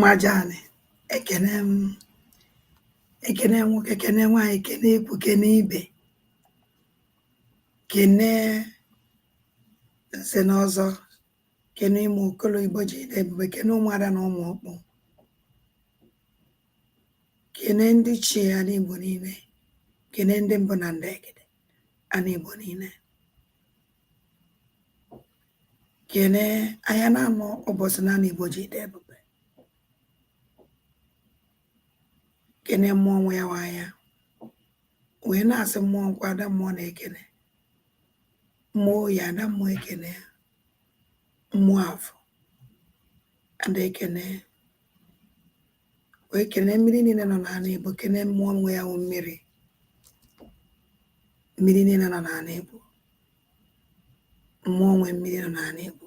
Majani, ekene nwoke, kene nwaanyị, kene ikwu, kene ibe, kene nze na ọzọ, kene ụmụ okolo Igbo ji dị ebube, kene ụmụada na ụmụ ọkpụ, kene ndị chi ana Igbo niile, kene ndị mbụ na ndị egede ana Igbo niile, kene anya na-anọ ụbọchị na ana Igbo ji dị ebube, kene mmụọ nwe ya nwanya, wee na-asị mmụọ nkwa ada mmụọ na-ekene, mmụọ oyi ada mmụọ ekene ya, mmụọ afọ ada ekene, wee kene mmiri niile nọ n'ala Igbo, kene mmụọ nwe ya wụ mmiri niile nọ n'ala Igbo, mmụọ nwe mmiri nọ n'ala Igbo,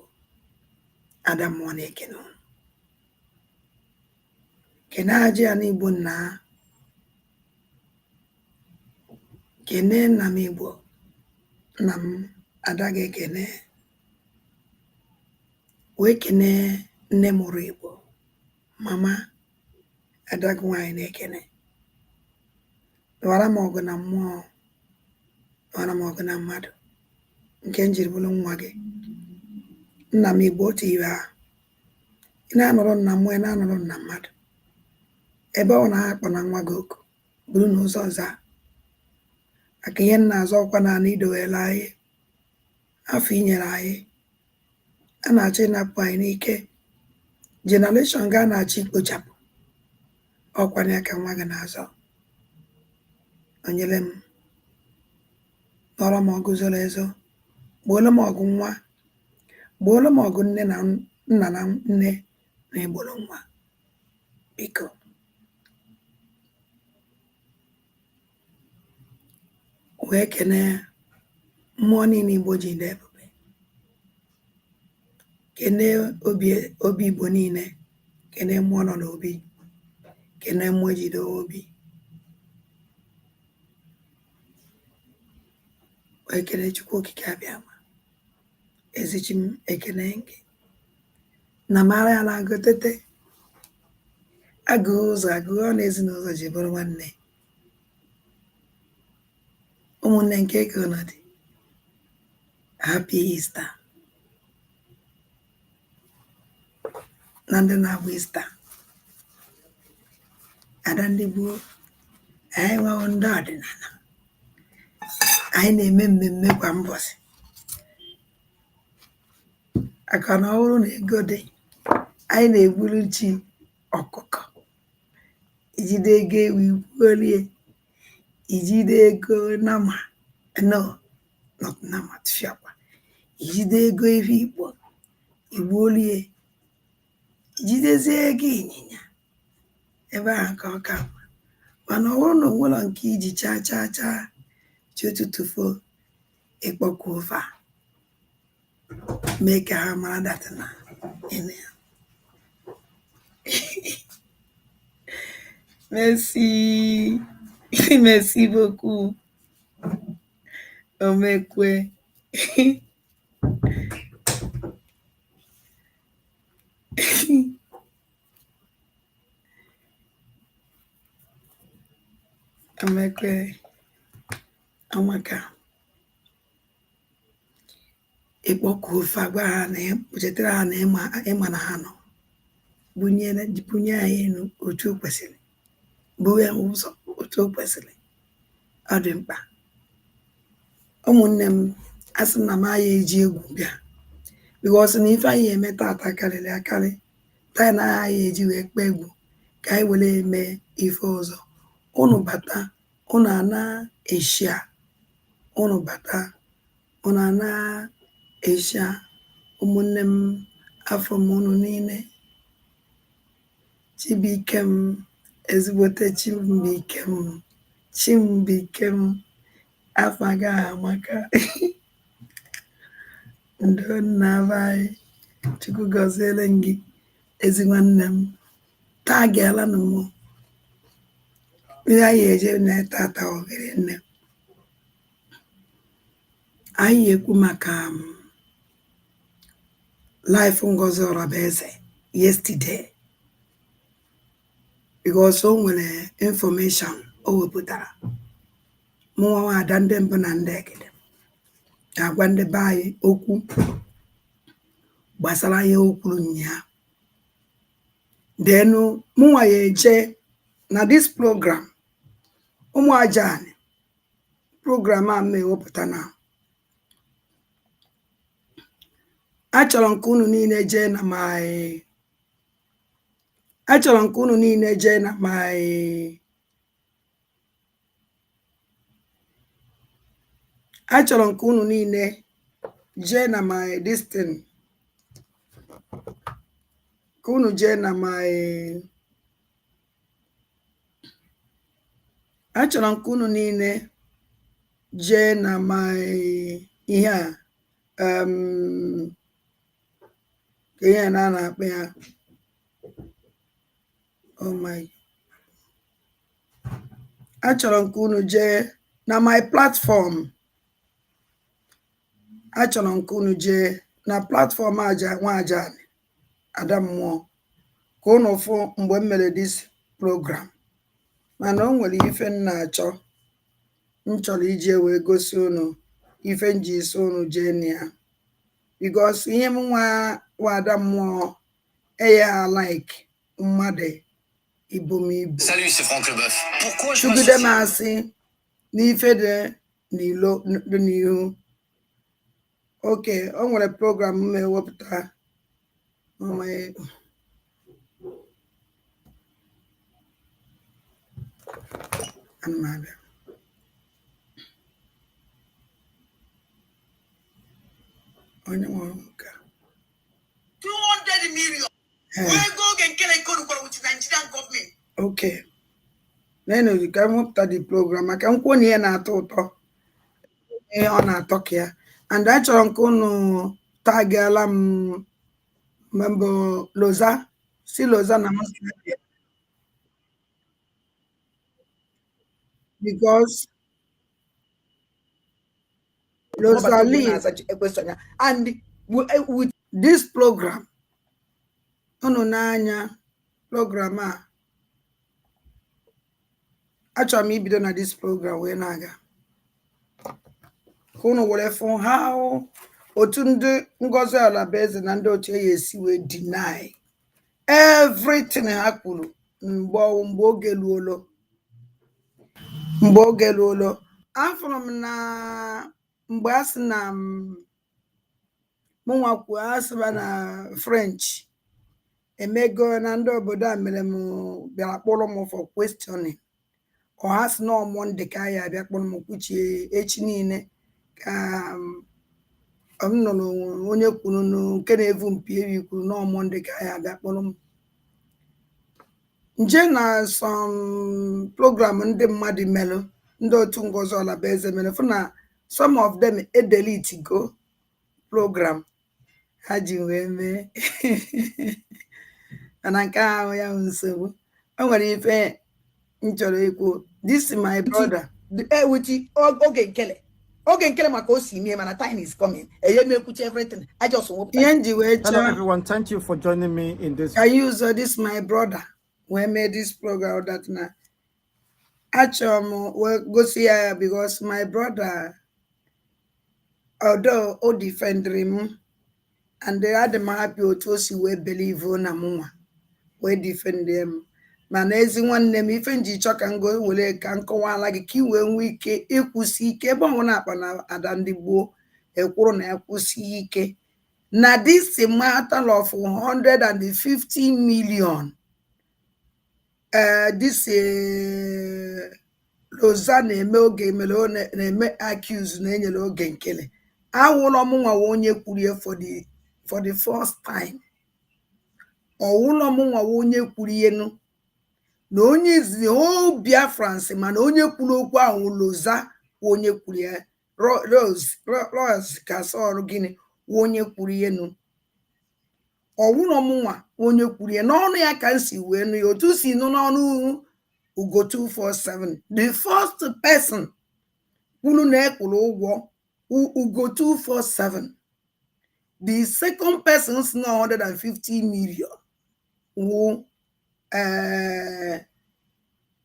ada mmụọ na-ekene unu. Kene ajị ana Igbo nna ha, kene nna m Igbo, nna m ada ga-ekene, wee kene nne mụrụ Igbo, mama ada gị nwanyị na-ekene, lụwara m ọgụ na mmụọ, lụwara m ọgụ na mmadụ, nke m jiri bụrụ nwa gị. Nna m Igbo otu ibe ha, ị na-anụrụ nna mmụọ, ị na-anụrụ nna mmadụ, ebe ọ na-akpọ na nwa gị oku buru n'ụzọ ọzọ maka ihe nna azọ ọkwa na ana idowere anyị afọ inyere anyị, a na-achọ ịnapụ anyị n'ike, jenereshọn ga na-achọ ikpochapụ ọkwanye aka nwa gị na-azọ. Onyere m nọrọ m ọgụ zoro ezo, gbuola m ọgụ nwa, gbuola m ọgụ nne na nna na nne na egboro nwa, biko wee kene mmụọ niile Igbo ji dị ebube, kene obi Igbo niile, kene mmụọ nọ n'obi, kene mmụọ jide obi, wee kene Chukwu okike abịama, ezichi m ekene gị na mara ya na-agụ tete, agụụ ụzọ agụụ ọ na ezinụlọ ji bụrụ nwanne. Ụmụnne nke ka unu dị, happy Easter na ndị na-agba Easter, ada ndị gboo, anyị nwewo ndị ọdịnala, anyị na-eme mmemme kwa mbọsị, aka na ọ bụrụ na ego dị, anyị na-egburu chi ọkụkọ, ijide ego ewu igbuolie, ijide ego nama, no not nama tụfiakwa, ijide ego efi Igbo igbuolie, ijidezie ego ịnyịnya, ebe ahụ ka ọ ka mma. Mana ọ bụrụ na onwero nke iji chaa chaa chaa chi ụtụtụfo, ịkpọkwa ofe a mee ka ha mara data na ene ya. Merci, merci beaucoup, omekwe. Omekwe amaka, ịkpọkwa ofe agwa ha na chetara ha na ịma na ha nọ, bunye anyị enu otu o kwesịrị, buwe ya ụzọ otu o kwesịrị. Ọ dị mkpa. Ụmụnne m, asị na m aya eji egwu bịa, bikos na ife anyị eme tata karịrị akarị, taa na anyị eji wee kpee egwu ka anyị were eme ife ọzọ. Unu bata, unu ana eshia, unu bata, unu ana eshia. Ụmụnne m, afọ m unu niile, Chibuike m, ezigbote Chibuike m, Chibuike m, afọ aga amaka. Ndo nna anyị, Chukwu gọziele gị ezi nwanne m, taa gịala na mụ ihe anyị eje na tata oghere nne. Anyị ekwu maka life Ngozi Orabaeze yesterday. because o nwere information o wepụtara mụnwa nwa ada ndị mbụ na ndị egede na-agwa ndị be anyị okwu gbasara ihe o kwuru nnyaa. Then mụnwa ya eje na this program ụmụ ajani program a ma ewepụta na achọrọ nke unu niile jee na achọrọ nke unu niile jee na achọrọ nke unu niile jee na my this thing ka unu jee na achọrọ nke unu niile jee na ihe a ka ihe a na-akpọ ya oh my achọrọ nke unu jee na my platform achọrọ nke unu jee na platform nwa ajani ada mmụọ ka unu fụ mgbe m mere this program. Mana o nwere ife m na-achọ m chọrọ iji wee gosi unu ife m ji isi unu jee na ya because ihe m nwa ada mmụọ eya like mmadụ ibu m ibu chugide m asị n'ife dị n'ilo dị n'ihu. Okay, o nwere program m ewepụta onye nwere nka 200 million okay nene ka m wepụta the program maka nkwụ na ihe na-atọ ụtọ ihe ọ na-atọ ka ya and achọrọ nke unu tagala m mbụ Loza si Loza na because Loza leaves and with this program unu n'anya program a achọrọ m ibido na this program wee na-aga ka unu were fụ how otu ndị Ngozi Alabaeze na ndị otu ya esi wee deny everything ha kwuru mgbe oge luolo afụrụ m na mgbe a sị na mụnwa kwuo asịba na French emego na ndị obodo a mere m bịara kpọrọ m for questioning ọha sị na Monday ka ya abịa kpọrọ m kwuchie echi niile ka m nụrụ onye kwuru nke na-evu mpi eri kwuru na Monday ka ya abịa kpọrọ m nje na some program ndị mmadụ melụ ndị otu Ngozi Alabaeze mere fụ na some of them delete go program ha ji wee mee mana nke ahụ ya nsogbu. O nwere ife m chọrọ ikwu this is my brother oge nkele maka o si mee mana time is coming ekwuchi everything I just want ihe nji wee chọọ. Hello everyone, thank you for joining me in this. I use this my brother we made this program that na achọrọ m gosi ya because my brother although o defended him and they had m happy otu o si wee believe na mụnwa wee defend him mana ezi nwanne m ife nji chọ ka ngo were ka nkọwala gị ka i wee nwee ike ịkwụsị ike ebe ọnwụ na-akpa na ada ndị gboo ekwuru na ya kwụsị ike na this matter of 150 million this Loza na-eme oge mere na-eme accuse na enyere oge nkele awụlọ m nwa onye kwurie for the first time ọwụlọ m nwa onye kwurie nụ na onye izi o Biafrans mana onye kwuru okwu ahụ Loza onye kwurie Rose ka sọrọ gịnị onye kwurie nụ ọwụlọ m nwa onye kwurie n'ọnụ ya ka nsi wee nụ ya otu si nụ n'ọnụ Ugo 247 the first person kwuru na ekwuru ụgwọ Ugo 247 the second person si na 150 million wụ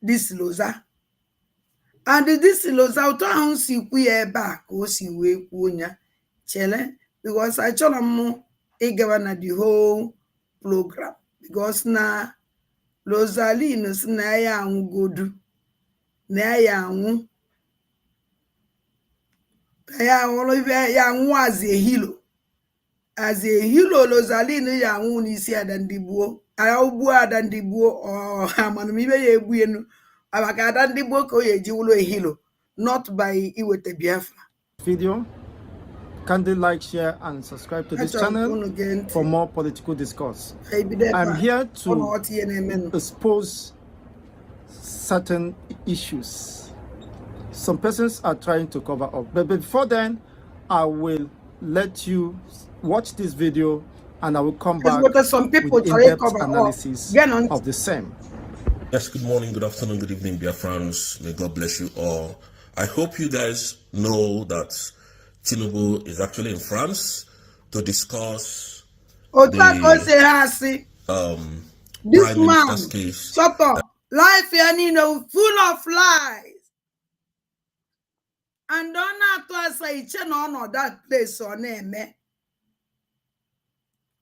this loza. And this loza to ahụ si kwu ya ebe a ka o si wee kwuo nya chele because I chọrọ m ịgawa na the whole program because na Rosaline si na ya anwụgodu na ya anwụ ya anwụ as a hero Rosaline ya anwụ n'isi adandigbuo ugbu adandigbuo amanụmibe ya egbu enu abaka adandigbuo ka o ya eji wụlọ ehilo not by iwete Biafra. Video, kindly like, share, and subscribe to this channel for more political discourse. I'm here to expose certain issues some persons are trying to cover up. But before then, I will let you watch this video and I will come back with in-depth analysis of the same. Yes, good morning, good afternoon, good evening, dear friends. May God bless you all. I hope you guys know that Tinubu is actually in France to discuss this man, case. Shut up. Life here, full of lies. And don't have to say on that place or name.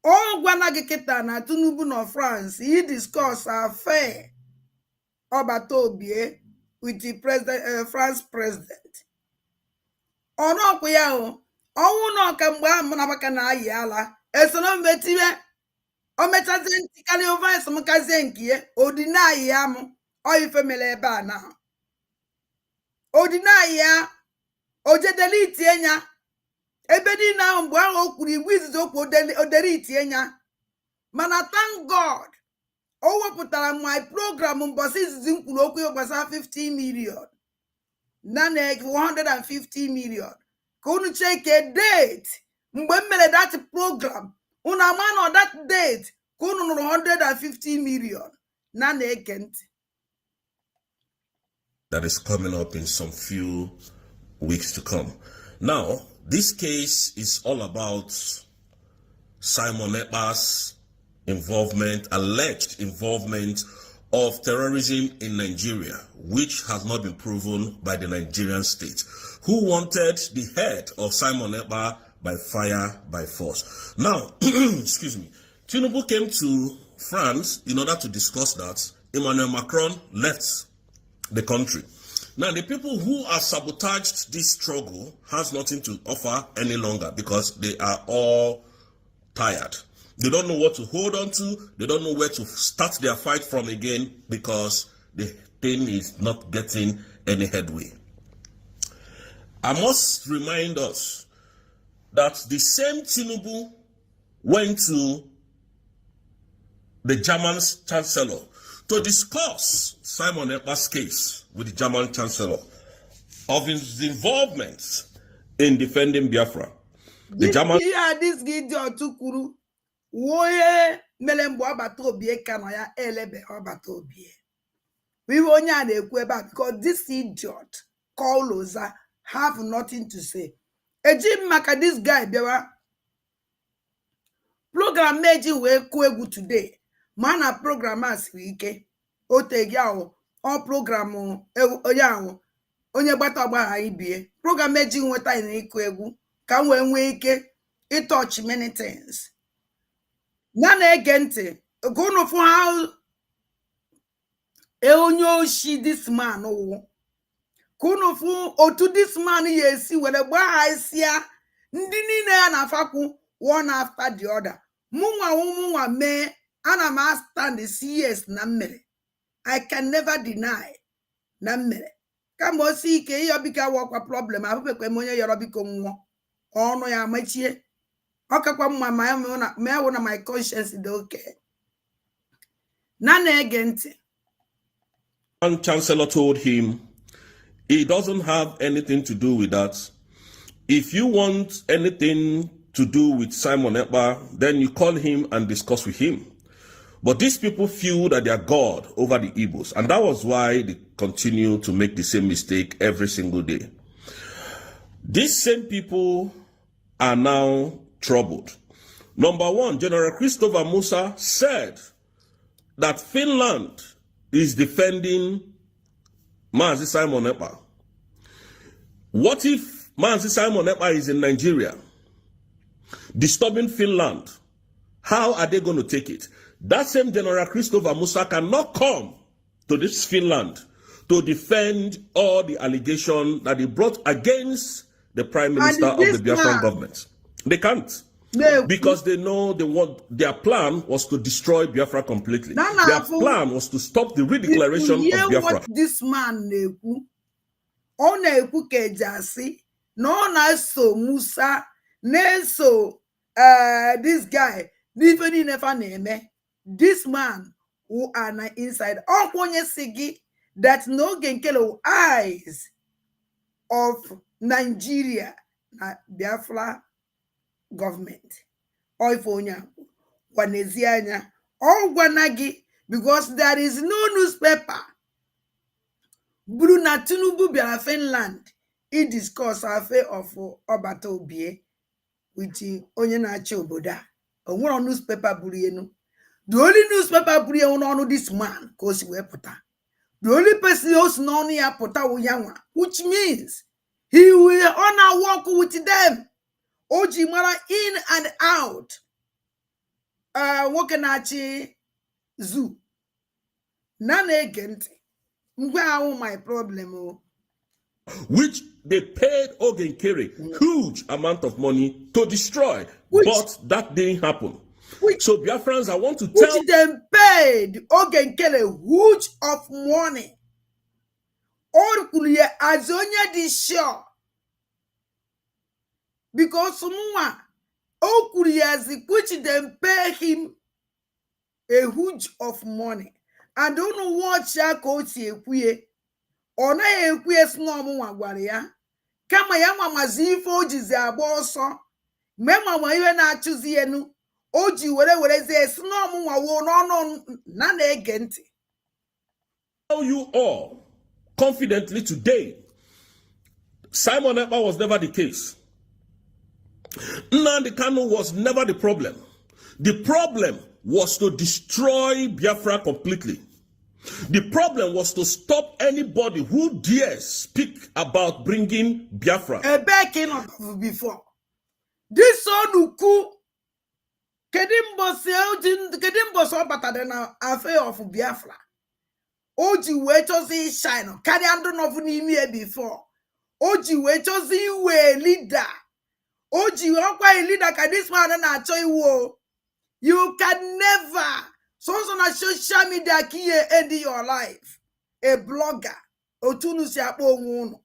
All Guanagikita na Tinubu no France, he discussed affair about Tobie with the president, France president. Ono kuyao, no kambwa mnabaka na ayala. Esono mbetiwe. O metazenki kali over some kazenki odina yamu o ifemele eba na. Odina ya oje delete enya. Ebedi na mgbe ahụ kwuru igwe izizi okwu odelete enya. Mana thank God. O wepụtara my program mbosi izizi nkwuru okwu gbasa 50 million. Nane 150 million. Ka unu check a date. Mgbe mmere that program. Una man on that date. Ka unu nụrụ 150 million. Nane Kent. That is coming up in some few weeks to come. Now, this case is all about Simon Ekpa's involvement, alleged involvement of terrorism in Nigeria, which has not been proven by the Nigerian state, who wanted the head of Simon Ekpa by fire, by force. Now, excuse me, Tinubu came to France in order to discuss that. Emmanuel Macron left the country. Now, the people who have sabotaged this struggle has nothing to offer any longer because they are all tired. They don't know what to hold on to. They don't know where to start their fight from again because the thing is not getting any headway. I must remind us that the same Tinubu went to the German Chancellor to discuss Simon Ekpa's case with the German Chancellor of his involvement in defending Biafra. The German... this Gideon Chukwu Woye melembo abatobie kanoya elebe abatobie. We won't have because this idiot called Loza have nothing to say. Ejim maka this guy bewa program meji we kwegu today. Mana programmers wike otegiao all program oyawo onye gbata ogba ibie program meji nweta ni kwegu ka we nwe ike it touch many things. Nana egente gono for how onyo shi this man o kuno fu otu this man yesi were gba isia ndi niile ya na faku one after the other munwa me ana ma stand the CS na mmere. I can never deny na mmere kama osi ike iyo bika wakwa problem abekwe monye yoro biko nwo onu ya machie okakwa mma ma na my conscience is okay. Nana egente. One chancellor told him he doesn't have anything to do with that. If you want anything to do with Simon Ekpa, then you call him and discuss with him. But these people feel that they are God over the Igbos, and that was why they continue to make the same mistake every single day. These same people are now troubled. Number one, General Christopher Musa said that Finland is defending Mazi Simon Ekpa? What if Mazi Simon Ekpa is in Nigeria, disturbing Finland? How are they going to take it? That same General Christopher Musa cannot come to this Finland to defend all the allegations that he brought against the Prime Minister of the Biafran government. They can't. No. Because they know their plan was to destroy Biafra completely. Their plan was to stop the redeclaration of Biafra. What this man neku kejasi no na so Musa ne so this guy even in never name this man who are na inside all sigi that no genkelo eyes of Nigeria na Biafra government or ifonya wanezianya or wanagi because there is no newspaper Bruna Tinubu biara Finland he discuss affair of Obata Obie which onye na-achi obodo onwere newspaper buru the only newspaper buru onu this man ka o si wee puta the only person who si n'onu ya puta wu yanwa which means he will honor work with them Oji mara in and out. Nwoke na-achị zoo. Nana egenti. Ngwa ahụ my problem. Which they paid Ogenkere huge amount of money to destroy. But that didn't happen. So Biafrans, I want to tell... Which them paid Ogenkere huge of money. Orkulie azonya di sure. Because someone which then pay him a huge of money. I don't know what Shakoti Equie or na Equie Snomu Waria. Kama Yama Mazifo Jizaboso, Mema Mayana Chuzienu, Oji, whatever they say, Snomu no none agent. Tell you all confidently today, Simon Ekpa was never the case. Nnamdi Kanu was never the problem. The problem was to destroy Biafra completely. The problem was to stop anybody who dares speak about bringing Biafra. A backing up before. This son who Kedimbo better than an affair of Biafra. Oji wait shine. Carry under of Nimie before. Oji wait we leader. Oji okwa leader ka this man na acho iwo. You can never so on social media kiye end your life. A blogger otunu si akpo onwu no.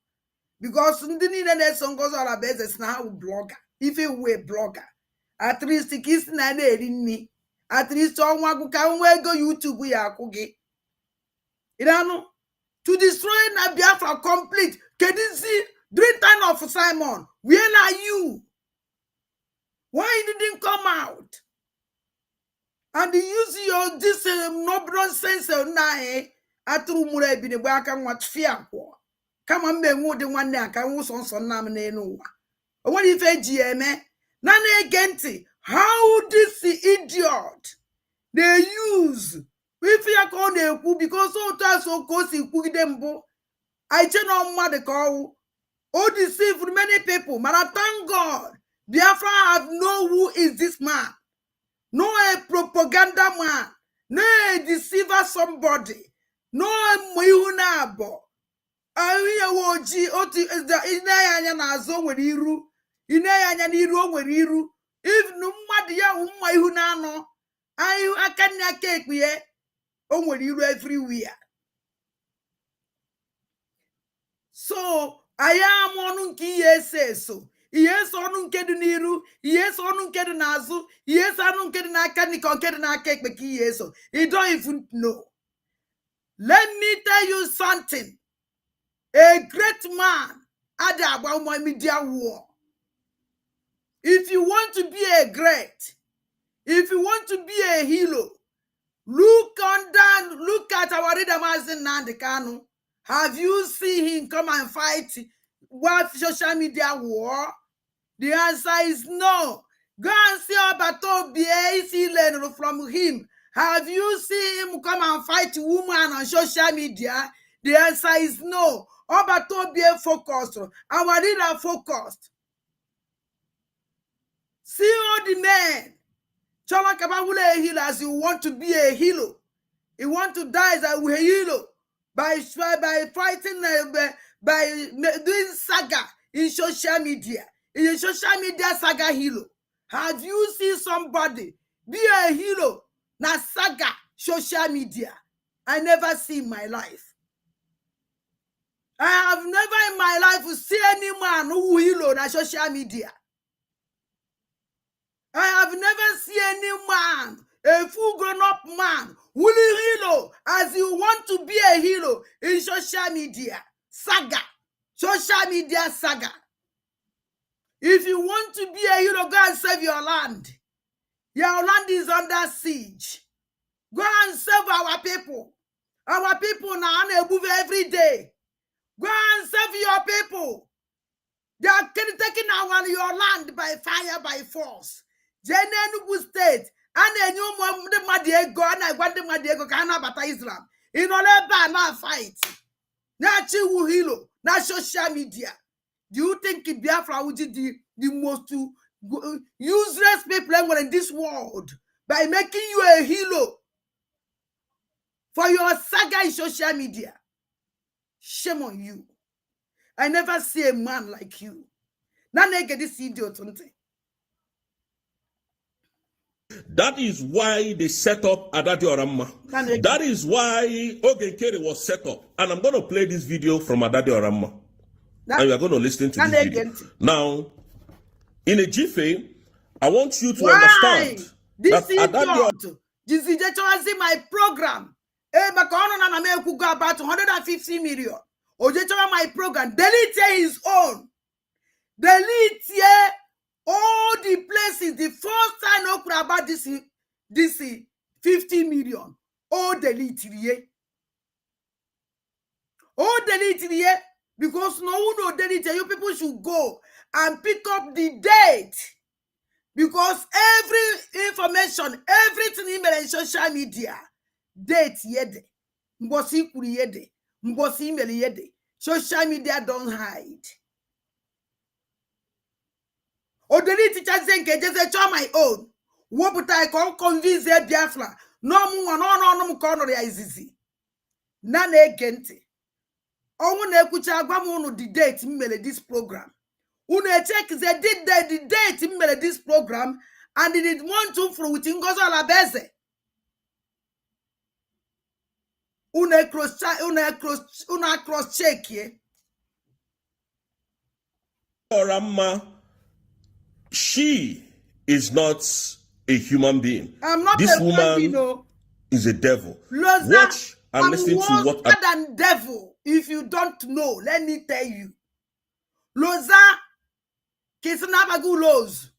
Because ndị niile na-eso ngozi ala bezes na ha blogger. If you were blogger, at least kisi na eri nni. At least onwa gu ka nwe ego YouTube ya akwu gi. Iranu to destroy na Biafra complete. Kedisi during time of Simon, where are you? Why didn't come out? And use your this no nonsense na aturu mure bi ne gba aka nwat fia kwa. Kama mbe nwu de nwanne aka nwu sonso nam na enu wa. Onwere ife ji eme na na egenti how this idiot they use if you call na ekwu because so to so ko si kwugide mbu I che no mmadu ka o deceive many people but I thank God Biafra have know who is this man. No a propaganda man. No a deceiver somebody. No a muyunabo. Awiya woji oti is the inayanya na zo weriru. Inayanya niru weriru. If no madia umayunano. Ayu akanya cake we o weriru everywhere. So I am one ki yes so. Yes, onu nke dị n'iru, yes, onu nke dị n'azụ, yes, onu nke dị n'aka niko nke dị n'aka ekpe ka yes. You don't even know. Let me tell you something. A great man had about my media war. If you want to be a great, if you want to be a hero, look at our leader Nnamdi Kanu. Have you seen him come and fight what social media war? The answer is no. Go and see Obata Obie, learn from him. Have you seen him come and fight women on social media? The answer is no. Obato be focused. Our leader focused. See all the men. Chola kababule a healer as you want to be a hero. You want to die as a hero by fighting, by doing saga in social media. In a social media saga hero. Have you seen somebody be a hero na saga social media? I never see in my life. I have never in my life seen any man who hero na social media. I have never seen any man, a full grown-up man, willing hero as you want to be a hero in social media saga. Social media saga. If you want to be a hero, go and save your land. Your land is under siege. Go and save our people. Our people now are move every day. Go and save your people. They are taking your land by fire, by force. Enugu State, and a new mom, the Madiego, and I want the Madiego, Canabata Islam. In all a fight. Nachi hero, na social media. Do you think Biafra would be the most useless people in this world by making you a hero for your saga in social media? Shame on you. I never see a man like you. Now they get this idiot something. That is why they set up Adadi Oramma. That is why Ogenkere was set up. And I'm going to play this video from Adadi Oramma. And you are going to listen to this video. Now, in a jiffy, I want you to understand this that idiot. This is my program. Go about 150 million. My program. Delete his own. Delete all the places. The first time I know about this 50 million. Oh, delete it. Oh, delete it. Because no one will delete it. You people should go and pick up the date. Because every information, everything email and social media, date yede. Mbosi kuri yede. Mbosi email yede. Social media don't hide. Or delete it just say my own. What would I call convince a Biafra? No corner is easy. Nane gente. Onwe kucha agwa the date mmele this program. Une check they did the date mmele this program and it want to for with Ngozi Alabeze. Une cross check here. Oramma, she is not a human being. I'm not this a woman being, no. Is a devil. Loza, watch and I'm listen to what worse than devil. If you don't know, let me tell you. Loza, Kisanabagu Loz,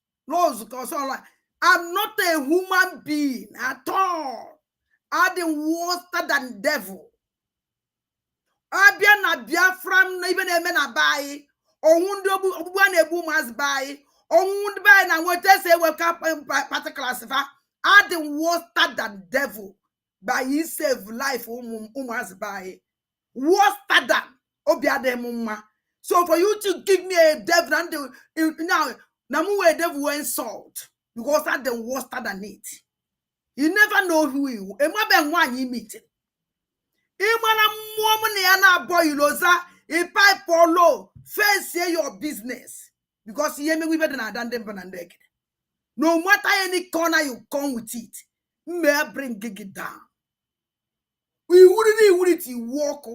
I'm not a human being at all. I'm worse than devil. Abiana Biafran, even a man a buy, or one a woman's buy, or wound buy, and what they say, wake up in particular. I'm worse than devil. By his save life, woman's buy. Worse than Obiade Mumma. So for you to give me a devil and now a devil will insult because that's the worst than it. You never know who you are. And one you meet. Imana boy loza a pipe polo first say your business because you me we better than them banandek. No matter any corner you come with it, may bring it down. We wouldn't walk.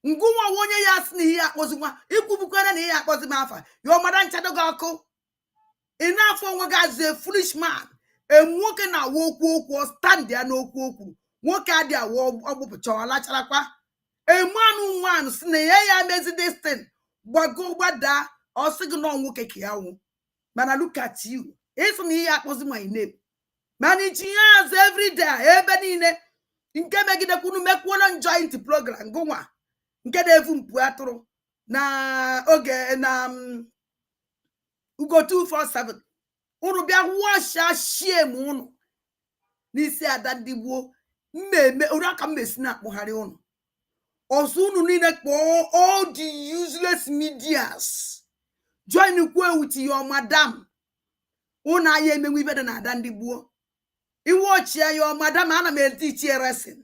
Nguma wonye yasni ya kozuma ikubukwana ne ya kozuma afa your mother nchadogako enough for as a foolish man and walking na woku stand there no okwu nwoke adi awo ogbupucha ala charakwa a man one sne ya mezi this thing gbago gbada osigi no nwoke kiawo mana look at you if me ya kozuma my name managing us every day ebe niile nke megide kunu mekwolo joint program gonwa nke na-evu mpu atụrụ na oge na ugo 247 unu bịa washa shame unu n'isi ada ndị gboo mmemme uru aka mmesi na akpụgharị unu Osunu nine kpo all the useless medias. Join you with your madam. Una ye me we better na dan buo. You watch ya your madam ana me teach you lesson.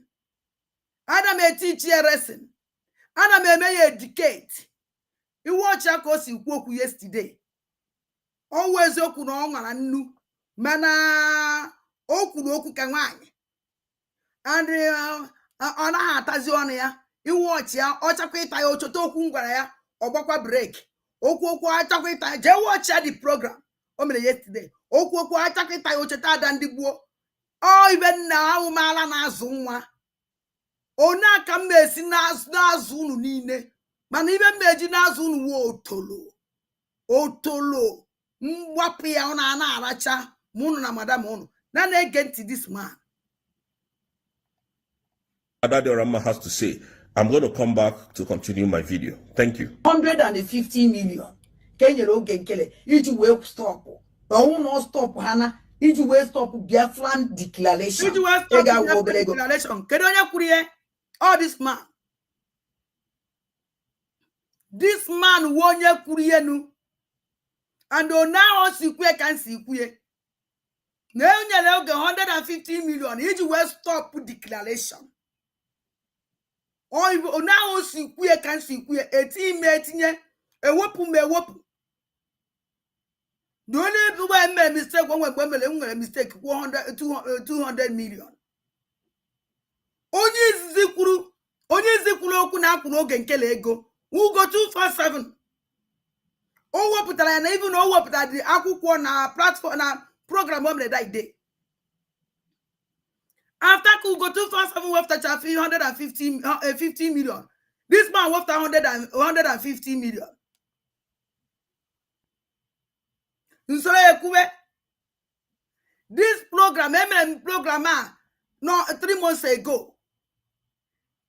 Ana me teach you lesson. Ana me educate. You watch ya ko si kwoku yesterday. Always oku no nwara nnu. Mana oku no oku ka nwanyi. And ona hatazi onu ya. You watch ya ochakwa ita ya ochoto okwu ngwara ya ogbakwa break. Okwu achakwa ita je watch ya the program. O mere yesterday. Okwu achakwa ita ya ochota ada ndi gbuo. Oh, even now, mala na-azụ nwa. Onye aka m na-esi na-azụ unu niile. Mana ibe m na-eji na-azụ unu nwe otolo. Otolo. Mwapụ ya ọ na-aracha mụnụ na madam unu. Na na-ege ntị this man. Adadiorama has to say. I'm going to come back to continue my video. Thank you. 150 million. Kenyere oge nkele. Iji wee stop. Ọnwụ na stop ha na. Iji wee stop Biafran declaration. Iji wee stop Biafran declaration. Kedu onye kwuru ihe? All this man. This man wo onye kwuru ihe nu. And now o si kwe kan si kwe. Na enyere oge 150 million. Iji wee stop declaration. O now o si kwe kan si kwe. Etinye. Ewopu. The only people I made a mistake when mistake 200 million. Onye zikuru okwu na akwuru oge nkele ego. Who go 247. O wepụtara ya na even o wepụtara the akwụkwọ na platform na program o mere that day. After who go 247 wepụtara 50 million. This man wepụtara 150 million. This program, no 3 months ago.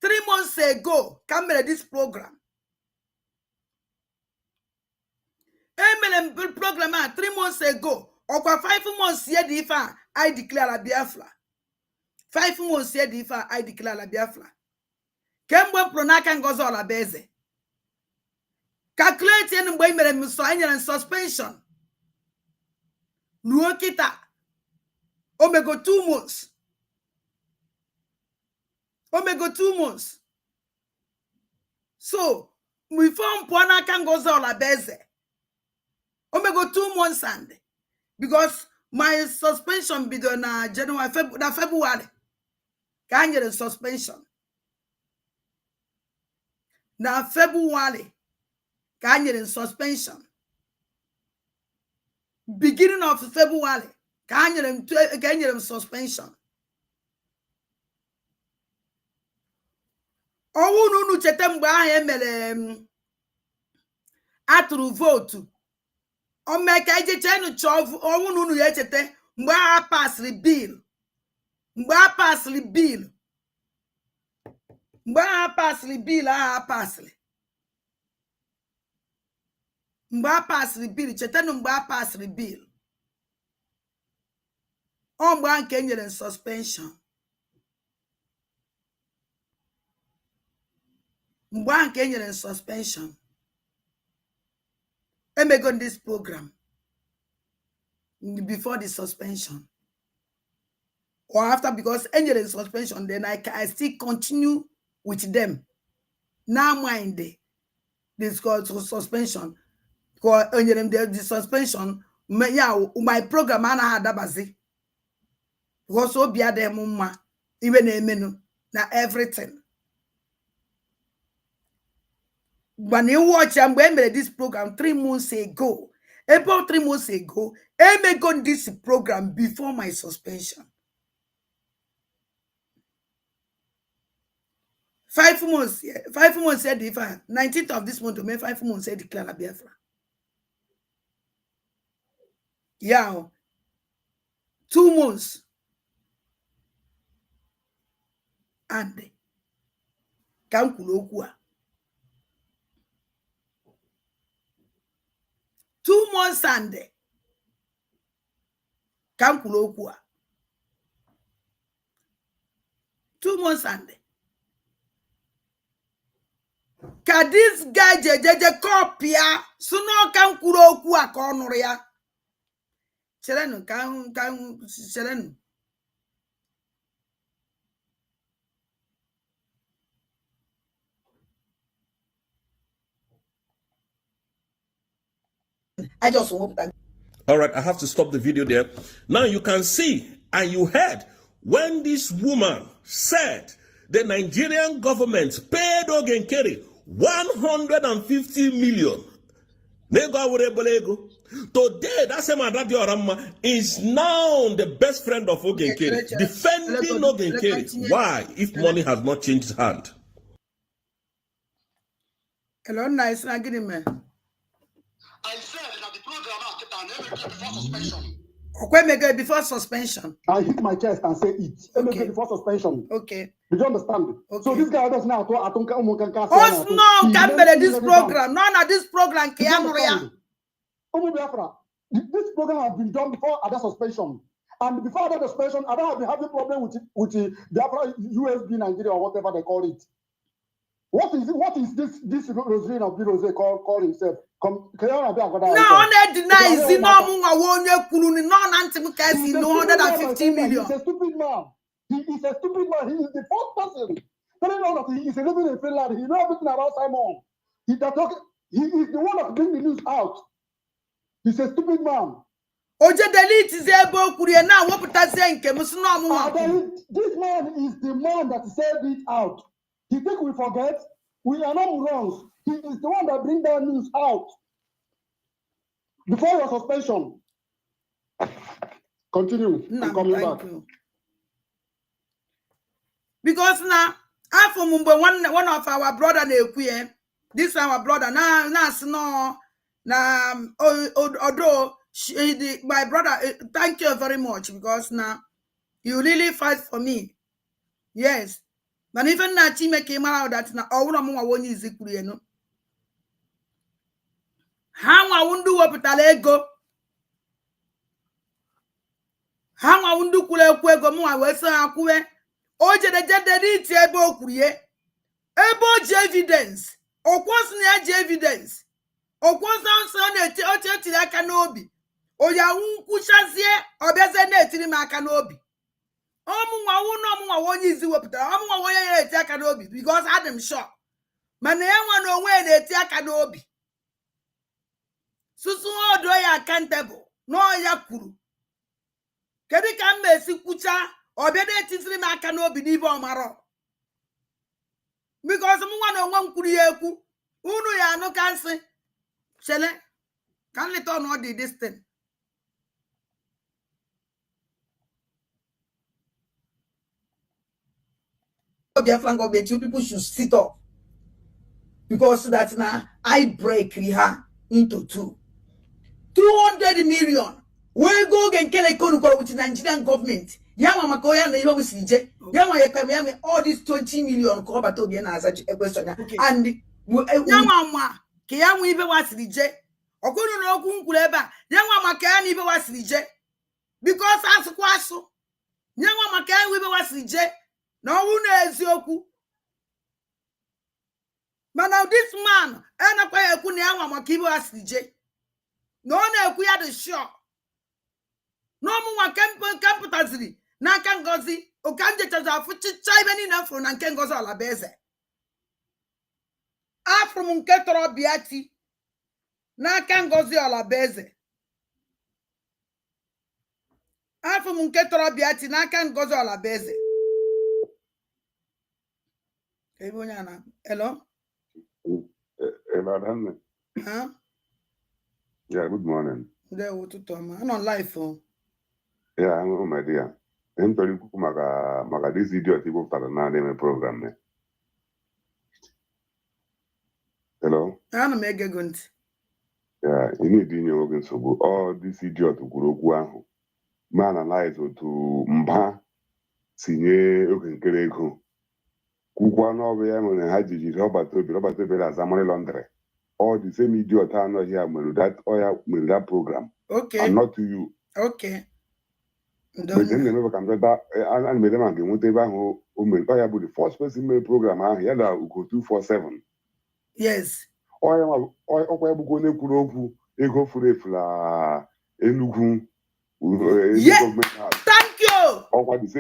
3 months ago, come this program. Program 3 months ago. Or 5 months here, I declare a Biafra. 5 months here, I declare a Biafra. Kemwe pronaka ngozo la beze. Calculate and boy mere suspension. Nuokita omego 2 months. So we form pona kangoza la beze. Omego 2 months and because my suspension be na January February. Can you suspension? Na February. Can you suspension? Beginning of February, can you suspension? Owu nunu chete mgbe ahụ emere atụrụ vote. O mee ka ije chenu chọọ owu nunu ya chete mgbe ahụ pasịrị bill. Mgbe ahụ pasịrị bill. Mgbe ahụ pasịrị bill ahụ pasịrị. Mgbe a pasịrị bill, chetanu mgbe a pasịrị bill. O mgbe a nke enyere suspension. Mgbe a nke enyere suspension. Emego this program before the suspension. Or after, because enyere suspension, then I still continue with them. Now mind this called suspension. Because the suspension, my program had dabazi. Because so be them mumma, even a menu, na everything. When you watch and when this program 3 months ago, about 3 months ago, I made on this program before my suspension. 5 months, 5 months said if 19th of this month to make 5 months said declare a Biafra. Yeah, 2 months. And Kamkulokua. 2 months and Kamkulokua. 2 months and ka this guy jejeje kopia suno kan kwuru okwu a ka ọ nụrụ ya cherenu ka cherenu I just hope that. All right, I have to stop the video there. Now you can see and you heard when this woman said the Nigerian government paid Ogenkere 150 million. Today, that same Adadi Orama is now the best friend of Ogenkere, defending Ogenkere. Why, if money has not changed hand? Hello, nice. I get him, man. I said that the program before suspension. Okay, before suspension. I hit my chest and say it. Okay. Before suspension. Okay. Did you understand? Okay. So this guy does now to oh no, can this program. No, this program this program has been done before other suspension. And before other suspension, I don't have been having problem with the USB Nigeria or whatever they call it. What is this Rosary of Rosary call himself? No, on denies the no 150 million. He's a stupid man. He is a stupid man. He is the first person telling us that he is living in Finland. He knows everything about Simon. He is the one that brings the news out. He's a stupid man. Oje delete is able to now what this man is the man that said it out. He think we forget? We are not wrong. He is the one that brings that news out. Before your suspension. Continue. I'm coming back. You. Because now, after one of our brother, this our brother, although my brother, thank you very much, because now you really fight for me. Yes. But even now, Chime came out that now all of them won't use it. How I won't do what ego. How I won't do Kuego Mua Western Akue. Oje the jet the ebo kuye. Ebo evidence. Or was near evidence. Or was on Oche Tilakanobi. Or ya Kushazie or Bezene Tilimakanobi. Because Adam shot. Man, no way they take an obi. Susu do ya accountable. No yakuru. Kedi can be kucha or better tisri makanobi divo maro. Because someone on 1 kurieku. Unu ya no cancer. Shele. Can let on what the distance. People should sit up because that's now I break her into two. 200 million. We go and kill a con with the Nigerian government. Yama Makoya and the Yama all these 20 million cover to the question. And Yama Kiam even was the J. Or couldn't know Kunkuleba. Yama Makan even was the J. Because as a quasso. Yama Makan even was the J. No one is yoku. But now this man, and a player Kunya Makibo as DJ. No one we had a shot. No more camputazzi. Nakan gozi, or can't get us a foot chiving enough for Nankan Gozola Beze. Afro Munketro Biati. Nakan gozi ala Beze. Afro Munketro Biati, Nakan Gozola Beze. Hello? Hello, huh? Yeah, good morning. I'm on live. Yeah, I'm on my dear. I'm telling you, Maga, this idiot people start another program. Hello? I'm a gunt. Yeah, you need in your organ so good. All this idiot to go man analyze to Mba, Sine, Okenkereko. Kukwa no be am ha jiji Robert Tobi as money laundry. All the same idiot are not here with that program. Okay. And not to you. Okay. But then they never come that and made them again whatever who the first person made program here that go 247. Yes. Ọkwa ebugo onye kwuru okwu ego furu efu na Enugu. Yeah. Thank you. Trace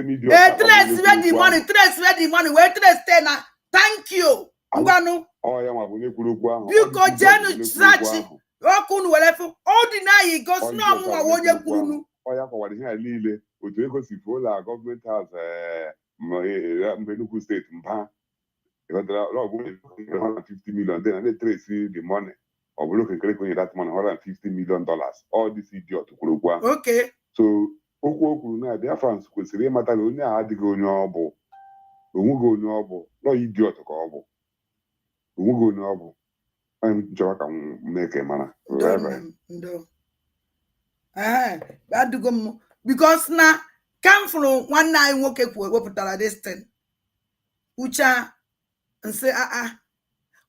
where the money, where trace stay now. Thank you. Ngwanu. Ya ma bụ onye kwuru okwu ahụ. Biko jenu search. Okunu welefu. Ordinary goes no mu onye kwuru nu. Ya kọwara ihe a niile otu ego si fuo la gọọmenti house mgbe Enugu steeti mba. $150 million. Then they trace the money. Or we look at that money, $150 million. All this idiot. Okay. So, their fans could say, matter only I had to go noble. We go noble. No idiot. We go noble. I'm joking. Make a man. No. That do go because now come from one night work with this thing. Ucha and say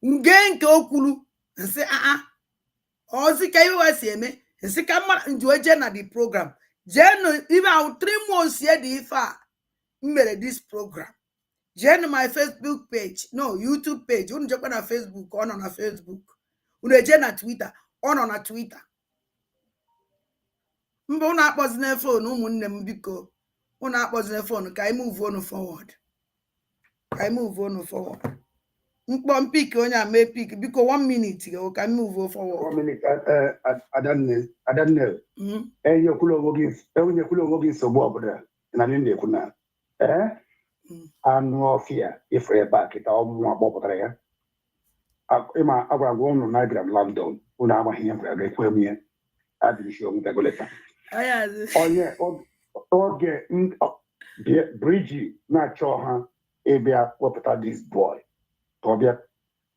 nge nke okulu and say ozi ka iwe si eme and say come enjoy na the program jen even 3 months here the ifa mere this program jen my Facebook page no YouTube page unu jekwa na Facebook on Facebook unu eje na Twitter on Twitter mba unu akpọzina phone ụmụnne m biko unu akpọzina phone ka I move on forward. Pick onye a mee pick because 1 minute go can move forward. 1 minute. I don't know. You could have so bob na nne kuna. No fear if we're back it all more bob there. Ima agwa go no na gram London. Una ama hia kwa ga kwa mi. Adi show mu tagoleta. Bridge na cho ha ebia wepụta this boy. Tobia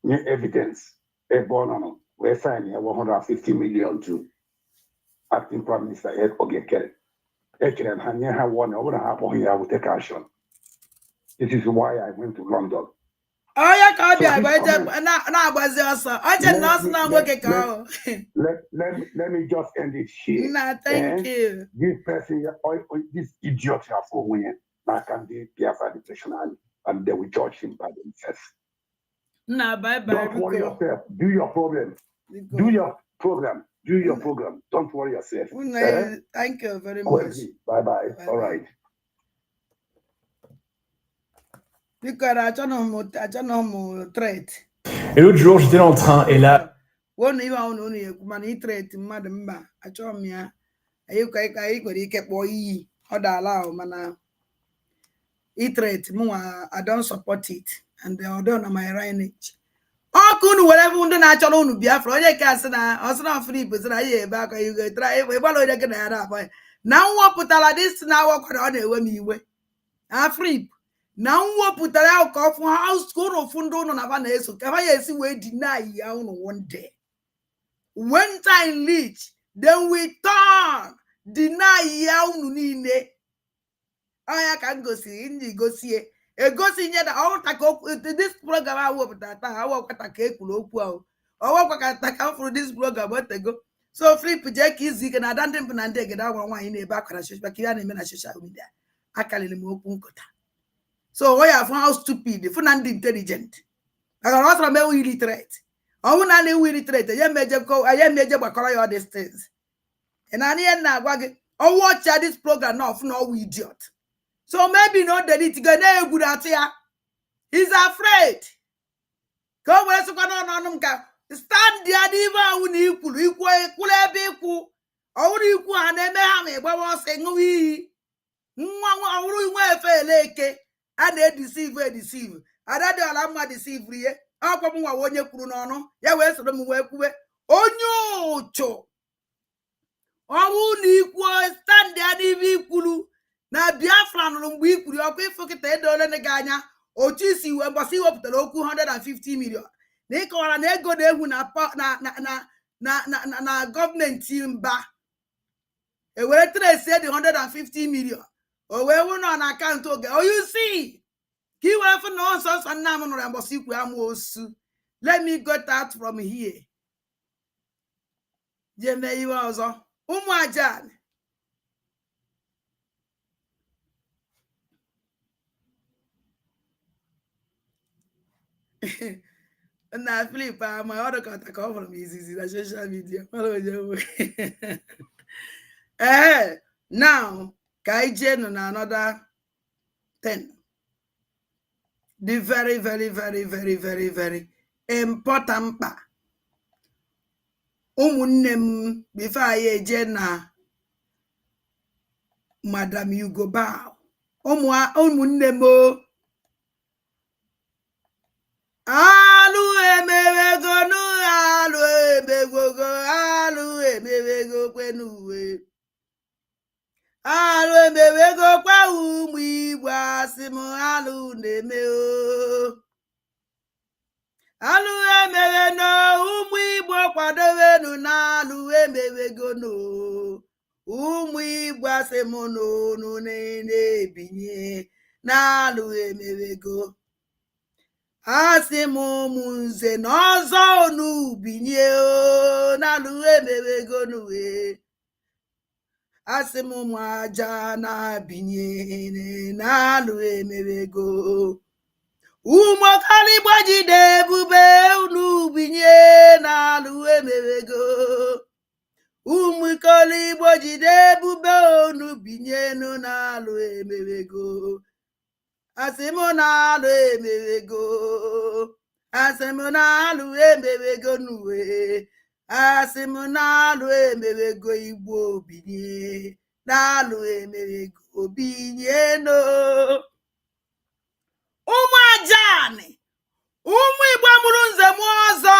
new evidence a born we sign here 150 million to acting prime minister Ed Ogekere. Ekere hanya ha one over half of here will take action. This is why I went to London. Let me just end it here. Nah, thank you. This person, this idiot here for winning. Now can be Biafra depression and they will judge him by themselves. Nah, bye. Don't worry yourself. Do your problem. Do your program. Do your program. Don't worry yourself. Thank you very much. Bye. All right. Et l'autre jour, j'étais dans le train et là. I don't support it. And they are done on my lineage. Oh, could whatever under natural on Biafra, onye cast na osna free, but I back you go try we follow the can. Now what put all this now walk on a way way. Free. Now what put out cough house school of fundo on Avaneso. Can I see we deny yawn one day? When time reach, then we turn deny yawn nine. I can go see in the go see. Egosi nye da all this program I work that I work at a cake low I work at the for this program what they go. So free project is and I don't think and get that one in a back and I but you in a social media. I can remove Punkota. So why have how stupid, the fun and intelligent. I can also remember we illiterate. I won't only we illiterate. I am major go, I am major Bakara all these things. And I need now watch this program now for no idiot. So maybe not that it's gonna good at here. He's afraid. Come where's going on? Stand there, even equal. Only equal and then what was saying we and they deceive. I don't allow my deceive. I'll come one year. Yeah, where's them work? Oh no, cho. Only equal stand there, equal. Na Biafra no mgbe ikwuru ọkụ ifokita edole na ganya otu isi we mbọsị wepụtara okwu 150 million na ịkọwara na ego na-egwu na gọọmenti mba ewere trace dị 150 million o wee wụ na akaụntụ oge you see ka iwe fụ na ọsọsọ nna m nụrụ mbọsị ikwu amụ osu. Let me get out from here jeme iwe ọzọ ụmụ ajani Na Philip, my other contact come from easy the social media. Now, Kaije on another 10. The very, very, very, very, very, very important part. Umunnem before I na Madam Hugo Bow. Umunnem alu emewego nu alu emewego kwenuwe alu emewego kwa umu Igbo asị m alu na-eme o alu emewe no umu Igbo kwadowenu na alu emewego no umu Igbo asị m no na-ebinye na alu emewego asị m ụmụnze n'ọzọ n'ubinye o n'alụ emewego n'uwe asị m ụmụ aja na-abinye n'alụ emewego ụmụ ọkaligbo jide ebube n'ubinye n'alụ emewego ụmụ ikoligbo jide ebube n'ubinye n'alụ emewego asị m na-alụ emewego asị m na-alụ emewego n'uwe asị m na-alụ emewego Igbo binye na-alụ emewego binye no ụmụ ajani ụmụ Igbo mụrụ nze m ọzọ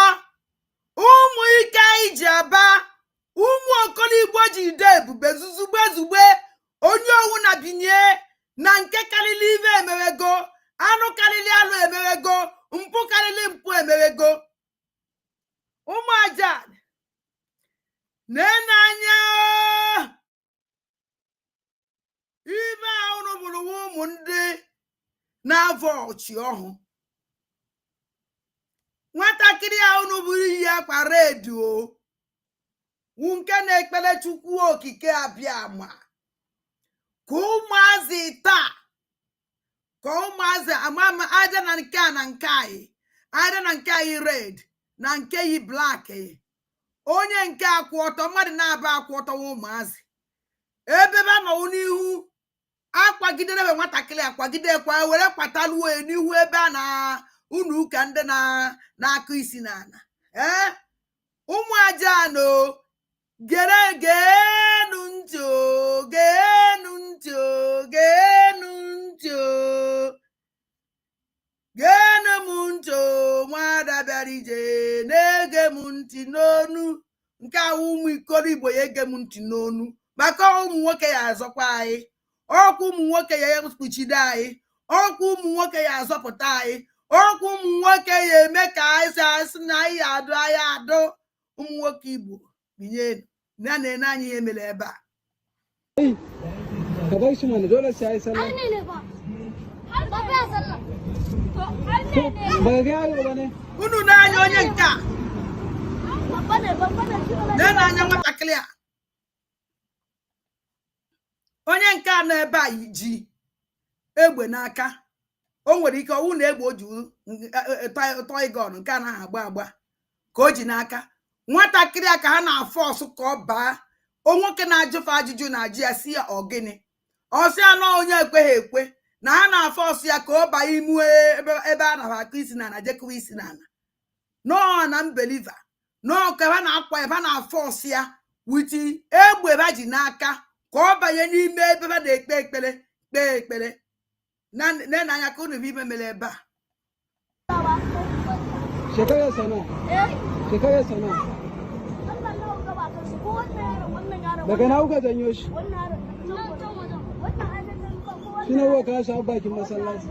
ụmụ ike iji aba ụmụ okoligbo jide ebube zuzugbe onye owu na binye na nke karịrị ive emewego anụ karịrị anụ emewego mpụ karịrị mpụ emewego ụmụ aja na-enanya ibe ahụ bụrụ ụmụ ndị na-avọ ọchị ọhụ nwatakịrị ahụ bụrụ iyi akwa redio nke na-ekpere Chukwu okike abịa ma ka ụmụazị taa ka ụmụazị amama aja na nke a na nke anyị aja na nke anyị red na nke yi black onye nke akwụ ọtọ mmadụ na-aba akwụ ọtọ ụmụazị ebe ba nọ n'ihu akwagidere ebe nwatakịrị akwagide kwa were kwataluo n'ihu ebe a na ụlọ ụka ndị na-akụ isi n'ala ụmụ aja no genu ntị o genu ntị o genu ntị o genu m ntị o nwada bịara ije na-ege m ntị n'onu nke ahụ ụmụ ikorigbo ya ege m ntị n'onu maka ụmụ nwoke ya azọkwa anyị ọkwa ụmụ nwoke ya ekpuchide anyị ọkwa ụmụ nwoke ya azọpụta anyị ọkwa ụmụ nwoke ya eme ka anyị si asị na anyị adụ anyị adụ ụmụ nwoke Igbo binye na na anyị ihe mere ebe a unu na-anya onye nke a na-anya nwatakịrị a onye nke a na-ebe a ji egbe n'aka o nwere ike ọwụ na egbe o ji tọị gọn nke a na-agba agba ka o ji n'aka nwatakịrị a ka ha na-afọ ọsụ ka ọ baa nwoke na-ajụfe ajụjụ na-ajụ ya si ya ọgịnị ọsị ya na onye ekweghị ekwe na ha na-afọ ọsụ ya ka ọ baa ime ebe a na-akụ isi n'ala jekụwa isi n'ala nọọ na mbeliva nọọ ka ha na-akwa ebe a na-afọ ọsụ ya witi egbe ba ji n'aka ka ọ banye n'ime ebe ha na-ekpe ekpere kpee ekpere na-anya ka unu bụ ime mere ebe a shekara sana daga na kuka janyo shi shi ne kuka kawo shi a bakin masallaci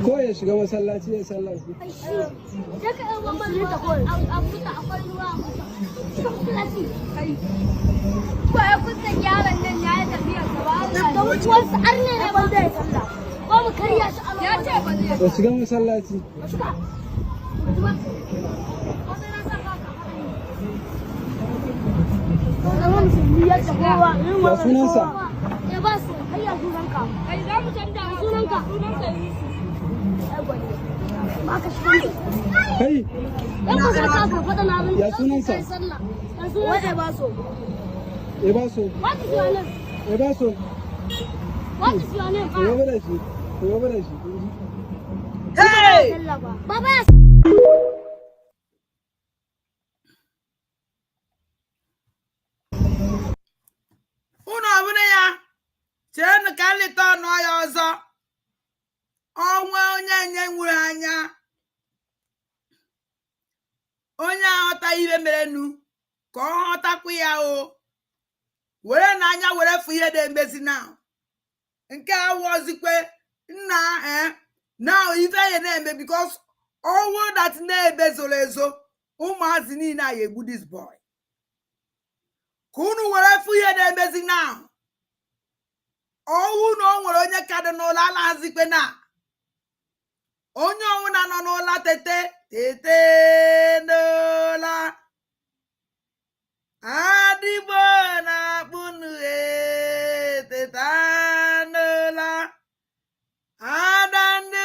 ko ya shiga masallaci ya sallaci ya shiga masallaci ya sunansa Kai. Ya sunansa? Ebaso. What is your name? Ebaso. What is your name? Hey! Baba. Unu abụna ya cheenu ka nleta ọnụ ya ọzọ ọnwa onye nye nwere anya onye aghọta ihe merenu ka ọ ghọtakwa ya o were n'anya were fụ ihe na-emezi na nke awụzikwe nna na ife ya na-eme because ọnwụ that na-ebezoro ezo ụmụazị niile a egbu this boy ka unu were fụ ihe na-emezi na ọnwụ na o nwere onye ka dị n'ụlọ alazikwe na onye ọnwụ na nọ n'ụlọ tete n'ụlọ adịgbo na-akpụnụ teta n'ụlọ ada ndị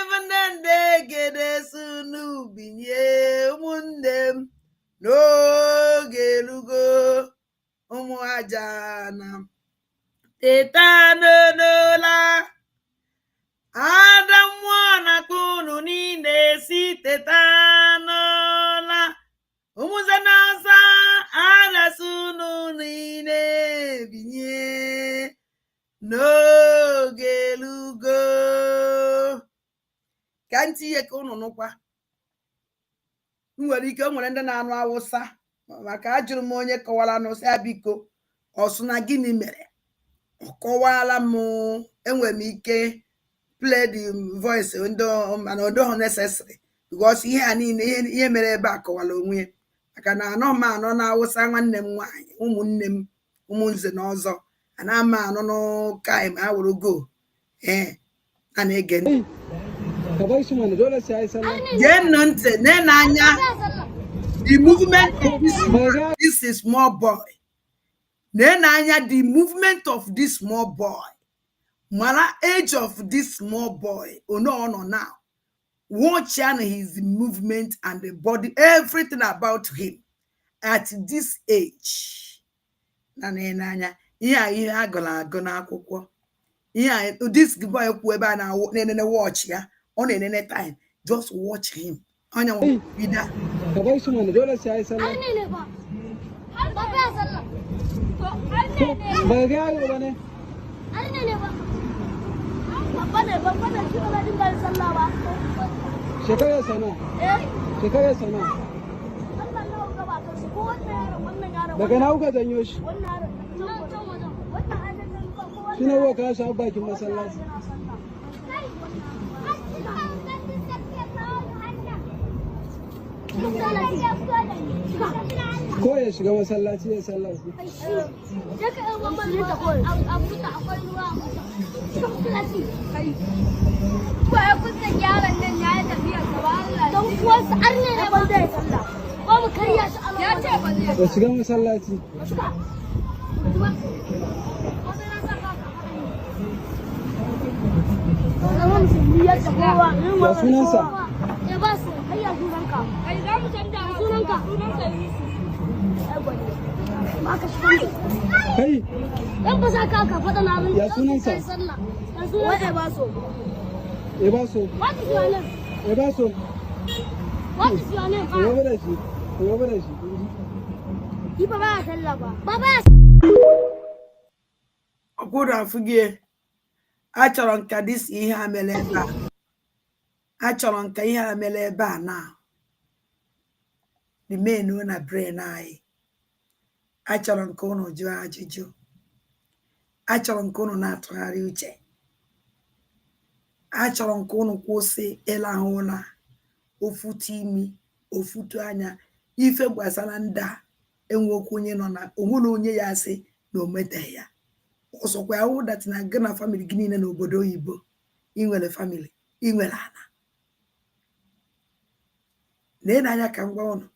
ndị gede sunu binye ụmụnne m n'oge elugo ụmụ aja na teta n'ụlọ ada mmụọ na-akpụ unu niile si teta n'ụlọ ụmụze na-asa arasị unu niile binye n'oge elugo ka ntị ihe ka unu nụkwa nwere ike o nwere ndị na-anụ Awụsa maka ajụrụ m onye kọwara n'ụsị ya biko ọsụ na gịnị mere ọ kọwara m enwere m ike play the voice mana odoho necessary because ihe a niile ihe mere ebe a kọwara onwe ya maka na anọ m anọ na Awụsa nwanne m nwaanyị ụmụnne m ụmụnze na ọzọ ana ama anọ n'ụka ma ha were go a na-ege ntị gee ntị n'anya the movement of this small boy n'anya the movement of this small boy mara age of this small boy ono now watch his movement and the body everything about him at this age na n'anya ihe agụla agụ n'akwụkwọ ihe this boy kwu ebe a na-enene watch ya ọ na-enene time just watch him anya bida Baba su mana dole sai ai sallah. Ne ba. Baba ya sallah. Ba ga yaro ba ne. Ne ba. Baba ne ba shi ba dinga sallah ba. Shekara sana. Shekara sana. Allah na ga ba ka shi ko wannan yaro. Daga na kuka janyo shi. Wannan Shi ne wa ka sha bakin masallaci. Ko ya shiga masallaci ya sallaci. Ko ya kusa yaron nan ya yi tafiya gaba Allah. Don kuwansa har ne na ban zai sallah. Ko mu karya shi Allah. Ya ce ba zai. Ya shiga masallaci. Ya sunansa? Ya ba su, kai ya sunanka. Kai za mu canja sunanka. Sunanka ba ka shi. Kai. Dan ba sa ka faɗa na mun. Ya sunansa? Ya sunansa ba so. Ebaso. What is your name? Ebaso. What is your name? Ko ba da shi. Ki ba ya sallah ba. Baba ya ọkwụrụ afụgie achọrọ nka dis ihe a mere ebe a achọrọ nka ihe a mere ebe a na the main na brain anyị achọrọ nke unu jụọ ajụjụ achọrọ nke unu na-atụgharị uche achọrọ nke unu kwụsị ịlahụ ụra ofutu imi ofutu anya ife gbasara ndị a enwekwu onye nọ na onwere onye ya asị na o meteghị ya ọsọkwa ya that na gị na family gị niile n'obodo oyibo inwere family inwere ana na anya ka ngwa ọnụ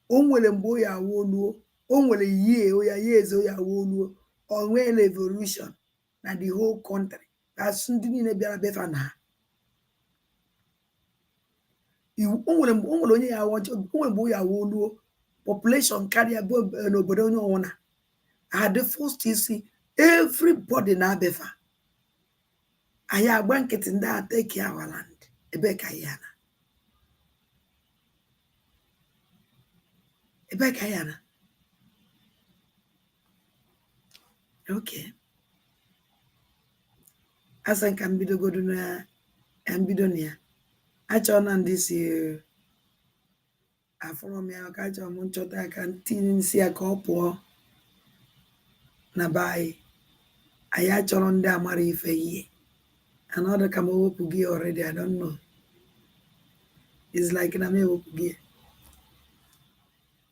o nwere mgbe o ya awụ oluo o nwere yie o ya eze o ya awụ oluo o nwere evolution na the whole country. As ndị niile bịara befa na onwere onye ya onwere ya woluo population karịa n'obodo onye ọwụna. At the first isi everybody na befa. Anyị agba nkịtị ndị a take our land. Ebe ka ya na. Ebe ka ya na. Okay. Asa nka mbido godu na mbido na ya. Achọ na ndị si afọrọ m ya ka achọ m nchọta aka ntinye nsị ya ka ọ pụọ na be anyị. Anyị achọrọ ndị amara ife ihe. And all the come over already, I don't know. It's like na me over.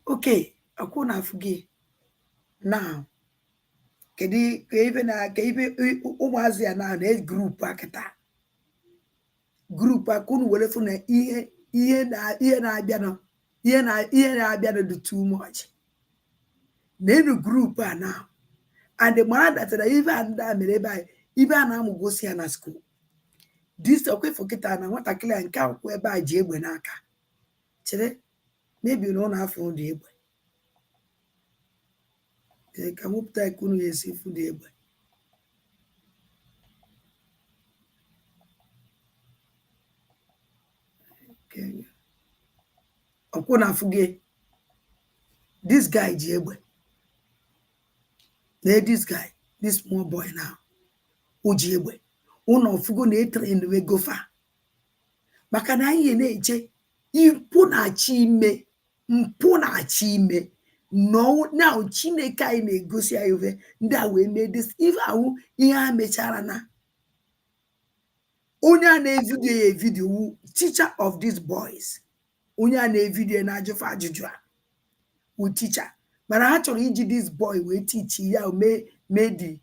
Okay, akuna fugi. Now, kedi umuazia na group akata. Group akunu wele fu na ihe na abia no. Ihe na abia no do too much. Nenu group now. And the man that even that mereba even na mugosi na school. This okay forget na nwata kile nke akwụkwọ ebe a ji egbe n'aka. Chere maybe no na afọ dị egbe. Ka mụpụta ikunu ya esi fu dị egbe. Okay. Ọkwụ na afụge. This guy ji egbe. This guy, this small boy now. Uji egbe. Uno fugo na train we go far. Maka na ihe na-eche mpụ na-achị ime no now Chineke anyị na-egosi anyị ofe ndị a wee mee this if ahụ ihe a mechara na onye a na-evidio ya video teacher of these boys onye a na-evidio na-ajụfe ajụjụ a wu teacher mana ha chọrọ iji this boy wee teach ya made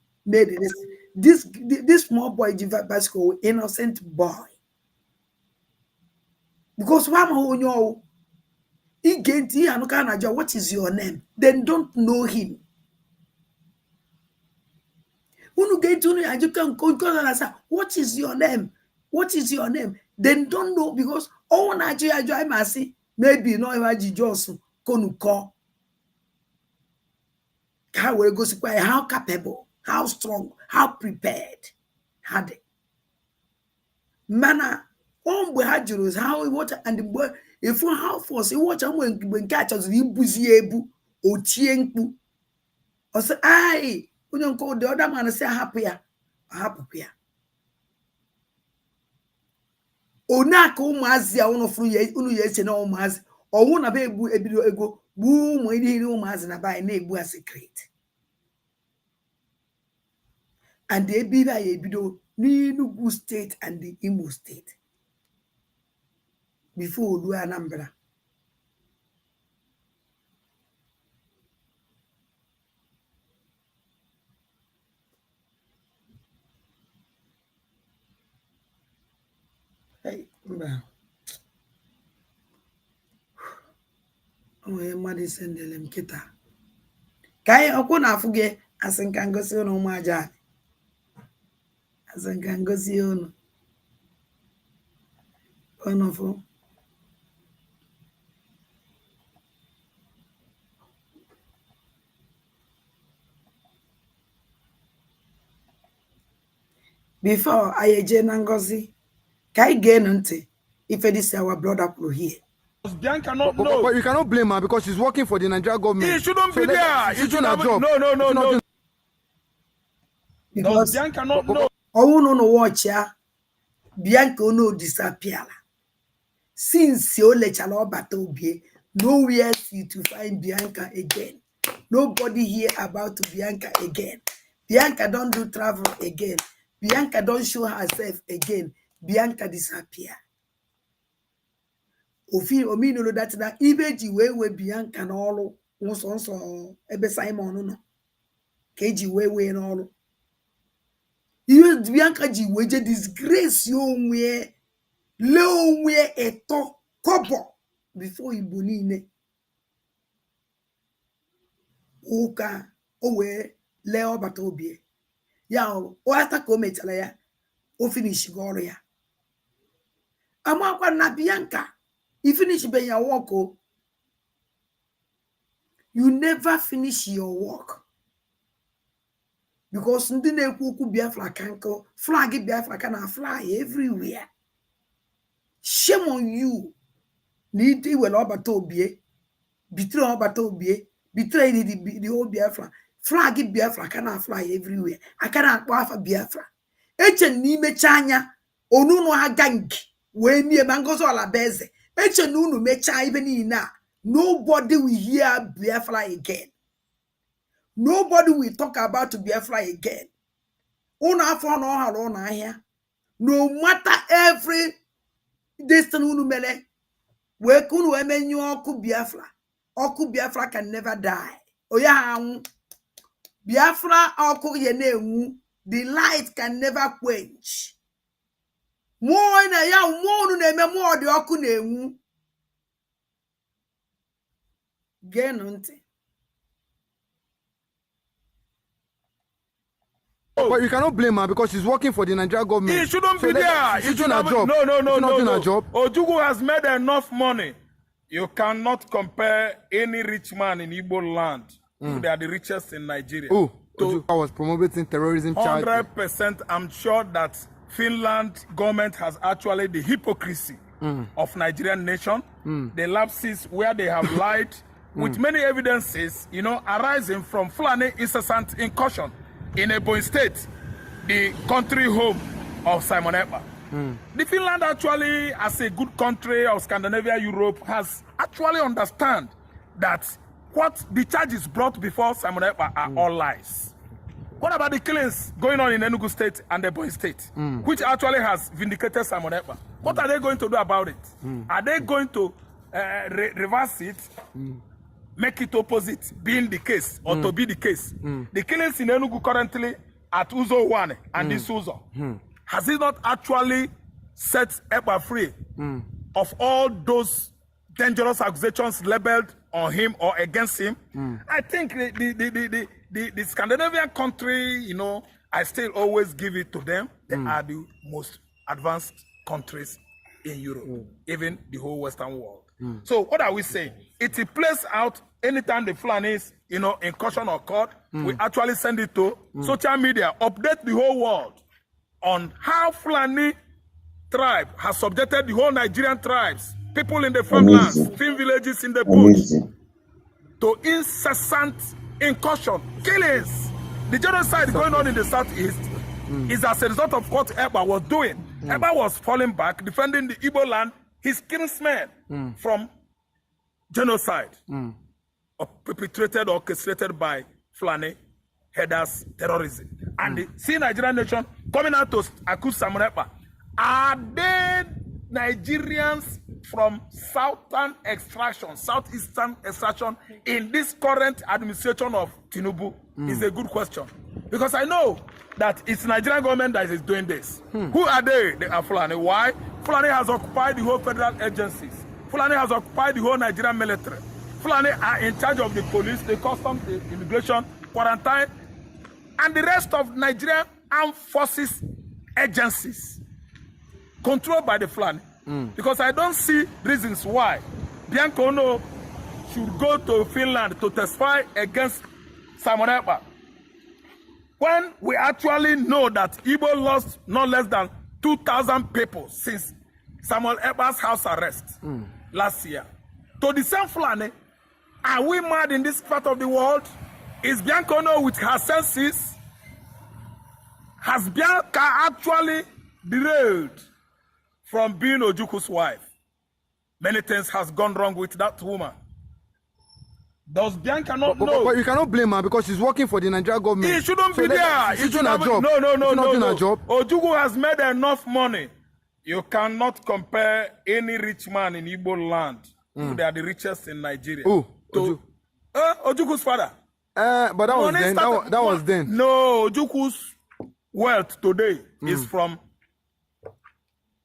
this small boy Jivabasco innocent boy because one onye owu igenti anuka na jo what is your name then don't know him unu genti unu ajuka nko na say what is your name then don't know because all na ajo I must see maybe no ever jijosu konuko how we go see how capable how strong how prepared had it mana mgbe ha jụrụ how what and mgbe ifu how force watch mgbe nke achọzụ ibuzi ebu otie mkpu ọsị ai onye nke ụdị ọda mana sị ahapụ ya onye aka ụmụazị a unu ya eche na ụmụazị ọnwụ na be ebido ego gbuo ụmụ iri ụmụazị na be na-egbu a secret and ebibe ya ebido n'Enugu State and the Imo State before Olu Anambra. Hey, mba. Onwe mmadụ sendele m kịta. Ka anyị ọkwụ na afụ gị asị nka ngosi unu ụmụ aja. Asị nka ngosi unu. Ọnọfụ. Before I eje na ngozi, ka anyị ga-enu ntị ife this our brother kwuru here. Bianca but you cannot blame her because she's working for the Nigerian government. He shouldn't be there. She shouldn't have job. No. Because Bianca no. Owuno no watch ya. Bianca no disappear. Since you lechala obata obie, nowhere see to find Bianca again. Nobody hear about Bianca again. Bianca don't do travel again. Bianca don't show herself again. Bianca disappear. Omi no that na ibeji we Bianca na olu nso ebe Simon no keji we na olu iwe Bianca ji we je disgrace yo onwe le onwe eto kobo before Igbo niile uka o we le obata obie ya o ata ka o mechara ya o finish go ya amakwa na Bianca you finish be your work o you never finish your work because ndị na-ekwu okwu Biafra kanko flag Biafra kana fly everywhere. Shame on you. Need well obata obie betray obata obie betray the whole Biafra flag Biafra kana fly everywhere. I cannot akpọ afa Biafra eche n'imecha anya onunu agang we mie mangozo ala beze eche na unu mecha ibe niile a nobody will hear Biafra again. Nobody will talk about Biafra again. Unu afọ na ọhara ụnụ ahịa no matter every destiny unu mele we kunu emenyu ọkụ Biafra. Ọkụ Biafra can never die. Oya anwụ Biafra ọkụ ye na-enwu. The light can never quench. More na ya unu na-eme more dị ọkụ na-enwu. Geenụ ntị. But you cannot blame her because she's working for the Nigerian government. He shouldn't be there. She's doing her job. No. Job. Chukwu has made enough money. You cannot compare any rich man in Igbo land. They are the richest in Nigeria. Oh, I was promoting terrorism charge. 100%. I'm sure that Finland government has actually the hypocrisy of Nigerian nation. The lapses where they have lied with many evidences, arising from Fulani incessant incursion in Ebonyi State, the country home of Simon Ekpa. The Finland actually, as a good country of Scandinavia, Europe, has actually understand that what the charges brought before Simon Ekpa are all lies. What about the killings going on in Enugu State and Ebonyi State, which actually has vindicated Simon Ekpa? What are they going to do about it? Are they going to reverse it? Make it opposite being the case or to be the case. The killings in Enugu currently at Uzo 1 and this Uzo, has it not actually set Ekpa free of all those dangerous accusations labeled on him or against him? I think the Scandinavian country, I still always give it to them. They are the most advanced countries in Europe, even the whole Western world. So what are we saying? It plays out anytime the Fulanis, incursion occurred. We actually send it to social media, update the whole world on how Fulani tribe has subjected the whole Nigerian tribes, people in the farmlands, film villages in the bush, to incessant incursion, killings. The genocide going on in the southeast is as a result of what Ekpa was doing. Ekpa was falling back, defending the Igbo land, his kinsmen from genocide perpetrated or orchestrated by Fulani headers terrorism. And the see Nigerian nation coming out to accuse Simon Ekpa. Are they Nigerians from southern extraction, southeastern extraction in this current administration of Tinubu? Is a good question. Because I know that it's Nigerian government that is doing this. Who are they? They are Fulani. Why? Fulani has occupied the whole federal agencies. Fulani has occupied the whole Nigerian military. Fulani are in charge of the police, the customs, the immigration, quarantine, and the rest of Nigerian armed forces agencies controlled by the Fulani. Because I don't see reasons why Bianca Ono should go to Finland to testify against Simon Ekpa, when we actually know that Igbo lost not less than 2,000 people since Samuel Ekpa's house arrest last year. To the same Fulani, are we mad in this part of the world? Is Bianca Ono with her senses? Has Bianca actually derailed from being Ojukwu's wife? Many things has gone wrong with that woman. Does Bianca not know? But you cannot blame her because she's working for the Nigerian government. He shouldn't be there. She's doing her job. No. Ojukwu has made enough money. You cannot compare any rich man in Igbo land. They are the richest in Nigeria. Oh, Ojukwu's father. But that was then. That was then. No, Ojukwu's wealth today is from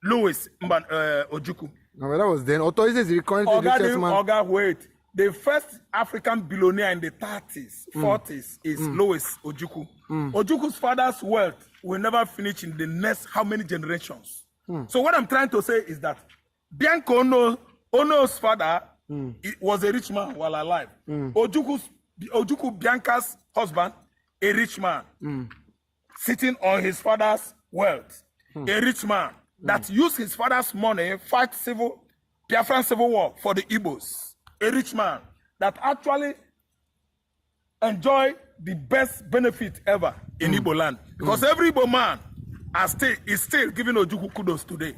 Louis Ojukwu. No, but that was then. Authorities is currently the richest man. Oga, wait. the first African billionaire in the 30s, 40s is Louis Ojukwu. Ojukwu's father's wealth will never finish in the next how many generations. So what I'm trying to say is that Bianca Ono's father was a rich man while alive. Ojukwu Bianca's husband, a rich man, sitting on his father's wealth. A rich man that used his father's money fight Biafran civil war for the Igbos. A rich man that actually enjoyed the best benefit ever in Igbo land. Because every Igbo man is still giving Ojukwu kudos today.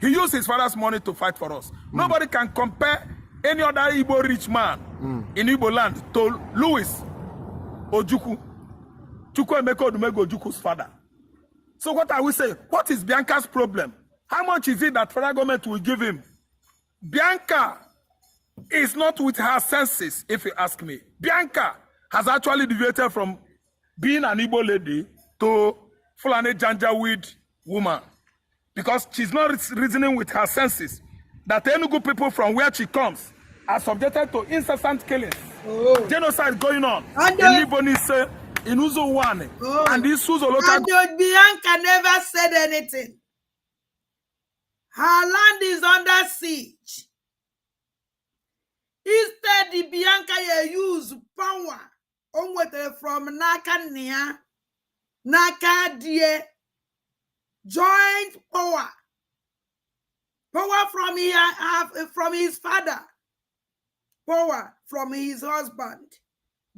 He used his father's money to fight for us. Nobody can compare any other Igbo rich man in Igbo land to Louis Ojukwu. Chukwu Emeka Ojukwu's father. So what are we saying? What is Bianca's problem? How much is it that federal government will give him? Bianca is not with her senses, if you ask me. Bianca has actually deviated from being an Igbo lady to Fulani Janjaweed woman. Because she's not reasoning with her senses that Enugu people from where she comes are subjected to incessant killings. Genocide going on. In Ibonise, in Uzo-Wane, and this Uzo local. And Bianca never said anything. Her land is under siege. Instead, the Bianca use power from Naka Nia, Naka Die, joint power. Power from his father, power from his husband.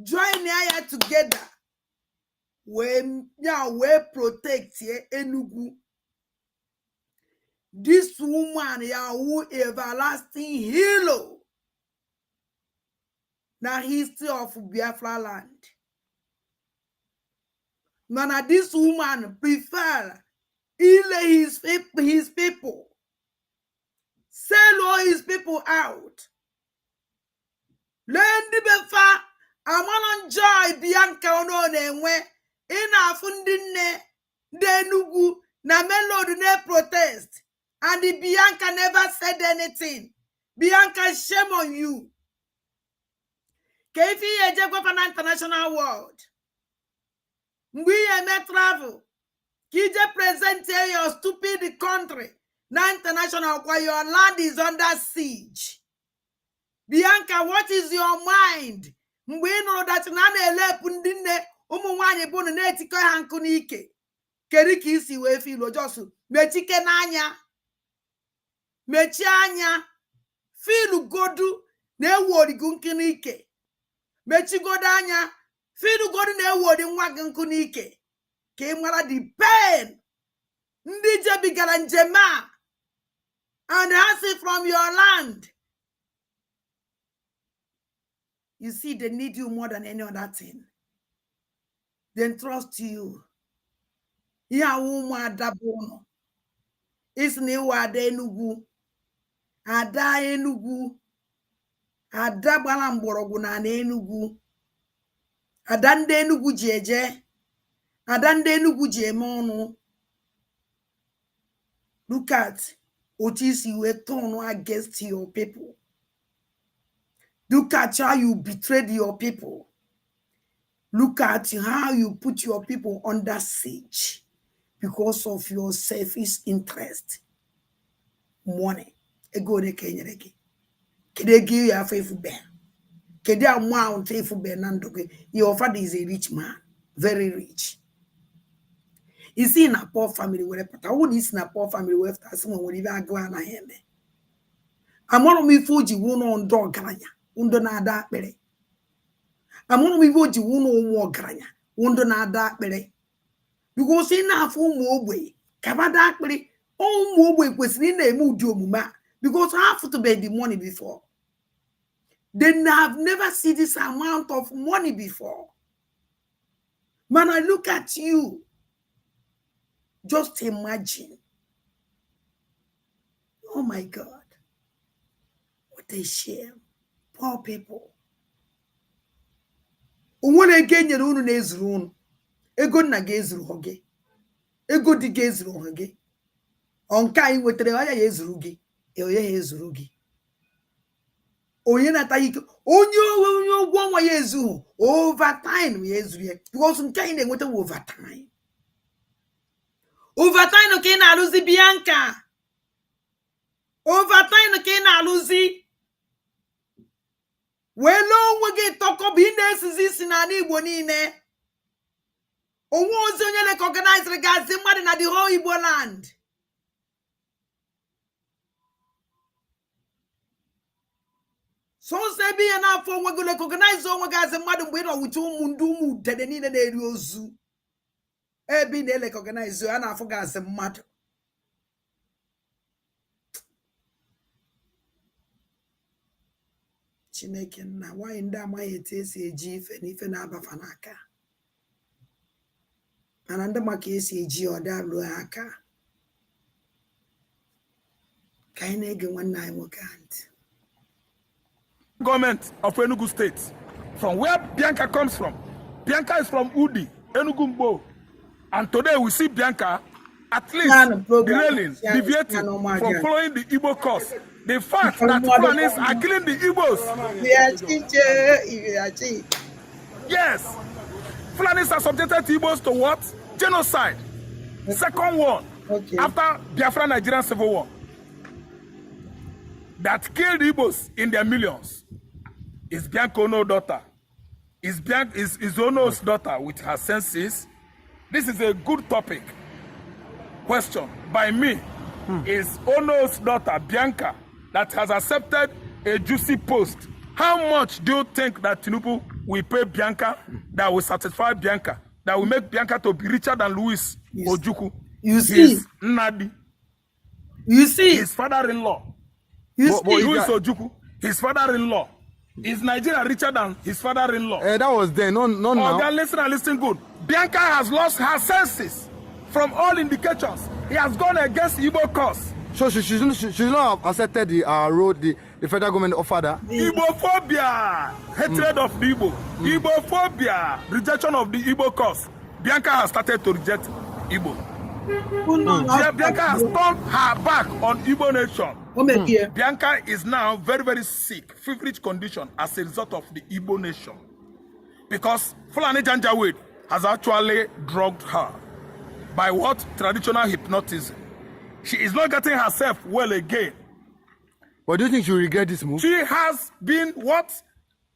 Join Nia together. We protect Enugu. This woman who everlasting hero. Now history of Biafra land. Now this woman prefer his people. Sell all his people out. Learn the befa. I want to enjoy Bianca ono nenwe. Ina fundine denugu na melody ne protest. And the Bianca never said anything. Bianca, shame on you. Kefi eje go for international world. We may travel. Kije present your stupid country. Na international where your land is under siege. Bianca, what is your mind? We know that na ele pundine umunwanye bunu na etiko hanku n'ike. Keri ka isi we feel ojosu mechike n'anya. Mechi anya. Feel godu na ewori gunki n'ike. Mechi godu anya. Feel godu na ewori nwa gunku n'ike. Ke mara the pain. Ndi je bigara njema. And ask it from your land. You see, they need you more than any other thing. They trust you. Ya umu adabono. Isni wade Enugu. Ada Enugu. Ada balamborogu na Enugu. Adande Enugu jeje. Adande Enugu jemonu. Look at what is you a turn against your people. Look at how you betrayed your people. Look at how you put your people under siege because of your selfish interest. Money. Ego de kenyereke. Kede give you a faithful bear. Kede amount faithful bear nandoke. Your father is a rich man. Very rich. You see in a poor family where I would is in a poor family where someone would even go on a hand. I'm one of me Fuji won on dog granya. Undo na da bere. I'm one of me Fuji won on more granya. Undo na da bere. Because in a full mobwe. Kaba dark bere. Oh mobwe was in a mood muma. Because I have to pay the money before. They have never seen this amount of money before. Man, I look at you. Just imagine. Oh my God. What a shame. Poor people. When again you don't know ego na gezuru hoge. Ego di gezuru hoge. Onka I wetere oya yezuru gi. Oya yezuru gi. onye na-ata ike onye ụgwọ ọnwa ya ezughị overtime ya ezuru ya because nke anyị na-enweta overtime ka ị na-alụzi Bianca overtime ka ị na-alụzi wee lee onwe gị tọkọ bụ ị na-esizi isi n'ala Igbo niile onwe ozi onye leka organizere gazi mmadụ na the whole Igbo land sọsọ ebe ihe na-afọ onwe gị leka organize onwe gazi mmadụ mgbe ị nọ wute ndị ụmụ udede niile na-eri ozu ebe ị na-eleka organize a na-afọ gazi mmadụ Chineke nna nwanyị ndị amaghị etu esi eji ife na ife na-abafa n'aka mana ndị maka esi eji ọdalụ aka ka anyị na-ege nwanne anyị nwoke ntị. Government of Enugu State, from where Bianca comes from. Bianca is from Udi, Enugu Mbo. And today we see Bianca at least derailing, deviating from following the Igbo course. The fact that Fulanis are killing the Igbos. Yes. Fulanis are subjected to Igbos to what? Genocide. Second one, after Biafra Nigerian Civil War, that killed Igbos in their millions. Is Bianca Ono's daughter? Is Ono's daughter with her senses? This is a good topic. Question by me. Is Ono's daughter, Bianca, that has accepted a juicy post? How much do you think that Tinubu will pay Bianca that will satisfy Bianca, that will make Bianca to be richer than Louis Ojukwu? You see? His Nnadi. You see? His father-in-law. Louis Ojukwu, his father-in-law. Is Nigeria richer than his father-in-law? That was then, not now. Then listen good. Bianca has lost her senses from all indications. He has gone against Igbo cause. So she should not have accepted the road the federal government offered her. Igbophobia, hatred of the Igbo. Igbophobia, rejection of the Igbo cause. Bianca has started to reject Igbo. Bianca has turned her back on Igbo nation. Bianca is now very, very sick, feverish condition as a result of the Igbo nation. Because Fulani Janjaweed has actually drugged her. By what? Traditional hypnotism. She is not getting herself well again. But do you think she will regret this move? She has been what?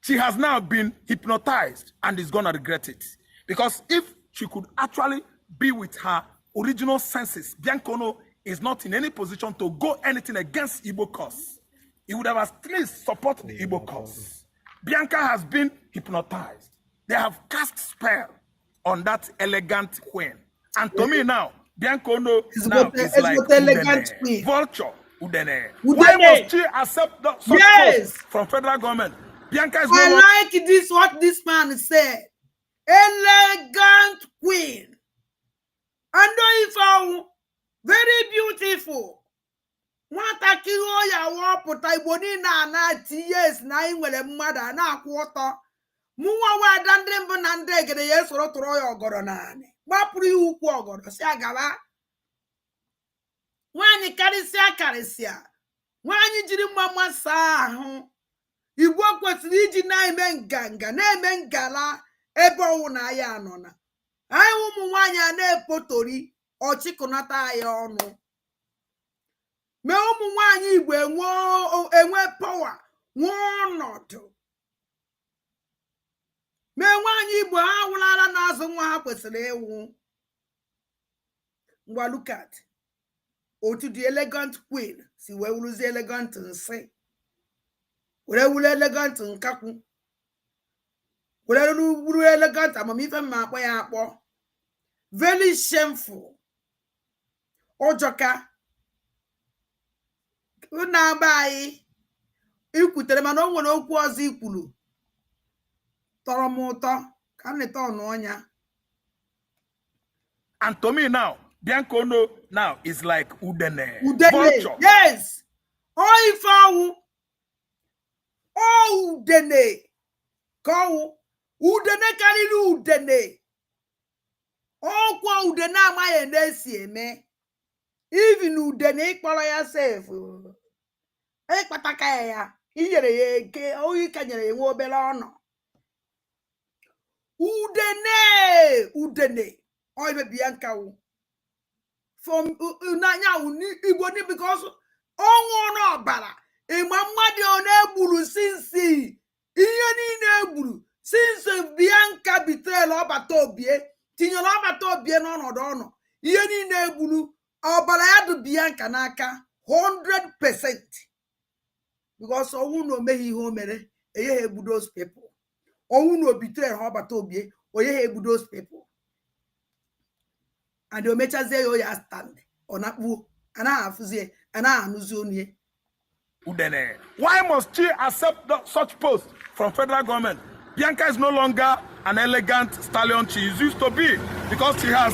She has now been hypnotized and is going to regret it. Because if she could actually be with her original senses, Bianca Ono is not in any position to go anything against Igbo cause. He would have at least supported the Igbo cause. Bianca has been hypnotized. They have cast spell on that elegant queen. And to me now, Bianca Ono now is like elegant queen. Vulture. Udene. Why must she accept such post from federal government? Bianca is I like this, what this man said. Elegant queen. And if I very beautiful. Nwatakịrị oya wapụta Igbo niile na 90 years na anyị nwere mmadụ na-akwụ ọtọ. Mụnwa wada ndị mbụ na ndị egede ya soro tụrụ ya ọgọrọ naanị. Gbapụrụ ya ukwu ọgọrọ si agaba. Nwaanyị karịsịa. Nwaanyị jiri mma saa ahụ. Igbo kwesịrị iji na-eme nganga, na-eme ngala ebe ọwụ na ya anọ na. Anyị ụmụ nwaanyị a na-epotori ọchịkọnata ya ọnụ. Mee ụmụ nwaanyị Igbo enwe power, nwee ọnọdụ. Mee nwaanyị Igbo ha wụlara n'azụ nwa ha kwesịrị ịwụ. Ngwa look at otu the elegant queen si wee wuruzie elegant nsị. Were wuru elegant nkakwu. Were wuru elegant amamife mma akpọ ya akpọ. Very shameful. Ojoka. Na bai. Ikwutere mana o nwere okwu ọzọ ikwulu. Tọrọ m ụtọ ka m neta ọnụ ọnya. And to me now, Bianca Ono now is like Udene. Udene. Yes. Oh, if I Udene. Go. Udene karilu Udene. Oh, kwa Udene amaye nesi eme. Even Udene ikpọrọ ya sef. Ekpataka ya. Iyere ya eke, oyi kanyere ya nwe obere ọnụ. Udene. Oibe Bianca wu. From Unanya Igbo ni because onwo no bara. Ima mmadi ọ na-egburu since ihe niile egburu since Bianca betrayal ọbata obie tinyere ọbata obie n'ọnọdụ ọnọ ihe niile egburu ọbara ya dị Bianca n'aka 100% because ọnwụ na omeghi ihe o mere enye ha egbu those people ọnwụ na betrayal ọbata obie onye ha egbu those people and o mechazie yo ya stand ọ na-akpụ anaghị afụzie anaghị anụzi onye. Udene. Why must she accept such post from federal government? Bianca is no longer an elegant stallion she used to be because she has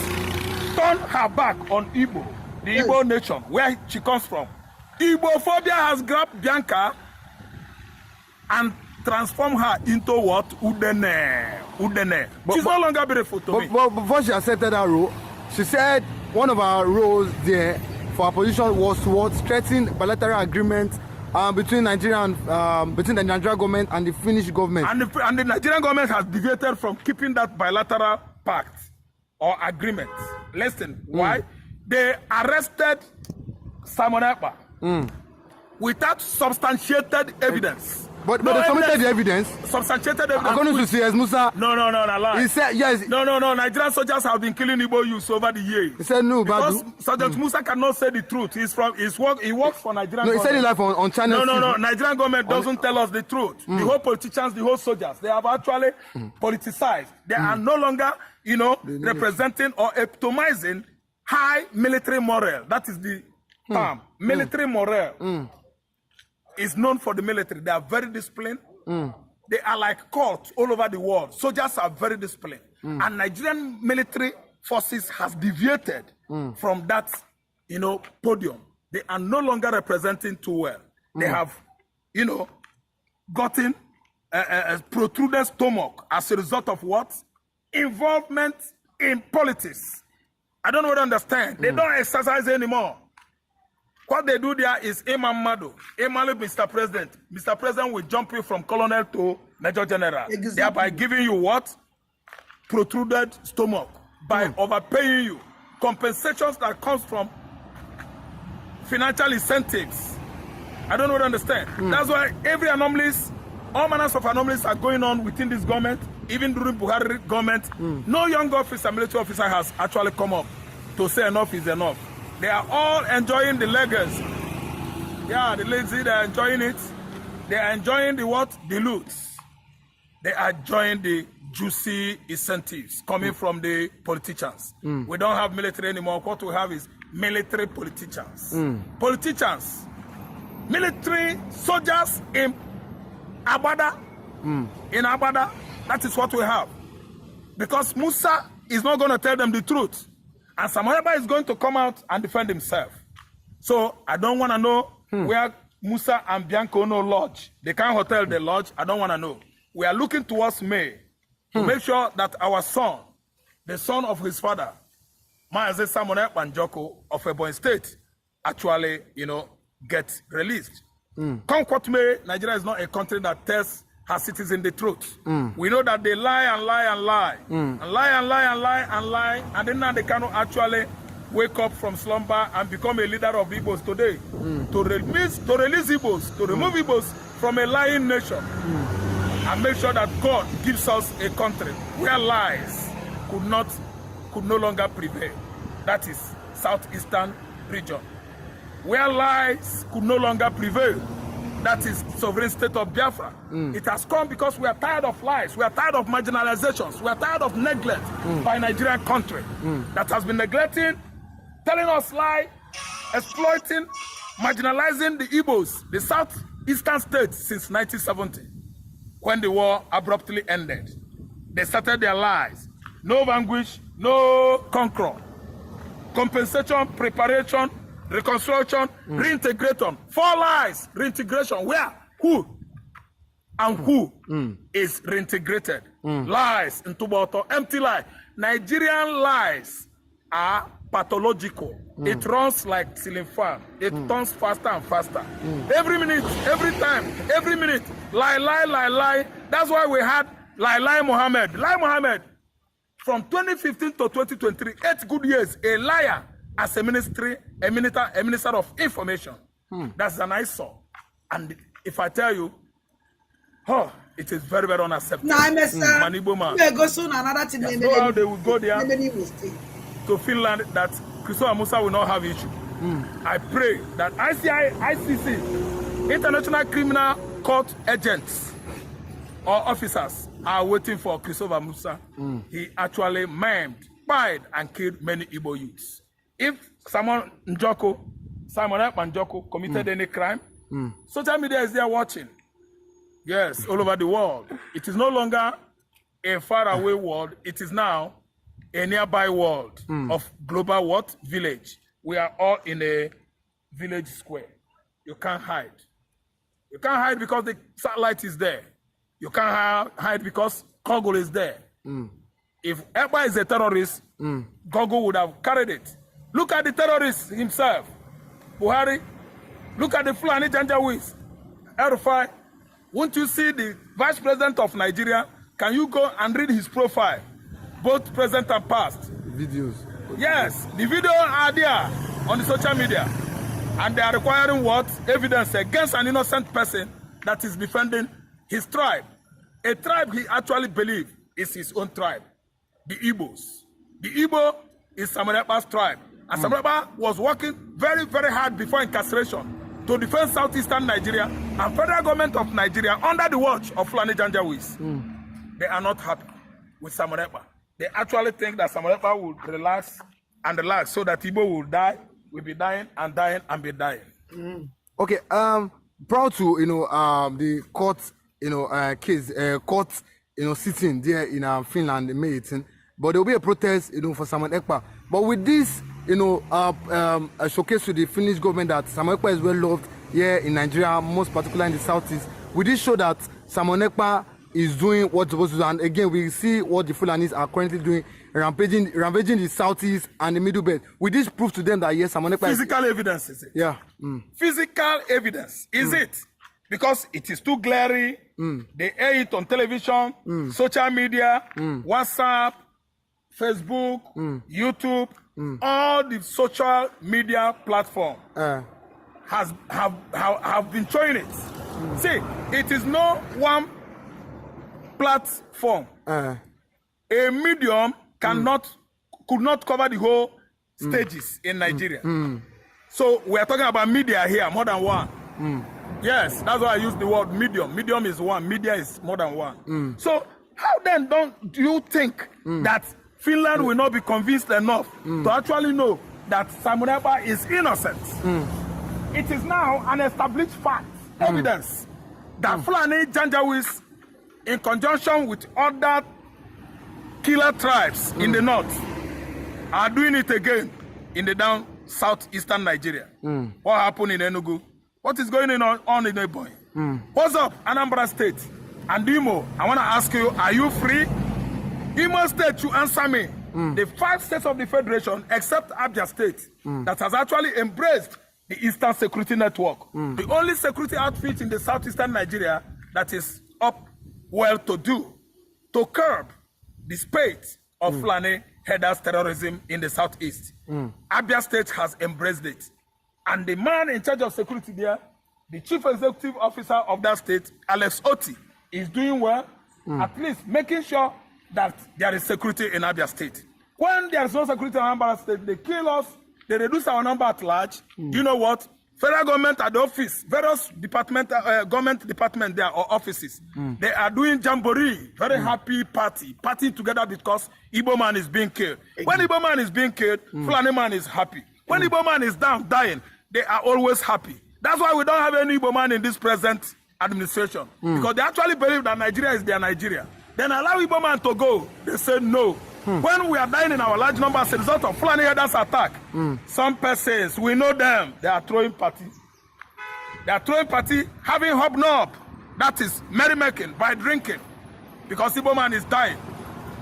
turned her back on Igbo, the Igbo nation, where she comes from. Igbophobia has grabbed Bianca and transformed her into what? Udene. Udene. She's no longer beautiful to me. But before she accepted that role, she said one of her roles there for her position was towards strengthening bilateral agreement between Nigeria and between the Nigerian government and the Finnish government. And the Nigerian government has deviated from keeping that bilateral pact or agreement. Listen, why? They arrested Simon Ekpa without substantiated evidence. But they submitted the evidence. Substantiated evidence. According to CS Musa. No, lie. He said yes. No. Nigerian soldiers have been killing Igbo youths over the years. He said no, because Sergeant Musa cannot say the truth. He works for Nigerian. No, he said it live on channel. No. Nigerian government doesn't tell us the truth. The whole politicians, the whole soldiers, they have actually politicized. They are no longer, representing or epitomizing high military morale. That is the term. Military morale. Is known for the military. They are very disciplined. They are like cults all over the world. Soldiers are very disciplined. And Nigerian military forces has deviated from that, podium. They are no longer representing too well. They have, gotten a protruded stomach as a result of what? Involvement in politics. I don't really understand. They don't exercise anymore. What they do there is Imam Mado, Mr. President. Mr. President will jump you from colonel to major general, thereby giving you what? Protruded stomach, by overpaying you. Compensations that comes from financial incentives. I don't really understand. That's why every anomalies, all manners of anomalies are going on within this government, even during Buhari government. No young officer, military officer has actually come up to say enough is enough. They are all enjoying the legacy. Yeah, the lazy, they are enjoying it. They are enjoying the what? The loot. They are enjoying the juicy incentives coming from the politicians. We don't have military anymore. What we have is military politicians. Politicians. Military soldiers in Abada. In Abada, that is what we have. Because Musa is not going to tell them the truth. And Samoeba is going to come out and defend himself. So I don't want to know where Musa and Bianca Ono lodge. They can't hotel the lodge. I don't want to know. We are looking towards May to make sure that our son, the son of his father, Maazé Simon Ekpa Njoko of Ebonyi State, actually, get released. Come what may, Nigeria is not a country that tells her citizens the truth. We know that they lie and lie and lie. And lie and lie and lie and lie. And then now they cannot actually wake up from slumber and become a leader of Igbos today. To release Igbos, to remove Igbos from a lying nation. And make sure that God gives us a country where lies could no longer prevail. That is Southeastern region. Where lies could no longer prevail. That is sovereign state of Biafra. It has come because we are tired of lies. We are tired of marginalizations. We are tired of neglect by Nigerian country that has been neglecting, telling us lies, exploiting, marginalizing the Igbos, the southeastern states since 1970, when the war abruptly ended. They started their lies. No vanquish, no conquer. Compensation, preparation, reconstruction, reintegration. 4 lies, reintegration. Where? Who? And who is reintegrated? Lies into Boto, empty lie. Nigerian lies are pathological. It runs like ceiling fan. It turns faster and faster. Every minute, every time, every minute. Lie. That's why we had Lie Mohammed. Lie Mohammed. From 2015 to 2023, 8 good years, a liar as a minister of information. That's an eyesore. And if I tell you, it is very, very unacceptable. Manibo man. That's how they will go there to Finland that Christopher Musa will not have issue. I pray that ICC, International Criminal Court agents or officers are waiting for Christopher Musa. He actually maimed, spied, and killed many Igbo youths. If Simon Njoko committed any crime, social media is there watching. Yes, all over the world. It is no longer a faraway world. It is now a nearby world of global what? Village. We are all in a village square. You can't hide. You can't hide because the satellite is there. You can't hide because Google is there. If Eba is a terrorist, Google would have carried it. Look at the terrorist himself. Buhari. Look at the Fulani Janjaweeds. Erufai. Won't you see the Vice President of Nigeria? Can you go and read his profile? Both present and past. Videos. Yes, the videos are there on the social media. And they are requiring what? Evidence against an innocent person that is defending his tribe. A tribe he actually believes is his own tribe. The Igbos. The Igbo is Samuel tribe. And Samuel was working very, very hard before incarceration to defend southeastern Nigeria and federal government of Nigeria under the watch of Fulani Janjaweeds. They are not happy with Samuel. They actually think that Samuel will relax so that Igbo will die, will be dying and dying and be dying. Okay, proud to the court case court sitting there in Finland May 18, but there will be a protest for Samuel Ekpa. But with this a showcase to the Finnish government that Samuel Ekpa is well loved here in Nigeria, most particularly in the southeast, will this show that Samuel Ekpa is doing what's supposed to do? And again, we see what the Fulanis are currently doing, rampaging the southeast and the middle belt. Will this prove to them that yes, Samuel Ekpa physical evidence is it? Yeah. Physical evidence is it? Because it is too glary. They air it on television, social media, WhatsApp, Facebook, YouTube, all the social media platform have been showing it. See, it is no one platform. A medium could not cover the whole stages in Nigeria. So we are talking about media here, more than one. Yes, that's why I use the word medium. Medium is one, media is more than one. So how then do you think that Finland will not be convinced enough to actually know that Samuel Ekpa is innocent? It is now an established fact, evidence, that Fulani Janjaweeds, in conjunction with other killer tribes in the north, are doing it again in the down southeastern Nigeria. What happened in Enugu? What is going on in Ebonyi? What's up, Anambra State? And Imo, I want to ask you, are you free? Imo State, you answer me. The 5 states of the Federation, except Abia State, that has actually embraced the Eastern Security Network. The only security outfit in the southeastern Nigeria that is up well to do to curb the spate of Fulani headers terrorism in the southeast. Abia State has embraced it. And the man in charge of security there, the chief executive officer of that state, Alex Oti, is doing well, at least making sure that there is security in Abia State. When there is no security in Abia State, they kill us, they reduce our number at large. You know what? Federal government at the office, various government department there or offices, they are doing jamboree, very happy party together because Igbo man is being killed. When Igbo man is being killed, Fulani man is happy. When Igbo man is down, dying, they are always happy. That's why we don't have any Igbo man in this present administration. Because they actually believe that Nigeria is their Nigeria. Then allow Igbo man to go. They say no. When we are dying in our large numbers as a result of Fulani headers attack, some persons, we know them, they are throwing party. They are throwing party, having hobnob. That is merrymaking by drinking. Because Igbo man is dying.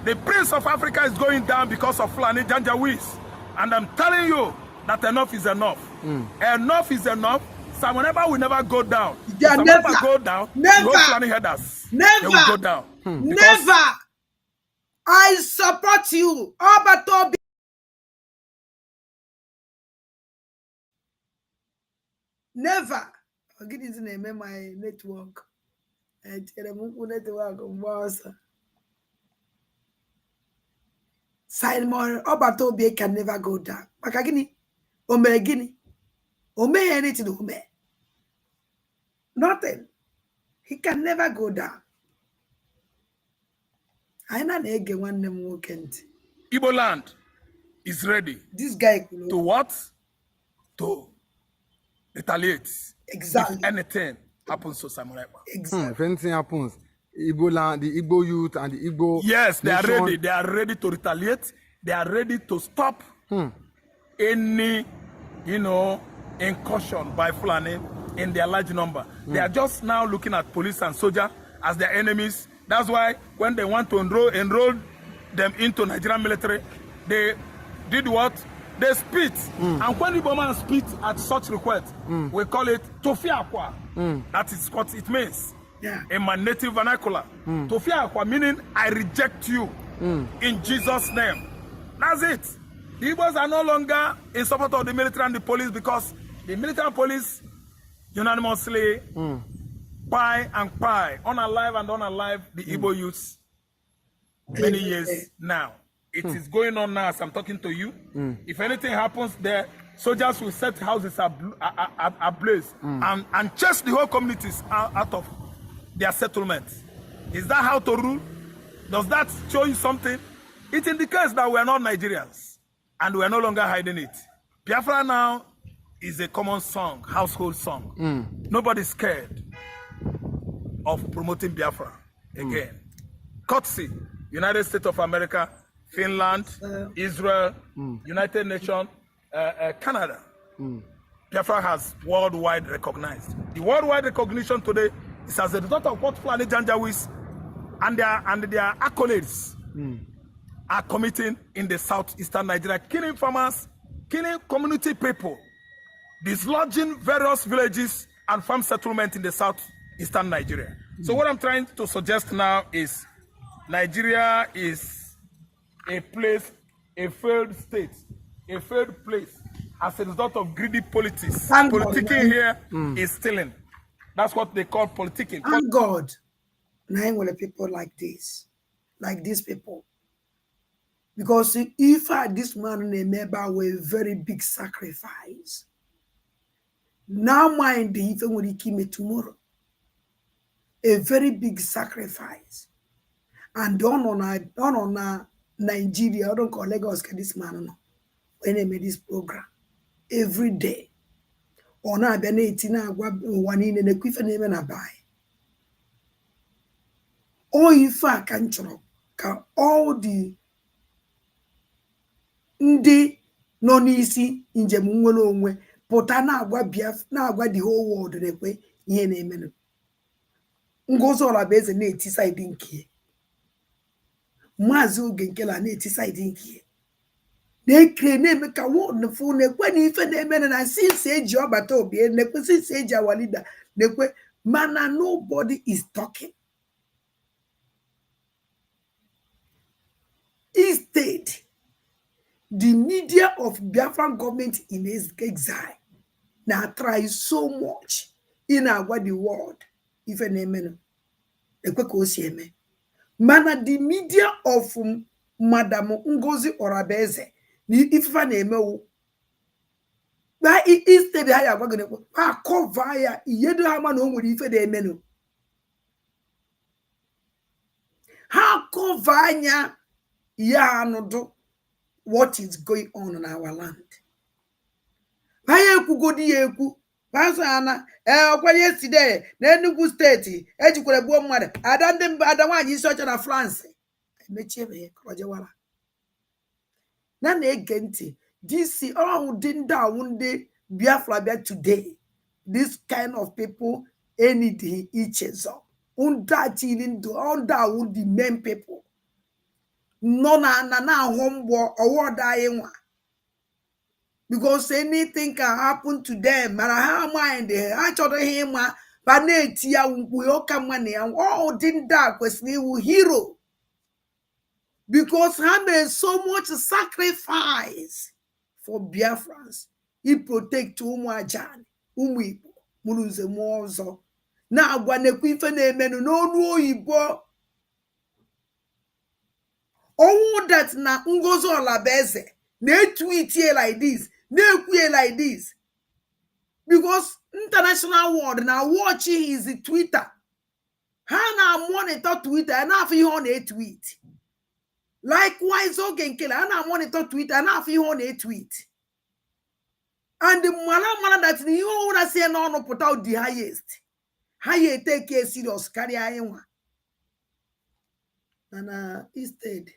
The Prince of Africa is going down because of Fulani Janjaweeds. And I'm telling you that enough is enough. Enough is enough. Simon Ekpa will never go down. If Simon Ekpa go down, the whole Fulani headers, they will go down. Never. I support you. Obatobi. Never. I'll get his name in my network. I tell them network boss. Simon Obatobi can never go down. Makagini. Omegini. Ome anything ome. Nothing. He can never go down. I know again one name won't. Igbo land is ready. This guy to what? To retaliate. Exactly. If anything happens to Simon Ekpa. Exactly. If anything happens, Igbo land, the Igbo youth and the Igbo yes, they nation, are ready. They are ready to retaliate. They are ready to stop any, incursion by Fulani in their large number. They are just now looking at police and soldier as their enemies. That's why when they want to enroll them into Nigerian military, they did what? They spit. And when the man spit at such request, we call it Tofiakwa. That is what it means in my native vernacular. Tofiakwa meaning I reject you in Jesus' name. That's it. The Igbos are no longer in support of the military and the police because the military and police unanimously buy and buy, unalive and unalive the Igbo youths many years now. It is going on now as I'm talking to you. If anything happens there, soldiers will set houses ablaze and chase the whole communities out of their settlements. Is that how to rule? Does that show you something? It indicates that we're not Nigerians and we're no longer hiding it. Biafra now is a common song, household song. Nobody's scared of promoting Biafra again. Courtesy, United States of America, Finland, Israel, United Nations, Canada. Biafra has worldwide recognized. The worldwide recognition today is as a result of what Fulani Janjaweeds and their accolades are committing in the southeastern Nigeria, killing farmers, killing community people, dislodging various villages and farm settlements in the southeastern Nigeria. So what I'm trying to suggest now is Nigeria is a place, a failed state, a failed place as a result of greedy politics. Politicking here is stealing. That's what they call politicking. Thank God. Now with people like this, like these people. Because if this man remember with a very big sacrifice, now mind if when he came tomorrow, a very big sacrifice, and don't on Nigeria, I don't call Lagos this man no. When they made this program every day, on a benetina one in a quiff and even a buy. Or if I can all the ndị nọ n'isi njem nwere onwe pụta na-agwa the whole world na-ekwe ihe na-eme Ngozi Olabaeze na-eti side nke Maazị Oge Nkela na-eti side nke na-ekre na-eme ka world fu na-ekwe na ife na-eme na since eji ọbata obi na-ekwe since eji our leader na-ekwe mana nobody is talking. Instead, the media of Biafran government in exile now try so much in our the world, even amen. Mana the media of Madam Ngozi Olabaeze, if I name why instead I am going to cover ya yedo haman on with if they menu. How cover ya no do what is going on in our land. Paya Chukwu Di Ya Pasana, yesterday, Nenugu State, Ejukwere Gbuo Mmadụ, Adanwanyi isi ọcha na France. Emechie me Kọjewala. Na na-ege ntị, this all didn't down the Biafra bia today. This kind of people, anything each is up. Under the main people. No na homebo award ayenwa. because anything can happen to them. But how mind I told him, Banetia will come money and all didn't dark was new hero. Because he made so much sacrifice for Biafrans. He protect Umuajan, Umuipo, Muruze Mozo. Now, when the queen menu no Ibo. Oh, that na Ngozo Labeze. They tweet here like this, they queer like this. Because international world now watching his Twitter. How now monitor Twitter and half you on a tweet. Likewise, okay, killer, and I monitor Twitter and half you on a tweet. And the man that you want to say no put out the highest. Higher take a serious carry Iowa. And instead.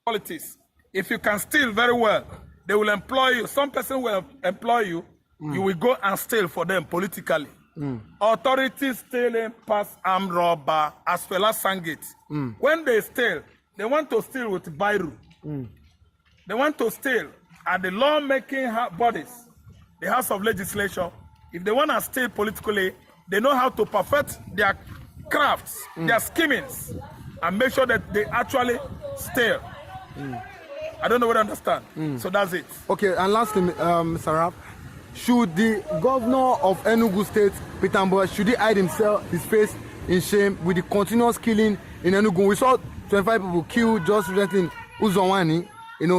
Politics. If you can steal very well, they will employ you. Some person will employ you. You will go and steal for them politically. Authorities stealing past armed robber as Fela sang it. When they steal, they want to steal with Bairu. They want to steal at the law-making bodies, the House of Legislature. If they want to steal politically, they know how to perfect their crafts, their schemings, and make sure that they actually steal. I don't know what I understand. So that's it. Okay, and lastly, Mr. Rap, should the governor of Enugu State, Peter Mbowe, should he hide his face in shame with the continuous killing in Enugu? We saw 25 people killed just recently in Uzonwani,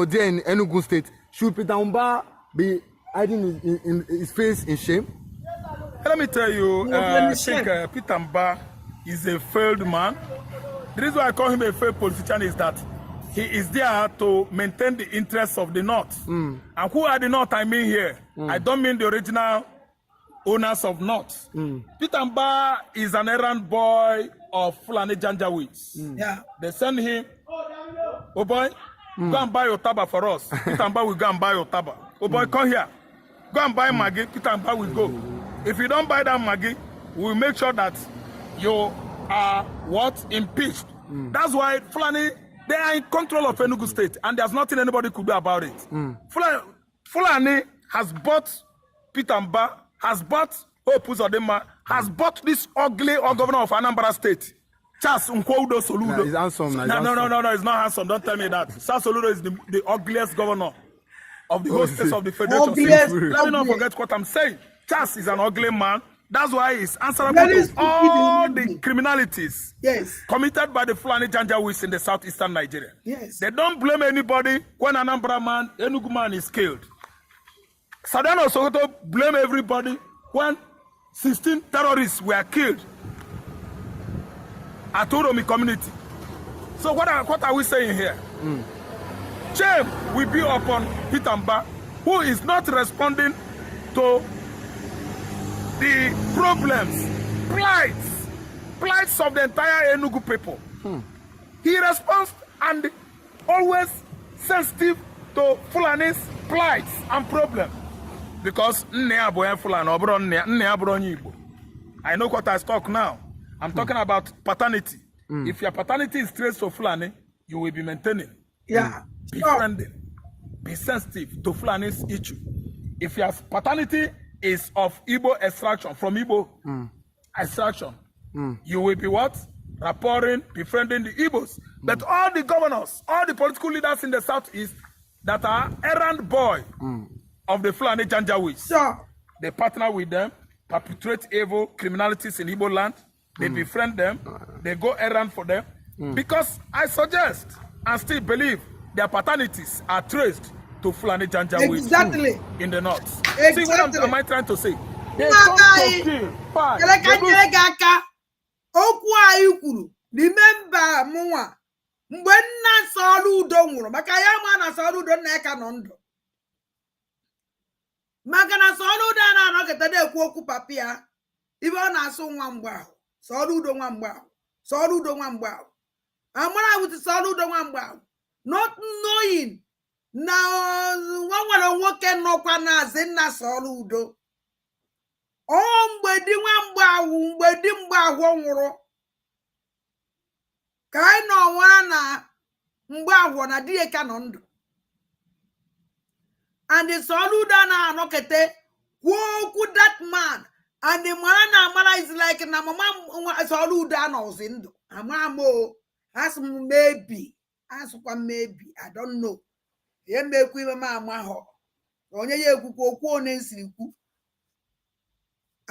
there in Enugu State. Should Peter Mbowe be hiding his face in shame? Let me tell you, I think Peter Mbowe is a failed man. The reason why I call him a failed politician is that he is there to maintain the interests of the North. And who are the North I mean here? I don't mean the original owners of North. Peter Mbowe is an errand boy of Fulani Janjaweeds. Yeah. They send him, oh boy, go and buy your taba for us. Peter Mbowe will go and buy your taba. Oh boy, come here. Go and buy Maggie. Peter Mbowe will go. If you don't buy that Maggie, we'll make sure that you are what? Impeached. That's why Fulani, they are in control of Enugu State, and there's nothing anybody could do about it. Fulani has bought Peter Mbowe, has bought Hope Uzodinma, has bought this ugly governor of Anambra State. Charles Nkwoudo Soludo. Nah, he's handsome. No, he's not handsome. Don't tell me that. Charles Soludo is the ugliest governor of the whole state of the Federation. Let me not forget what I'm saying. Charles is an ugly man. That's why he's answerable to all the criminalities committed by the Fulani Janjaweeds in the southeastern Nigeria. They don't blame anybody when an Anambra man, Enugu man is killed. Sadano Sokoto blame everybody when 16 terrorists were killed at Oromi community. So what are we saying here? Shame will be upon Peter Mbowe, who is not responding to the problems, plights of the entire Enugu people. He responds and always sensitive to Fulani's plights and problems. Because I know what I talk now. I'm talking about paternity. If your paternity is traced to Fulani, you will be maintaining. Be friendly. Be sensitive to Fulani's issue. If your paternity is of Igbo extraction, from Igbo extraction, you will be what? Rapporting, befriending the Igbos. But all the governors, all the political leaders in the southeast that are errand boy of the Fulani Janjaweeds, they partner with them, perpetrate evil criminalities in Igbo land, they befriend them, they go errand for them. Because I suggest and still believe their paternities are traced to Fulani Janjaweeds in the north. See what am I trying to say? They come to kill, fight. Remember, Mwa, when Nasalu don't maka ya mana salu don't neka nondo. Magana salu dana no ketade ku papia. Iba na so nwamba. Salu do nwamba. Salu do nwamba. Amara with salu do nwamba. Not knowing now one will walk and no pana zinna salu do. Mgbedi nwamba mgbedi mgba ahwo nwuru. Kai no wana mgbe ahụ na di ka nọ ndụ and Soludo na anọkete kwuo that man and the man na amara is like na mama Soludo anọzi ndụ amamo as maybe asụkwa maybe I don't know ye mekwu ibe ma amahọ onye ya ekwukwa okwu one nsiri kwu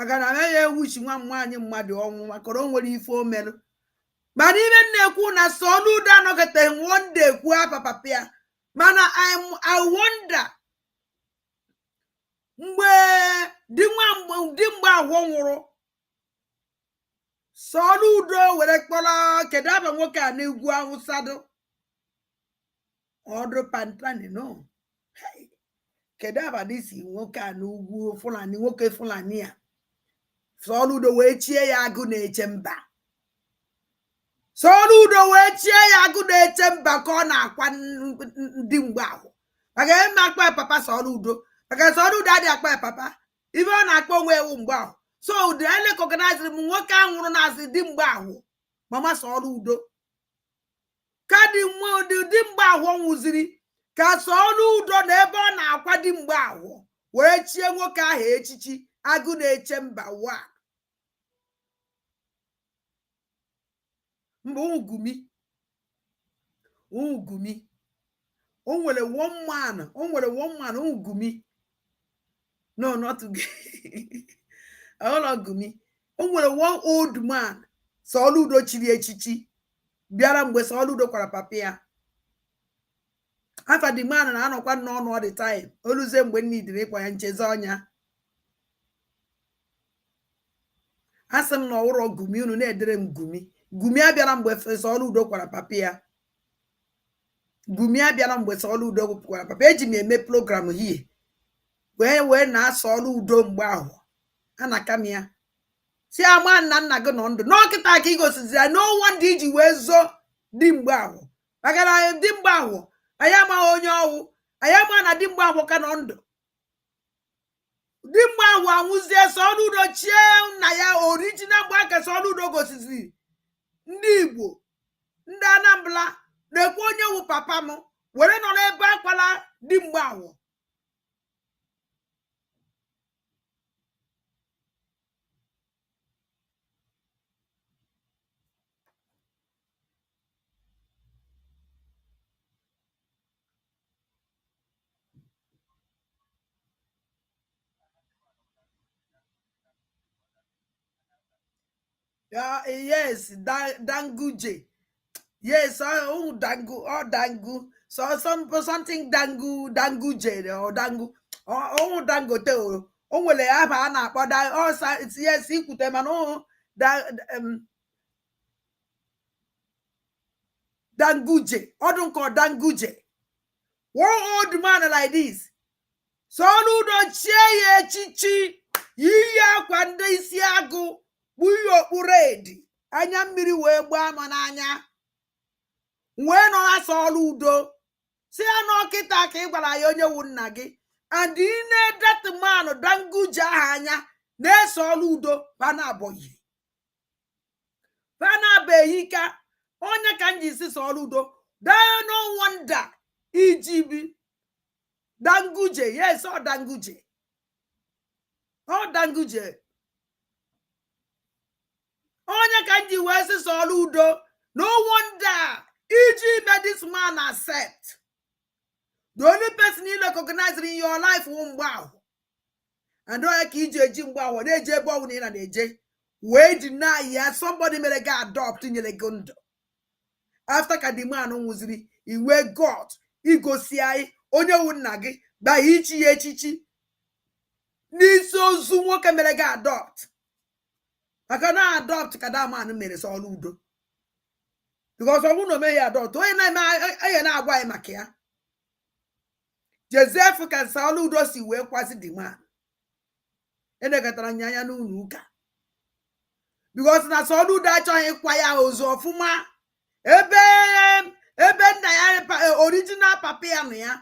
agara ya ewuchi nwa nwaanyị mmadụ ọnwụ maka o nwere ife o mere mana ibe na-ekwu na Soludo anọkete one day kwu apapapịa mana I wonder mgbe di mgbe ahụ nwụrụ Soludo were kpọrọ kedu aba nwoke a n'ugwu Awụsa do ọdụ pantani no kedu aba disi nwoke a n'ugwu Fulani nwoke Fulani a Soludo wee chie ya agụ na-eche mba Soludo wee chie ya agụ na-eche mba ka ọ na-akwa ndị mgbe ahụ maka eme akpa papa Soludo maka Soludo adị akpa papa ibe ọ na-akpọ onwe ewu mgbe ahụ so the ele organize m nwoke a nwụrụ na-asị di mgbe ahụ mama Soludo ka di mgbe ahụ nwụziri ka Soludo na ebe ọ na-akwa di mgbe ahụ wee chie nwoke ahụ echichi agụ na-eche mba wa mba ugumi o nwere one man ugumi no not gumi o nwere one old man Soludo chiri echichi bịara mgbe Soludo kwara papa ya afa the man na anọkwa n'ọnụ all the time oluze mgbe nidiri ịkwa ya ncheze ọnya asị m na ọwụrọ gumi unu na-edere m gumi abịara mgbe Soludo kwara papa ya kwara papa eji m eme program hie wee na Soludo mgbe ahụ anaka m ya si ama nna gị nọ ndụ n'ọkịta ka igosizi ya no one dị iji wee zo di mgbe ahụ maka na di mgbe ahụ anyị amaghị onye ọwụ anyị ama na di mgbe ahụ ka nọ ndụ di mgbe ahụ anwụzie Soludo chie nna ya original mgbe aka Soludo gosiziri ndị Igbo ndị Anambra na-ekwu onye wu papa m were nọ n'ebe akwala di mgbe ahụ yes danguje yes dangu so something danguje or dangu dangote o nwere aba a na-akpọ yes ikwute mana danguje ọdụ nke danguje one old man like this Soludo chie ya echichi yiyi akwa ndị isi agụ kpuyi okpuru edi anya mmiri wee gbaa ma n'anya wee nọ na Soludo si ya n'ọkịta ka ị gwara ya onye wu nna gị and ị na-edet man danguje aha anya na Soludo panabọghị ka onye ka nji si Soludo no wonder ijibi danguje yes ọ danguje onye ka nji wee si Soludo no wonder iji made this man accept the only person you recognize in your life mgbe ahụ and onye ka iji eji mgbe ahụ na-eje ebe ọbụla ị na-eje wee deny ya somebody mere gị adopt nyere gị ndụ after ka the man nwụziri iwe God igosi anyị onye wu nna gị gba ichi ya echichi n'isi ozu nwoke mere gị adopt maka na adopt ka that man mere Soludo because ọ bụrụ na o meghị adopt onye na-eme na-agwa anyị maka ya Joseph ka Soludo si wee kwasị the man enekọtara anya n'ụlọ ụka because na Soludo achọghị ịkwa ya ozu ọfụma ebe nna ya original papa ya nọ ya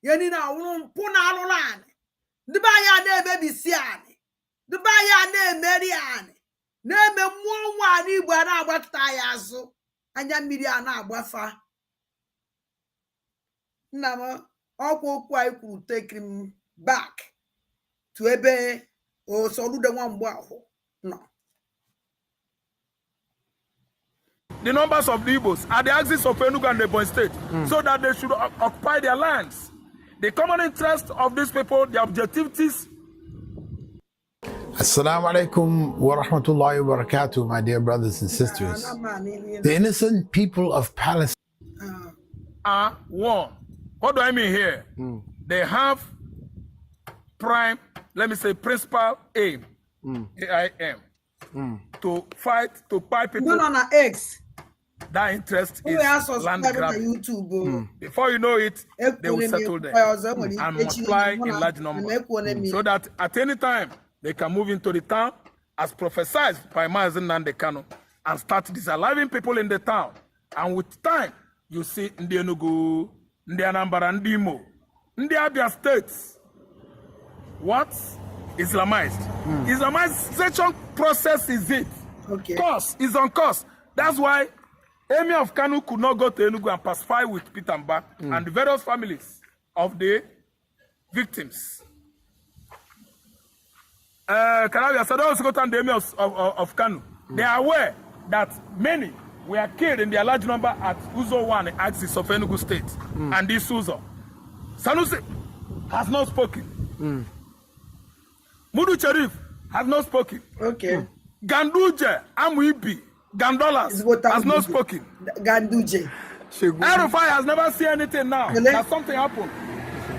ya niile awụrụ mpụ na alụrụ anị ndị be anyị na-emebisi anị ndị be anyị na-emeri anị na-eme mmụọ nwa anị Igbo a na-agbakịta ya azụ anya mmiri a na-agbafa nna m ọkwa okwu anyị kwuru take him back to ebe Soludo Nwamgbo ahụ nọ. The numbers of the Igbos are the axis of Enugu and the Ebonyi State, so that they should occupy their lands. The common interest of these people, their objectivities. Assalamu alaikum wa rahmatullahi wa barakatuh, my dear brothers and sisters. The innocent people of Palestine are one. What do I mean here? They have prime, let me say, principal aim, AIM, to fight, to buy people. No, X. That interest is land grabbing. Before you know it, they will settle there and multiply in large numbers, so that at any time they can move into the town, as prophesied by Mazen Nandekano, and start disaliving people in the town. And with time, you see Ndi Enugu, Ndi Anambra, Ndi Imo, Ndi Abia states, what? Islamized. Islamization process is it. Okay. Course is on course. That's why Emir of Kanu could not go to Enugu and pacify with Peter Mba and the various families of the victims. Canavia said also got on the Emir of Kanu. They are aware that many were killed in their large number at Uzo 1, the axis of Enugu State. And this Uzo. Sanusi has not spoken. Mudu Cherif has not spoken. Okay. Ganduje, Amuibi, Gandolas has not spoken. Ganduje. Erufai has never seen anything now. That something happened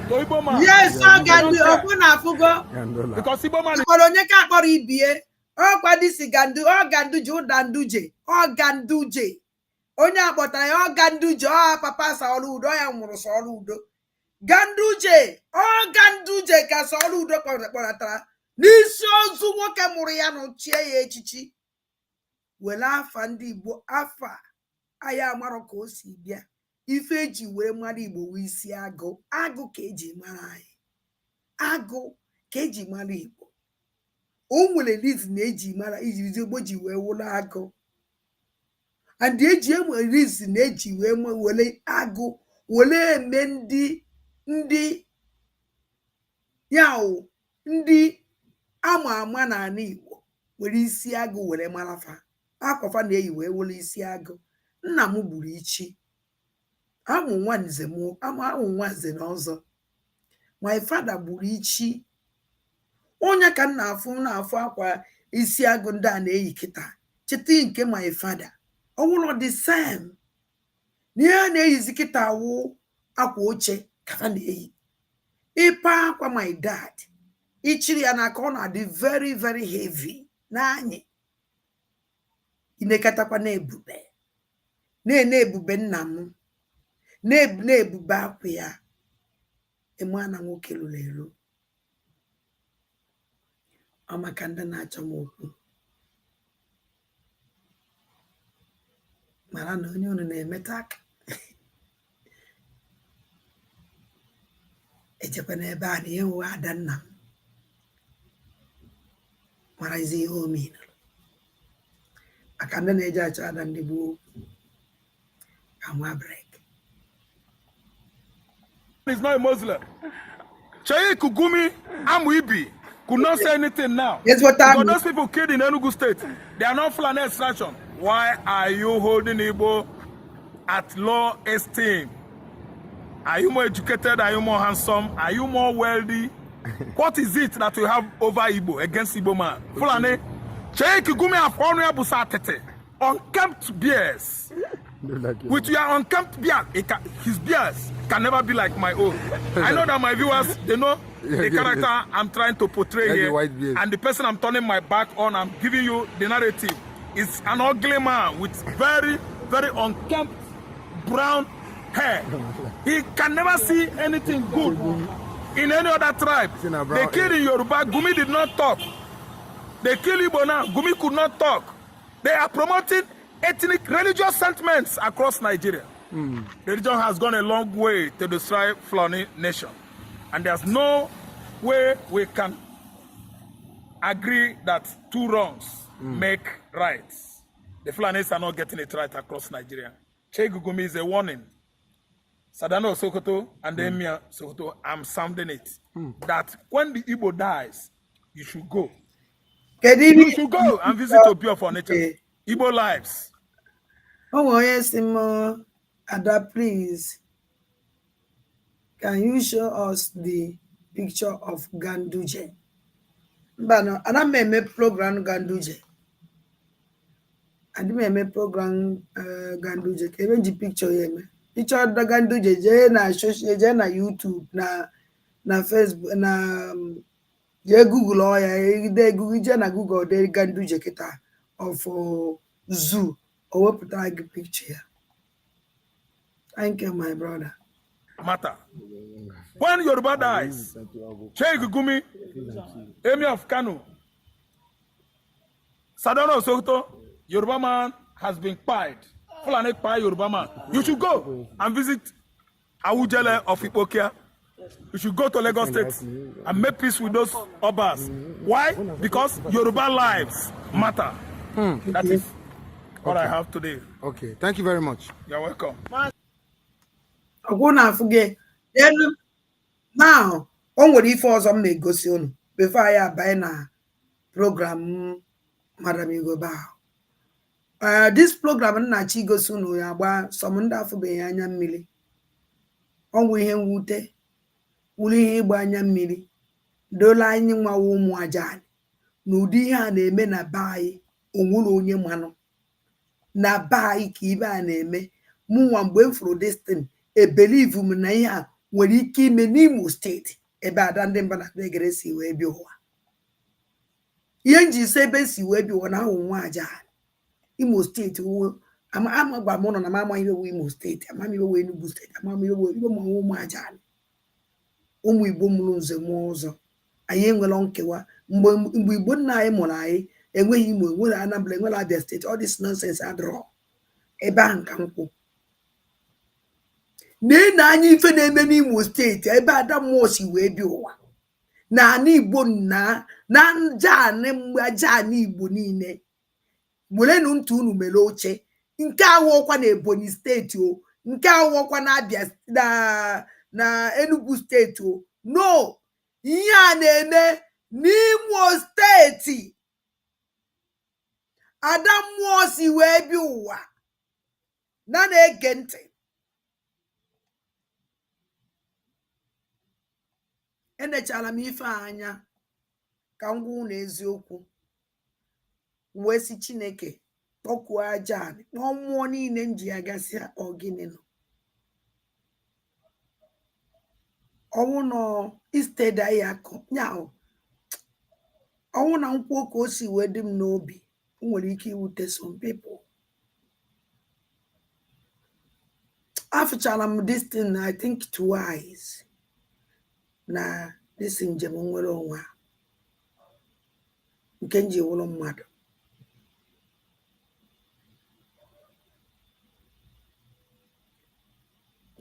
to Igbo man. Yes, Ganduje. Because Igbo man is Ganduje. Onye akpọtara ya Ganduje, papa Soludo ya nwụrụ Soludo. Ganduje, Ganduje ka Soludo kpọtara n'isi ozu nwoke mụrụ ya n'ochie ya echichi. Wele afa ndị Igbo afa aya amarọ ka o si bịa. Ife eji wee mara Igbo wee isi agụ. Agụ ka eji mara anyị. Agụ ka eji mara Igbo. O nwere reason eji mara Igbo ji wee wụla agụ. And eji enwe reason eji wee wele agụ wele eme ndị yawo ndị ama ama na ana Igbo were isi agụ were marafa. Akwafa na-eyi wee wele isi agụ. Nna m gburu ichi. Amụ nwanze m, amụ nwanze na ọzọ. My father gburu ichi. Onye ka na-afụ akwa isi agụ ndị a na-eyi kịta. Cheta nke my father. Ọwụlọ the same. N'ihe na-eyizi kịta wụ akwa oche ka na-eyi. Ịpa akwa my dad. Ichiri ya na ka ọ na-adị very very heavy n'anyị. Inekatakwa na-ebube. Na-ebube nna m. Na-ebube akwa ya. Ema na nwoke lụrụ elu. Ọ maka ndị na-achọ m okwu. Mara na onye unu na-emeta aka. Echekwa n'ebe a na ihe nwe ada nna m. Mara izi ihe o mere. Aka ndị na-eje achọ ada ndị gboo. Amwa break. He's not a Muslim. Sheikh Gumi Amuibi could not say anything now. Yes, what because those people killed in Enugu State, they are not Fulani extraction. Why are you holding Igbo at low esteem? Are you more educated? Are you more handsome? Are you more wealthy? What is it that you have over Igbo against Igbo man? Fulani, Sheikh Gumi Afonwe Busatete, unkempt beards. With your unkempt beard, his beards can never be like my own. I know that my viewers, they know the character I'm trying to portray here, and the person I'm turning my back on, I'm giving you the narrative. It's an ugly man with very, very unkempt brown hair. He can never see anything good in any other tribe. They killed in Yoruba, Gumi did not talk. They killed Igbo now, Gumi could not talk. They are promoting ethnic, religious sentiments across Nigeria. Religion has gone a long way to destroy Fulani nation. And there's no way we can agree that two wrongs make rights. The Fulanis are not getting it right across Nigeria. Che Gugumi is a warning. Sadano Sokoto and Emia Sokoto, I'm sounding it. That when the Igbo dies, you should go. You should go and visit Opio for nature. Igbo lives. Oh, yes, Ada, please. Can you show us the picture of Ganduje? But no, I don't make program Ganduje. I didn't make program Ganduje. Even the picture here, picture of the Ganduje. Je na social, je na YouTube, na Facebook, na je Google or je Google, je na Google the Ganduje kita of zoo or what put like picture. Thank you, my brother. Matter. When Yoruba dies, Che Gugumi, Emir of Kano, Sadano Sokoto, Yoruba man has been pied. Fulani pie Yoruba man. You should go and visit Awujele of Ipokia. You should go to Lagos State and make peace with those Obas. Why? Because Yoruba lives matter. That is what I have today. Okay, thank you very much. You're welcome. I'm gonna forget. Then now, on what if also make go soon before I buy na program, Madam Yugoba. This program na chi go soon we agba some nda for be anya mmiri. Onwe ihe nwute. Wuli ihe igba anya mmiri. Dola anyị nwa wo ụmụ aja. N'ụdị ihe a na-eme na bai onwuru onye manụ. Na bai ka ibe a na-eme. Mụnwa mgbe m fụrụ this thing, e believe m na ihe a nwere ike ime n'Imo steeti ebe ada ndị mba na degere si wee bịa ụwa. Ihe nji se ebe si wee bịa ụwa na ahụ nwa aja. Imo steeti wo ama gba mụ nọ na mama iwe wo Imo steeti, ama iwe wo Enugu steeti, ama iwe wo ibe mụ ụmụ aja. Ụmụ Igbo mụrụ nze mụọ ọzọ. Anyị enwela nkewa mgbe Igbo nna anyị mụrụ anyị enweghị Imo, enwere Anambra, enwere Abia steeti. All this nonsense adịrọ ebe ahụ nka nkwụ. Na anyị ife na-eme n'Imo steeti ebe ada mmụọ si wee bịa ụwa na ana Igbo na njaanị mgbe ajaanị Igbo niile gwerenu ntụ unu mere oche nke awụọkwa na Ebonyi steeti o, nke awụọkwa na Abia na Enugu steeti o. No, ihe a na-eme n'Imo steeti ada mmụọ si wee bịa ụwa na-ege ntị. Enechala m ife anya ka m gwa unu eziokwu wee si Chineke kpọkuo aja kpọọ mmụọ niile nji ya gasịa ọgịnị nọ ọnwụ nọ isteda ya nyahụ ọnwụ na nkwụ ka o si wee dị m n'obi nwere ike iwute some people. Afụchala m this thing I think twice na this njem nwere onwe nke nji wụrụ mmadụ.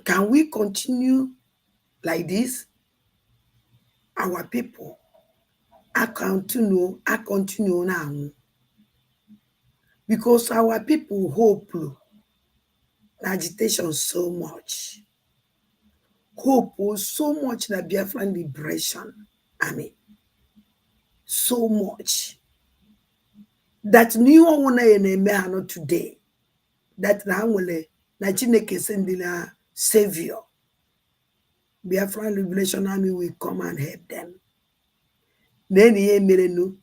Can we continue like this? Our people I continue now because our people hope agitation so much. Hope so much that Biafran liberation. I mean, so much that new one na today that na nwele na Chineke sendila savior. Biafran Liberation Army will come and help them. Then he merenu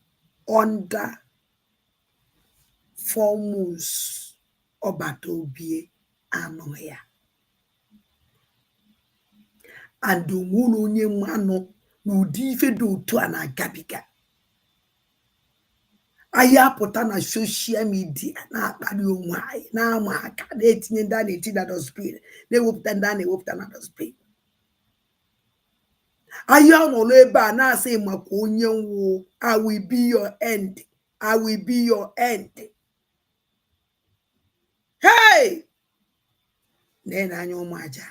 under 4 months Obatobie anoya. And the moon onye mano n'ụdị ife dị otu a na-agabiga. Anyị apụta na social media na-akpali onwe anyị na-ama aka na-etinye ndị a na-eti na dustbin na-ewepụta ndị a na-ewepụta na dustbin. Anyị anọrọ ebe a na-asị maka onye nwụọ, I will be your end. I will be your end. Hey! Na-ene anya ụmụ aja.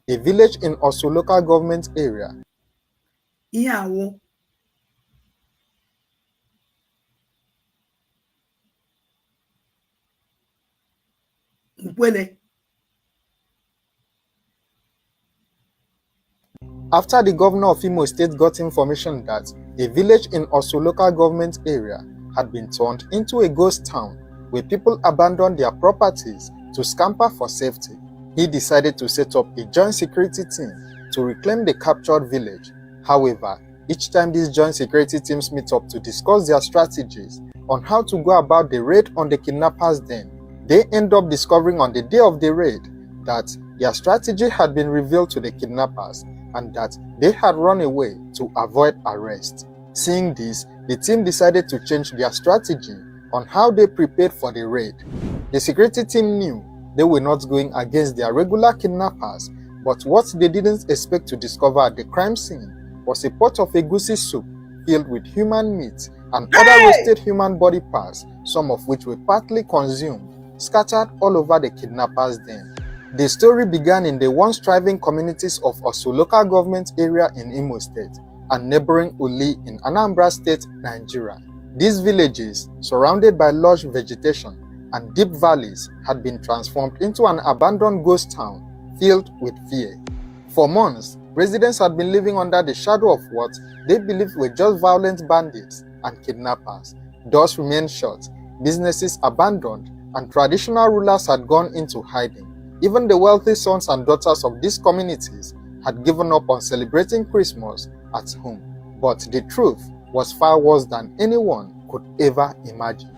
A village in Osu local government area. Iyawo After the governor of Imo State got information that a village in Osu local government area had been turned into a ghost town where people abandoned their properties to scamper for safety, he decided to set up a joint security team to reclaim the captured village. However, each time these joint security teams meet up to discuss their strategies on how to go about the raid on the kidnappers' den, they end up discovering on the day of the raid that their strategy had been revealed to the kidnappers and that they had run away to avoid arrest. Seeing this, the team decided to change their strategy on how they prepared for the raid. The security team knew they were not going against their regular kidnappers, but what they didn't expect to discover at the crime scene was a pot of egusi soup filled with human meat and other roasted human body parts, some of which were partly consumed, scattered all over the kidnappers' den. The story began in the once thriving communities of Osu local government area in Imo State and neighboring Uli in Anambra State, Nigeria. These villages, surrounded by lush vegetation and deep valleys, had been transformed into an abandoned ghost town filled with fear. For months, residents had been living under the shadow of what they believed were just violent bandits and kidnappers. Doors remained shut, businesses abandoned, and traditional rulers had gone into hiding. Even the wealthy sons and daughters of these communities had given up on celebrating Christmas at home. But the truth was far worse than anyone could ever imagine.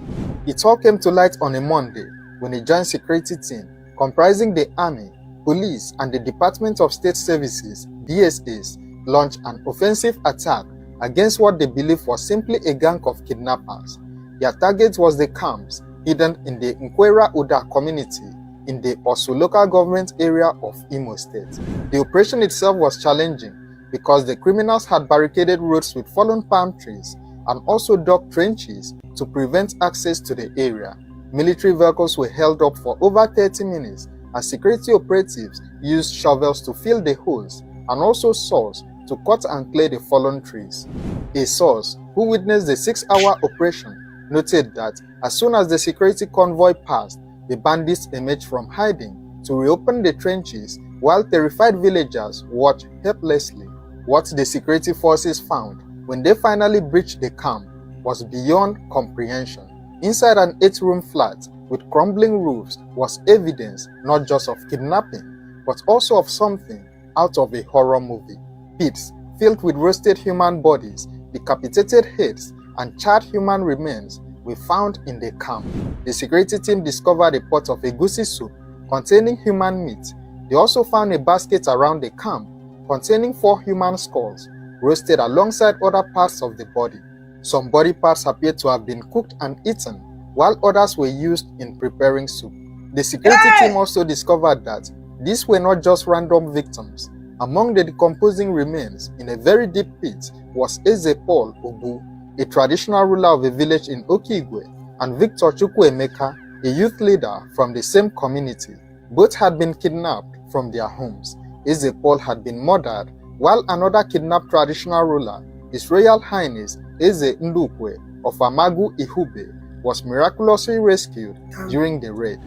It all came to light on a Monday when a joint security team comprising the Army, Police, and the Department of State Services (DSS) launched an offensive attack against what they believed was simply a gang of kidnappers. Their target was the camps hidden in the Nkwera Uda community in the Osu local government area of Imo State. The operation itself was challenging because the criminals had barricaded roads with fallen palm trees and also dug trenches to prevent access to the area. Military vehicles were held up for over 30 minutes as security operatives used shovels to fill the holes and also saws to cut and clear the fallen trees. A source who witnessed the 6-hour operation noted that as soon as the security convoy passed, the bandits emerged from hiding to reopen the trenches while terrified villagers watched helplessly. What the security forces found when they finally breached the camp was beyond comprehension. Inside an 8-room flat with crumbling roofs was evidence not just of kidnapping, but also of something out of a horror movie. Pits filled with roasted human bodies, decapitated heads, and charred human remains were found in the camp. The security team discovered a pot of egusi soup containing human meat. They also found a basket around the camp containing 4 human skulls, roasted alongside other parts of the body. Some body parts appeared to have been cooked and eaten, while others were used in preparing soup. The security team also discovered that these were not just random victims. Among the decomposing remains in a very deep pit was Eze Paul Obu, a traditional ruler of a village in Okigwe, and Victor Chukwu Emeka, a youth leader from the same community. Both had been kidnapped from their homes. Eze Paul had been murdered, while another kidnapped traditional ruler, His Royal Highness Eze Ndukwe of Amagu Ihube, was miraculously rescued during the raid.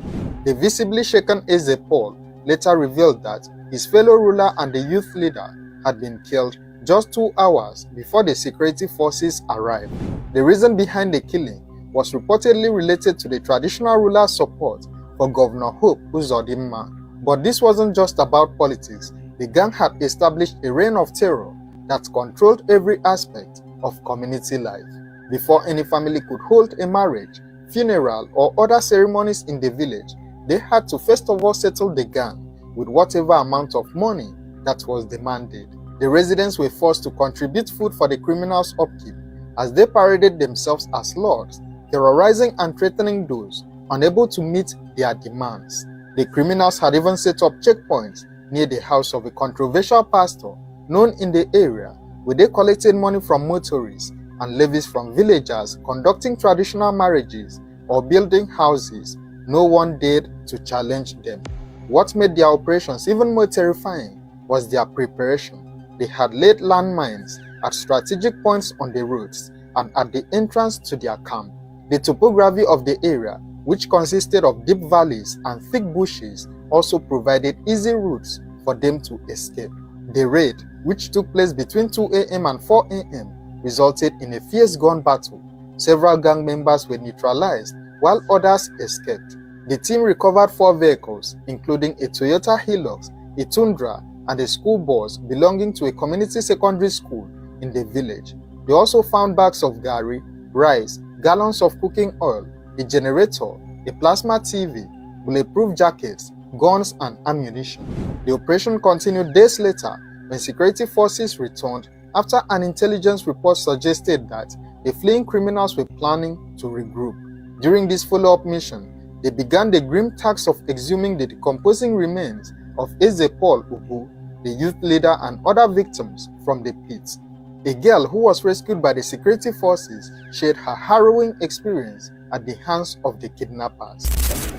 The visibly shaken Eze Paul later revealed that his fellow ruler and the youth leader had been killed just 2 hours before the security forces arrived. The reason behind the killing was reportedly related to the traditional ruler's support for Governor Hope Uzodimma. But this wasn't just about politics. The gang had established a reign of terror that controlled every aspect of community life. Before any family could hold a marriage, funeral, or other ceremonies in the village, they had to first of all settle the gang with whatever amount of money that was demanded. The residents were forced to contribute food for the criminals' upkeep as they paraded themselves as lords, terrorizing and threatening those unable to meet their demands. The criminals had even set up checkpoints near the house of a controversial pastor known in the area, where they collected money from motorists and levies from villagers conducting traditional marriages or building houses. No one dared to challenge them. What made their operations even more terrifying was their preparation. They had laid landmines at strategic points on the roads and at the entrance to their camp. The topography of the area which consisted of deep valleys and thick bushes, also provided easy routes for them to escape. The raid, which took place between 2 a.m. and 4 a.m., resulted in a fierce gun battle. Several gang members were neutralized, while others escaped. The team recovered 4 vehicles, including a Toyota Hilux, a Tundra, and a school bus belonging to a community secondary school in the village. They also found bags of gari, rice, gallons of cooking oil, a generator, a plasma TV, bulletproof jackets, guns, and ammunition. The operation continued days later when security forces returned after an intelligence report suggested that the fleeing criminals were planning to regroup. During this follow-up mission, they began the grim task of exhuming the decomposing remains of Eze Paul Ubu, the youth leader, and other victims from the pits. A girl who was rescued by the security forces shared her harrowing experience at the hands of the kidnappers.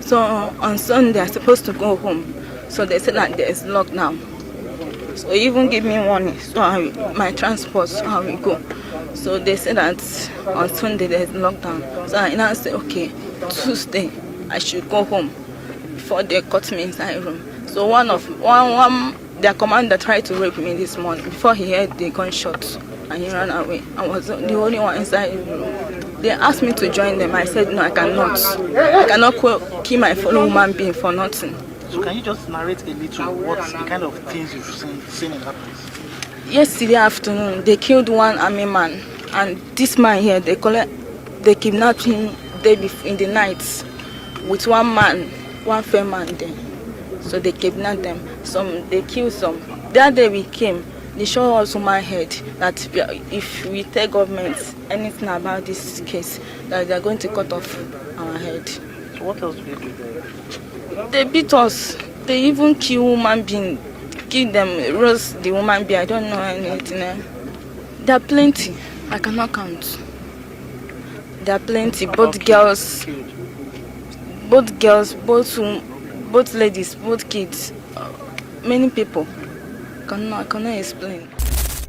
So on Sunday, I'm supposed to go home. So they said that there is lockdown. So even give me warning, so my transport, so I will go. So they said that on Sunday there is lockdown. So I now said, okay, Tuesday I should go home before they cut me inside room. So one their commander tried to rape me this morning before he heard the gunshots and he ran away. I was the only one inside the room. They asked me to join them. I said no, I cannot. I cannot kill my fellow human being for nothing. So can you just narrate a little what the kind of things you've seen in that place? Yesterday afternoon, they killed one army man, and this man here, they kidnapped him in the night with one fair man there. So they kidnapped them. They killed some. That day we came, they showed us human head that if we tell government anything about this case, that they are going to cut off our head. So what else did they do? They beat us. They even kill human being. Kill them, roast the human being. I don't know anything. There are plenty. I cannot count. There are plenty. Both girls, both ladies, both kids. Many people. I cannot explain.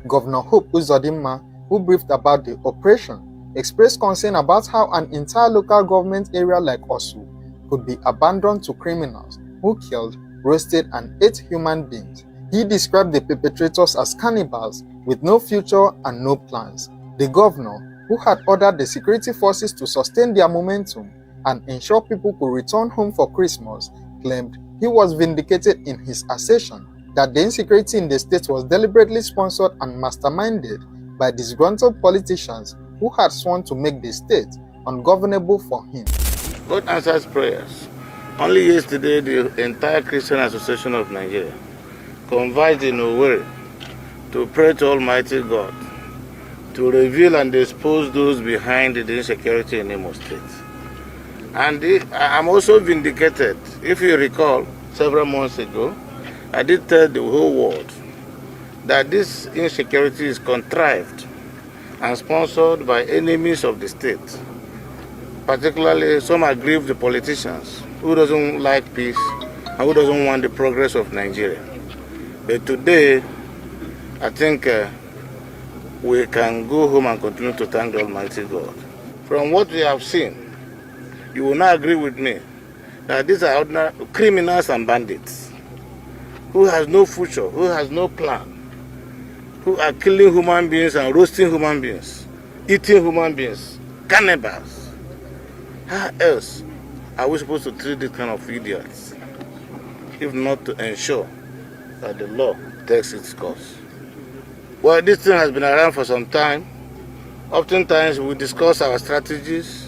Governor Hope Uzodimma, who briefed about the operation, expressed concern about how an entire local government area like Osu could be abandoned to criminals who killed, roasted, and ate human beings. He described the perpetrators as cannibals with no future and no plans. The governor, who had ordered the security forces to sustain their momentum and ensure people could return home for Christmas, claimed he was vindicated in his assertion that the insecurity in the state was deliberately sponsored and masterminded by disgruntled politicians who had sworn to make the state ungovernable for him. God answers prayers. Only yesterday, the entire Christian Association of Nigeria converged in Owerri to pray to Almighty God to reveal and expose those behind the insecurity in Imo State. And I'm also vindicated. If you recall, several months ago, I did tell the whole world that this insecurity is contrived and sponsored by enemies of the state, particularly some aggrieved politicians who doesn't like peace and who doesn't want the progress of Nigeria. But today, I think we can go home and continue to thank the Almighty God. From what we have seen, you will not agree with me that these are ordinary criminals and bandits who has no future, who has no plan, who are killing human beings and roasting human beings, eating human beings, cannibals. How else are we supposed to treat this kind of idiots, if not to ensure that the law takes its course? Well, this thing has been around for some time. Oftentimes we discuss our strategies,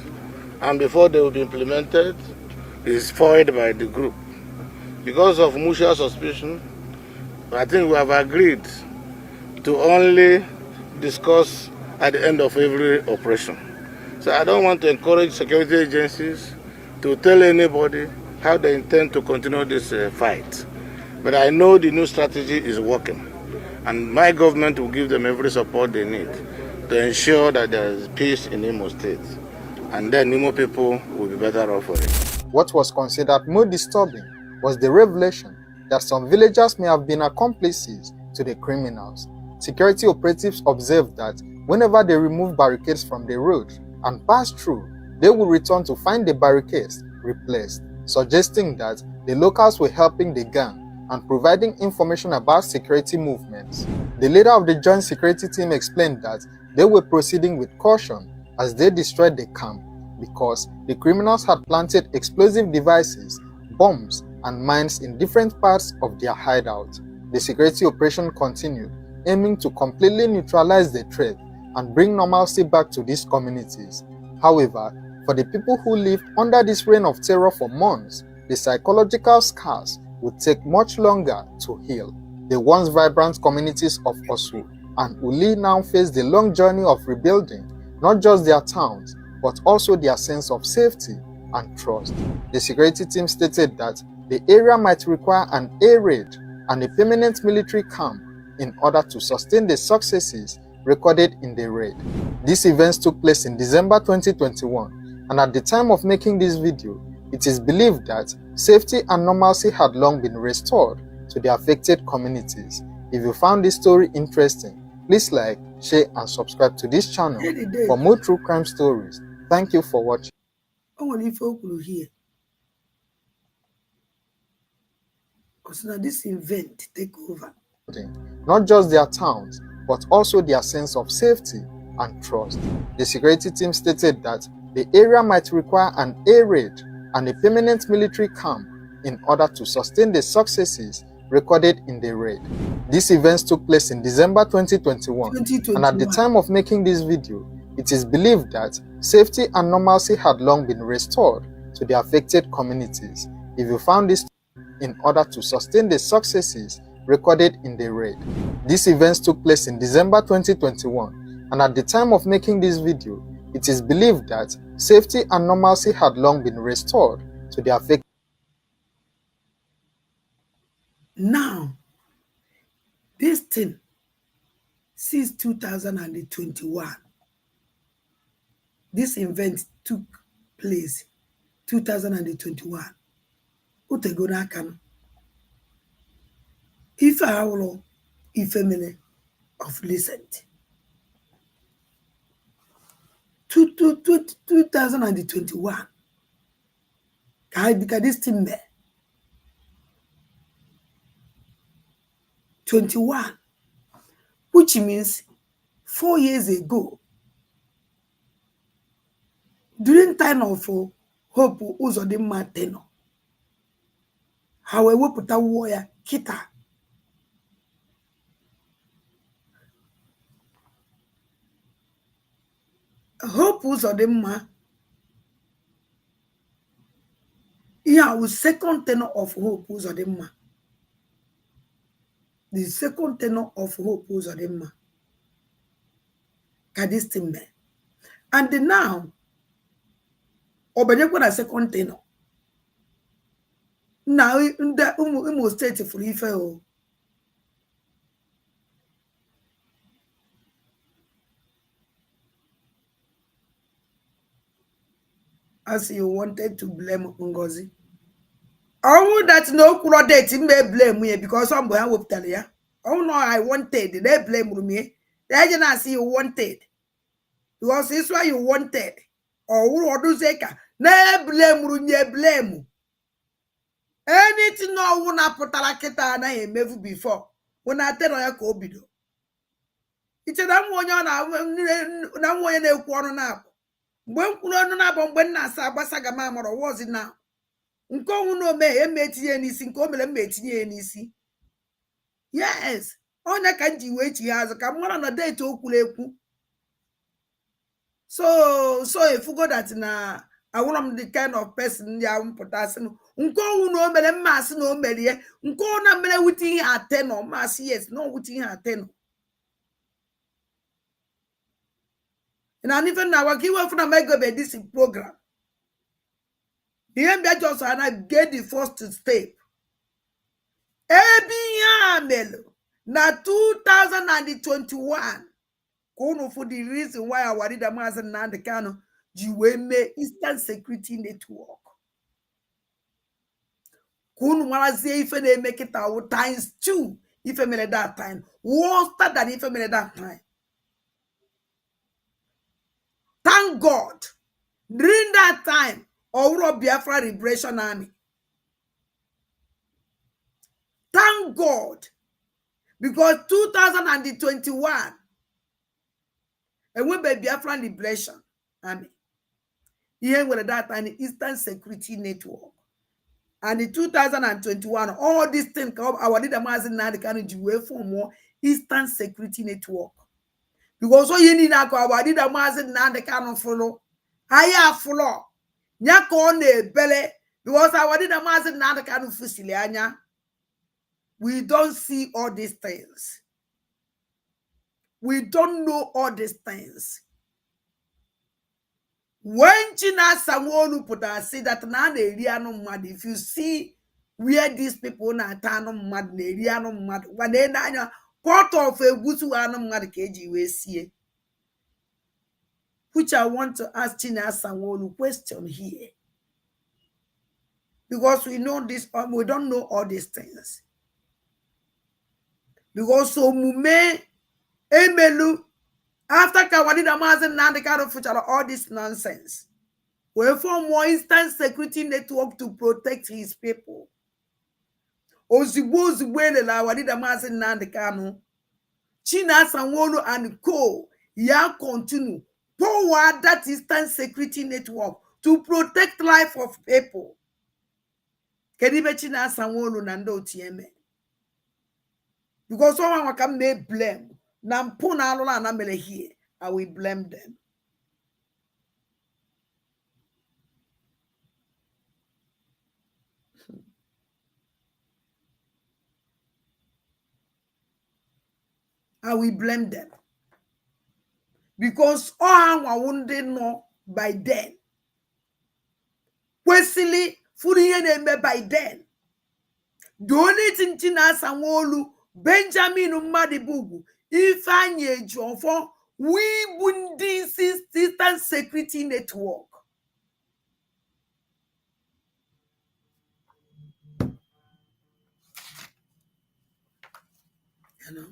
and before they will be implemented, it is foiled by the group. Because of mutual suspicion, I think we have agreed to only discuss at the end of every operation. So I don't want to encourage security agencies to tell anybody how they intend to continue this fight. But I know the new strategy is working, and my government will give them every support they need to ensure that there is peace in Imo State. And then Imo people will be better off for it. What was considered more disturbing was the revelation that some villagers may have been accomplices to the criminals. Security operatives observed that whenever they removed barricades from the road and passed through, they would return to find the barricades replaced, suggesting that the locals were helping the gang and providing information about security movements. The leader of the joint security team explained that they were proceeding with caution as they destroyed the camp because the criminals had planted explosive devices, bombs, and mines in different parts of their hideout. The security operation continued, aiming to completely neutralize the threat and bring normalcy back to these communities. However, for the people who lived under this reign of terror for months, the psychological scars would take much longer to heal. The once vibrant communities of Osu and Uli now face the long journey of rebuilding not just their towns, but also their sense of safety and trust. The security team stated that the area might require an air raid and a permanent military camp in order to sustain the successes recorded in the raid. These events took place in December 2021, and at the time of making this video, it is believed that safety and normalcy had long been restored to the affected communities. If you found this story interesting, please like, share, and subscribe to this channel for more true crime stories. Thank you for watching. Here. Because now this event take over. Not just their towns, but also their sense of safety and trust. The security team stated that the area might require an air raid and a permanent military camp in order to sustain the successes recorded in the raid. These events took place in December 2021, and at the time of making this video, it is believed that safety and normalcy had long been restored to the affected communities. If you found this in order to sustain the successes recorded in the raid. These events took place in December 2021, and at the time of making this video, it is believed that safety and normalcy had long been restored to the affected. Now, this thing, since 2021, this event took place 2021. Utegonakano. If I will, if a minute of recent. 2021. Because this thing there. 21, which means 4 years ago, during time of Hope Uzodimma tenure, however, put a warrior kita. Hope Uzodimma, yeah, was second tenure of Hope Uzodimma. The second tenure of Hope Uzodimma. Kadis Timbe. And now, Obedekwa na second tenure. Now, in the Imo State for Ife. As you wanted to blame Ngozi. Oh, that's no cool date may blame me because somebody will tell you. Oh no, I wanted. They blame me. They didn't see you wanted. Because it's why you wanted. Or who do say, ne blame. Anything no one apotalaketa na emevu before. When I tell you kobido. It's a damn one na one na kwano na. When kuno na bomben na sa basaga mama was it now? Nko uno me emetinye nisi nko mele metinye nisi. Yes. Onya kanji wechi yazo ka mwana na date okuleku. So if you go that na I want the kind of person ya potassium. Nko uno mele masi no mele nko na mele wuti ateno masi yes no wuti ateno. And even now I give from make be this program. The MBA just and I get the first step. Ebiyamelo na 2021. Kono for the reason why I worried the mass and the cano GWM Eastern Security Network. Kono wanna say if they make it out times 2 if I made that time. Worse than if I made that time. Thank God. During that time, or Biafra Liberation Army. Thank God, because 2021, and we be Biafra Liberation Army. Here with that and Eastern Security Network. And in 2021, all these things our leader Mazin now can do for more Eastern Security Network. Because so you need our leader Mazin now the can follow. Higher follow. Nyako ne bele. Because our leader Mazin now the can Fusilianya. We don't see all these things. We don't know all these things. When China Samolu put us say that now the area no mad, if you see where these people na town mad, the area no mad, when they na part of a gusu anum mad keji we see, which I want to ask China Samolu question here, because we know this, we don't know all these things, because so mume emelu after Kawadi Damazen now the kind of future all this nonsense. We form more instant security network to protect his people. Ozugbo la wadida mazi Nnamdi Kanu. China Sanwo-Olu and co. Ya continue forward that instant security network to protect life of people. Kedibe China Sanwo-Olu nando tieme. Because someone can make blame. Nampuna alola na mele here. I will blame them. I will blame them. Because all I wouldn't know by then. Wesley, Furiye by then. The only thing China Sanwo-Olu, Benjamin Umadibugu, Ifanye Jofo, we Bundi System Security Network. You know?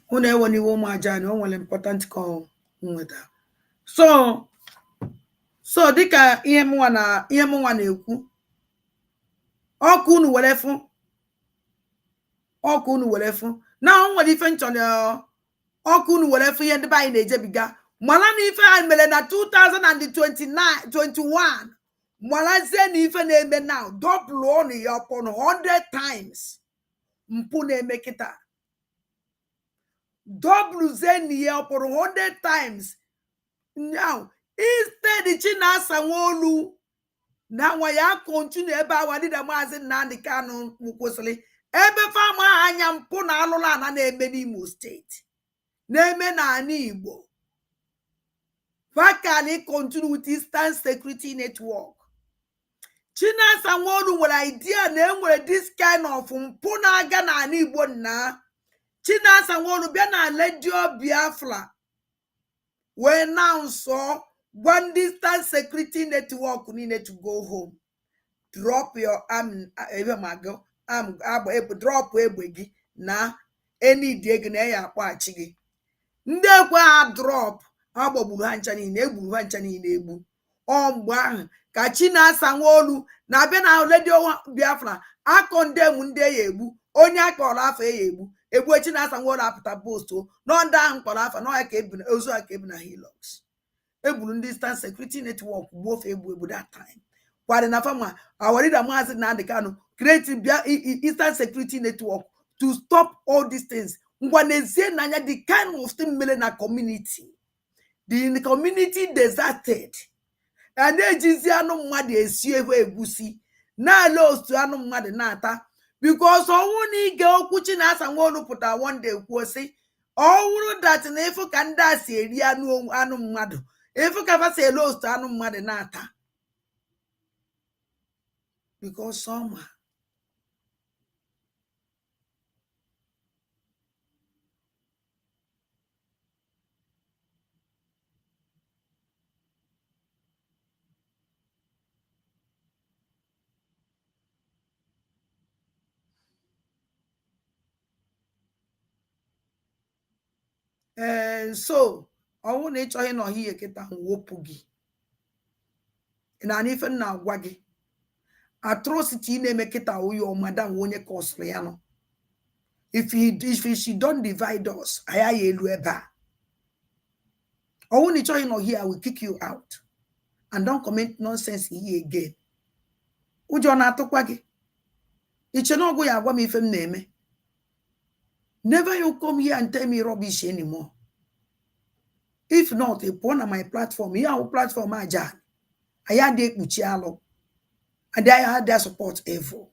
One when you want journey, one important call with that. So dika ihe mwa na-ekwu ọkụ unu welefu na nwere ife nchọ na ọkụ unu welefu ihe ndị be anyị na-ejebiga Malani ife a mere na 2021. Malazie na ife na-eme now. Double on ya upon 100 times. Mpu na-eme kita. Double zen ya upon 100 times. Now, instead Chinasa Nwolu na nwa ya continue ebe awadida Maazị Nnamdi Kanu kwụsịrị ebe fama anya mpụ na alụla na na-eme n'Imo steeti na-eme n'ala Igbo. Fakani continue with Eastern Security Network. Chinasa Nwolu nwere idea na enwere this kind of mpụ na-aga n'ala Igbo na Chinasa Nwolu bịa na Radio Biafra wee now nso one distance security network needed to go home. Drop your drop egbe na any dig na ya akpachi gị. Ndị ekwe ha drop agbagburu ha ncha niile egburu ha ncha niile egbu. Ọ mgbe ahụ ka Chinasa Nwolu na-abịa na Radio Biafra akọndem ndị ya egbu onye akpọrọ afọ ya egbu egbu Chinasa Nwolu apụta post no ndị ahụ mkpọrọ afọ na ya ka ebi ozu aka ebi na Hilux. Ebulu ndị Eastern Security Network both egbu that time. Kwari na fama awarida Maazị Nnamdi Kanu create Eastern Security Network to stop all these things. Ngwanezie nanya the kind of thing mele na community. The community deserted. And ejizi anu mmadu esi ewe egusi na lost anu mmadu na-ata because ọnwụ na ige okwu Chinasa Nwolu pụta one day kwuo sị ọwụrụ that na efu ka ndị a si eri anụ mmadu efu ka fa si lost anu mmadu na-ata because somehow so ọnwụ na ịchọghị nọ ihe kịta wopụ gị na ife na agwa gị atrocity na-eme kịta uyo madam onye kọsịrị ya nọ if she don't divide us aya ya elu ebe a ọnwụ na ịchọghị nọ here I will kick you out and don't comment nonsense here again. Ụjọ na-atụkwa gị iche na ọgụ ya agwa m ife m na-eme. Never you come here and tell me rubbish anymore. If not, a pon on my platform, here our platform aja. I had the Uchialo. And I had their support ever.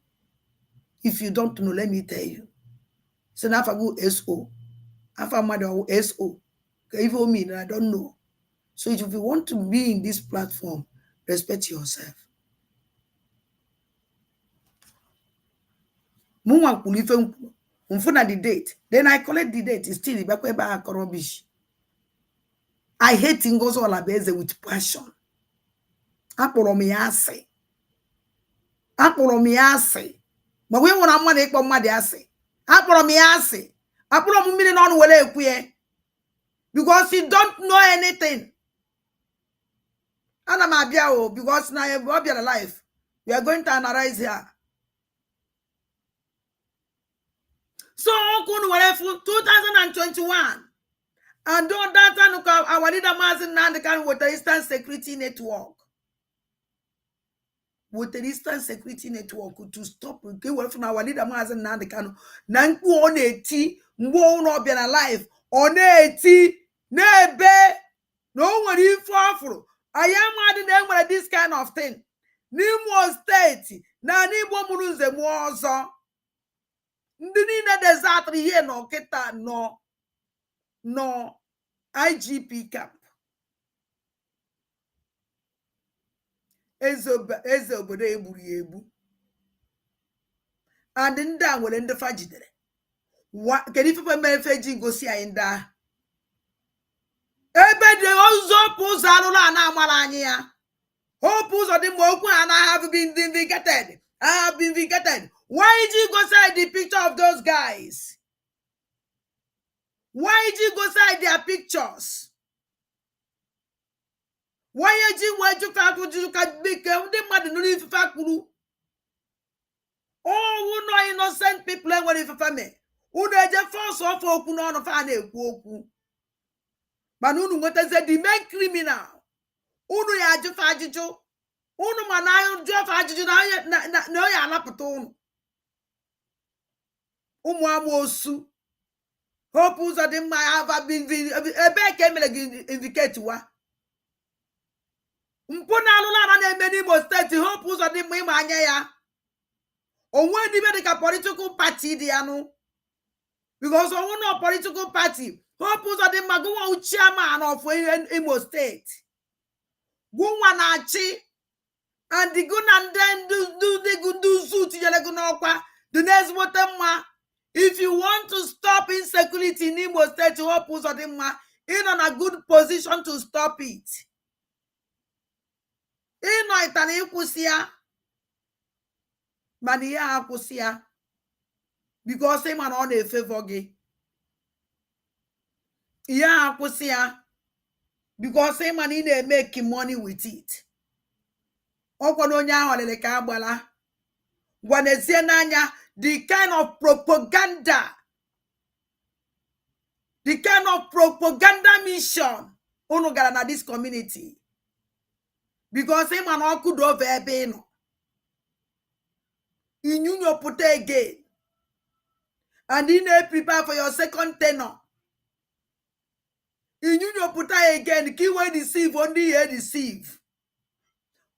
If you don't know, let me tell you. So now if I go SO. If I'm mother SO. Even me, I don't know. So if you want to be in this platform, respect yourself. Mwa kulife Mfuna the date. Then I collect the date. It's still back rubbish. I hate Ngozo Olabeze with passion. Apolomiase. Apolomiase. But we want money from Madiase. Apolomiase. Apolomini non wele queer. Because you don't know anything. And I'm a because now you're alive. We are going to analyze here. So, 2021, and don't that our leader Maazị Nnamdi Kanu with the Eastern Security Network. With the Eastern Security Network to stop from our leader Maazị Nnamdi Kanu. Nanku on 80, mbo no be alive. On 80, nebe, no one in for. I am adding this kind of thing. Nimo state, na nibo muruze mwozo. Ndị niile desert here no keta no IGP camp. Eze obodo egburu egbu. And ndị a nwere ndị fajidere. Kedu ife mere feji gosi anyị ndị a? Ebe dị ụzọ alụla na amara anyị ya. Hope ụzọ dị ma okwu ha na have been vindicated. I have been vindicated. Why did you go side the picture of those guys? Why did you go side their pictures? Why did you want to fact what you can become the mother no if fact? Oh, no innocent people when if family. Who they just force off okuno no fan ekwu. mana unu nwetazie the main criminal unu ya ajụfa ajụjụ unu ma na ajụfa ajụjụ na onye anapụta unu ụmụ amoosu Hope Uzodimma have been ebe ka emere gị indicate wa mpụ na alụ na na-eme n'Imo steeti Hope Uzodimma ịma anya ya onwe n'ime dịka political party dị anụ because onwe no political party Hope Uzodimma gụnwa chairman of Imo steeti gụnwa na-achị and the good and then do suit tinyere gị n'ọkwa the next mma. If you want to stop insecurity in Imo State, Hope Uzodimma in on a good position to stop it. Ino itani ikusia, mani ya akusia, because him man on a favor ge. Ya akusia, because him man in a making money with it. Okono nya holele ka agbala. Gwanezie nanya. The kind of propaganda mission unu gara na this community because him and all could over ebe no inyunyo put again and you need prepare for your second tenor inyunyo put again key way deceive only here deceive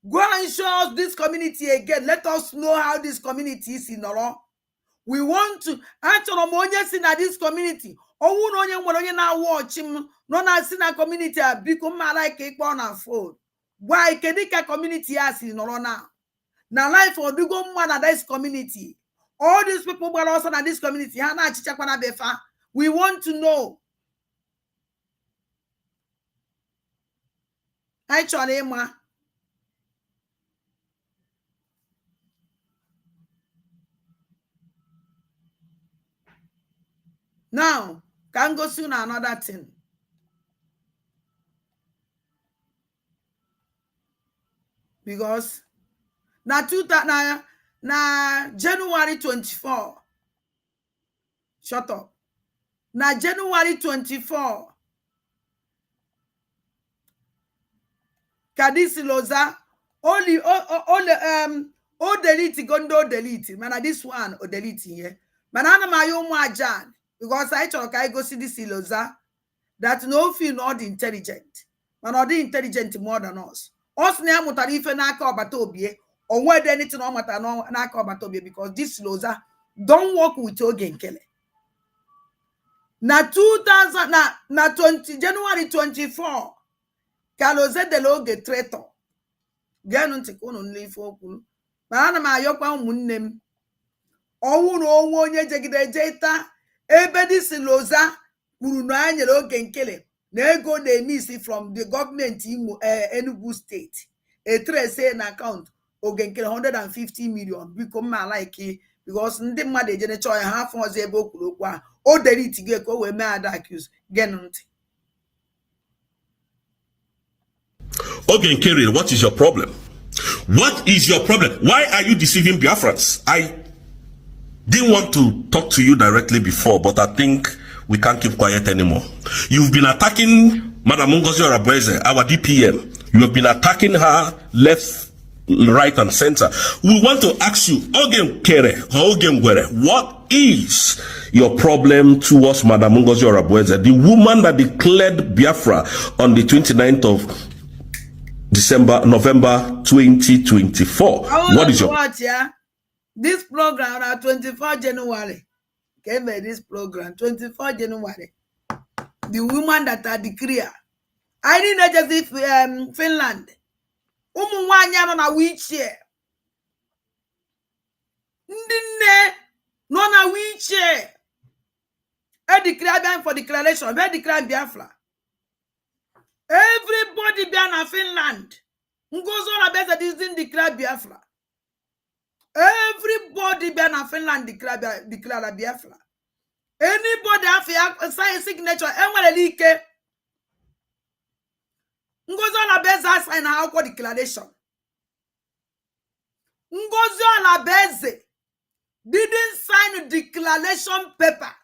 go and show us this community again. Let us know how this community is in Oro. We want to actually onye si na this community. Owu no onye nwere onye na watch him no na si na community a biko ma like ikpo na phone. Why kedika community as in Oro now? Na life odugo mma na this community. All these people but also na this community ha na achichakwa na befa. We want to know. Actually ma now, can go soon another thing. Because na January 24. Shut up. Na January 24. Kadisi Loza only delete gondo delete. Man, this one or delete here. Manana mayo ajan. Because I talk, I go see this Iloza that no feel not intelligent. Man, not intelligent more than us. Us ne amutarife na aka obatobie or whether anything no matter no na aka obatobie because this Iloza don't work with Ogenkele. Na 2000 na 20 January 24 Kaloze de loge traitor. Genu ntikono nlife okwu. Mana ma ayokwa umunne m. Owu no onwe onye jegide jeta ebe this Loza kwuru na anyere Ogenkele na ego na emisi from the government Enugu state a trace in account Ogenkele 150 million become my like because ndị mmadụ ejene chọ ya half ozo ebe okwuru okwu a o delete ge ko we me ada accuse genunti. Ogenkele, what is your problem? What is your problem? Why are you deceiving Biafrans? I didn't want to talk to you directly before, but I think we can't keep quiet anymore. You've been attacking Madam Ngozi Orabueze, our DPM. You have been attacking her left, right, and center. We want to ask you, Ogenkele, what is your problem towards Madam Ngozi Orabueze, the woman that declared Biafra on the 29th of November 2024? What is your... What, yeah? This program on 24 January came by this program 24 January. The woman that are declare. I didn't just if Finland. Nwanyị na wheelchair. Ndinne no na wheelchair. I declare them for declaration. They declare Biafra. Everybody be in Finland. Ngozi Orabueze didn't declare Biafra. Everybody be in Finland declare Biafra. Anybody have a signature, like Ngozi Orabueze sign our declaration. Ngozi Orabueze didn't sign a declaration paper.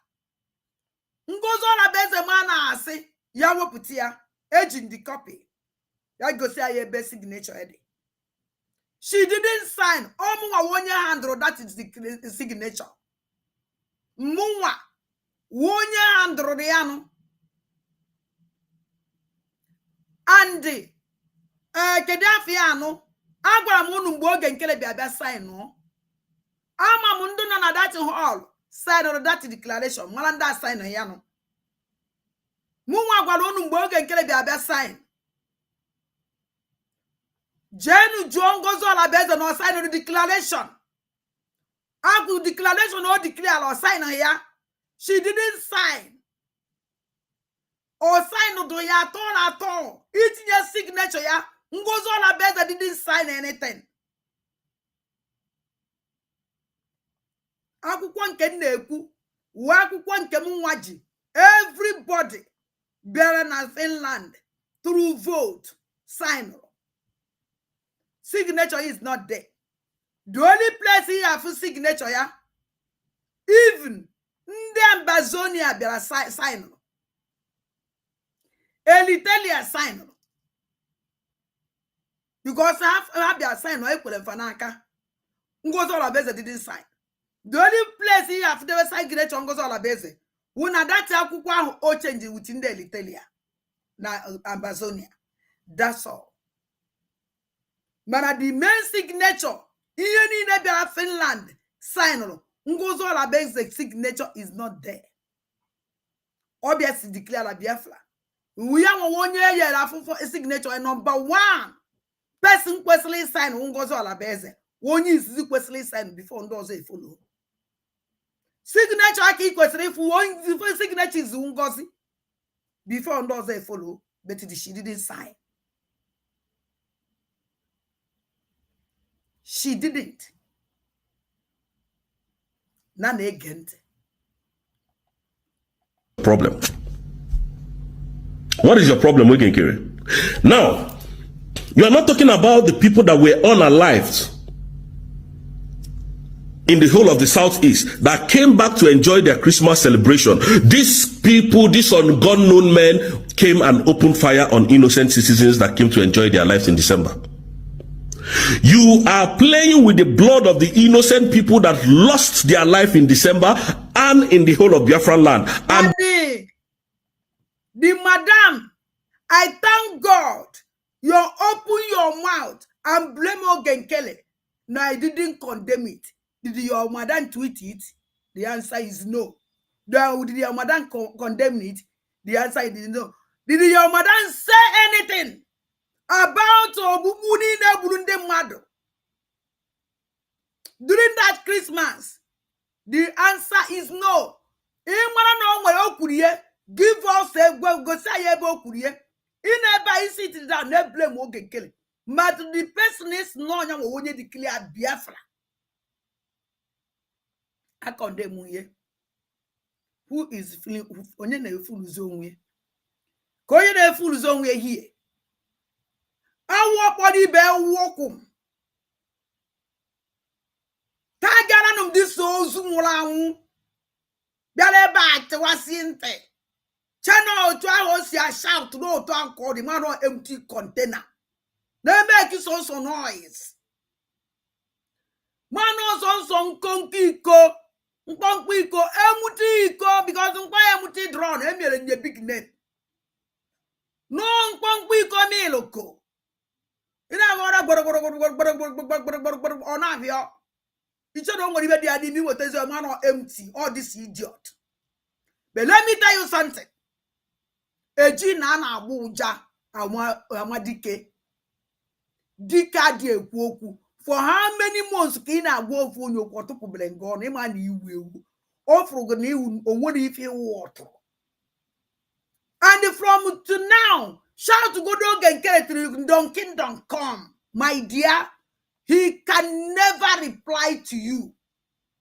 Ngozi Orabueze man say ya wepụta ya eji the copy ya gosi ya ebe signature ede. She didn't sign. Omunwa wonye handle, that is the signature. Munwa wonye handle the yano. And Kedafi ano agwara m unu mgbe oge nkele bịa sign no. Ama m ndu na that hall sign or that declaration. Mara nda sign ya no. Munwa gwara unu mgbe oge nkele bịa sign. Jenu John goes all about no sign of the declaration. Agu declaration or declare or sign here. She didn't sign. Or sign no do ya at all. It's your signature ya. Ngozo all about didn't sign anything. Akwụkwọ nke na-ekwu wa akwụkwọ nke m nwaji everybody bịara na Finland through vote sign. Signature is not there. The only place he have signature ya even ndị Ambazonia bịara sign. Elitelia sign. Because have their sign or equal fanaka. Ngozo Olabeze didn't sign. The only place he have the signature on Ngozo Olabeze. When that akwụkwọ ahụ o change within the Elitelia na Ambazonia. That's all. But the main signature in Finland sign Ngozo Olabeze signature is not there. Obviously declare la Biafra. We have 1 year for a signature and number 1 person questionally sign Ngozo Olabeze. 1 year is questionally signed before Ngozo follow. Signature aki questioning for 1 signature is Ngozi before Ngozo follow, but she didn't sign. She didn't. None again. Problem. What is your problem, Wigenkere? Now, you are not talking about the people that were unalived in the whole of the Southeast that came back to enjoy their Christmas celebration. These people, these unknown men, came and opened fire on innocent citizens that came to enjoy their lives in December. You are playing with the blood of the innocent people that lost their life in December and in the whole of Biafran land. And the madam, I thank God you open your mouth and blame Ogenkele. No, I didn't condemn it. Did your madam tweet it? The answer is no. Did your madam condemn it? The answer is no. Did your madam say anything about Burundi Mado during that Christmas? The answer is no. Give us a go say ebo kurie. Ineba sit down, ne blame Ogenkele. But the person is no nya wo onye declare Biafra. I condemn you. Who is feeling onye na fool zone? Ko onye na fool zone here. Awo body be wokum. Ta gara num this so zumula hu. Bịara ba atewasinte. Channel to a shout no to uncle the man on empty container. They make it so noise. Man also konkiko. Nkonkiko emuti ko because emuti drone emere in the big net. No nkonkiko miloko. Ina gora onavio. You don't want to be a what is a man or empty all this idiot. But let me tell you something. Eji na abuja amadike dika di ekwu for how many months ka na agwa ofu onye okwotupu blengo na ima na iwu ofrugo na iwu onwere ife water. And from to now shout to go Ogenkele to Don Kingdom come my dear. He can never reply to you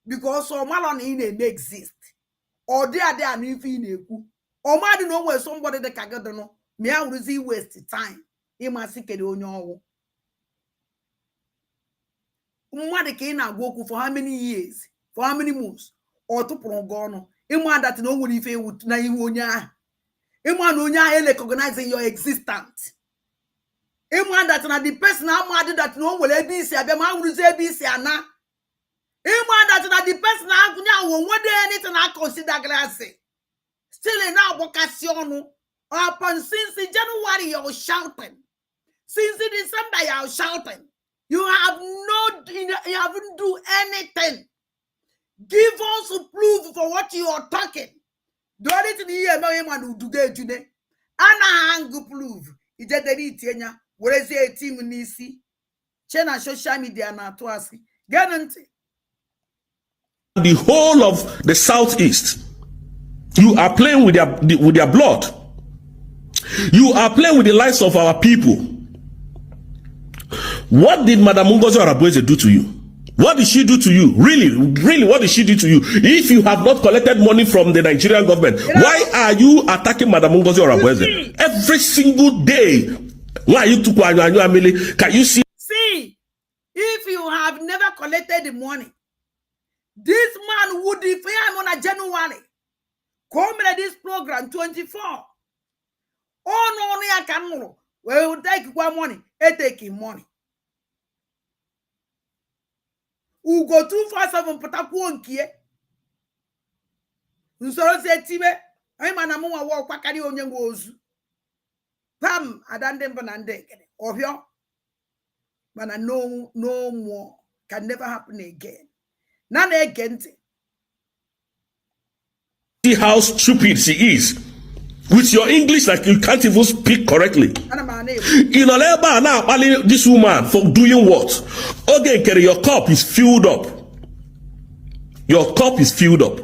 because Omalon in exist or they are there and if in eku. Or man know where somebody that can get no me I will waste time. He must seek it on your mother came and woke for how many years, for how many months, or to Progono. A man that no one if he would na you. recognizing your existence. That the person that no will ABC ABC ana. That the person won't anything I consider glassy. Still in our vocation upon since January you're shouting. Since December you're shouting. You haven't do anything. Give us a proof for what you are talking. Do it in the year man who do get today. Anna hang proof. It's a delete. Where is a team nisi? Chena social media na to us. Guarantee. The whole of the southeast, you are playing with their blood. You are playing with the lives of our people. What did Madam Ngozi Arabueze do to you? What did she do to you? Really, what did she do to you? If you have not collected money from the Nigerian government, why are you attacking Madam Ngozi Arabueze every single day? Why are you can you see? See, if you have never collected the money, this man would defend on a January. Come to this program 24. Oh no, I can't. We will take one money. They take him money. We go 247 pataku onkie. Nsoro se tibe. Ai manamu wa wo kwakari onye ngozu. Pam adande mbanande kene. Obyo. But no more can never happen again. None again. See how stupid she is. With your English, like you can't even speak correctly. You know, now this woman for doing what? Okay, your cup is filled up. Your cup is filled up.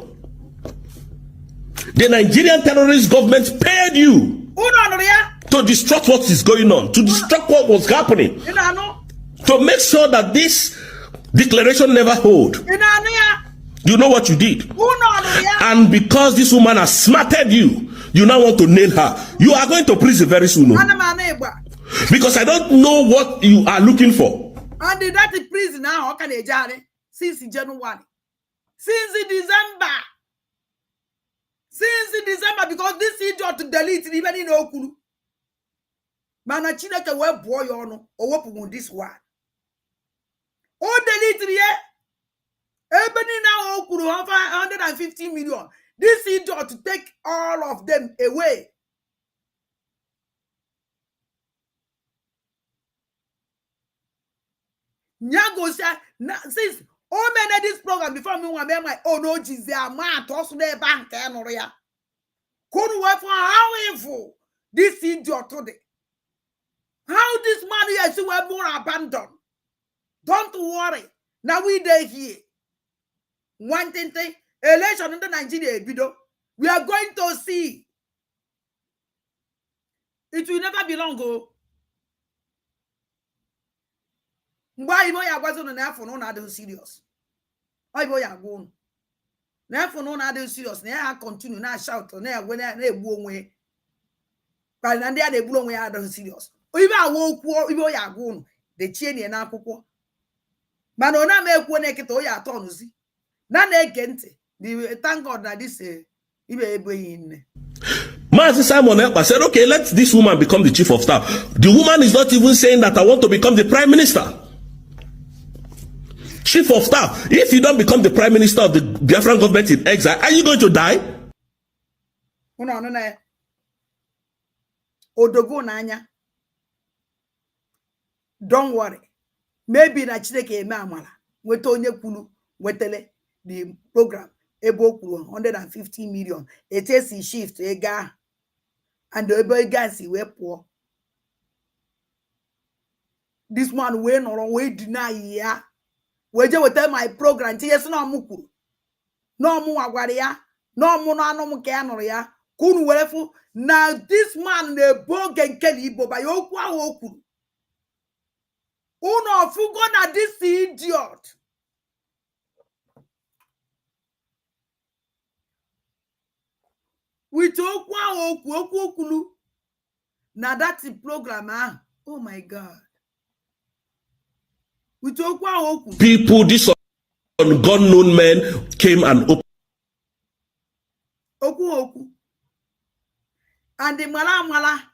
The Nigerian terrorist government paid you to distract what is going on, to distract what was happening, to make sure that this declaration never hold. You know what you did? And because this woman has smarted you, you now want to nail her. You are going to prison very soon. Because I don't know what you are looking for. And that prison now, can since January. Since December. Since December, because this idiot to delete even in Okulu. Mana Chineke web boy on or open this one. Oh, delete here. Ebony now could offer 150 million. This idiot to take all of them away. Nyago said, since all men at this program before me, one my oh no, Jesus, man, toss their bank and Oria. Couldn't work for how evil this idiot today. How this man is to more abandoned. Don't worry. Now we there here. One thing, election in the Nigeria, we are going to see. It will never be long ago. Why I wasn't an for no other serious? Why boy are going? Now for no other serious. Now I continue now shout on there when they blow away. But then they blow away other serious. If I won't poor, if you are going, the chain and apple. Manona make one naked or ya tonusi. None again. Thank God that this Master Simon Ekpa said, okay, let this woman become the chief of staff. The woman is not even saying that I want to become the prime minister. Chief of staff, if you don't become the prime minister of the Biafran government in exile, are you going to die? Don't worry. Maybe na Chineke eme amala. Weta onye kwulu wetele the program ebo kwuru 150 million. It is shift ega and the ebo gas we poor. This man we no we deny ya. We je weta my program ti yes no amukuru. No mu agware ya, no mu no anom ke anoro ya. Kunu werefu na this man na ebo genkeli ibo ba yo kwa okuru. Uno fugo na this idiot. We talk okulu. Na that program oh my God. We talk okulu. People, this unknown men came and opened. Oku. and the mala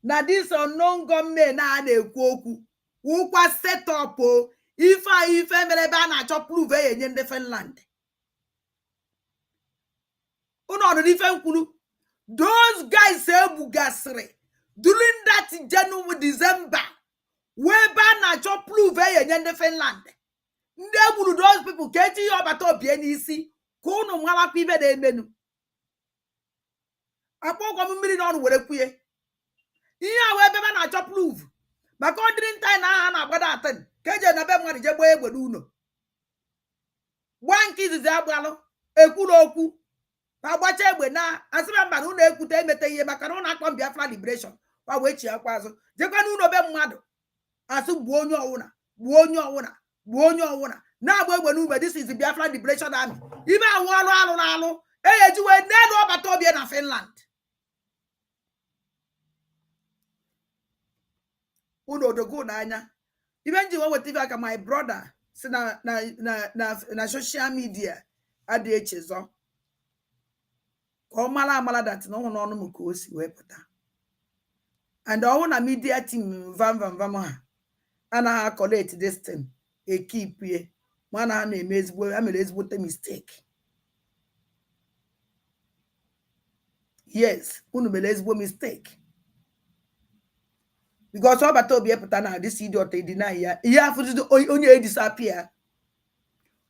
na this unknown government na na-ekwu okwu wụkwa set up ife mere ebe a na-achọ prove enye ndị Finland. Unu ọnụ n'ife nkwuru, those guys ebugasịrị during that January December wee ebe a na-achọ prove enye ndị Finland. Ndị egburu those people ka eji ihe ọbata obie n'isi ka unu marakwa ibe na-emenu. Akpọkwa m mmiri n'ọnụ were kwuye ihe a wee ebe a na-achọ prove maka ọdịrị nta na aha na-agbada atịn ka eji na be mmadụ je gbaa egbe n'ụlọ gba nke izizi agbalụ ekwuru okwu ma gbacha egbe na asịba mba na ụlọ ekwute emete ihe maka na ụlọ akpọ Biafra Liberation kwa wee chi akwa azụ jekwa n'ụlọ be mmadụ asụ gbuo onye ọwụna gbuo onye ọwụna gbuo onye ọwụna na-agba egbe n'ume. This is the Biafra Liberation Army. Ibe awụ alụ na alụ eji wee n'elu ọbata obie na Finland. Unu odogo n'anya ibe nji wee weta ife aka my brother si na social media adị echezọ ka ọ mara amala dat na ọhụrụ ọnụ m ka o si wee pụta and ọhụrụ na media team vam ha anaghị collect this thing ekipie mana ha na-eme ezigbo ha mere ezigbote mistake. Yes, unu mere ezigbo mistake because ọbata obi pụta na this idiot deny ya ihe afụzi onye disappear.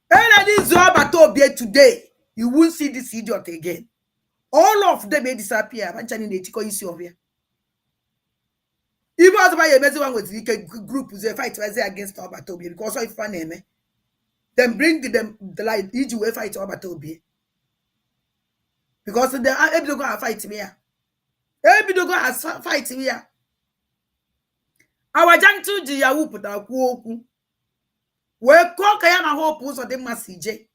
And this ọbata obi today you won't see this idiot again. All of them disappear. Manchani na-etikọ isi ọbịa. Ibe ọzọ ba ya emezi one with ike group they fight against ọbata obi because of ife na-eme. Then bring them the light iji wee fight ọbata obi because they ebidogo ha fight me ya. Ebidogo ha fight me ya. Our Chukwu Di Ya pụtara kwuo okwu wee kọọ ka ya na Hope Uzodimma si je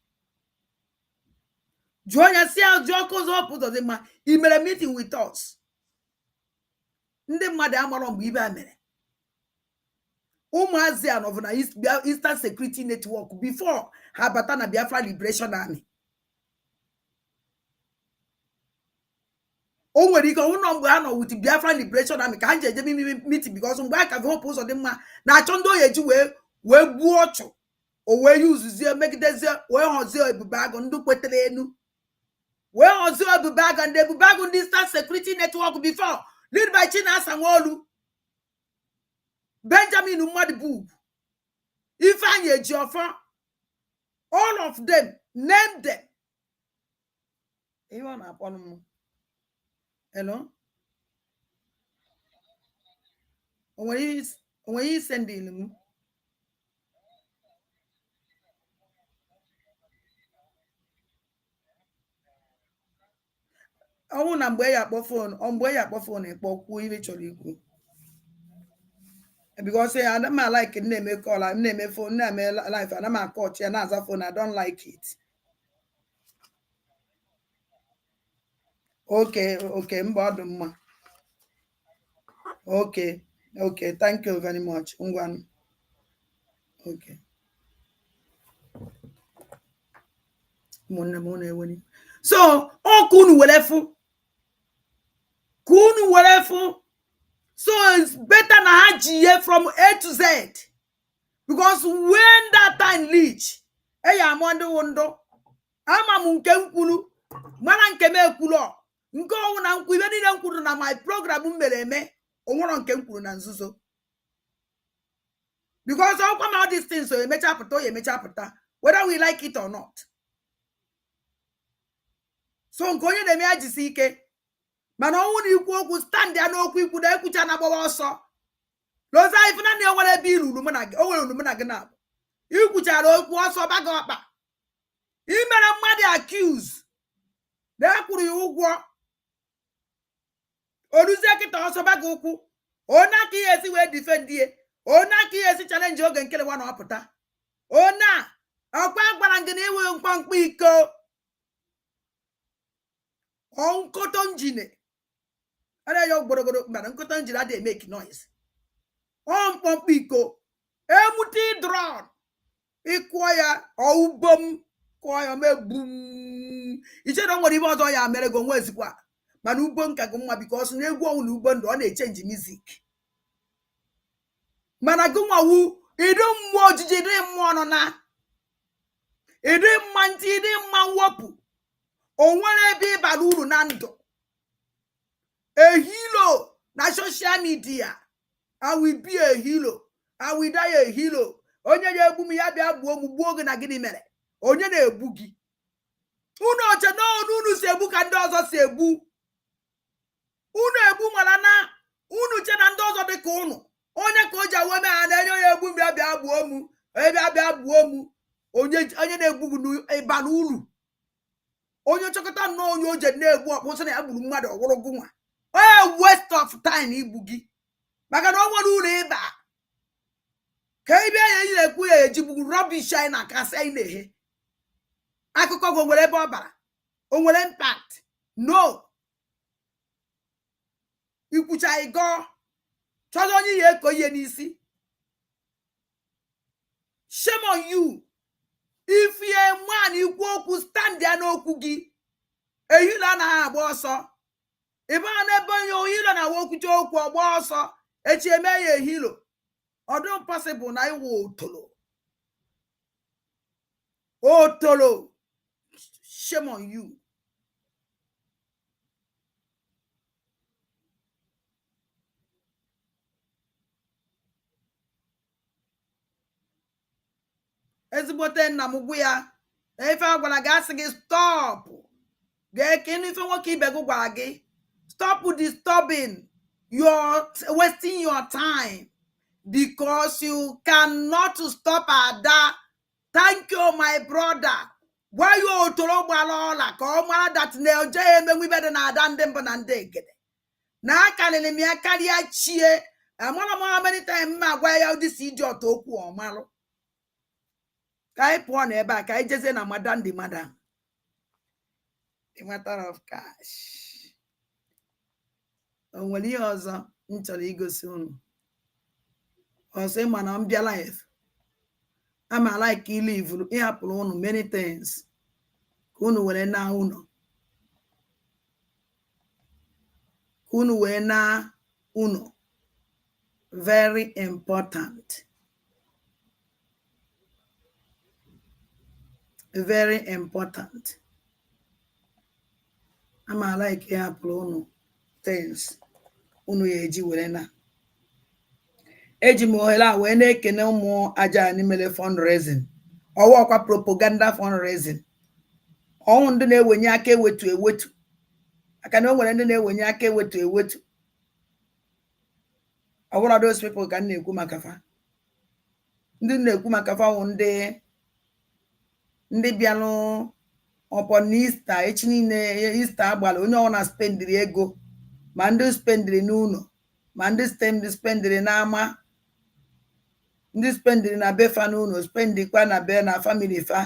jụọ ya si ajụọ ka Hope Uzodimma i mere meeting with us. Ndị mmadụ amarọ mgbe ibe a mere. Ụmụazị a nọbụ na Eastern Security Network before ha bata na Biafra Liberation Army. O nwere ike ọnwụ mgbe ha nọ with Biafra Liberation Army ka ha ji eje meeting because mgbe aka Hope Uzodimma na-achọ ndị oyeji wee gbuo ọchụ o wee yuzuzie megidezie wee họzie ebube agụ ndị kwetere enu wee họzie ebube agụ ndị ebube agụ ndị Eastern Security Network before lead by Chinasa Nwaolu, Benjamin Mmadụ, Ifeanyi Ejiofor, all of them, name them. You want to upon them? Hello? When you sending them? I want to buy your phone. I'm buy your phone and who eventually go. Because I don't like name a call, name a phone, name a life, and I'm a coach and as a phone. I don't like it. Okay, mbaduma. Okay, thank you very much. Okay. So, kunu welefu. So it's better na hajiye from A to Z. Because when that time reach, amonde wondo, ama munke nkulu, mana nke me kwulo. Nke owu na nkwu ibe niile nkwuru na my program mere eme, onwero nke nkwuru na nzuzo. Because all come out these things so emecha pụta, whether we like it or not. So nke onye na-eme ajisi ike. Mana ọnwụ na ikwu okwu stand ya n'okwu ikwu na ekwucha na agbawa ọsọ. Loza ifuna na enwere ebe iruru mụ na gị, o nwere unu mụ na gị na. Ikwuchara okwu ọsọ baga ọkpa. Imere mmadụ accuse. Na ekwuru ya ụgwọ. Oruzie kịta ọsọ baga okwu. Ona ka ihe esi wee defend ye. Ona ka ihe esi challenge oge nkele nwa na ọpụta. Ona ọkwa gbara ngị na iwe mkpọmkpọ iko. Onkoto njine. Ana yo gborogboro mbana nkoto njine ade make noise. On pompiko. Emuti drone. Ikoya obom koya me boom. Iche don nwere ibe ọzọ ya mere go nwezikwa. mana ugbo nka gụ nwa because na egwu ọnwụ na ugbo ndụ ọ na-echenji music mana gụ nwawu ịdị mmụọ ojiji ịdị mmụọ nọ na ịdị mma ntị ịdị mma mwepụ onwere ebe ịbara uru na ndụ a hero na social media I will be a hero I will die a hero onye na-egbu m ya bịa gbuo m gbuo gị na gịnị mere onye na-egbu gị unu oche n'ọnụ unu si egbu ka ndị ọzọ si egbu unu egbu mara na unu che na ndị ọzọ dị ka unu onye ka o ji awe me ha na-enye onye egbu m bịa gbuo m bịa gbuo m onye na-egbu gị n'ịbara uru onye chọkọta nnọọ onye oje na-egbu ọkpụsị na ya gburu mmadụ ọgwụrụ gị nwa onye waste of time igbu gị maka na ọ nwere uru ịba ka ebe ya yi na-ekwu ya ejigbu rubbish anyị na-akasị anyị na-ehe akụkọ gị onwere ebe ọ bara o nwere impact no ikwucha ịgọ chọrọ onye ya eko ihe n'isi shame on you if you a man ikwu okwu stand ya n'okwu gị ehilo anaghị agba ọsọ ebe a na-ebe onye ohilo na-awa okwucha okwu ọgba ọsọ echi eme ya ehilo ọdụ possible na iwu otolo shame on you ezigbote nna m gwu ya ife a gwara gị asị gị stop ga-ekene ife nwoke ibe gị gwara gị stop disturbing you're wasting your time because you cannot stop Ada. Thank you my brother why you toro gbara ọla ka ọ mara that na oje emenwe ibe dị na Ada ndị mbụ na ndị egede na akalịlị m ya karịa chie amara m how many times ma agwa ya ụdị si idiot okwu ọmalụ ka anyị pụọ n'ebe a ka anyị jezie na madam the matter of cash o nwere ihe ọzọ m chọrọ igosi unu ọzọ ịma na m bịa life ama like ilive ịhapụrụ unu many things ka unu were na unu ka unu wee na unu very important very important ama like ịhapụrụ unu things unu ya eji were na eji m ohere a wee na-ekene ụmụ aja anyị mere fundraising ọwa propaganda fundraising ọnwụ ndị na-ewenye aka ewetu aka na o nwere ndị na-ewenye aka ewetu ọwụrụ those people ka m na-ekwu maka fa ndị na-ekwu maka fa wụ ndị bịanụ ọpọ na Easter echi niile Easter agbala onye ọwụ na spendiri ego ma ndị spendiri n'ụlọ ma ndị spendiri n'ama ndị spendiri na befa n'ụlọ spendikwa na be na family fa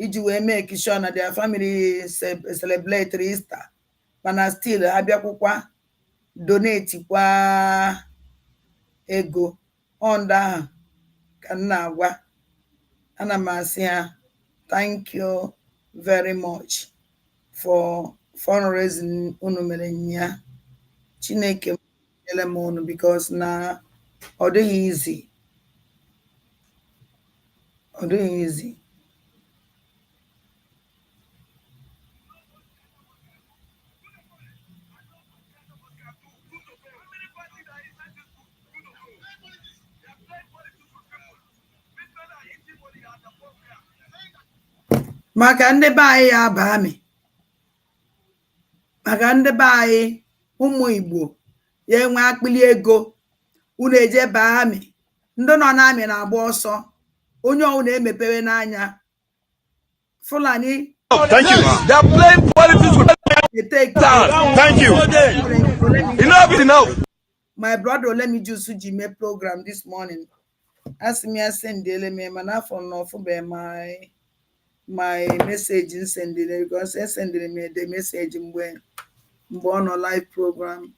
iji wee make sure na their family celebrate Easter mana still ha bịakwụkwa donate kwa ego onda ahụ ka m na-agwa ana m asị ha thank you very much for fundraising unu mere nya Chineke ele m unu because na ọ dịghị easy maka ndị be anyị ya aba amị maka ndị be anyị ụmụ Igbo ya enwe akpịli ego unu eje baa amị ndị nọ n'amị na-agba ọsọ onye ọwụ na-emepewe n'anya Fulani. Thank you. They are playing politics with Thank you. Enough is enough. My brother let me just me program this morning. Ask me I send me man from no for my message in send it because I send me the message when born on live program.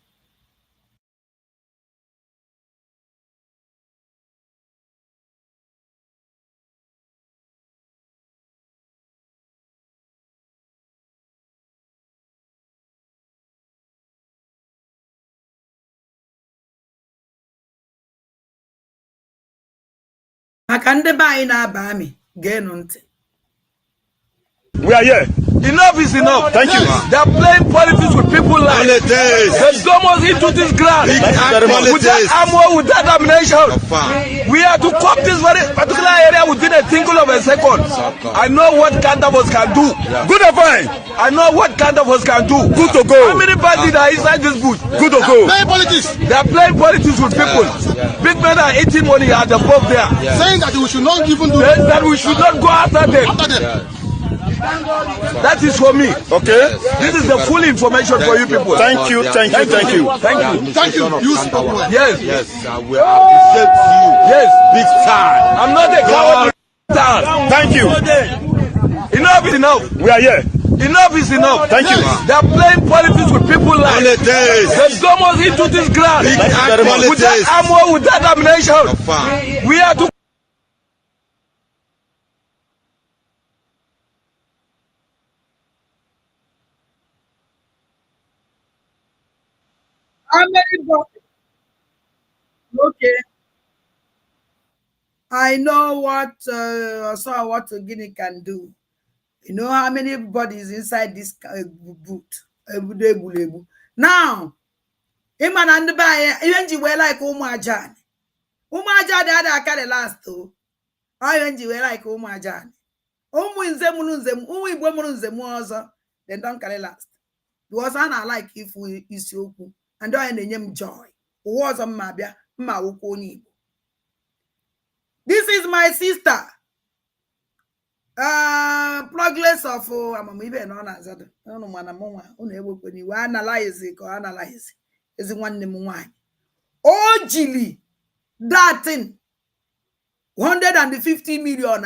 maka ndị be anyị na-aba amị geenụ ntị. We are here. Enough is enough. Thank you. They are playing politics with people's lives. They almost into this ground with that armor, with that ammunition. We are to cop this very particular area within a tinkle of a second. I know what kind of us can do. Good or fine? I know what kind of us can do. Good to go. How many parties are inside this bush? Good to go. Playing politics. They are playing politics with people. Big men are eating money at the above there. Saying that we should not even do that we should not go after them. That is for me. Okay. This is the full information for you people. Thank you, thank you, thank you. Thank you. Thank you. You spoke well. Yes. Yes, we appreciate you. Yes. Big time. I'm not a coward. Thank you. Enough is enough. We are here. Enough is enough. Thank you. They are playing politics with people's lives. They almost into this ground with that armor, with that ammunition. We are to. Okay. I know what Guinea can do. You know how many bodies inside this boot. Now, Iman and the buyer, even we like Umajan. Umajan the other carry last too. I we like Umajan. Them, then don't carry last. Was I like if we is yoku and I name joy. Was a mabia, Mawukoni. This is my sister. Progress of I'm even on as I don't know when I'm on you analyze it or analyze is one name one. Oh, Jilly, that thing 150 million.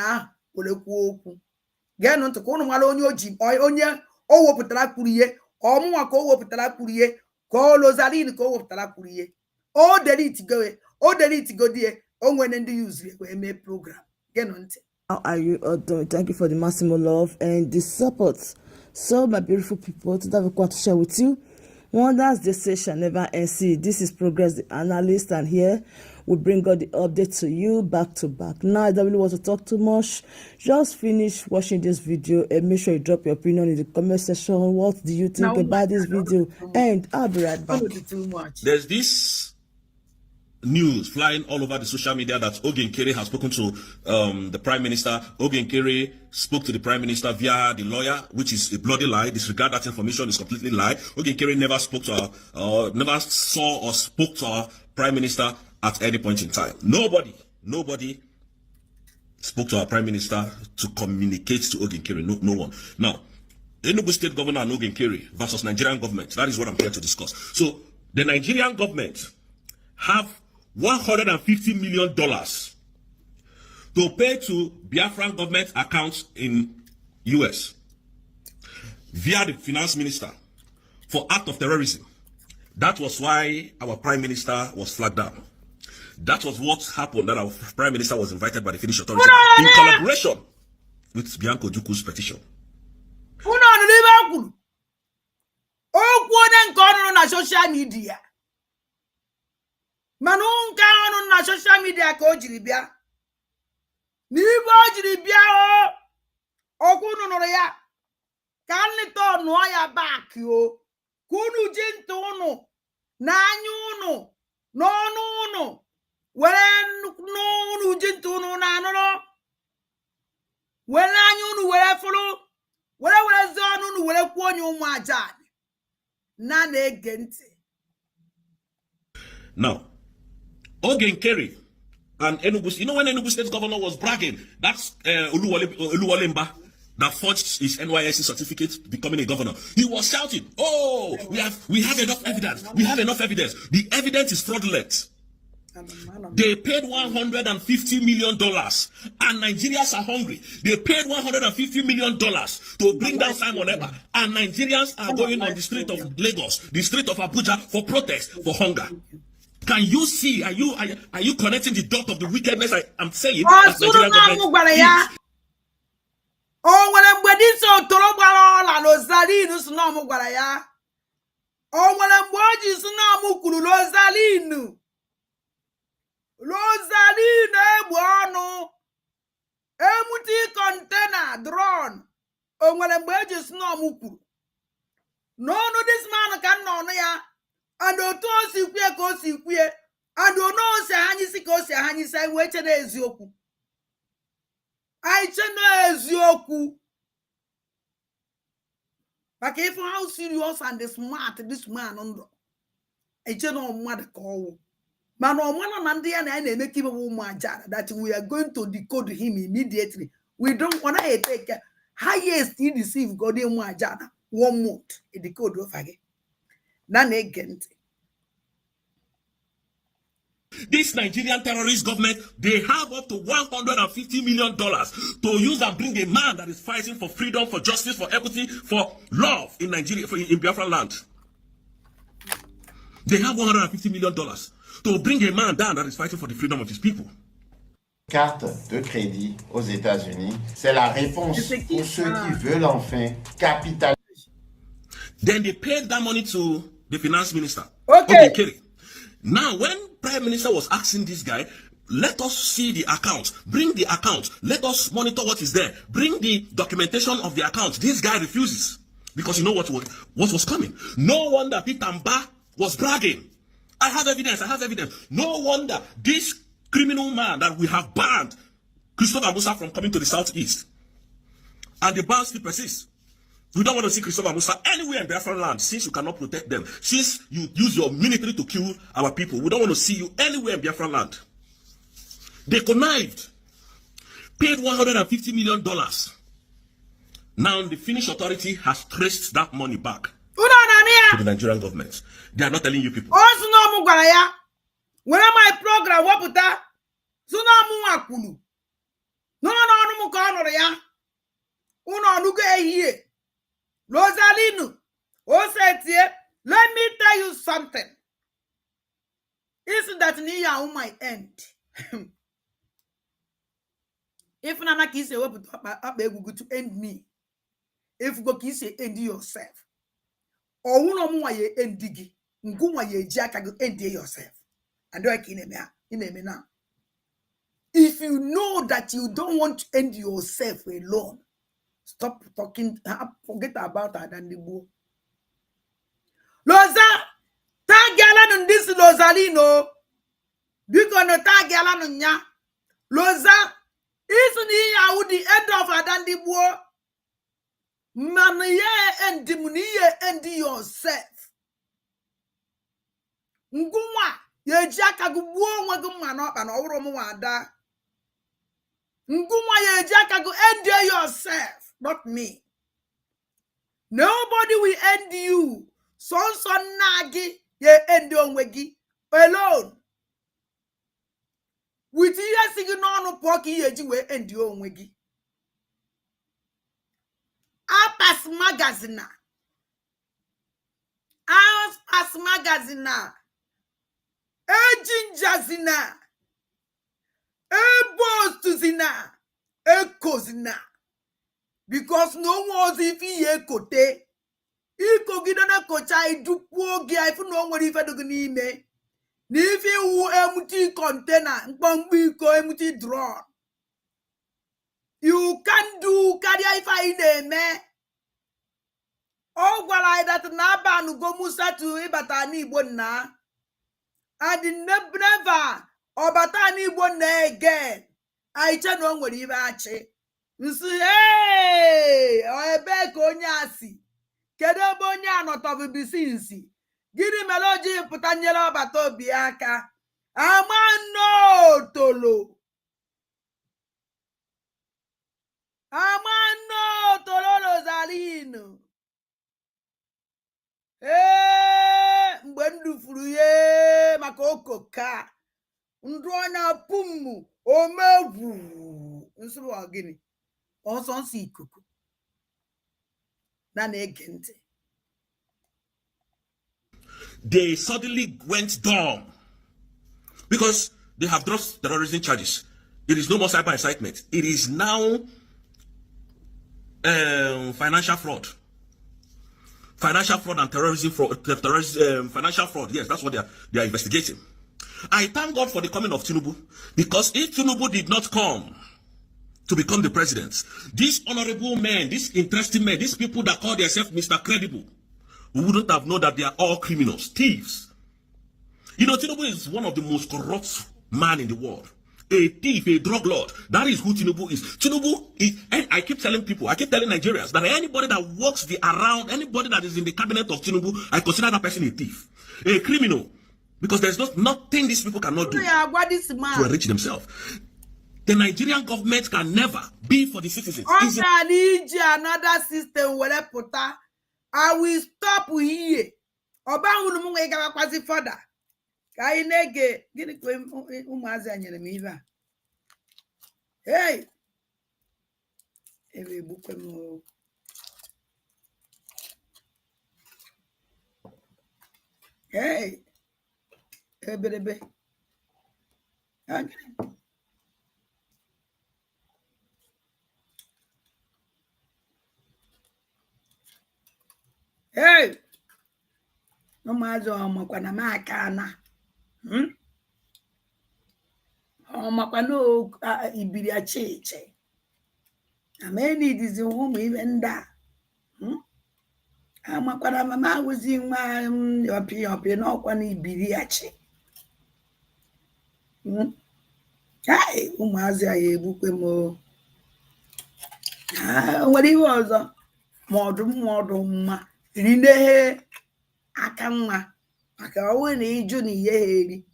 Get on to Kono on your Jim or on your Putala Kurie or Muako Putala Kurie, call Lozalin go of Talakurie. Oh, delete go, oh, delete go, dear. Oh, when in the use we program. Get on. How are you all doing? Thank you for the maximum love and the support. So, my beautiful people, today we want to share with you. Wonders they say shall never end. See, this is Progress, the analyst, and here we bring all the updates to you back to back. Now, I don't really want to talk too much. Just finish watching this video and make sure you drop your opinion in the comment section. What do you think about this video? And I'll be right back. There's this news flying all over the social media that Ogenkere has spoken to the Prime Minister. Ogenkere spoke to the Prime Minister via the lawyer, which is a bloody lie. Disregard that information, is completely lie. Ogenkere never spoke to her, never saw or spoke to our Prime Minister at any point in time. Nobody spoke to our Prime Minister to communicate to Ogenkere. No one. Now, Enugu State Governor and Ogenkere versus Nigerian government. That is what I'm here to discuss. So, the Nigerian government have $150 million to pay to Biafran government accounts in US via the finance minister for act of terrorism. That was why our Prime Minister was flagged down. That was what happened, that our Prime Minister was invited by the Finnish authority in collaboration with Bianco Juku's petition. Social media. Manunka on na social media ka o jiri bia. N'ibe o jiri bia o okunu nụrụ ya ka nlita ọnụ ya back o. Kunu ji ntị unu na anya unu n'ọnụ unu were n'unu ji ntị unu na anụrụ were anya unu were fụrụ were zi ọnụ unu were kwuo onye ụmụ aja na na-ege ntị. Now, Ogenkere and Enugu, you know when Enugu State Governor was bragging, that's Oluwole Mba that forged his NYSC certificate becoming a governor. He was shouting, "Oh, we have enough evidence. We have enough evidence. The evidence is fraudulent." They paid $150 million, and Nigerians are hungry. They paid $150 million to bring down Simon Ekpa, and Nigerians are going on the street of Lagos, the street of Abuja for protest, for hunger. Can you see? Are you connecting the dot of the wickedness I'm saying? As Nigerian government. Oh, when I'm wedding so Toroba Lozalino Sunamu Guaraya. Oh, when I'm watching Sunamu Kulu Lozalino. Rosaline Buono na drone o nwere mgbe eji snom kwuru n'ọnụ this man ka nọ ọnụ ya and otu o si kwue ka o si kwue and ono o si ahanyisi ka o si ahanyisi anyị wee chena eziokwu anyị chena eziokwu maka ife how serious and smart this man ndụ anyị chena mmadụ ka ọwụ mana ọmana na ndị ya na anyị na-eme ka ibe ụmụ aja that we are going to decode him immediately. We don't want to take highest he deceive God in ụmụ aja na 1 month a decode of again. This Nigerian terrorist government, they have up to $150 million to use and bring a man that is fighting for freedom, for justice, for equity, for love in Nigeria, in Biafra land. They have $150 million to bring a man down that is fighting for the freedom of his people. Carte de crédit aux États-Unis, c'est la réponse pour ceux qui veulent enfin capitaliser. Then they paid that money to the finance minister. Okay. Now, when Prime Minister was asking this guy, let us see the account, bring the account, let us monitor what is there, bring the documentation of the account. This guy refuses because you know what was coming. No wonder Peter Mba was bragging. I have evidence. No wonder this criminal man that we have banned Christopher Musa from coming to the southeast. And the ban still persists. We don't want to see Christopher Musa anywhere in Biafran land since you cannot protect them. Since you use your military to kill our people, we don't want to see you anywhere in Biafran land. They connived, paid $150 million. Now the Finnish authority has traced that money back to the Nigerian government. They are not telling you people. When my program waputa, sunamu akulu. No mukanore ya. Uno nuge here. Rosalino, Osetie, let me tell you something. Isn't that near on my end? If Nana Kise will to end me, if go Kise end yourself, or uno moye end digi, nguma ye jack end yourself. And do I in now. If you know that you don't want to end yourself alone, stop talking, forget about Adandibu. Loza, tagalan this Lozalino, because no tagalan nya. Loza, isn't he out the end of Adandibu? Manye and Dimunie and yourself. Nguma, ye jaka gubu wagumano and Oromuada. Nguma ye jaka go end yourself. Not me. Nobody will end you. Son nagi ye end on wegi alone. With you singing on pocky ye we end you on wegi. Apas magazina. Apas magazina. Jinjazina. Bostuzina. Kozina. Because no one's if he cote. Iko gidana kocha idupo gi if no one if do me. If you empty container, iko empty draw. You can do carry if I name. Oh, well, I that naba no go musa to ibatani bona. And never or batani bona again. I tell no one if I che. Hey, ebe konyasi. Kedo bonya not of bisinsi. Gini meloji putanyela bato biaka. Amano tolo. Amano tolo Rosalino. Mbendu furuye makoko ka. Ndwana pumu omevu. Nsuru gini. Also see kuku. They suddenly went dumb because they have dropped terrorism charges. It is no more cyber incitement. It is now financial fraud. Financial fraud and terrorism fraud. Financial fraud. Yes, that's what they are investigating. I thank God for the coming of Tinubu, because if Tinubu did not come, to become the president. These honorable men, these interesting men, these people that call themselves Mr. Credible, we wouldn't have known that they are all criminals, thieves. You know, Tinubu is one of the most corrupt men in the world. A thief, a drug lord. That is who Tinubu is. Tinubu is, and I keep telling people, I keep telling Nigerians that anybody that walks around, anybody that is in the cabinet of Tinubu, I consider that person a thief, a criminal. Because there's nothing these people cannot do to enrich themselves. The Nigerian government can never be for the citizens. Another system will put. I will stop here. Further. Hey, hey, baby. Hey, no matter how much I'm a cana. Makano ibiria cheche. Ameni this home even that. Amakwana mama was in my your no one ibiria che. Hey, umazia ebukwemo. What he was modern ma rine akanwa aka owe na iju ni yeheri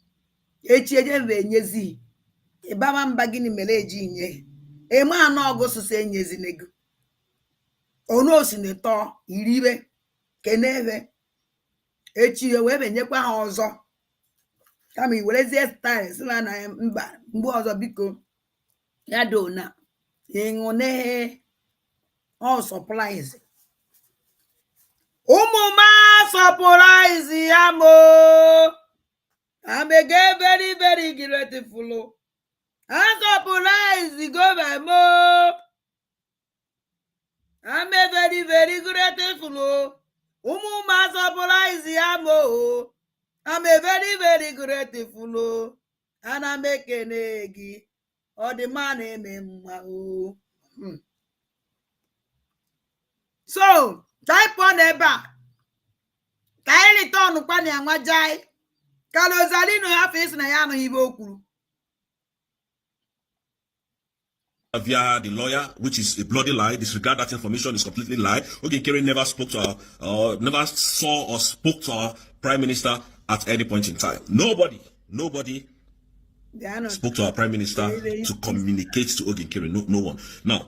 echi eje venyezi ibama mbagini meleji nye ema na ogosu se nyezi nego ono sineto iribe keneve echi we benyekwa ha ozo kama iwerezie style sila na mba mgbe ozo biko ya dona ingone all supplies Umuma surprise amo. I'm very, very grateful. I'm surprise go by mo. I'm very, very grateful. Umuma surprise amo. I'm very, very grateful. And I'm making eggy. Or the money me. So, type on the back. Kaili tonu kwani angwajai. Kalozali no ya face na ya no hibokuru. Via the lawyer, which is a bloody lie. Disregard that information is completely lie. Okay, Kerry never spoke to her, never saw or spoke to our prime minister at any point in time. Nobody spoke to our prime minister to communicate to Ogenkere. No one. Now,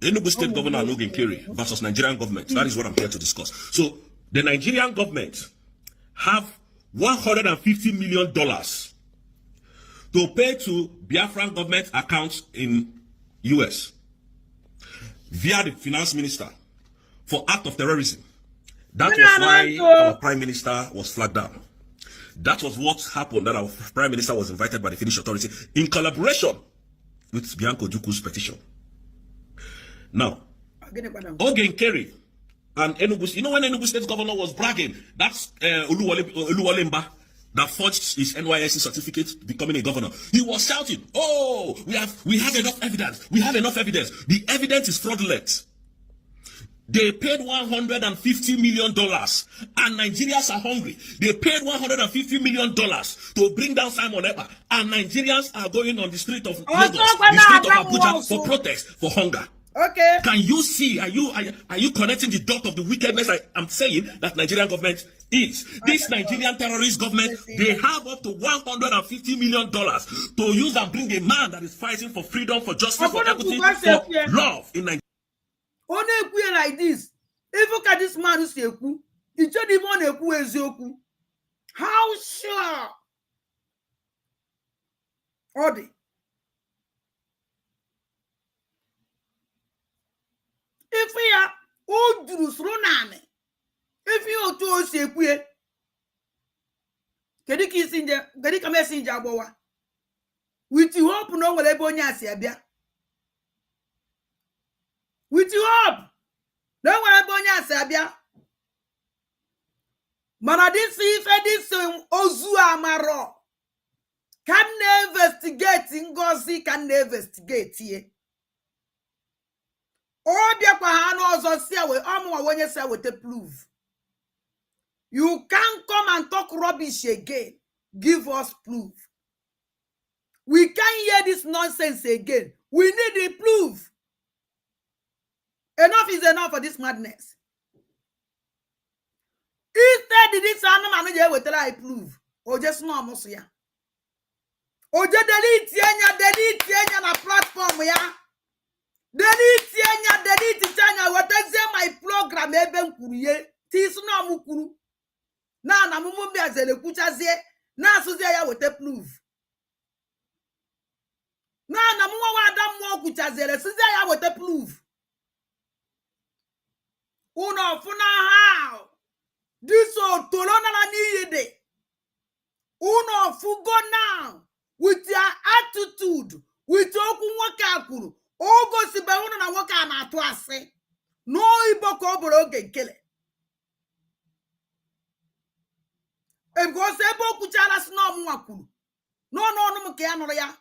Enugu State Governor and Ogenkere versus Nigerian government. That is what I'm here to discuss. So, the Nigerian government have $150 million to pay to Biafran government accounts in US via the finance minister for act of terrorism. That was why our prime minister was flagged down. That was what happened, that our prime minister was invited by the Finnish authority in collaboration with Bianco Juku's petition. Now, Ogenkere and Enugu, you know when Enugu State Governor was bragging, that's Oluwole Mba that forged his NYSC certificate becoming a governor. He was shouting, "Oh, we have enough evidence. We have enough evidence. The evidence is fraudulent." They paid $150 million, and Nigerians are hungry. They paid $150 million to bring down Simon Ekpa, and Nigerians are going on the street of Lagos, the street of Abuja for protest, for hunger. Okay. Can you see? Are you connecting the dot of the wickedness I'm saying that Nigerian government is? This Nigerian terrorist government, they have up to $150 million to use and bring a man that is fighting for freedom, for justice, for equity, for love in Nigeria. Only like this. If you look at this man who's eku, it's not even eku ezoku. How sure? Odi. If we are old Jerusalem, if you are to say queer, can you kiss in the Gadika messenger boa? With you hope no one ever nyasabia. With you hope no one ever nyasabia. Manadisi if Edison Ozu Amaro can investigate Ngozi can investigate here. Obia kwa ha no ozo sia we omo wonye sia we te prove. You can't come and talk rubbish again. Give us proof. We can't hear this nonsense again. We need the proof. Enough is enough for this madness. Instead, this animal may with I prove. Or just no almost ya. Or just delete na platform ya. Delete China. What is my program? Even kurie. Tis no mukuru. Na mumbi azele kuchazie. Na suze ya with a proof. Na mumwa adam mo kuchazele. Suze ya with a proof. Uno funa how. This old tolona na niyede. Uno fugo now. With your attitude. With your kumwakakuru. Ogo sibe uno na waka na atuase. No ibo ko oboroge nkele. Ego sebo kuchala sino mwakuru. No mke ya noro ya.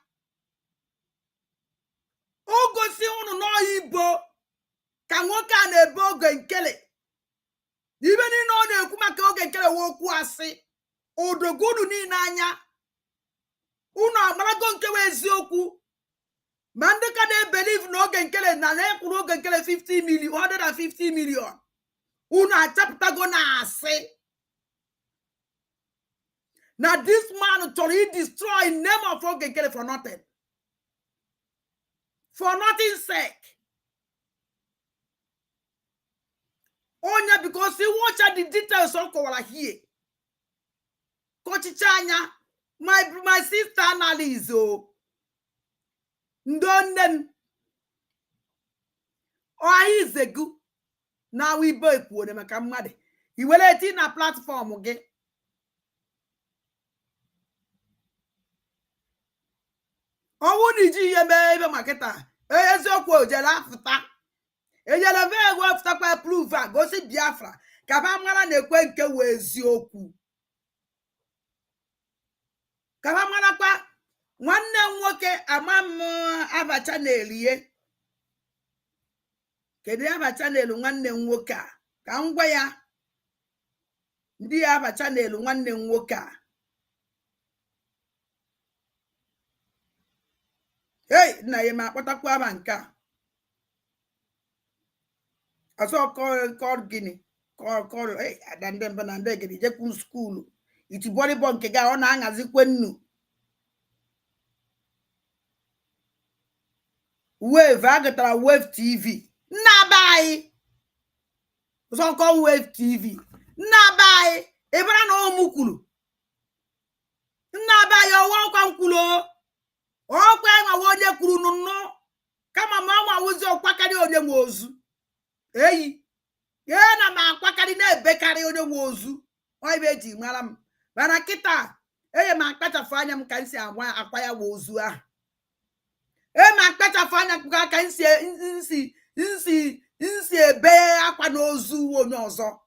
Ogo si uno no ibo. Ka waka na ebo oge nkele. Even in no na ekuma ka oge nkele woku ase. Odogudu ni n'anya. Uno amarago nke we eziokwu. Mande ka dey believe no oge nkele na ekwuru oge nkele 50 million, 150 million. Uno achapụta go na ase. Now this man told he destroy name of oge nkele for nothing. For nothing sake. Onya because he watched the details of Kowala here. Kochichanya, my sister Analizo. Ndonnen. Oh, he's a good. Now we both would him a mad. He will let in a platform again. Oh, would you baby marketer? Eh, so quote, Jalafta. A yellow very well stop by proof. Go see Biafra. Kabamala ne kwenke wezioku. Kabamala kwa. Nwanne nwoke amam aba channel ye. Kedu aba channel nwanne nwoke a? Ka ngwa ya. Ndi aba channel nwanne nwoke a. Hey, na ye ma akpatakwa aba nka. Aso call gini. Call hey adandem banande gidi je kun school. Iti body bon ke ga ona angazi kwennu. Wave agatara Wave TV. Nabai. So call Wave TV. Nabai. Ebara no omukulu. Nabai yo won kwa nkulo. Okwa ma wonye kuru no. Kama mama wuzi okwakari onye nwozu. Eyi. Ye na ma akwakari na ebekari onye nwozu. Oi beji mara m. Bana kita. Eye ma akpachafu anya m ka nsi akwa ya wozu a. Ma kpachafu anya ka nsi ebe akwa n'ozu onye ọzọ.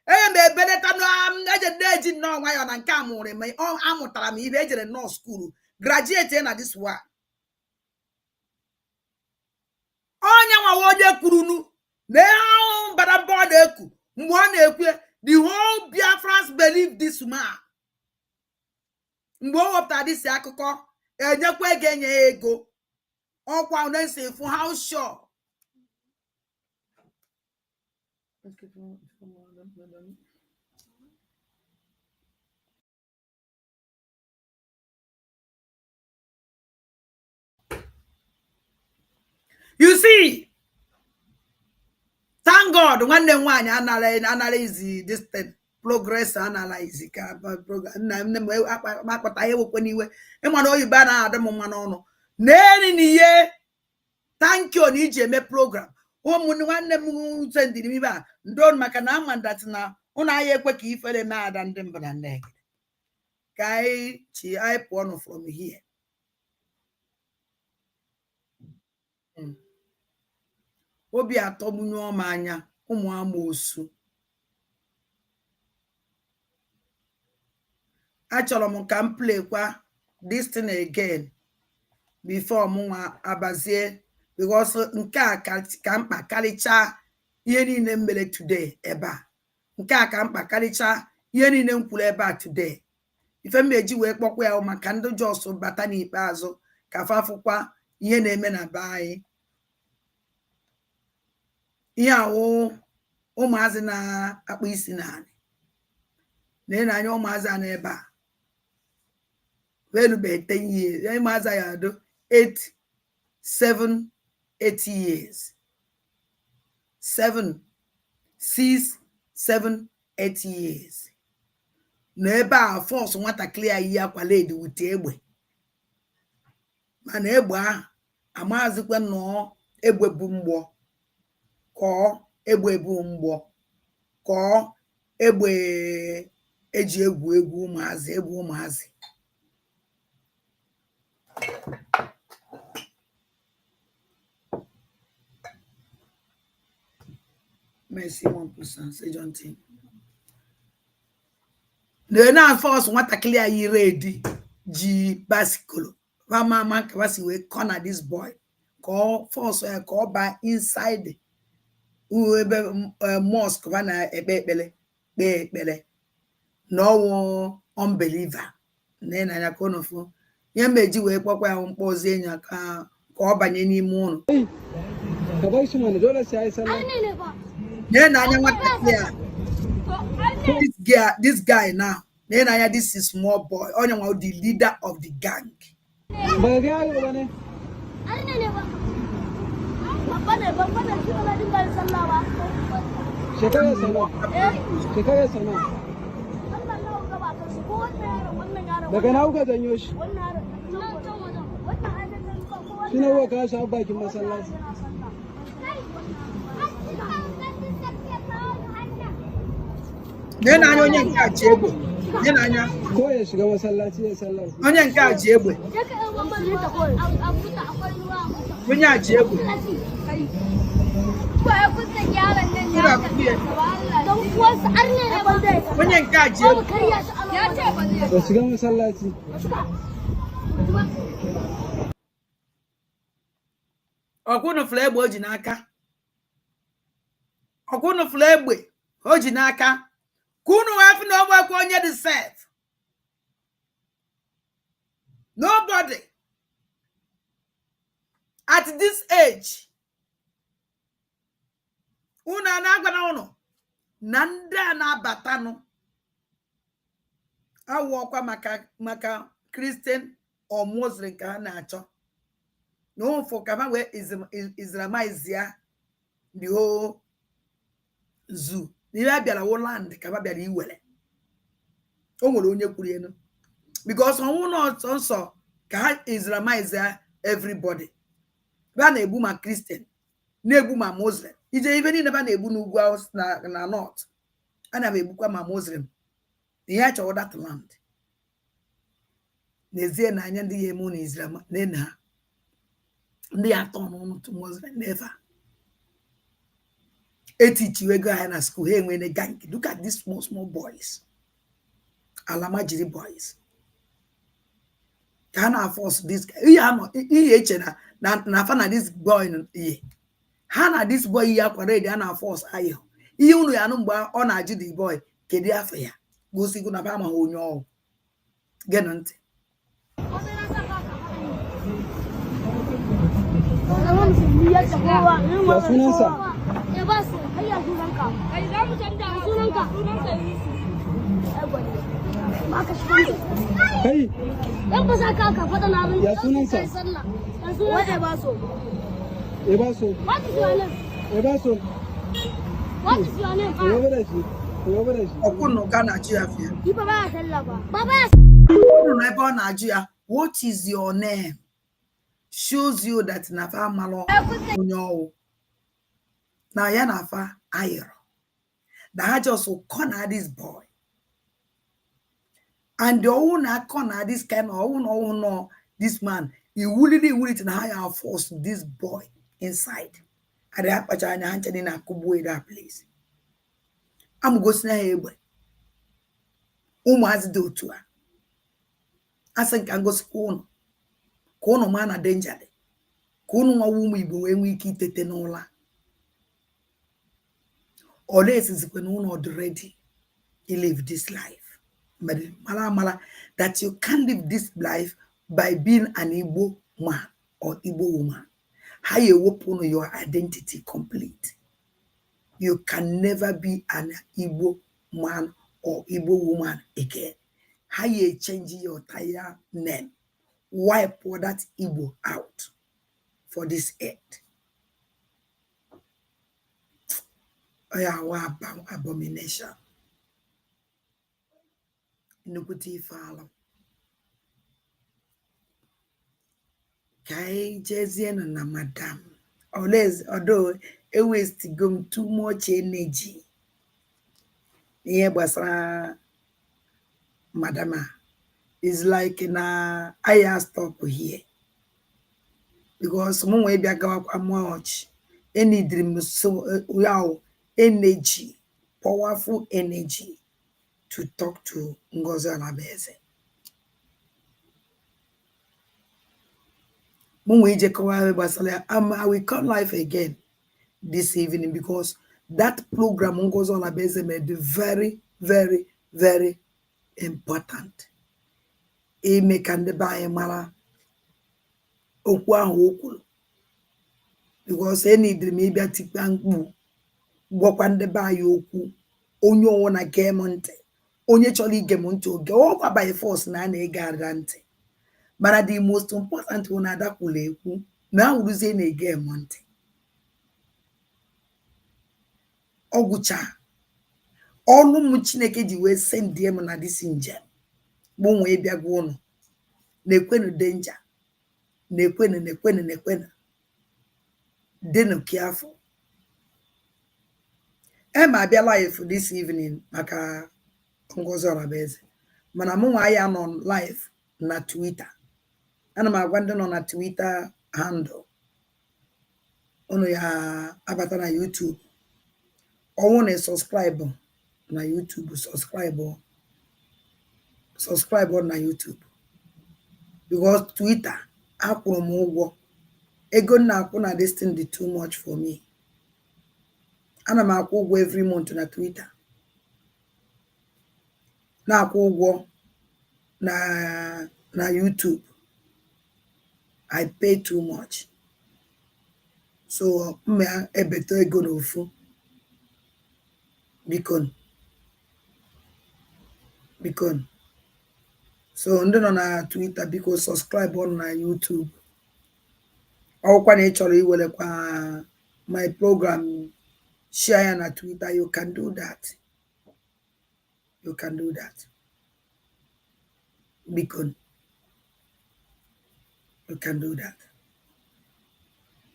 Me ebeleta no eje deji no nwa ya na nke amure me amụtara m ihe ejere no school graduate na this one. Onye nwa onye kurunu na ahụ bara board eku mgbe ọ na-ekwe the whole Biafrans believe this man. Mgbe o wepụtara this akụkọ enyekwa ego enye ego. Ọkwa unense for how sure. You see, thank God, one day one analyze this thing, progress analyze program. Thank you, Nije program. One send me back. Don't make an amman that's now. Una quick if I mad and them but a Guy, I porno from here. Obi atọgbunye ọmanya ụmụ amoosu. Achọrọ m ka m play kwa this thing again before mụnwa abazie because nke a ka mkpa karịcha ihe niile mere today ebe a. Nke a ka mkpa karịcha ihe niile m kwuru ebe a today. Ife m eji wee kpọkwa ya maka ndị Jos bata n'ikpeazụ ka fafụkwa ihe na-eme na be anyị. Ihe awụ ụmụazị na-akpụ isi n'anị na-anya ụmụazị a n'ebe a werubeghị 10 years. Ụmụazị ya ado 8, 7, 8 years. 7, 6, 7, 8 years. N'ebe a force nwatakịrị ya yi akwa ledi wute egbe. Mana egbe ahụ amazikwa nnọọ egbe bụ mgbọ kọọ egbe bụ mgbọ kọọ egbe eji egwu ụmụazị egwu ụmụazị. Merci 1%, c'est gentil. Na force nwatakịrị ya yi redi ji bicycle mama ka wasi we corner this boy call force call by inside ebe mosque bana ekpele no unbeliever na ya kono fu ya meji we kpokwa ya mkpozi enya ka ọ banye n'ime ụlọ ka bai shi mana dole sai sallah na anya nwatakịrị ya. This guy now this is small boy onye nwa the leader of the gang. Ba ga yaro bane shekara sana daga na kuka janyo shi shi ne kuka kawo shi a bakin masallaci. Na anya onye nke a ji egbe na anya ko ya shiga masallaci ya sallah. Onye nke a ji egbe onye a ji egbe onye nke a ji egbe ya shiga masallaci. Ọkwụnụ fụlụ egbe o ji n'aka. Ọkwụnụ fụlụ egbe o ji n'aka. Kunu have no work on your self. Nobody at this age. Una na uno nanda na batano. Awokwa maka Christian or Muslim ka na acho. No for kama we Islamize ya the whole zoo. Nila biara wo land ka ba biara iwere. O nwere onye kwuru enu. Because on not so ka ha Islamize everybody. Ba na ebu ma Christian, na ebu ma Muslim. Ije even never na ebu n'ugwu house na north. Ana m ebukwa ma Muslim. Ihe acho that land. N'ezie na anya ndị ya emu na Islam na ha. Ndị atọ n'ọnụ to Muslim never. Teach you go in school. Hey, when a gang, look at these small boys. Alamajiri boys. Can force this guy. Na this boy Hana this boy ya already ana force ayo. Unu ya no mgba ọ na-aji the boy kedi afa ya. Gosi go na ba ma onye ọ. Genante. Ya sunansa. Kai dan ba sa ka fada na abin ya sunansa. Wanda ba so. What is your name? What is your name? Okuno ka na ji afia. Baba ya sallah ba. Baba ya Okuno na ebe ọ na-ajụ ya, what is your name? Shows you that nafa malo onye ọwụ. Now ya nafa ayero. That I just will corner this boy. And the owner corner this kind of no this man. He will it in higher force this boy inside. And I have in a kubu that place. I'm going to say, has do to her. I think I go school. Kono man a danger. Kunu nwa ụmụ Igbo wee nwee ike itete n'ụla. Ọ na-esizikwe na unu ọdụ ready to live this life. But mala that you can't live this life by being an Igbo man or Igbo woman. How you open your identity complete. You can never be an Igbo man or Igbo woman again. How you change your entire name. Wipe all that Igbo out for this earth. Oh yeah, what abomination. Iniquity follow. Kai Jezian na madam. Although it waste go too much energy. Yeah, but madama. It's like na I stop here. Because someone will be a much. Any dream so wow energy, powerful energy to talk to Ngozi Alabeze. I will come live again this evening because that program Ngozi Alabeze made very, very, very important. E make and buy mara okwu ahụ okwu because any dream maybe a tikpa mkpu gwakwa ndị be anyị okwu onye ọnwụ na gee m ntị onye chọrọ ige m ntị oge ọkwa by force na a na-ege ada ntị mana the most important one adakwula ekwu na awụrụzie na-ege m ntị ọgwụcha ọnụ m Chineke ji wee sendie m na disi njem bụ nwee bịagwa ụnụ na-ekwenu danger na-ekwenu denu careful. Emma abịa live this evening maka Ngozi Alabeze mana mụ nwa ya nọ live na Twitter. Ana m agwa ndị nọ na Twitter handle unu ya abata na YouTube ọnwụ na subscribe na YouTube subscribe na YouTube because Twitter akwụrụ m ụgwọ ego na akwụ na this thing dị too much for me. Ana m akwụ ụgwọ every month na Twitter na-akwụ ụgwọ na YouTube. I pay too much. So me ebeto ego n'ofu bikon. So ndị nọ na Twitter biko subscribe on na YouTube. Ọkwa na ị chọrọ iwelekwa my program share ya na Twitter, you can do that. Bikon. You can do that.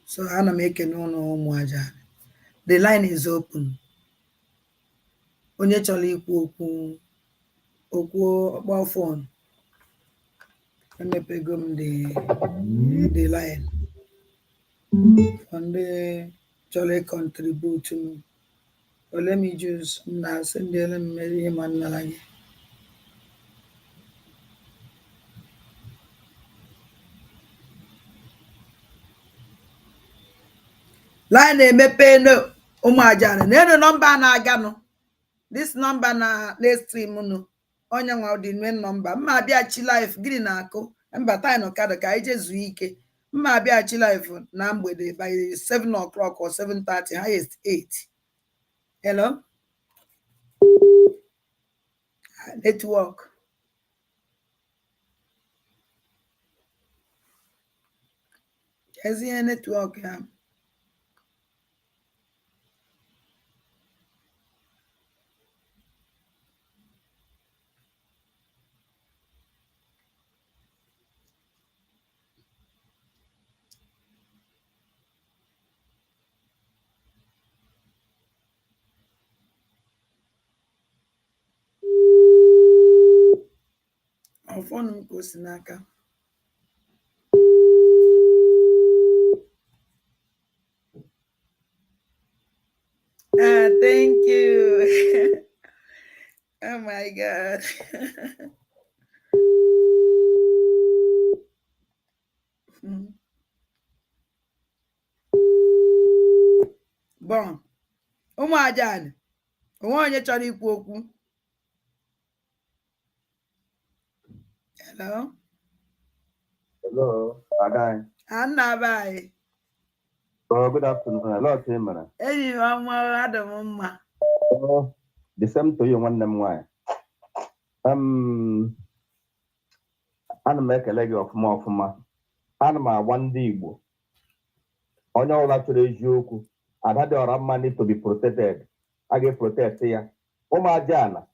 So ana m ekene ụnụ ụmụ aja. The line is open. Onye chọrọ ikwu okwu ọkpọ phone. Emepego m the line. And chọrọ contribute m. But let me just send them him and Nalagi. Line emepe no ụmụajana na number na aga no this number na stream no onye nwa dị nwe number mma abịa chi life gịnị na akụ mbata no kada ka ije zuo ike mma abịa chi life na mgbede by 7 o'clock or 7:30 highest 8. Hello network is there network ya. Phone m gosi n'aka. Thank you. Oh my God. Bon. Ụmụ Ajad. Onwe onye chọrọ ikwu okwu. Hello. Hello, Adai. Anna bye. Oh, good afternoon. Hello, Timara. Enyi ọma Adam mma. Oh, the same to you, one them why. Ana m ekele gị ọfụma. Ana m agwa ndị Igbo. Onye ọbụla chọrọ eziokwu, ada dị ọra mma need to be protected. A ga-protect ya. Ụmụ Ajana,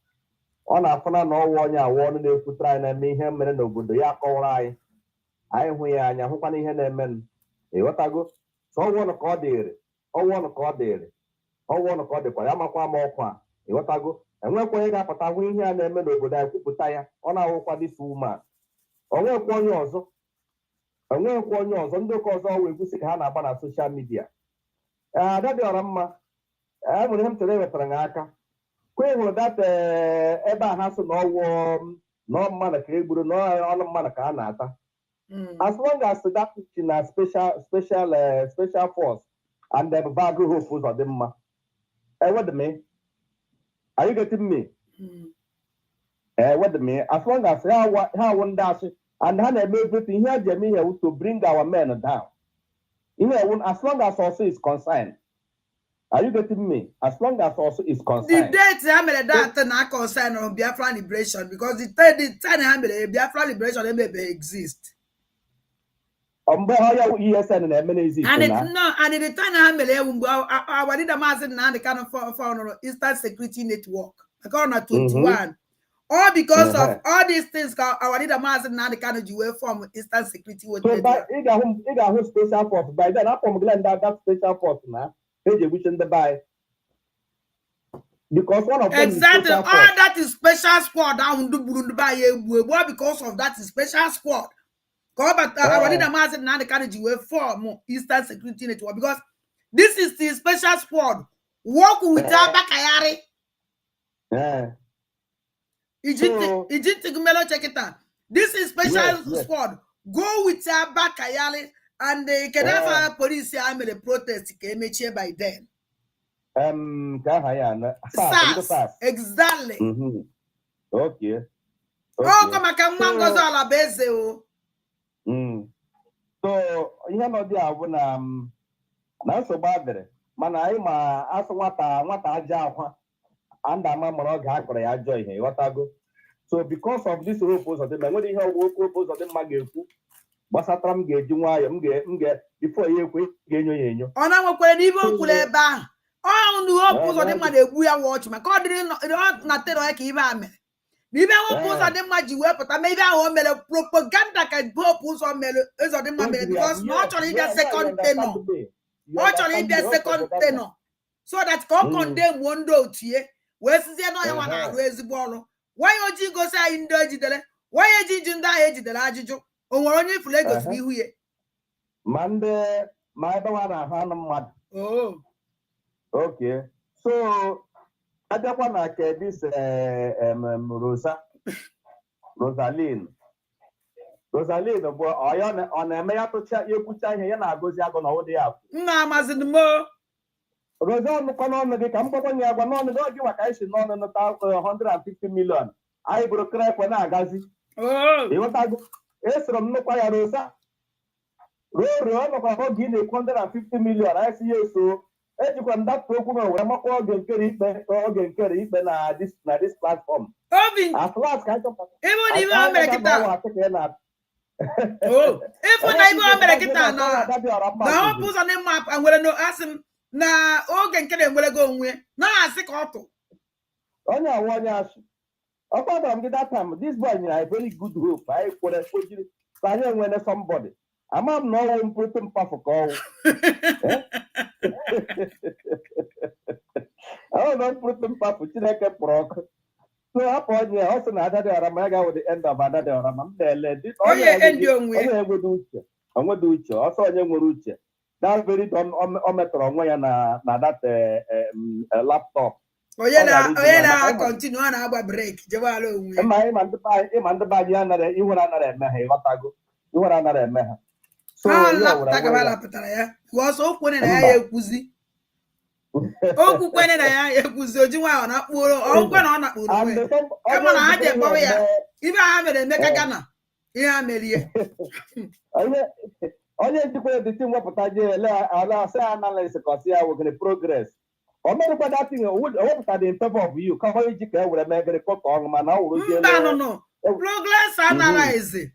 ọ na-afụna na ọwụ onye awụ ọnụ na-ekwutara anyị na-eme ihe mere n'obodo ya akọwara anyị. Anyị hụ ya anya hụkwana ihe na-eme. Ịghọtago? So ọwụ ka ọ dịrị. Ọwụ ka ọ dịrị. Ọwụ ka ọ dịkwa ya makwa ama ọkụ a. Ịghọtago? Enwekwa onye ga-apụta hụ ihe a na-eme n'obodo anyị kwupụta ya. Ọ na-awụkwa this woman. Onwekwa onye ọzọ. Ndị ụka ọzọ wee kwụsị ka ha na-agba na soshal midia. Ada dị ọra mma. Enwere ihe m chere ewetara ha aka. Kwe hụrụ data ebe a ha so n'ọwụ mmadụ ka egburu n'ọnụ mmadụ ka ha na-ata. As long as that na special force and the bag hope ụzọ dị mma. What me? Are you getting me? What me? As long as ha won dash and ha na-eme everything here Jemi here to bring our men down. As long as also is concerned. Are you getting me? As long as also is concerned. The date I made that not concerned on Biafra liberation because the time I made Biafra liberation may exist. And the time I made our leader Mazen now the kind of for Eastern Security Network. I call on 21. All because of all these things our leader Mazen now the kind of Jew from Eastern Security Network. So by it special force by then I from Glen that special force now. Because one of them exactly all that is special squad down do because of that is special squad. But our leader Mazen now the carriage way form Eastern Security Network because this is the special squad. Work with our Bakayari. Check it out. This is special squad. Go with our Bakayari. And the Kadafa police made a protest came by then. SAS. Exactly. Okay. Oh, come on, goes all a base. So, you know, they are not so bad. Man, I'm ask what I java and I'm a monogak or I join here. What I go. So, because of this repose of the memory, how work repose of the Magafu. Basatram get you why I'm get before you quit gain your on our when even Kuleba. Oh, no, pose on them when we are watching. My God didn't not tell like even. Maybe I won't pose on them my Jew, but maybe I won't make a propaganda can pose on them because not only the second tenor. Not only the second tenor. So that can condemn one do to ye. Where's the other one? Where's the ball? Why don't you go say in the why did you die the large joke? Only for Lagos be here. Monday, my one. Oh, okay. So I just want to this Rosaline, boy, on a mayor to chat you put here and I go to the app. Mamma's in the more. Rosan, the company, I want to go give a cash in 150 million. I broke crack when I got it. Oh, you want to go from no fire Rosa. Road of Guinea 150 million. I see you so. As you can that program, I'm not going to carry this platform. As last kind of even America. Oh, if when I go America now, the whole post on the map and we'll know ask him now. Organ can will go away. Now I say auto. Oh no, 1 year. Apart from that time, this boy I very good hope. I for a social when somebody. I'm not no important for call. I don't put them up with a proc. So upon you also another Ramaga with the end of another Ramam. Oh, yeah, and young way. I'm going to do it. Also, a young Rucha. That's very dumb on that laptop. Oh, yeah, continue on our break. Javalo. My man, the Bayan, you were another Mahe, what I go. You were another Maha. So, was open and I pussy. Okwu kwene na ya ekwuzi oji nwa na kporo okwe na ọ na kporo we. Kama na ha je kpọrọ ya. Ibe ha mere Emeka Ghana. Ihe ha merie. Onye njikwa editi mwepụta je ala asị analysis ka ọsị ya wegere progress. O merụkwa datin wepụta dị in favor of you ka onye ji ka e were megere kọta ọrụ mana ọ wụrụ jele. No. Progress analysis.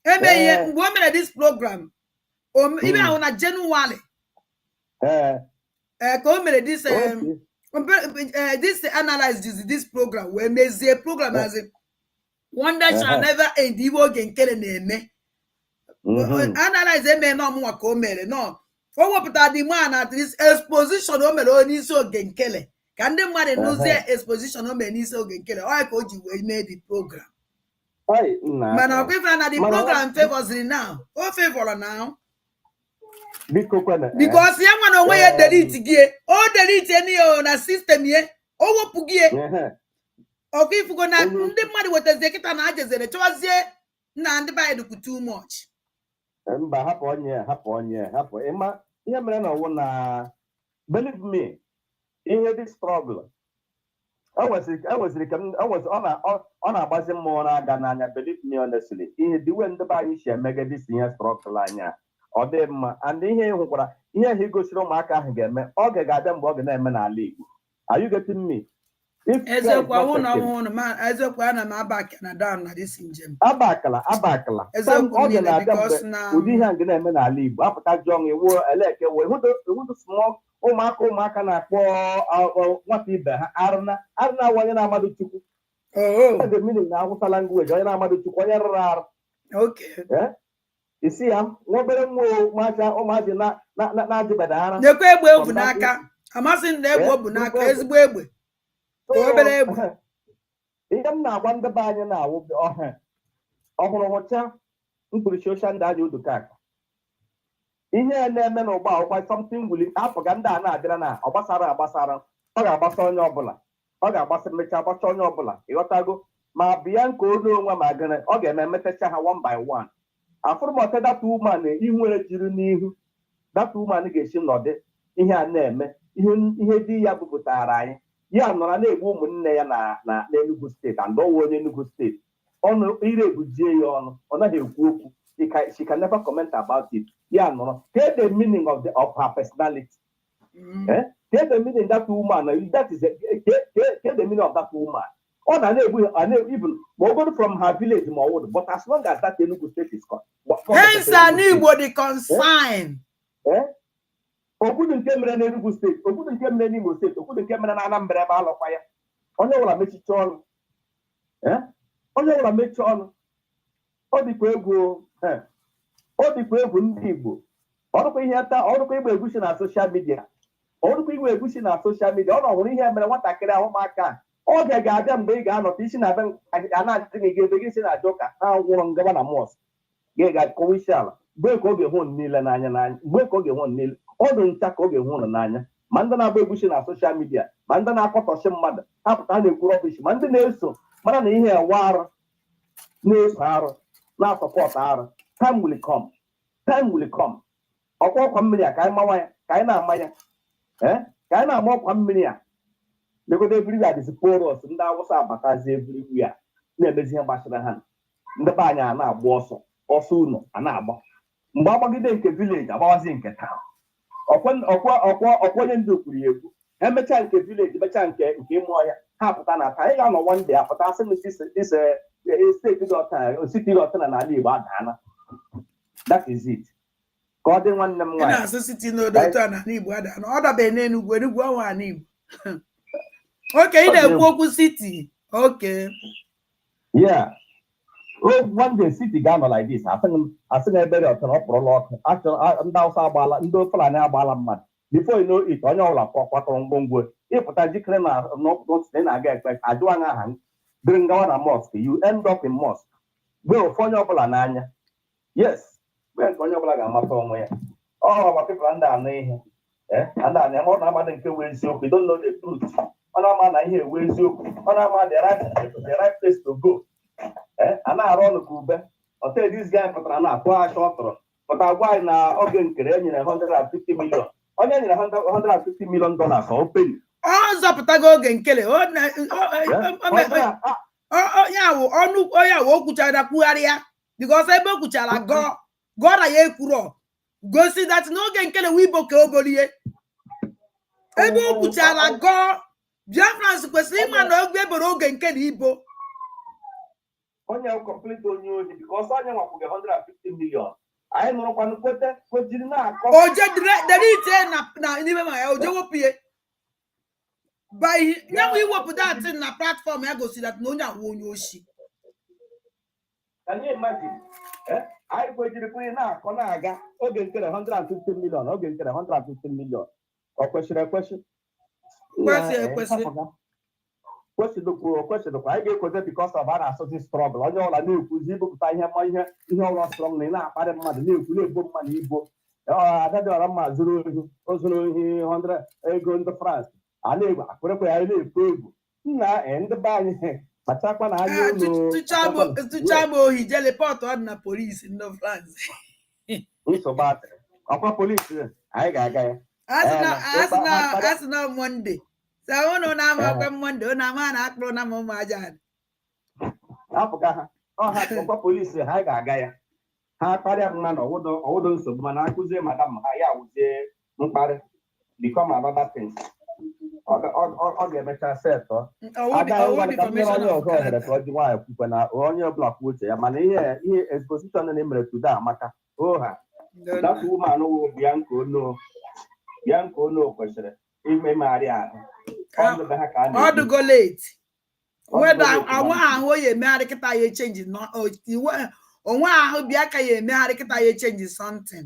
Eme ihe mgbe o mere this program. Ibe ahụ na January. Ka o mere this this analyze this program wee mezie program as wonder shall never end iwe oge nkele na-eme analyze eme na ọmụnwa ka o mere no o wepụtara dị man at this exposition o mere onye isi oge nkele ka ndị mmadụ nụzie exposition o mere n'isi oge nkele ọ ka o ji wee mee the program mana ọ kwefere na the program favors now o favor now because ya nwa na onwe ya delete gie o delete any na system ye o wepụ gie ọkụ ifugo na ndị mmadụ wetazie kịta na ajezere chọwazie na ndị banyere kwu too much mba hapụ onye ịma ihe mere na ọwụ na believe me ihe dị struggle ọ na-agbazi mmụọ na-aga n'anya believe me honestly ihe diwe ndị be anyị si emege dis ihe struggle anya ọ dị mma and ihe hụkwara ihe ha igosiri ụmụaka ahụ ga-eme oge ga-abịa mgbe ọ ga na-eme n'ala Igbo are you getting me? Ezekwa hụ na ọhụrụ ma ezekwa ana m abaka na down na this njem abakala ezekwa oge na-abịa mgbe ụdị ihe a ga na-eme n'ala Igbo apụta jụọ iwu eleke wee hụdụ small ụmụaka na-akpọ nwata ibe ha arụna onye na-amadụ Chukwu the meaning na Hausa language onye na-amadụ Chukwu onye rụrụ arụ isi ya nwa obere nwa ụmụazị na-ajụbeda ara nekwa egbe ebu n'aka amasị m na egbe bụ n'aka ezigbo egbe obere egbe ihe m na-agwa ndị be anyị na-awụ ọhụrụ hụcha mkpụrụ social ndị anya udukaka ihe na-eme n'ụgbọ akwụkwọ something wuli afọ ga ndị a na-abịara na ọ gbasara ọ ga-agbasa onye ọbụla ọ ga-agbasa mmecha agbacha onye ọbụla ịghọtago ma bịa nke onye onwe ma gịnị ọ ga-eme metacha ha one by one afụrụ m ọta data woman inwere jiri n'ihu data woman ga-esi nọdị ihe a na-eme ihe di ya bupụtara anyị ya nọrọ na-egbu ụmụnne ya na Enugu steeti and ọwụ onye Enugu steeti ọnụ ire ebujie ya ọnụ ọ naghị ekwu okwu she can never comment about it ya nọrọ get the meaning of her personality get the meaning that woman that is get the meaning of that woman ọ na-egbu even ma ọ bụrụ from her village ma ọ wụrụ but as long as that Enugu state is hence an Igbo the consign obodo nke mere na Enugu steeti obodo nke mere n'Imo steeti obodo nke mere na Anambra ebe alụkwa ya onye ọbụla mechicha ọnụ ọ dịkwa egwu ndị Igbo ọrụkwa ihe taa ọrụkwa igba egwusi na soshal midia ọ nọhụrụ ihe mere nwatakịrị ahụmaka oge ga-abịa mgbe ị ga-anọta isi na be a na-ajụ gị ebe gị si na-ajụ ụka ha nwụrụ ngaba na mọs gị ga-akọwa isi ala mgbe ka ọ ga-ehụ niile n'anya mgbe ka ọ ga-ehụ niile ọdụ ncha ka ọ ga-ehụ ụlọ n'anya ma ndị na-agba egwusi na soshal midia ma ndị na-akọtọchi mmadụ ha pụta na-ekwu rọbish ma ndị na-eso mara na ihe ewe arụ na-eso arụ na-asọpọtụ arụ time will come ọkwa ọkwa mmiri a ka anyị mawa ya ka anyị na-ama ya ka anyị na-ama ọkwa mmiri a legodo ebiri a dịzi poros ndị Awụsa abatazi ebiri ya na-emezi ihe gbasara ha ndị be anyị a na-agba ọsọ ụlọ a na-agba mgbe agbagide nke vileji agbawazi nke taa ọkwa onye ndị okwuru ya ekwu emechaa nke vileji mechaa nke ime ọhịa ha pụta na taa ị ga-anọ nwande apụta asị m steeti dị ọta na n'ala Igbo adaana that is it ka ọ dị nwanne m nwaanyị na-asụ siti n'odoto a n'ala Igbo adaana ọ dabeghị n'Enugwu ọnwa ala Igbo oke ị na-ekwu okwu siti oke one day city ga-anọ like this asị na ebere ọtara ọ kpọrọla ọkụ ndị Awụsa agbaala ndị Fulani agbaala mmadụ before you know it onye ọbụla kwatọrọ ngwongwo ịpụta jikere na n'ụtụtụ ị na-aga ekpe ajụwa na aha dịrị ngawa na mosque you end up in mosque gbe ofu onye ọbụla n'anya yes mgbe nke onye ọbụla ga-amata onwe ya ọma pepụl ndị anụ ihe ndị anya ọ na-amadị nke wee eziokwu don't know the truth ọ na-ama na ihe ewe eziokwu ọ na-ama the right place to go a na-arụ ọnụ ka ube hotel this guy pụtara na-atụ aka ọ tụrụ pụta gwa anyị na oge nkere e nyere 150 million onye nyere $150 million ọ penny ọ zọpụtago oge nkele ya wụ ọnụ onye wụ okwuchara kwugharịa because ebe o kwuchara gọra ya ekwuro gosi that n'oge nkele wibo ka o borie ebe o kwuchara Biafrans kwesịrị ịma na oge eboro oge nkele ibo onye complete onye ozi because onye nwakwuge $150 million anyị nụrụkwanụ kwetiri na-akọ oje dere ite na n'ime ma ya oje wopie by nyanwụ iwepụta atị na platform ya gosi that na onye awụ onye oshi can you imagine anyị kwetiri kwere na-akọ na-aga oge nkele $150 million oge nkele $150 million ọ kwesịrị ekwesị kwesịrị anyị ga-ekwete because of a na-asụ this trouble onye ọbụla na-ekwuzi ibupụta ihe ọrụ strong na ị na-akparị mmadụ na-egbo mmadụ ibo Adadịọra mma zuru ohi 100 ego ndị France a na-egwu akpụrụkwa ya na-ekwu egwu nna ndị be anyị kpachakwa na anya ụlọ tụcha m ohi je report ọ dị na polisi ndị France nsogbu atịrị ọkwa polisi anyị ga-aga ya asị na Monday sa unu na-amakwa Monday unu ama na akpụrụ na ụmụ aja apụga ha ọha ọkwa polisi ha ga-aga ya ha kparịa mma na ọwụdụ nsogbu mana akụzie madam ha ya wụzie mkparị become another thing ọ ga-emecha setọ onye ọzọ ohere ka ọ ji nwaanyị kwukwe na onye ọbụla kwuo uche ya mana ihe exposition na emere today amaka oha that woman wụ Bianca Ono kwesịrị imegharị ahụ ọdụgo late weda onwe ahụ ya emegharị kịta ya echenji onwe ahụ bịa ka ya emegharị kịta ya echenji something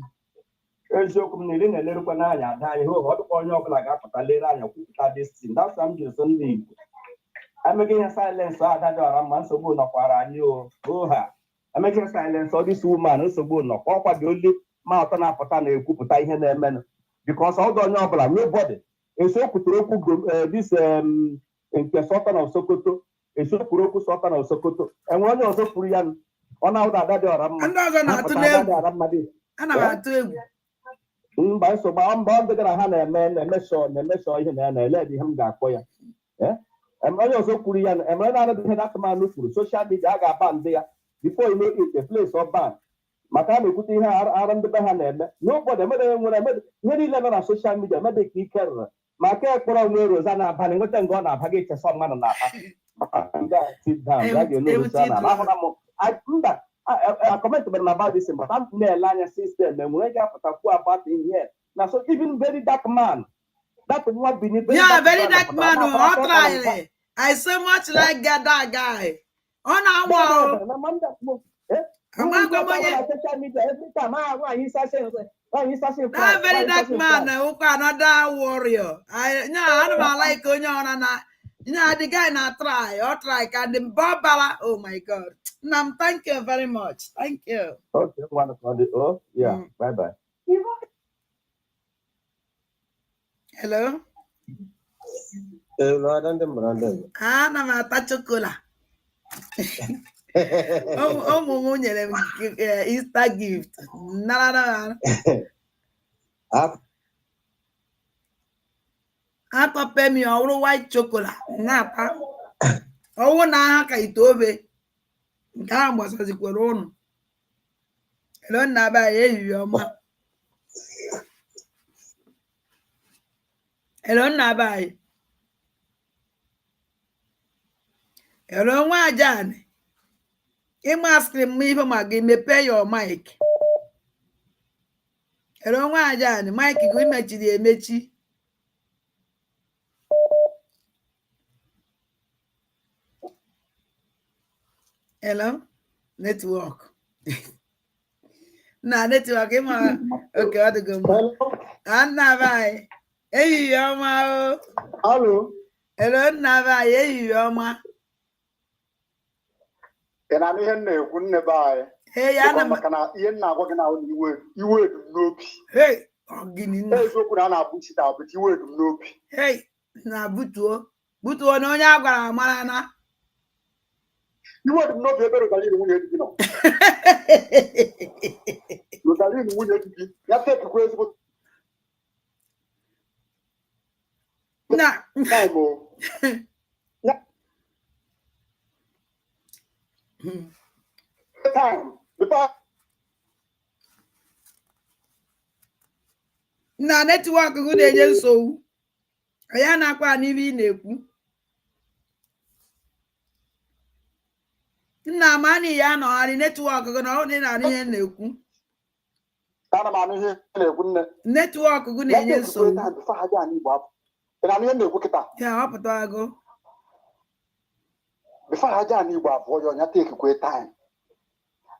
eziokwu m na iri na-elerukwa n'anya ada anyị ọ dịkwa onye ọbụla ga-apụta lere anya kwupụta destin dasa m jiri so ndị Igbo emeghị ihe silensị Adadịọra mma nsogbu nọkwara anyị oha emeghị ihe silensị ọ dịsi woman nsogbu nọkwa ọkwa dị oli ma ọtọ na-apụta na-ekwupụta ihe na-emenụ because ọdụ onye ọbụla nobody esokwutere okwu dis nke Sultan of Sokoto esokwuru okwu Sultan of Sokoto enwe onye ọzọ kwuru ya ọ na-ahụda Adadịọra mma ndị ọzọ na-atụ n'egwu ana m atụ egwu mba nsogbu mba ọ dịgara ha na-emeshọ ihe na ya na-ele ihe m ga-akpọ ya onye ọzọ kwuru ya emere na-anọdụ ihe datụmanụ kwuru soshal midia a ga-aba ndị ya before you make it a place of ban maka a na-ekwute ihe ara ndị be ha na-eme n'ụfọdụ nwere ihe niile nọ na soshal midia emebe ka ike rụrụ maka ekpọrọ onwe roza na-abalị nweta nga ọ na-aba gị chesa mmadụ na-aba mba I commented about this, but I'm not system. And when I got about in here, now so even very dark man, that one beneath. Yeah, very dark man. I so much like that guy. On our wall. That very dark man who another warrior. I don't like the guy not try can the Barbara. Oh my God. Nam, thank you very much. Thank you. Okay, wonderful. Oh, yeah. Bye-bye. Hello? Hello, Brandon. Ana m ata chokola. Ụmụ m nyere m Easter gift. Nara. Atọpe mi ọwụrụ white chokola. Na-ata. Ọwụ na aha ka itobe. Nke ahụ gbasazikwara ụnụ. Hello, nna ba ya ehihie ọma. Hello, nna ba ya. Hello, nwa ajani. Ịma askri m ife ma gị mepee your mic. Hello, nwa ajani. Mic gị mechiri emechi. Hello? Network. Network. Okay, what to go? Anna, bye. Hey, Yoma. Hello. Hello, Nava. Hey, Yoma. And I'm here now. Couldn't buy. Hey, Anna. You're not working out. You were no. Hey, Guinea. Hey, so could I put it out, but you were no. Hey, Nabuto. Buto, no, Yaga, Marana. You would not be able to believe when you know. You believe when you take a question. Nah. Time. Because na network go na-enye nsogbu. Ya na-akwa n'ibe ị na-ekwu. Nna mani ya nọgharị network go na ọ na-anụ ihe na-ekwu. ana m anụ ihe na-ekwu nne. Network go na-enye nsogbu. Ị na-anụ ihe na-ekwu kịta? Ya họpụta agụ. Before ha jee n'Igbo abụọ ya ọnya tekikwe time.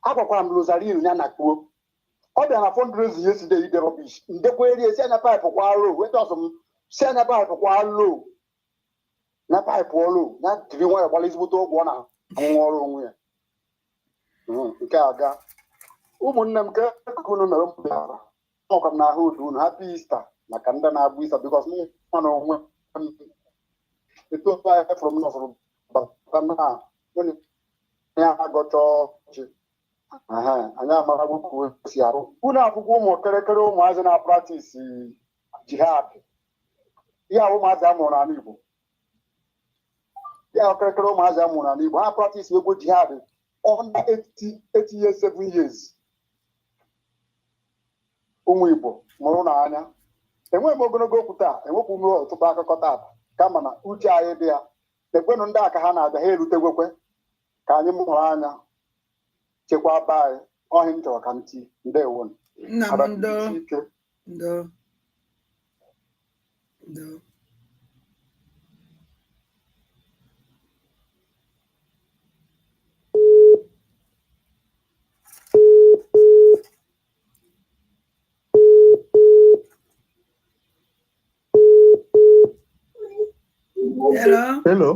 Agwakwara m Rosario ya na kwuo. Ọ bịara na fundraising yesterday ide rubbish. Ndekwa eri si anya pipe kwa low. Weta ọsọ m si anya pipe kwa low. Na pipe low. Ya tiri nwa ya gbala ezigbote ọgwụ ọ na-anwụ ọrụ onwe ya. Nke a ga. Ụmụnne m ka unu mere m bịara. Ọkwa m na ahụ ụdị unu happy Easter maka ndị na-abụ Easter because m nwa na onwe m. Etu ofe anyị fụrụ m nọfụrụ na ya agọcha ọchị. Anyị amara gbukwu si arụ. Unu akwụkwọ ụmụ kerekere ụmụazị na praktisi jihad. Ihe ụmụazị amụrụ n'ala Igbo. Ya kerekere ụmụazị amụrụ n'ala Igbo. Ha praktisi egwu jihad under 8 years, 7 years. Ụmụ Igbo mụrụ n'anya. Enweghị m ogologo okwu taa, enwekwu m ọtụtụ akụkọ taa, kama na uche anyị dị ya. Ekwenụ ndị aka ha na-abịa ha erutegwekwe ka anyị mụrụ anya chekwaba anyị ọhịa m chọrọ ka m tii ndewo nna m ndo hello. Hello.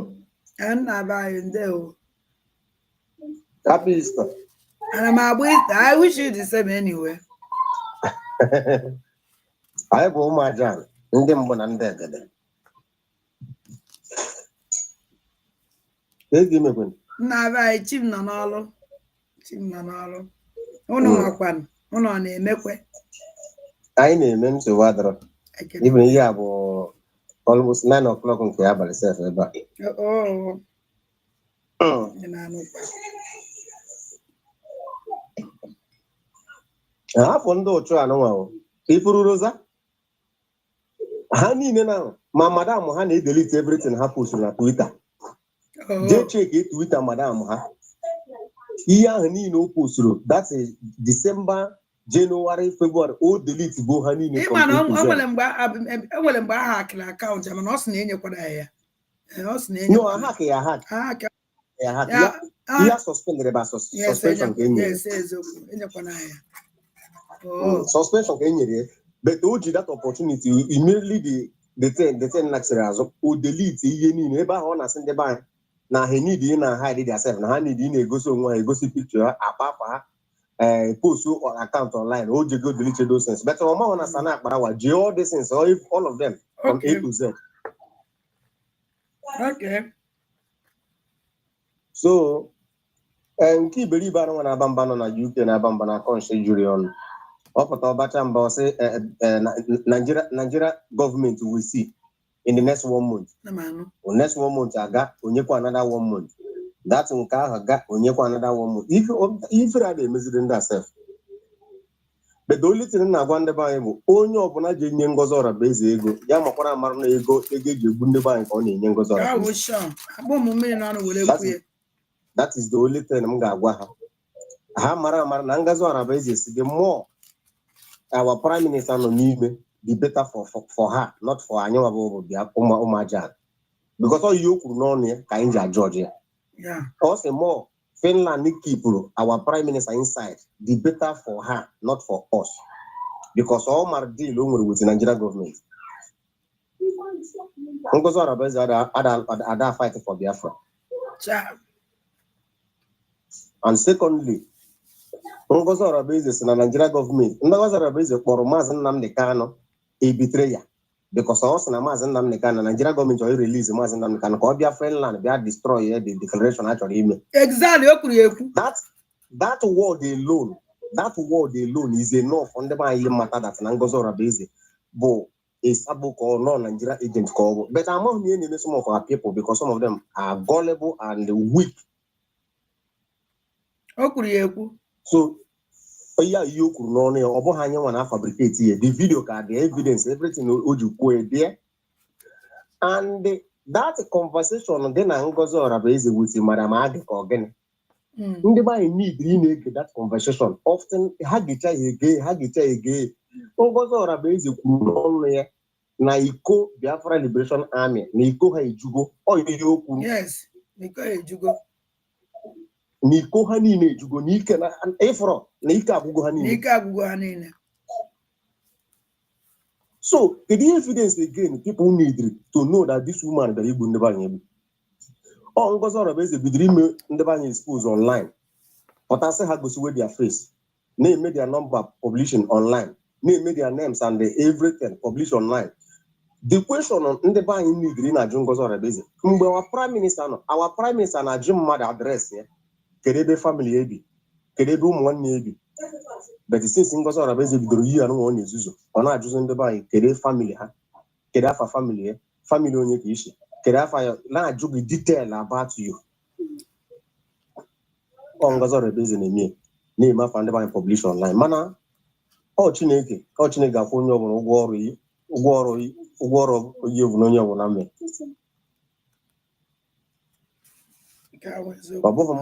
Happy Easter. And I wish you the same anyway. I have all my job. Give me one. Na chim na n'ọlụ. Chim na n'ọlụ. Unu makwan. Unu na-emekwe. Anyị na-eme nsogbu adọrọ. Even ihe a bụ almost 9 o'clock nke abalị sef ebe a. Hapụ ndị ụchụ anụnwa ifuru roza ha niile na ma madam ha na-edelete everything ha posturu na Twitter. Jee check Twitter madam ha ihe ahụ niile o posturu that is December, January, February o delete go ha niile. Ịma na enwere mgbe aha akịla akaụntụ ya mana ọ sị na enyekwara ya. Ọ sị na enyekwara. No, ha ya ya suspended by suspension ka enyere. Yes, enyekwara ya. Suspension ka enyere, but o ji that opportunity immediately the ten laksịrị azụ o delete ihe niile ebe ahụ ọ na-asị ndị be anyị na ha need na hide themselves na ha need na-egosi onwe ha egosi picture ha akpa ha post account online o ji go delete those things but ọ mahụ na sana akpara wa ji all these things all of them from A to Z. Okay. So nke iberibe anụ na-aba mba nọ na UK na-aba mba na kọnshi juri ọnụ ọ pụta ọbacha mba ọsị Nigeria government will see in the next 1 month. Next 1 month aga onyekwa another 1 month. That nke ahụ aga onyekwa another 1 month. If ra na-emeziri ndị asef. But the only thing na-agwa ndị be anyị bụ onye ọbụla ji enye Ngozi Orabaeze ego ya makwara amara na ego eji egbu ndị be anyị ka ọ na-enye Ngozi Orabaeze. That is the only thing m ga-agwa ha. Ha mara amara na Ngozi Orabaeze si the more our prime minister nọ n'ime the better for her, not for anyị wabụ bịa ụmụaja. Because all you kwuru n'ọnụ ya ka anyị ji ajọji ya. Also more Finland keep our prime minister inside, the better for her, not for us. Because all my deal with the Nigeria government. Ngozi Orabaeze ada fight for Biafra. And secondly, Ngozi Orabaeze si na Nigeria government, Ngozi Orabaeze kpọrọ Maazị Nnamdi Kanu a betrayer. Because also na Maazị Nnamdi Kanu, Nigeria government will release Maazị Nnamdi Kanu ka ọ bịa Finland bịa destroy the declaration actually ime. Exactly, that word alone is enough on the man matter that Ngozi Orabaeze bụ a Sabo or non-Nigeria agent call. But I'm not hearing some of our people because some of them are gullible and weak. So, yeah, you could know or hang on fabricate here. The video card, the evidence, everything you put there. And that conversation then I'm going to raise with Madam Adi again. Nobody need that conversation. Often, Hagita again. Ngozo raise the na iko Biafra Liberation Army na iko ha ejugo oyoku. Yes, iko ejugo. Niko ha niile ejugo n'ike na efro na ike agwugo ha niile. N'ike agwugo ha niile. So, the evidence again people need to know that this woman that Igbo never knew. Oh, Ngozo raise the bidiri never expose online. But I say how go see their face. They made their number publishing online. They made their names and everything published online. The question on the buying need in a Jungozo Rebezi. Our prime minister na Jim mad address here. Kerebe family ebi. Kerebe one ebi. But since Ngozo Rebezi bidoro yi anu one izuzu. Ona ajuzo the buying kere family ha. Kere afa family family onye kishi. Kere afa na ajugo detail about you. Ngozo Rebezi na me. Name afa the buying publish online. Mana Chineke afọ onye ọbụla ụgwọ ọrụ onye bụ onye ọbụla mee. Ọ bụghị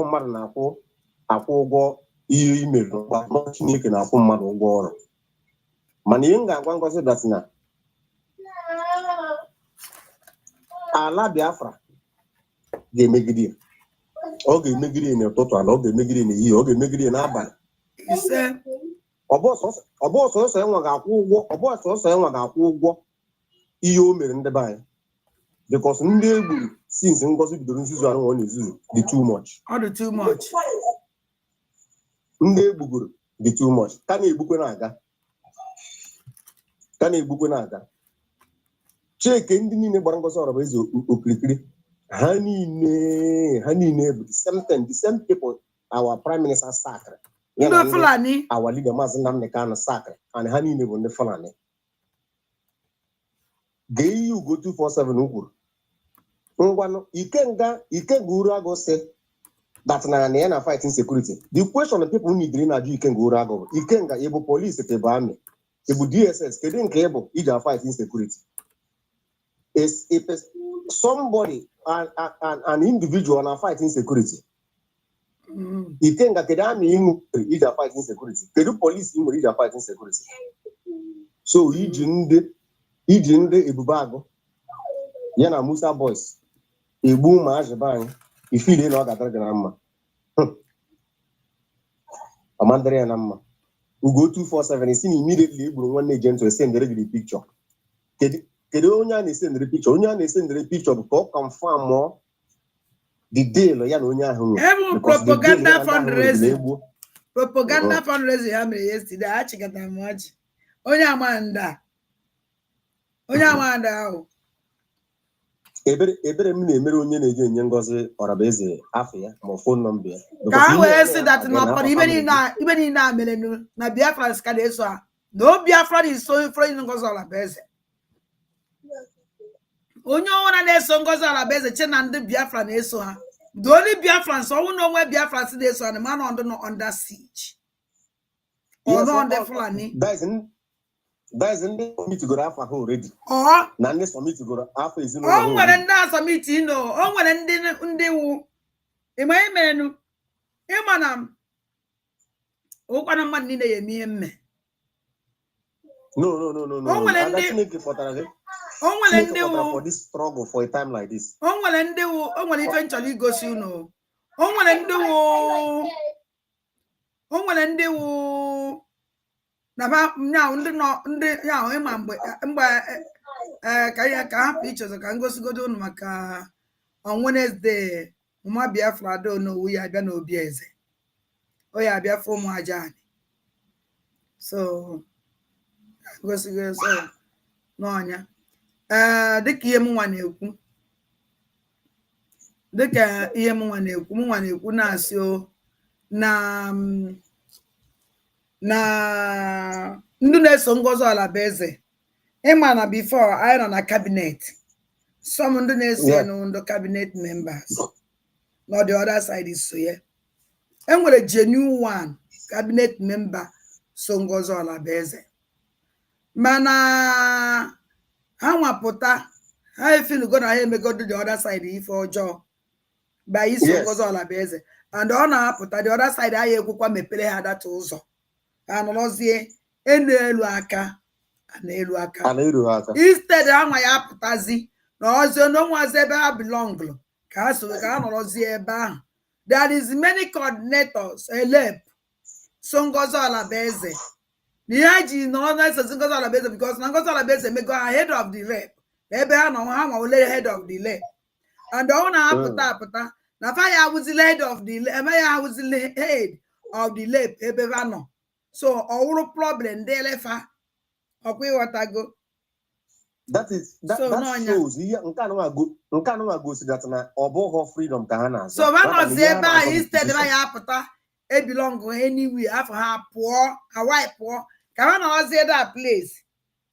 mmadụ na-akwụ ụgwọ ihe imere n'ụgwọ Chineke na-akwụ mmadụ ụgwọ ọrụ. Mana ihe m ga-agwa Ngozi dat na ala Biafra ga-emegide ya. Ọ ga-emegide n'ụtụtụ ala, ọ ga-emegide n'ehihie, ọ ga-emegide n'abalị. Ọ bụ ọsọsọ enwe ga-akwụ ụgwọ ihe o mere ndị be anyị. Because ndị egburu since Ngozi bidoro nzuzu ahụ ọ na-ezuzu dị too much. Ọ dị too much. Ndị egbugoro dị too much. Ka na-egbukwe na-aga. Cheke ndị niile gbara Ngozi Orabaeze okirikiri. Ha niile bụ the same people our prime minister sacred. Ndị Fulani. Our leader Maazị Nnamdi Kanu sacred. And ha niile bụ ndị Fulani. Gee Ugo 247 kwuru. Ngwanụ Ikenga Urago say that na ya fight insecurity. The question people need to know Ikenga Urago. Ikenga able police ke ba army. Able DSS kedu nke able ija fight insecurity. Is somebody an individual na fight insecurity. Ikenga kedu army ija fight insecurity. Kedu police ija fight insecurity. So iji ndị Ebubago ya na Musa Boys egbu ma ajiba anyị ifile na ọ ga-adara gị na mma. Amandere ya na mma. Ugo 247 isi na immediately egburu nwanne Gentle esendere gị picture. Kedu onye a na-esendere picture? Onye a na-esendere picture bụ ka ọ confirm the deal ya na onye ahụ nwere. Propaganda fundraising. Propaganda fundraising ya mere yesterday achịkata m ọchị. Onye amanda ahụ. Ebere m na-emere onye na-eji enye Ngozi Orabaeze afọ ya ma phone number ya. Ka ha wee sị that na ibe niile a mere na Biafra ska na-eso ha. No Biafra is so friend Ngozi Orabaeze. Onye ọwụna na-eso Ngozi Orabaeze che na ndị Biafra na-eso ha. The only Biafrans ọwụ na onwe Biafra si na-eso ha, the man under siege. Or no under Fulani. That is in the committee go after her already. Na ndị committee go after is in. O nwere ndị asọmiti no, o nwere ndị wu. Ịma emerenu. Ịma na ụkwana mmadụ niile ya eme ihe mme. No. O nwere ndị wu for this struggle for a time like this. O nwere ndị wu, o nwere ife nchọrọ igosi unu. O nwere ndị wu na ba nya ndị ya ịma mgbe ka hapụ ichezo ka ngosigodo unu maka on Wednesday Mama Biafra do no ya abịa n'obi eze. O ya abịa fụ ụmụ aja anyị. So ngosigodo so n'ọnya. Dịka ihe m nwa na-ekwu na-asị o na na ndị na-eso Ngozi Olabeze ịma na before anyị nọ na cabinet some ndị na-eso ndị cabinet members no the other side is so yeah enwere genuine one cabinet member so Ngozi Olabeze mana ha nwapụta ha efinugo na ha emegodo the other side ife ọjọọ by iso Ngozi Olabeze and ọ na-apụta the other side anyị ekwukwa mepere ha data ụzọ anọrọzie elu aka n'elu aka instead anwa ya apụtazi na ọzọ n'onwazi ebe ha belong ka ha so ka ha nọrọzie ebe ahụ. There is many coordinators elep so Ngozi Olabeze na ihe ji nọrọ na-esozi Ngozi Olabeze because na Ngozi Olabeze emego ha head of the rep ebe ha nọ ha nwawole head of the rep and ọ na-apụta apụta na fa ya awụzile head of the eme ya awụzile head of the rep ebe ha nọ so ọwụrụ problem ndị elefa ọkwa ịghọtago. That shows nke anụnwa gosi that na ọ bụghị freedom ka ha na-azụ. So ha nọzi ebe ahụ instead ebe ya apụta ebilong anywhere afọ ha pụọ Hawaii pụọ ka ha nọzi ebe a place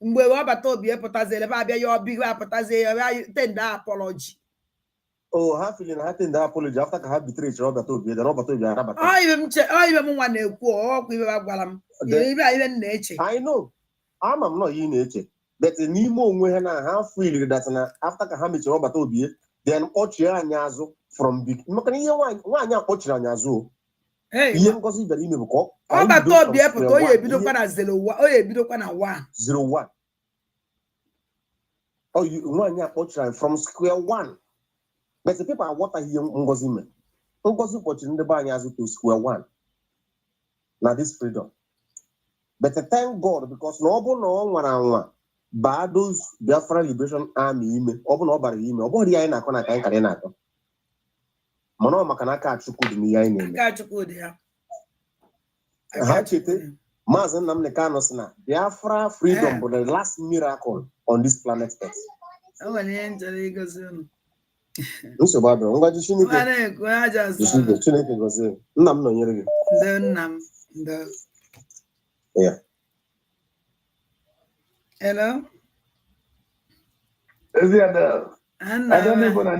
mgbe ọbata obi epụtaziele ebe abịa ya ọbịa apụtazie ya tend apology. Oh, ha feeling ha tend apology after ka ha betray ọbata obi then ọbata obi arabata. Ibe m nwa na-ekwu ọkwa ibe gwara m ibe m na-eche. I know ama m nọ yi na-eche but n'ime onwe ha na ha feel that na after ka ha mechara ọbata obi then kpọchie anyị azụ from big maka ihe nwaanyị a kpọchiri anyị azụ ihe Ngozi bịara ime bụ ka ọbata obi epụta onye ebidokwa na 01 onye ebidokwa na 01 nwaanyị a kpọchiri anyị from square one but the people aghọtaghị ihe Ngozi mere. Ngozi kpọchiri ndị be anyị azụ to square one na this freedom but thank God because na ọ bụ na ọ nwara anwa baa those Biafra Liberation Army ime ọ bụ na ọ bara ime ọ bụghị anyị na-akọ na ka anyị karị na-akọ mana ọ maka na aka Chukwu dị n'ihe anyị na-eme. Ha chete Maazị Nnamdi Kanu sị na Biafra freedom bụ the last miracle on this planet Earth. Nsogbu abịa ngwaji Chineke gozie nna m nọnyere gị. Yeah. Hello. I don't even know.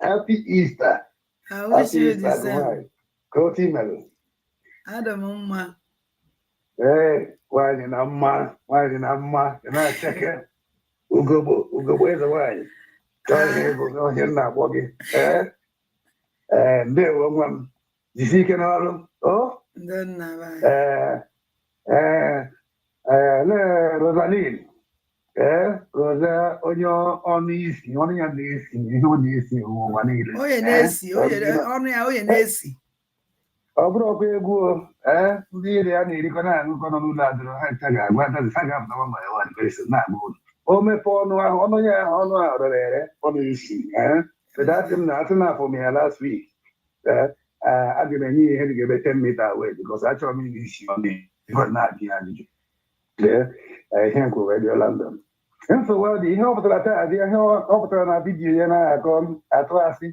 Happy Easter. I wish you the same. Go team. Adam. Hey, why in Amma? And I check it. Ugo is away. Go here now, walking. And there one. You see, can all oh? Rosaline. Rosa, on your on the easy, on your easy, you know the easy, one. Oh, yeah, only. Obro go, really, I need to go on that. I want to hang up on my one person. Not good. Oh, me for no on the easy, but that's not enough for me last week. I didn't need to give a 10 meter away because I told me this on the not the energy. There, I can't go radio London. And so, well, the help of the video, and I come at last.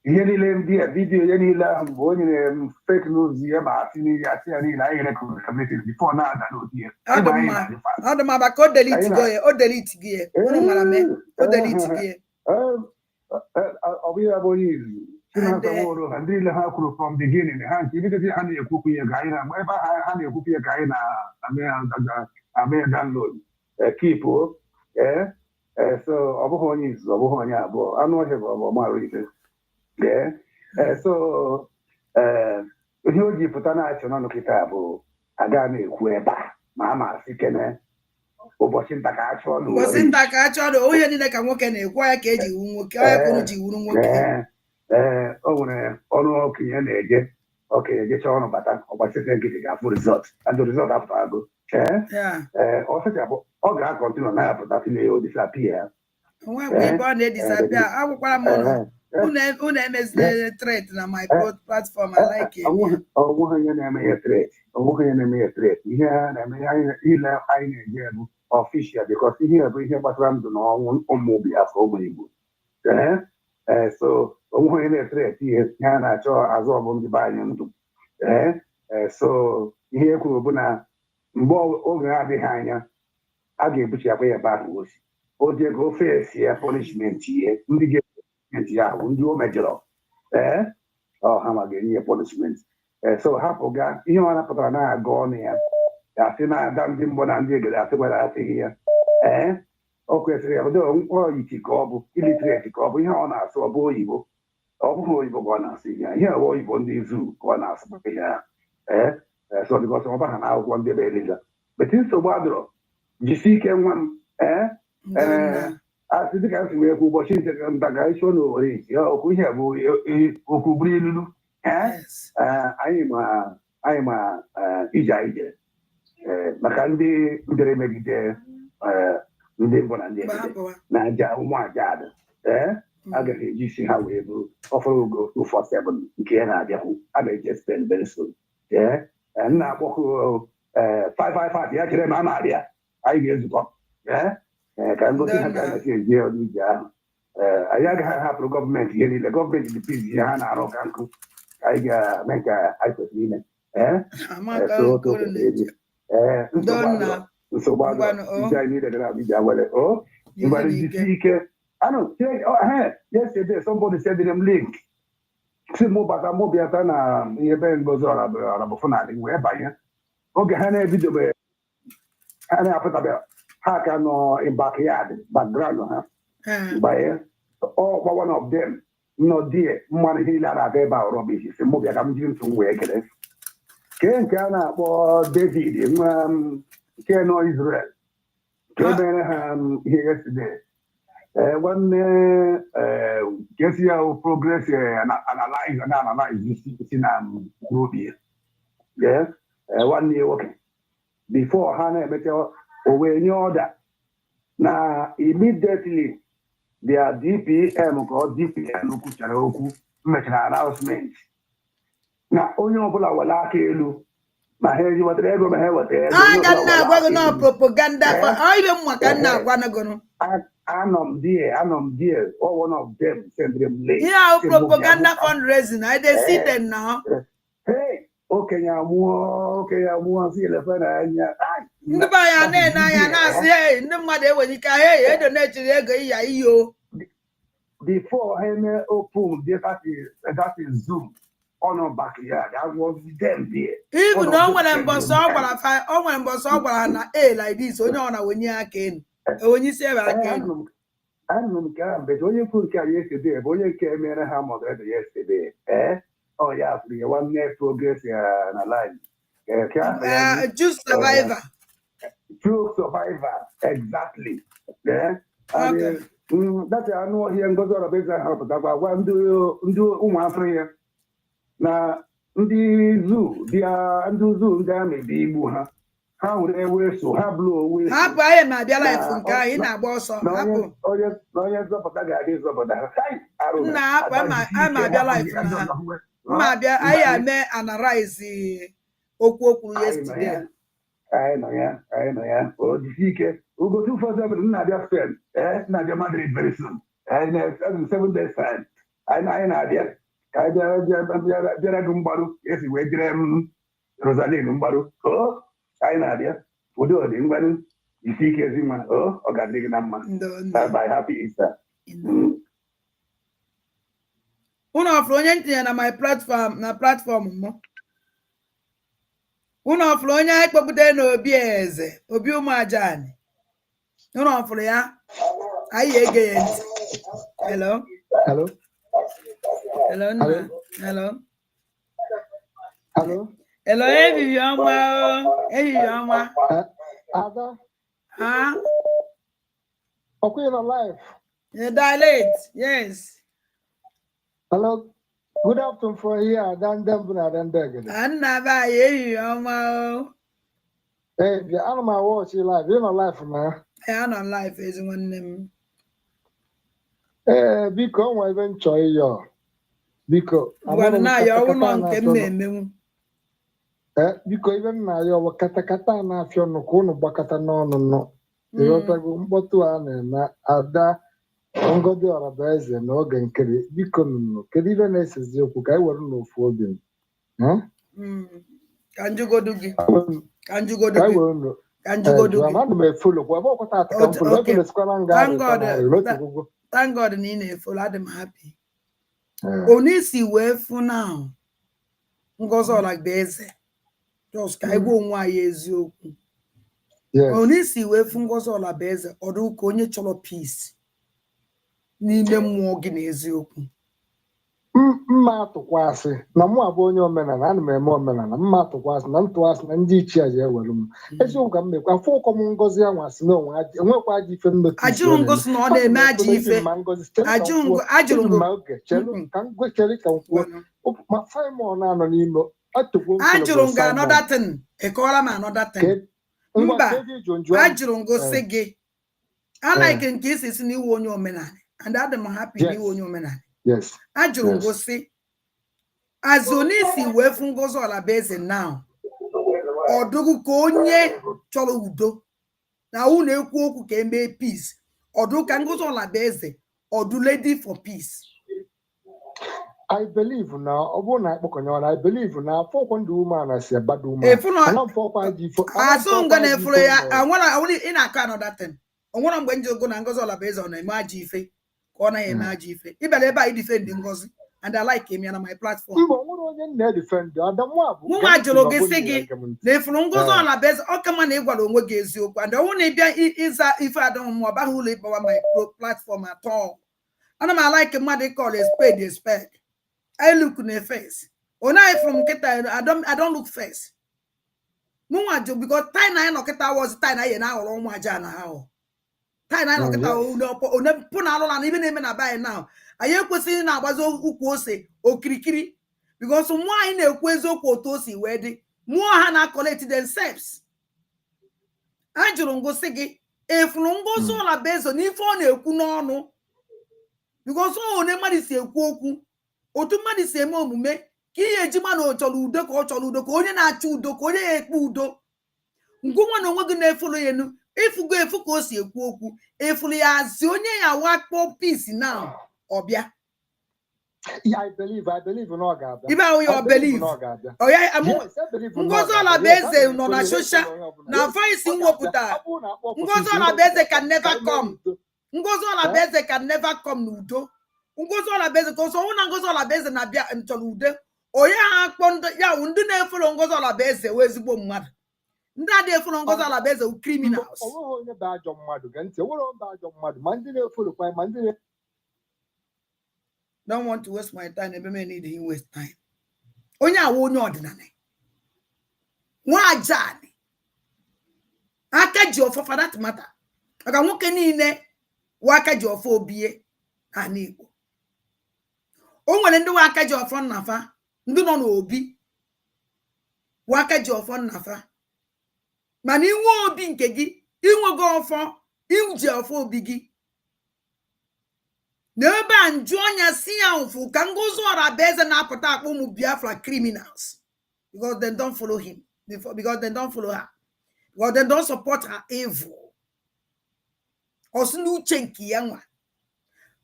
Yeni le video yeni la mboni fake news yema sini ya sini na ile community before na that no here. Adam ba ko delete go ye, o delete ge. Onu mara me, o delete ge. Obi aboyi. Sina tamoro handri la hakuru from beginning. Han ki bidi hani ekuku ye gaina, mo ba hani ekuku ye gaina ame download. Kipo so obo nya abo. Anu he bo ma read. Yeah. So ihe o ji pụta na-achọ n'ọnụ kịta bụ aga na-ekwu ebe a ma a masị kene ụbọchị nta ka achọ ọnụ onye niile ka nwoke na-ekwu ya ka eji iwu nwoke onye kwuru ji wuru nwoke o nwere ọnụ okenye na-eje okenye jecha ọnụ bata ọgbachite nkịtị ga-afụ rizọt and rizọt apụtago ọ sịchapụ ọ ga-akọntinu na ya pụta tine o disapia ebe ọ na-edisapia agwụkwara m ụlọ Una threat na my platform. I like it. Ihe na-eme ile anyị na-eje bụ official because ihe bụ ihe gbasara ndụ na ọnwụ ụmụ Biafra ụmụ Igbo. So onwe onye na-threat ihe ha na-achọ azụ ọbụ ndị be anyị ndụ. So ihe e kwuru bụ na mgbe oge adịghị anya a ga-ebuchapụ ya back osi o ji ego ofe esi ya punishment ihe ndị ga-punishment ya bụ ndị o mejọrọ ha ma ga-enye ya punishment so hapụ ga ihe ọ napụtara na-aga ọnụ ya asị na-ada ndị mbụ na ndị egede asị gwara asịghị ya o kwesịrị ya ụdị iti ka ọ bụ ilitereti ka ọ bụ ihe ọ na-asụ ọ bụ oyibo ọ bụghị oyibo ka ọ na-asụ ihe ọ oyibo ndị zuu ka ọ na-asụ ihe ha so bikọs ọ baha na akwụkwọ ndị ebe eliza beti nsogbu adụrọ jisi ike nwa m asị dịka m si wee kwu ụbọchị nta ga ịchọ na owere okwu ihe bụ okwu buru ilulu anyị ma ije maka ndị ndere megide ndị mbụ na ndị egede na aja ụmụ aja ada agaghị eji isi ha wee bụrụ ọfụrụ ugo 247 nke ya na-abịakwu a ga-eji spend very soon nna akpọkụ 555 ya chere ma a na-abịa anyị ga-ezukọ ka ngosi ha ga-esi eji ọdụ ije ahụ anyị agaghị ahapụrụ gọọmenti ihe niile gọọmenti dị piz ihe ha na-arụ ka nkụ anyị ga-eme nke anyị kwesịrị ime nsogbu adụ ije anyị niile gara abịja were mgbara jisi ike yesterday somebody sent them link si mụ bata mụ bịata na ihe be ngozi ọrabụfụ na adị wee banye oge ha na-ebidobe ha na-apụtabe ha ka nọ in backyard background ha banye ọkwa one of them nọ die mmanụ ihe niile a na-aga ebe a rọbish si mụ bịa ka m jiri ntụ m wee kele kee nke a na-akpọ David nwa nke nọ Israel ka e mere ha ihe yesterday nwanne kesi ya progress analyze si na n'obi ya nwanne ya nwoke before ha na-emecha o wee nye ọda na immediately their DPM ka ọ DPM kwuchara okwu mmechara announcement na onye ọbụla were aka elu ma ha eji wetara ego ma ha wetara ego propaganda anọ m die one of them send them late propaganda fundraising I dey see them now okenye amụọ si elefe na anya ndị be ya na-ene anya na-asị ndị mmadụ enwere ike edo na-echiri ego iya iyo before ha eme open that is Zoom on our backyard that was them there even na o nwere mbọsọ ọ gwara na like this onye ọ na wenye aka enu onye isi ebe aka enu anụ m nke ahụ mgbe onye kwuru nke a yesterday bụ onye nke mere ha moderate yesterday ya fụrụ ya nwanne progress na line true survivor exactly dati anụ ọhịa ngozi ọrọbeza ha pụtakwa gwa ndị ụmụafọ ya na ndị zuu ndị a mebi igbu ha hụrụ ewe so ha bụrụ owe hapụ anyị ma abịala efu nke anyị na-agba ọsọ hapụ na onye nzọpụta ga-adị nzọpụta nna hapụ ama abịala efu na mma abịa anyị ame analize okwu yesterday anyị nọ ya o jisi ike ugochi ụfọdụ ebe na-abịa Spain na-abịa Madrid very soon 7 days time anyị na-abịa ka anyị bịara gị mgbaru esi wee jere m Rosaline mgbaru anyị na-abịa ụdị ọdị mgbaru isi ike ezi mma ọ ga-adị gị na mma by happy Easter unu ọfụrụ onye ntinye na my platform m unu ọfụrụ onye anyị kpọpụtara na obi eze obi ụmụajani unu ọfụrụ ya anyị ege ya ntị hello ehihie ọma Ada ha okay in life dilate yes hello good afternoon for here dan again anna ba ehihie ọma ana m watch live in life na anọ live ezi nwanne m biko nwa ebe nchọ iyo biko ngwanụ na-ayọ ụlọ nke m na-emenwu biko ibe m na-ayọ ọwa katakata na-afịa ọnụ ka ụnụ gbakọta n'ọnụ nọ ịghọtago mkpọtụ a na-eme Ada Ngozi Ọrabeze na oge nkiri biko nụnụ kedu ibe na-esezi okwu ka anyị were n'ofu obi Can you go do it? Can you go I do it? will know. Can you go do it? I'm not full of what I can full of Okay. the square Thank God. Thank God, Nina, for I'm happy. Onisi we for now. Ngozo like beze. Just ka igbo nwa ya eziokwu. Onisi we for ngozo la beze. Odu ka onye chọrọ peace. N'ime mmụọ gị na eziokwu. Mma atụkwasị na mụ abụ onye omenala ana m eme omenala mma atụkwasị na ntụasị na ndị ichie ji ewere m eziokwu ka m mekwa afọ ụkọ m ngozi ya nwasị na onwe enwekwa aja ife mmetụ ajụrụ ngosi na ọ na-eme aja ife ajụrụ chelu ka m gwechere ka m kwuo ma Simon anọ n'ime ajụrụ nga another thing ekọwara m another thing mba ajụrụ ngosi gị alaike nke isi si n'iwu onye omenala and adị m happy n'iwu onye omenala ajụrụ ngosi azonisi wee fụ Ngozi Olabeze now ọdụgụ ka onye chọrọ udo na unu ekwu okwu ka eme peace ọdụ ka Ngozi Olabeze ọdụ lady for peace. I believe now obuna ikpokonyona I believe now for ndị woman as a bad woman aso ngana efuru ya anwara ina aka another thing onwere mgbe nje ogo na Ngozi Olabeze ọ na-eme aja ife ka ọ na-eme aja ife ibele ebe a defend Ngozi and I like him na my platform mụnwa jụrụ gị sị gị na efuru Ngozi Olabeze ọ kama na ịgwara onwe gị eziokwu and ọnwụ na ịbịa ịza ife adọghị m ọ baghị ụlọ ịkpọwa my platform at all. Ana m like mmadụ call a spade I look in the face. When I from Keta, I don't look face. Mumaju because time I know Keta was time I now or Majana how. Time I know Keta put and even even about now. I hear question now was Ukwose or Kirikiri because some wine a Kwezo Kotosi wedding more hana collected themselves. Angelongo Sigi, if Longozo Olabeze on if on a kunono because all the money say Kwoku. Otu mmadụ si eme omume ka ihe ejima na ọchọrọ udo ka ọ chọrọ udo ka onye na-achọ udo ka onye na-ekpe udo ngụnwa na onwe gị na-efolo ya enu ifugo efu ka o si ekwu okwu efulu ya zi onye ya wakpo peace now ọbịa. I believe no ga-abịa. Ibe ahụ ya believe Ngozi Olabeze nọ na social na voice nwopụta Ngozi Olabeze can never come. Ngozi Olabeze can never come n'udo. Ngozi Olabeze because una Ngozi Olabeze na bia ntolu ude oye ha akpọ ya ndị na-efolo Ngozi Olabeze wezigbo mmadụ ndị a na-efolo Ngozi Olabeze criminals onye bụ ajọ mmadụ gantị onwere mba ajọ mmadụ ma ndị na-efolo kwa ma ndị don't want to waste my time ebe me need to waste time onye awu onye ọdịnala nwa ajani aka ji ofo for that matter aka nwoke niile wa aka ji ofo obie ana Igbo o nwere ndị waka ji ofo nnafa ndị nọ n'obi waka ji ofo nnafa mana inwe obi nke gị inwe go ofo inje ofo obi gị n'ebe a njụ ọnya si ya ụfụ ka Ngozi Olabeze na-apụta akpọ ụmụ Biafra criminals because they don't follow him because they don't follow her because they don't support her evil ọsụ n'uche nke ya nwa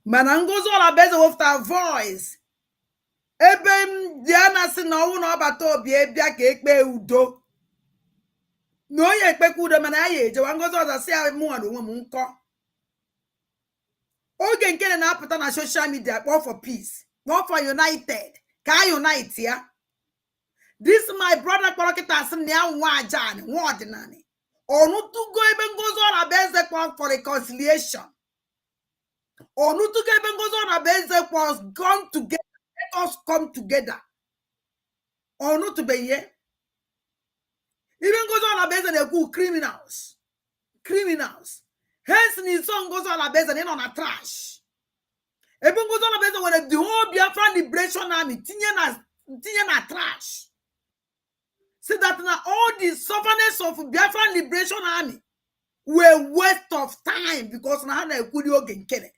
mana Ngozi Olabeze wefta voice ebe Diana si na ọnwụ na ọbata obi ebia ka ekpe udo na onye ekpekwa udo mana ya ejewa Ngozi ọzọ si ya mụ na onwe m nkọ oge nke na-apụta na social media kpọọ for peace kpọọ for united ka unite ya this my brother kpọrọ kịta asị na ya nwa ajani nwa ọdịnala ọnụtụgo ebe Ngozi Olabeze kpọọ for reconciliation Onutuke Ngozi Olabeze was gone together. Let us come together. Onutubeye. Even Ngozi Olabeze they cool criminals. Criminals. Hence ni son Ngozi Olabeze they on a trash. Even Ngozi Olabeze when the whole Biafra Liberation Army tinye na trash. See that now all the stubbornness of Biafra Liberation Army were waste of time because now they could oge nkele.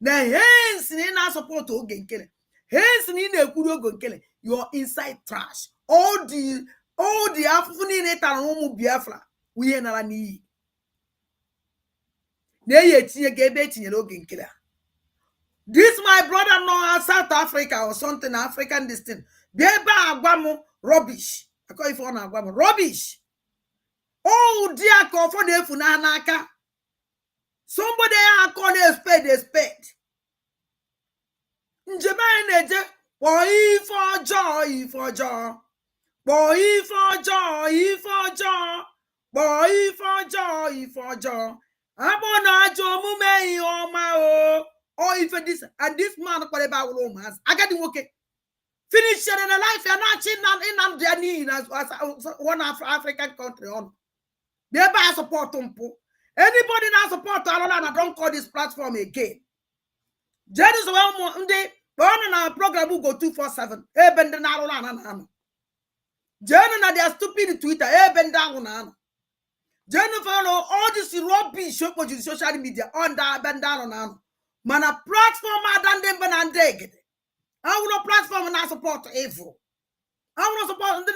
Na hence ni na support oge nkele. Hence ni na ekuru oge nkele. You're inside trash. All the afufu ni na tara umu Biafra we na ni. Na ye tinye ga ebe tinyere oge nkele. This my brother no South Africa or something African this thing. Beba agwamo rubbish. I call it for agwamo rubbish. Oh dear, call for the funanaka. Somebody I call a spade. Njemaneje, boy for joy, for joy. Boy for joy, for joy. Boy for joy, for joy. Abona jomu me oma oh if this and this man about romance. I got the okay. Finish in a life, you're not in their need as one African country on. Thereby support Tumpo. Anybody now support Alana, don't call this platform again. Judges well more day, but on our program will go 247. Eben the Narolana. Jenna, they are stupid Twitter, Eben down. Jennifer, all this rubbish show for social media on that Bendaron. Man, a platform than them Benandeg. I will not platform and I support evil. I will not support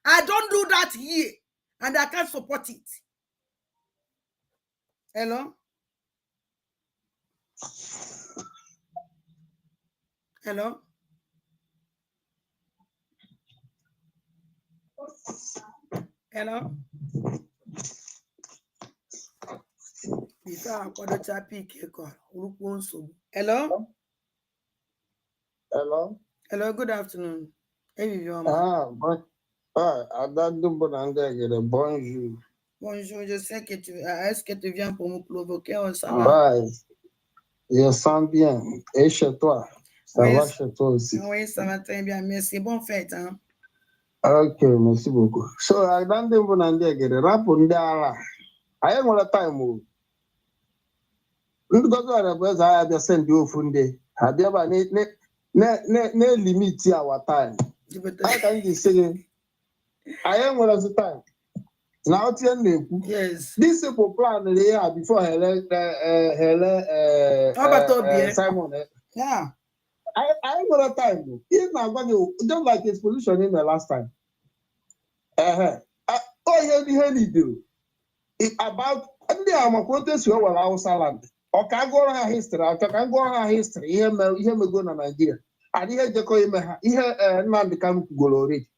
I don't do that here. And I can't support it. Hello? Hello? Hello? Hello? Hello? Hello, good afternoon. Bonjour. Bonjour, je sais que est-ce que tu viens pour me provoquer ou ça va? Je sens bien. Et chez toi? Ça va chez toi aussi? Oui, ça va très bien. Merci. Bonne fête. Hein? Ok, merci beaucoup. So, I don't think we're going to get a rap on the ala. I ain't going to time. Because I have sent you from there. I never ne limit our time. I can just say, I am one of the time. Now, yes, this is for plan they have before Simon. Yeah, I ain't got a time. He's not going to just like his position in the last time. Oh, he do it about ndị amakwute si owere Hausa land. Ọ ka gụọrọ ha history, ọ ka gụọrọ ha history ihe mego na Nigeria. Adị ihe jekọ ime ha ihe Nnamdi Kanu kwugoro already.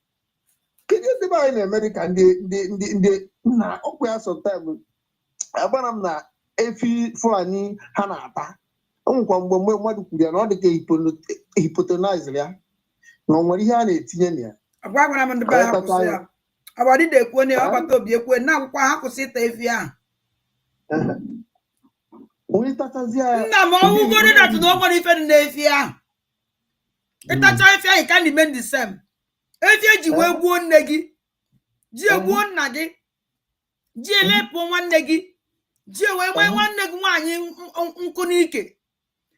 Kedu ndị be anyị na-eme ka ndị na ọkwa ya sometime agbara m na efi Fulani ha na-ata. Nkwa mgbe mmadụ kwuru ya na ọ dị ka hypnotize ya na o nwere ihe a na-etinye na ya. Agwagwara m ndị be ha kwụsị ya. Abadi de kwone ọgbata obi ekwe na akwụkwọ ha kwụsị ịta efi ahụ. Nna m ọwụgoro na tụrụ ọgbara ife dị n'efi ahụ. Ịtacha efi ahụ ka n'ime ndị sem. Efi eji wee gbuo nne gị, ji egbuo nna gị, ji elepụ nwanne gị, ji wee nwee nwanne gị nwaanyị nkụ n'ike.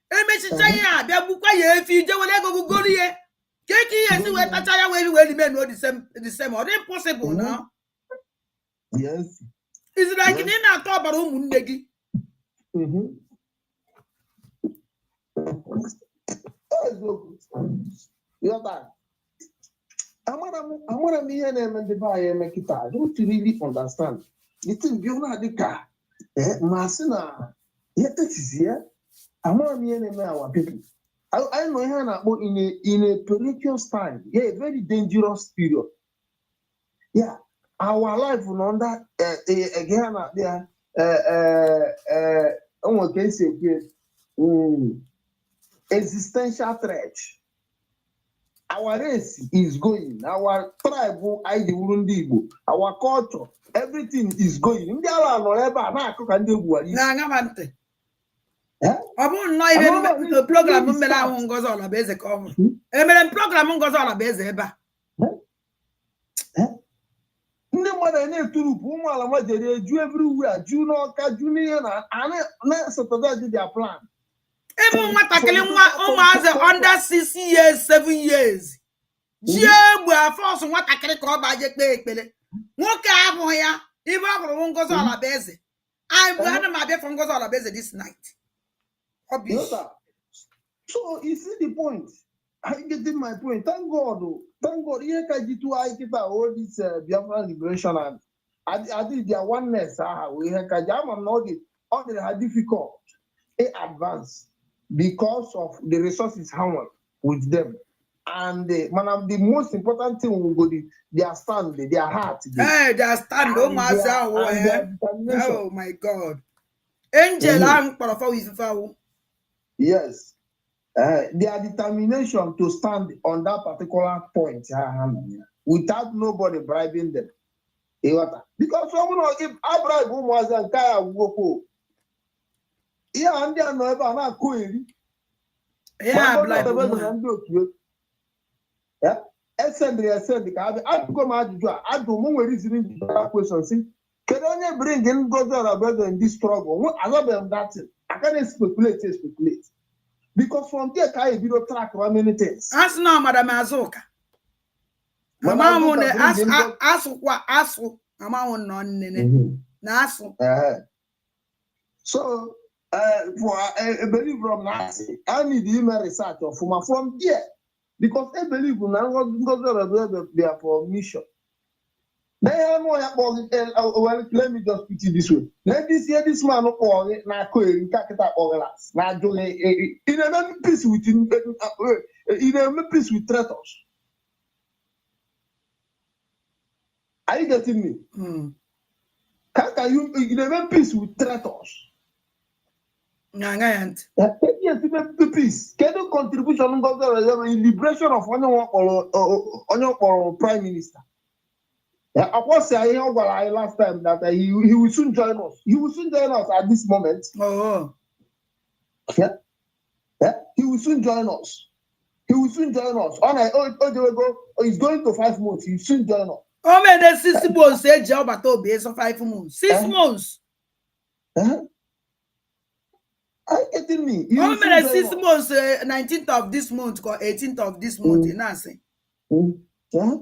Emechicha ihe a bịa gbukwa ya efi je were ego gụgoro ihe. Keke ihe si wee tacha ya wee rime no the same or impossible now. Yes. Is it like in na talk about ụmụnne gị? Amara m ihe na-eme ndị be anyị eme kịta. I don't really understand. The thing bụ na dịka ma sị na ihe techizi ya. Amara m ihe na-eme our people. I know here na in a perilous time. Yeah, a very dangerous period. Yeah, our life under again there what can say existential threat. Our race is going, our tribe, our culture, everything is going. Ndị ala nọ ebe a na-akụ ka ndị egwu ali. Na ngamante. Ọ bụrụ na ibe program mmere ahụ Ngozi Ọlabeze ka ọ bụ. Emere program Ngozi Ọlabeze ebe a. Ndị mmadụ na-eturupu ụmụ ala majere eju everywhere, ju n'Ọka, ju n'ihe na Saturday their plan. Ebe nwatakịrị ụmụazị under 6 years, 7 years. Ji egbu afọ ọsọ nwatakịrị ka ọ baje kpee ekpere. Nwoke abụghị ya, ibe ọ bụrụ Ngozi Ọlabeze. Ana m abịa for Ngozi Ọlabeze this night. So you see the point. I getting my point. Thank God. Thank God. Here can you I get all this Biafran liberation and I did their oneness. We have Kajam not all they are difficult. They advance because of the resources hammered with them. and the most important thing will go their stand, their heart. Hey, their stand. Oh my determination. Oh my God. Angel, I'm for yes. Their determination to stand on that particular point without nobody bribing them. Because if I bribe who was a guy who yeah, and they are not ever cool. Yeah, bribe. Yeah, send the I go mad. I don't know where is in the question. See, can only bring in brother in this struggle. I love them that I can't speculate. Because from there, I will track how many things. Ask now, Madam Azoka. Mama won't ask what ask. Mama won't none. So, for a believer from Nasi, I need email research from there. Because I believe in their permission. They are more well, let me just put it this way. Let this year, this man or na in Kakata or last. Now, in a peace with traitors. Are you getting me? Can you in a peace with traitors? Yes, peace. Can you contribution in liberation of or prime minister? I was saying last time that he will soon join us. He will soon join us at this moment. Oh, yeah. He will soon join us. He will soon join us. He's going to 5 months. He will soon join us. Oh man, that's 6 months. Say job at all based on 5 months. 6 months. I getting me. Oh man, 6 months. 19th of this month or 18th of this month. You know say. Yeah.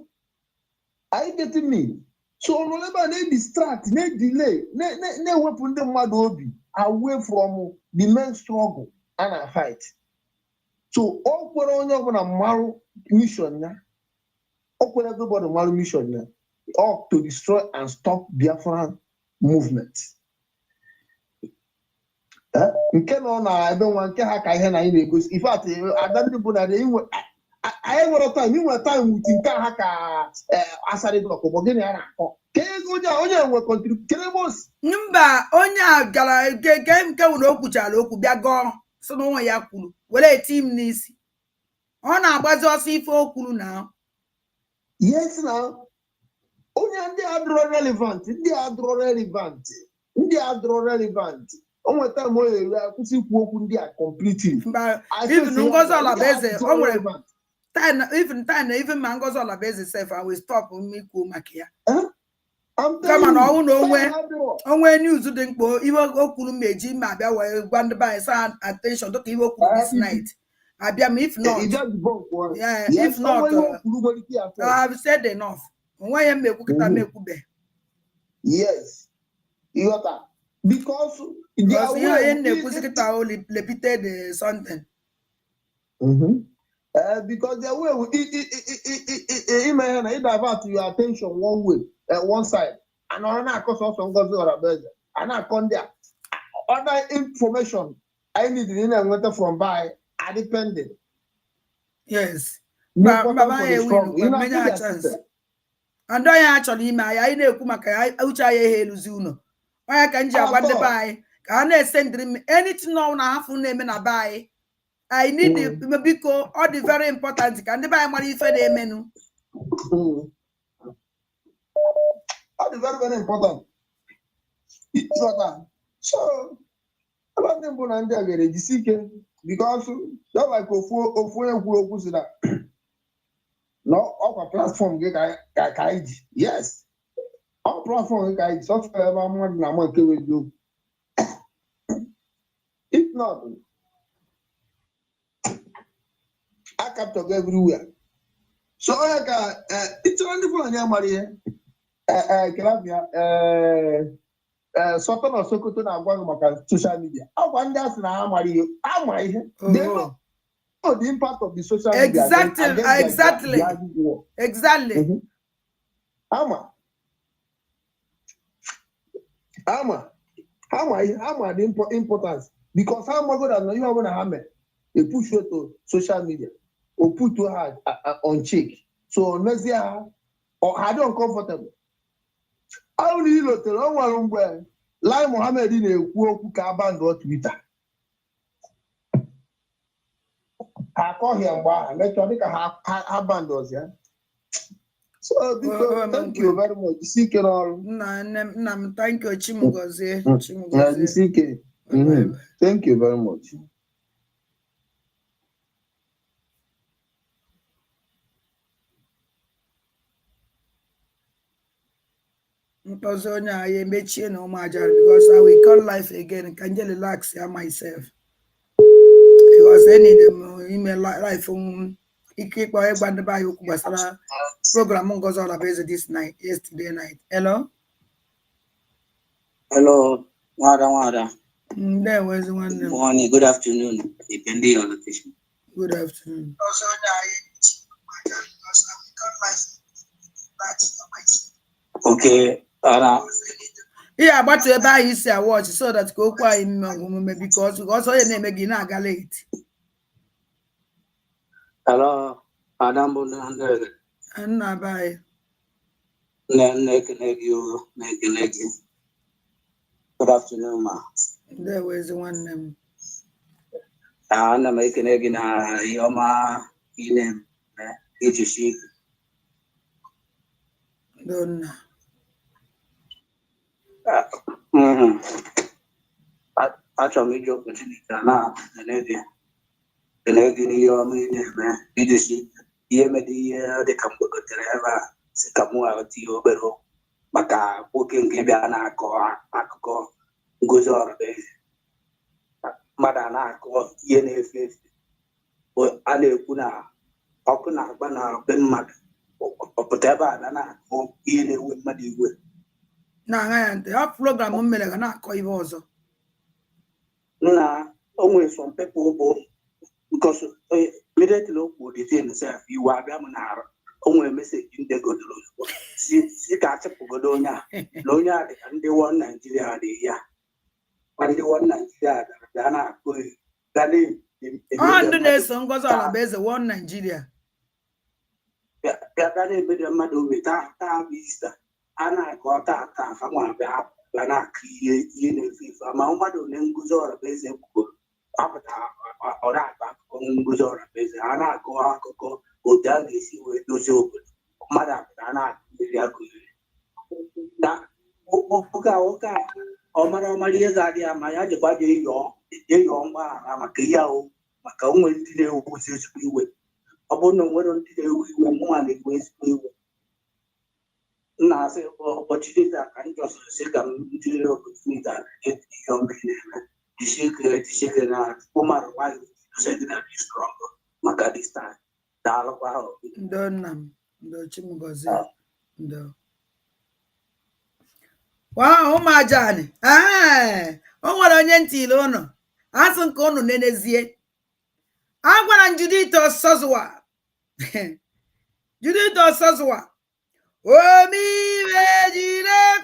Are you getting me? So no never they distract, they delay, they weapon them away from the main struggle and a fight. So all for on a moral mission now. All for everybody moral mission now. All to destroy and stop Biafran movement. Nke no na ebe nwa nke ha ka ihe na anyị na-egosi. In fact, Adam people na dey I nwere time inwe time with nke ha ka asari block bụ gịnị a na-akọ. Ke onye nwe contribute kere boss. Mba, onye a gara nke wụrụ okwuchara okwu bịa gọọ sị na onwe ya kwuru were team n'isi. Ọ na-agbazi ọsọ ife o kwuru na. Yes na. Onye ndị adịrọ relevant, ndị adịrọ relevant. Onwe time o ere akwụsị ikwu okwu ndị a completely. Even Ngozi Olabeze o nwere time even ma Ngozi Olabeze self I will stop mmikwu maka ya. Kama na ọnwụ na onwe news dị mkpo ihe o kwuru meji ma abịa wee gwa ndị banyị sa attention dịka ihe o kwuru this night. Abịa ma if not. Yeah, if not I've said enough. Onwe ya mmekwu kịta mekwube. Yes. You got that. Because repeated something. Because the way we divert your attention one way, one side, and another cause also Ngozi Olabeze, and I come there. Other information I need in a letter from by are dependent. Yes. But and I actually I know Kumaka, I I can just want to buy. Can I send them anything on half name and I buy? I need the because all the very important. Can they buy money for the menu? All the very, very important. So, I don't think I'm going to seek because just like that. No, our platform yes. Our platform guys, software with you. If not, I capture everywhere. So it's only for Maria. Soto na Sokoto na agwa maka social media. I wonder na Maria. They know the impact of the social media. Exactly. Hammer the importance because how much good you are going to hammer they push you to social media or put her on check. So Nazia or had uncomfortable. I only looked at one where Lai Mohammed in a walk carbon or Twitter. I call him bar and let her bandos, yeah. So thank you very much. Seek it all. Thank you, Chimugoze. Thank you very much. Because I mechie no matter because I will come life again. Can you relax myself? Because I need email life keep by program goes all about this night, yesterday night. Hello? Hello, Wada. There was one. Good morning, good afternoon, depending on location. Good afternoon. Okay, yeah, but to buy his watch so that go quite because also your name again late. Hello, Adam Bonanda. And I buy. Good afternoon, ma. There was one name. I'm making again. Yoma, Inem, Ichishi. Don't. Actually, joke with Nana, the lady Yoma, Ichishi. Yemedi, the Kambo, Sikamua, Tiobero, Maka, Booking Kibiana, Ako, Guzor, Madana, Yene, or Alekuna, Okuna, Bana, Benmak, or whatever, Nana, or Yene with Madi with. Now, I have program on Melagana Coivoso. Nah, always from people because immediately would defend itself. You are Gamanar, only message in the good road. See, catch up Godonia, Lonia, and the one Nigeria, and the one Nigeria, Dana, Dani. And the nation goes all about one Nigeria. Dani made a madu with that vista. Anna got that from one back, Lana, Yen, Mamma, and Guzor, basic. Or that back on Guzor, basic. Anna go down the sea with those open. Madame, Anna, that Oka, or Madame Maria Zadia, my other body, young, Makia, Macau, who says we will. Upon no one wanted ways we will. Now, say, opportunities that can just shake a material with that young man. The shake and Omar, why you said that is stronger. Macadistan, Dalawao. Don't Chimugoze. No. Wow, my Johnny. Ah, oh, what on Yentilo no. Asan Kono Nenezie. I want Judith or Sazwa. Judith or Sazwa. Oh, me, Regina.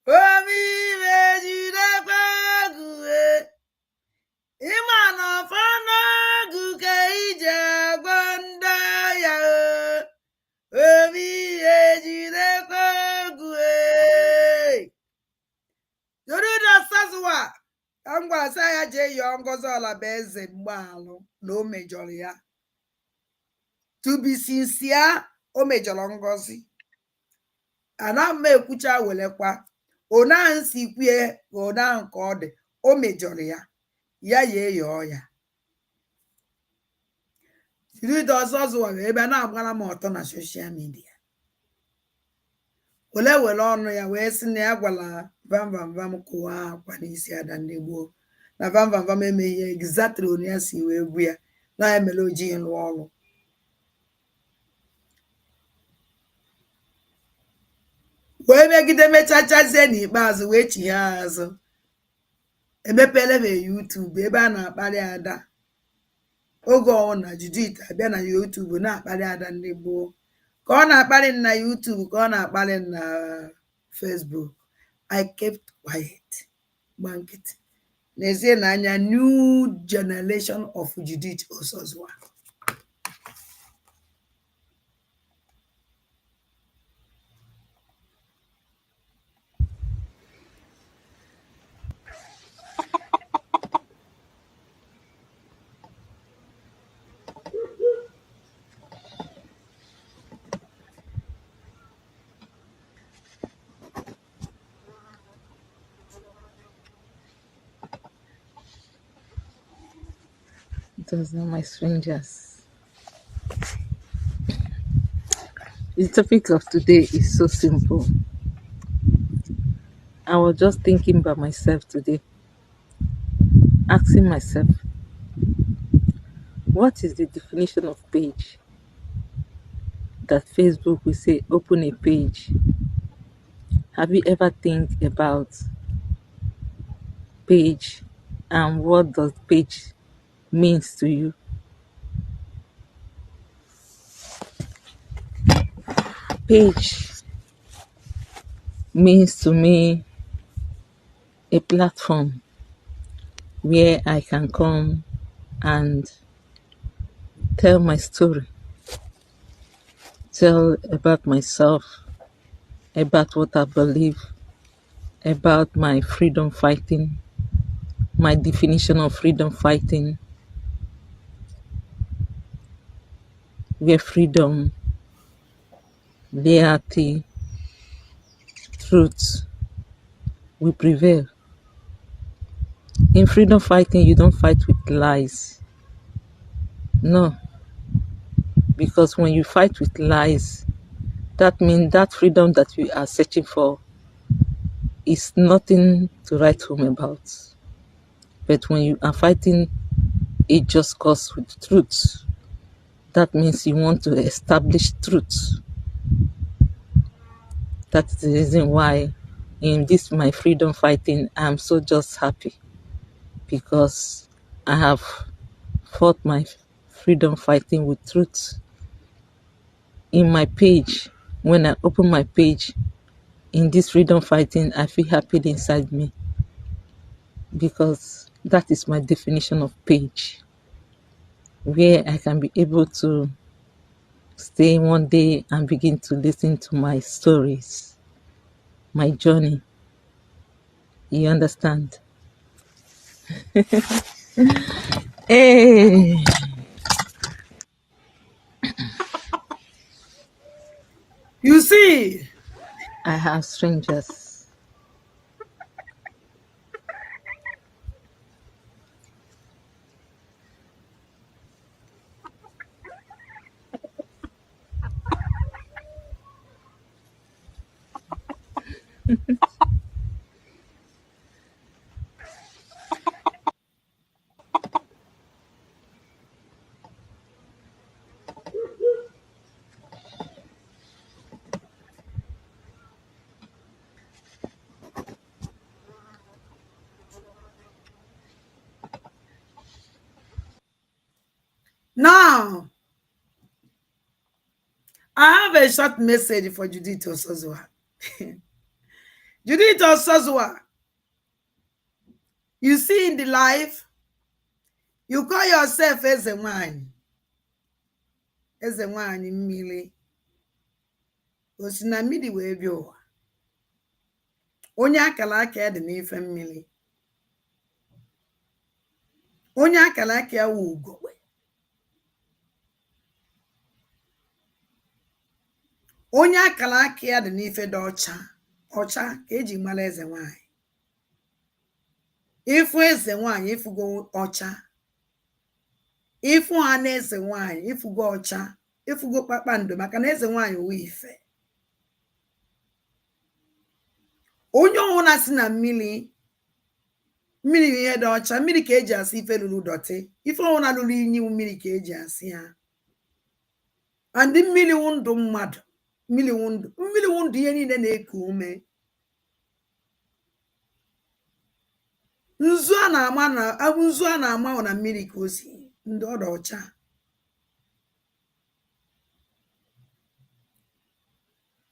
Oh, me, Regina. Imano Fana Gukaija Gwanda. Omi ejire kogwe. Yoruda Sazwa. Angwa saya je yongozo la beze mbalo. No mejoli ya. To be sincere, o mejolo ngozi. Ana me kucha welekwa. Ona nsi kwie, ona nkode. O mejoli ya. Ya ye yo ya. Yoruda Sazwa ebe na agwala moto na social media. Wele ọnụ ya wee sị na ya gwala vamvamvam kụwa akwa n'isi ada ndị gboo na vamvamvam eme ihe exactly onye ya si wee gwu ya na ya mere oji ịlụ ọrụ wee megide mechachazie n'ikpeazụ wee chi ya azụ emepele m YouTube ebe a na-akparị ada oge ọnwụ na Judith abịa na YouTube na-akparị ada ndị gboo ka ọ na-akparị na YouTube ka ọ na-akparị na Facebook. I kept quiet. Bankit. Nezie na anya new generation of Judith Osozua. Those are my strangers. The topic of today is so simple. I was just thinking by myself today, asking myself, what is the definition of page? That Facebook will say, open a page. Have you ever think about page and what does page means to you? Page means to me a platform where I can come and tell my story, tell about myself, about what I believe, about my freedom fighting, my definition of freedom fighting, where freedom, loyalty, truth will prevail. In freedom fighting, you don't fight with lies. No, because when you fight with lies, that means that freedom that you are searching for is nothing to write home about. But when you are fighting a just cause with truth, that means you want to establish truth. That's the reason why in this my freedom fighting, I'm so just happy because I have fought my freedom fighting with truth. In my page, when I open my page, in this freedom fighting, I feel happy inside me because that is my definition of page, where I can be able to stay one day and begin to listen to my stories, my journey. You understand? Hey, You see, I have strangers. now I have a short message for Judith Osozua. Judith Osozua, you see in the life, you call yourself as a man. As a man in Mili. Osinamidi webio. Onya kalaka ya dị n'ife mmiri. Onye akalaka ya wu ugogbe. Onye akalaka ya dị n'ife dị ọcha. Ọcha ka eji mara eze nwanyị. Ifu eze nwanyị ifugo ọcha. Ifu ha na eze nwanyị ifugo ọcha. Ifugo kpakpando maka na eze nwanyị wu ife. Onye ọhụrụ si na mmiri ihe dị ọcha, mmiri ka eji asị ife lulu dọtị. Ife ọhụrụ lulu inyi mmiri ka eji asị ha. And mmiri wu ndụ mmadụ. Mmiri wu ndụ ihe niile na-eku ume. Nzu a na-ama na mmiri ka o si ndị ọdụ ọcha.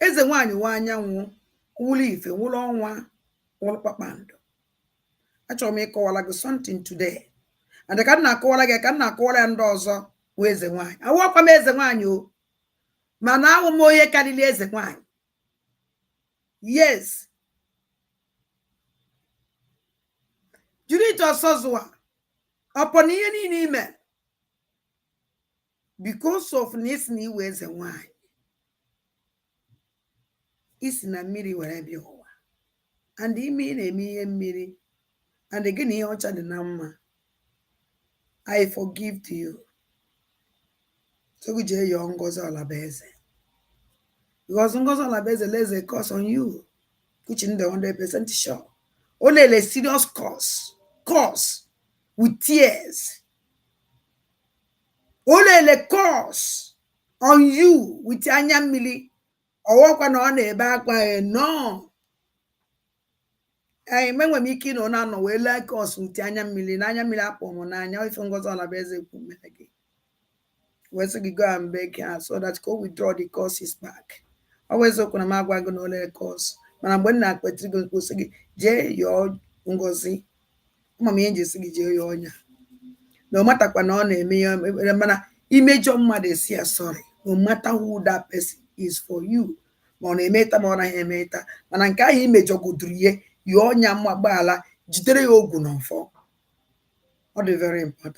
Eze nwanyị wa anyanwụ, wụlụ ife, wụlụ ọnwa, wụlụ kpakpando. achọrọ m ịkọwara gị something today. And ka m na-akọwara gị ka m na-akọwara ya ndị ọzọ bụ eze nwaanyị. Awụọkwa m eze nwaanyị o, mana awụ m onye karịrị eze nwaanyị. Yes. Judith Osozua, upon ihe niile ime, because of na isi na iwe eze nwaanyị, isi na mmiri were bịa ụwa, and ime na-eme ihe mmiri, and gị na ihe ọcha dị na mma, I forgive to you. So we jee your Ngozi Olabeze. Because Ngozi Olabeze lays a curse on you, which in the 100% sure. Only a serious curse with tears. Only a curse on you with anya mmiri. Or walk on a back by no. I remember me kino na no we like curse with anya mmiri apple monanya if Ngozi Olabeze come again. Where's we go and beg her so that go withdraw the courses back. Always open a magwa no let course. Man, I'm when I quit to go say, J your Ngozi. Mammy angel say, J your no matter what on a mana image of mother say sorry. No matter who that person is for you. Mon a meta mona a meta. Man, I can't image of good ye, your nyama bala, jitere ogun for. What is very important.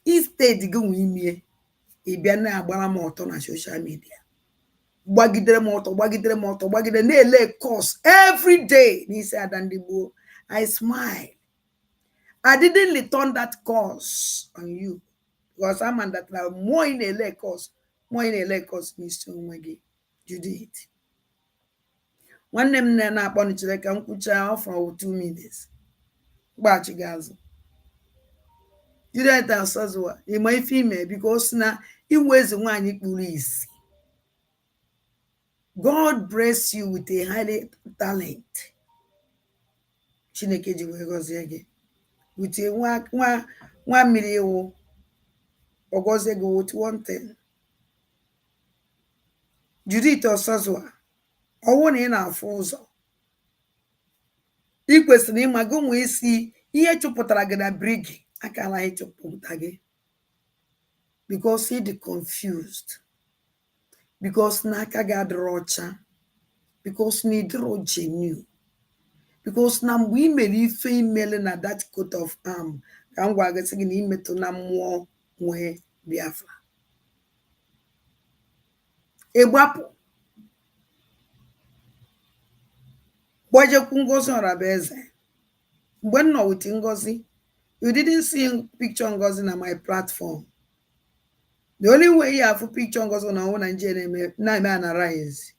Instead, go with me. Ibia na agbara m ọtọ na social media. Gbagidere m ọtọ, na-ele course every day. N'isi Adandigbo, I smile. I didn't return that course on you. Because I'm on that now. More in a course n'isi onwe gị. Judith. Nwanne m na-akpọ n'ichere ka m kwucha for 2 minutes. Gbachi gị azụ. Judith Osozua, ịma ife ime because na iwezi nwaanyị kpuru isi. God bless you with a highly talent. Chineke ji wee gọzie gị. With a nwa mmiri ewu. Ọ gọzie gị with one thing. Judith Osozua, ọwụ na ị na-afụ ụzọ. Ị kwesịrị ịma gị nwe isi ihe chụpụtara gị na brigi. Akala ịchọpụta gị. Because he dị confused. Because n'aka gị adịrọ ọcha. Because na ịdịrọ genuine. Because na mgbe ị mere ife imele na that coat of arm ka m gwa gị sị gị na imetụ na mmụọ nwee Biafra. Ịgbapụ. Gbajekwu Ngozi Olabeze. Mgbe m nọ with Ngozi, you didn't see picture Ngozi on my platform. The only way you have a picture Ngozi on our Nigeria na rise.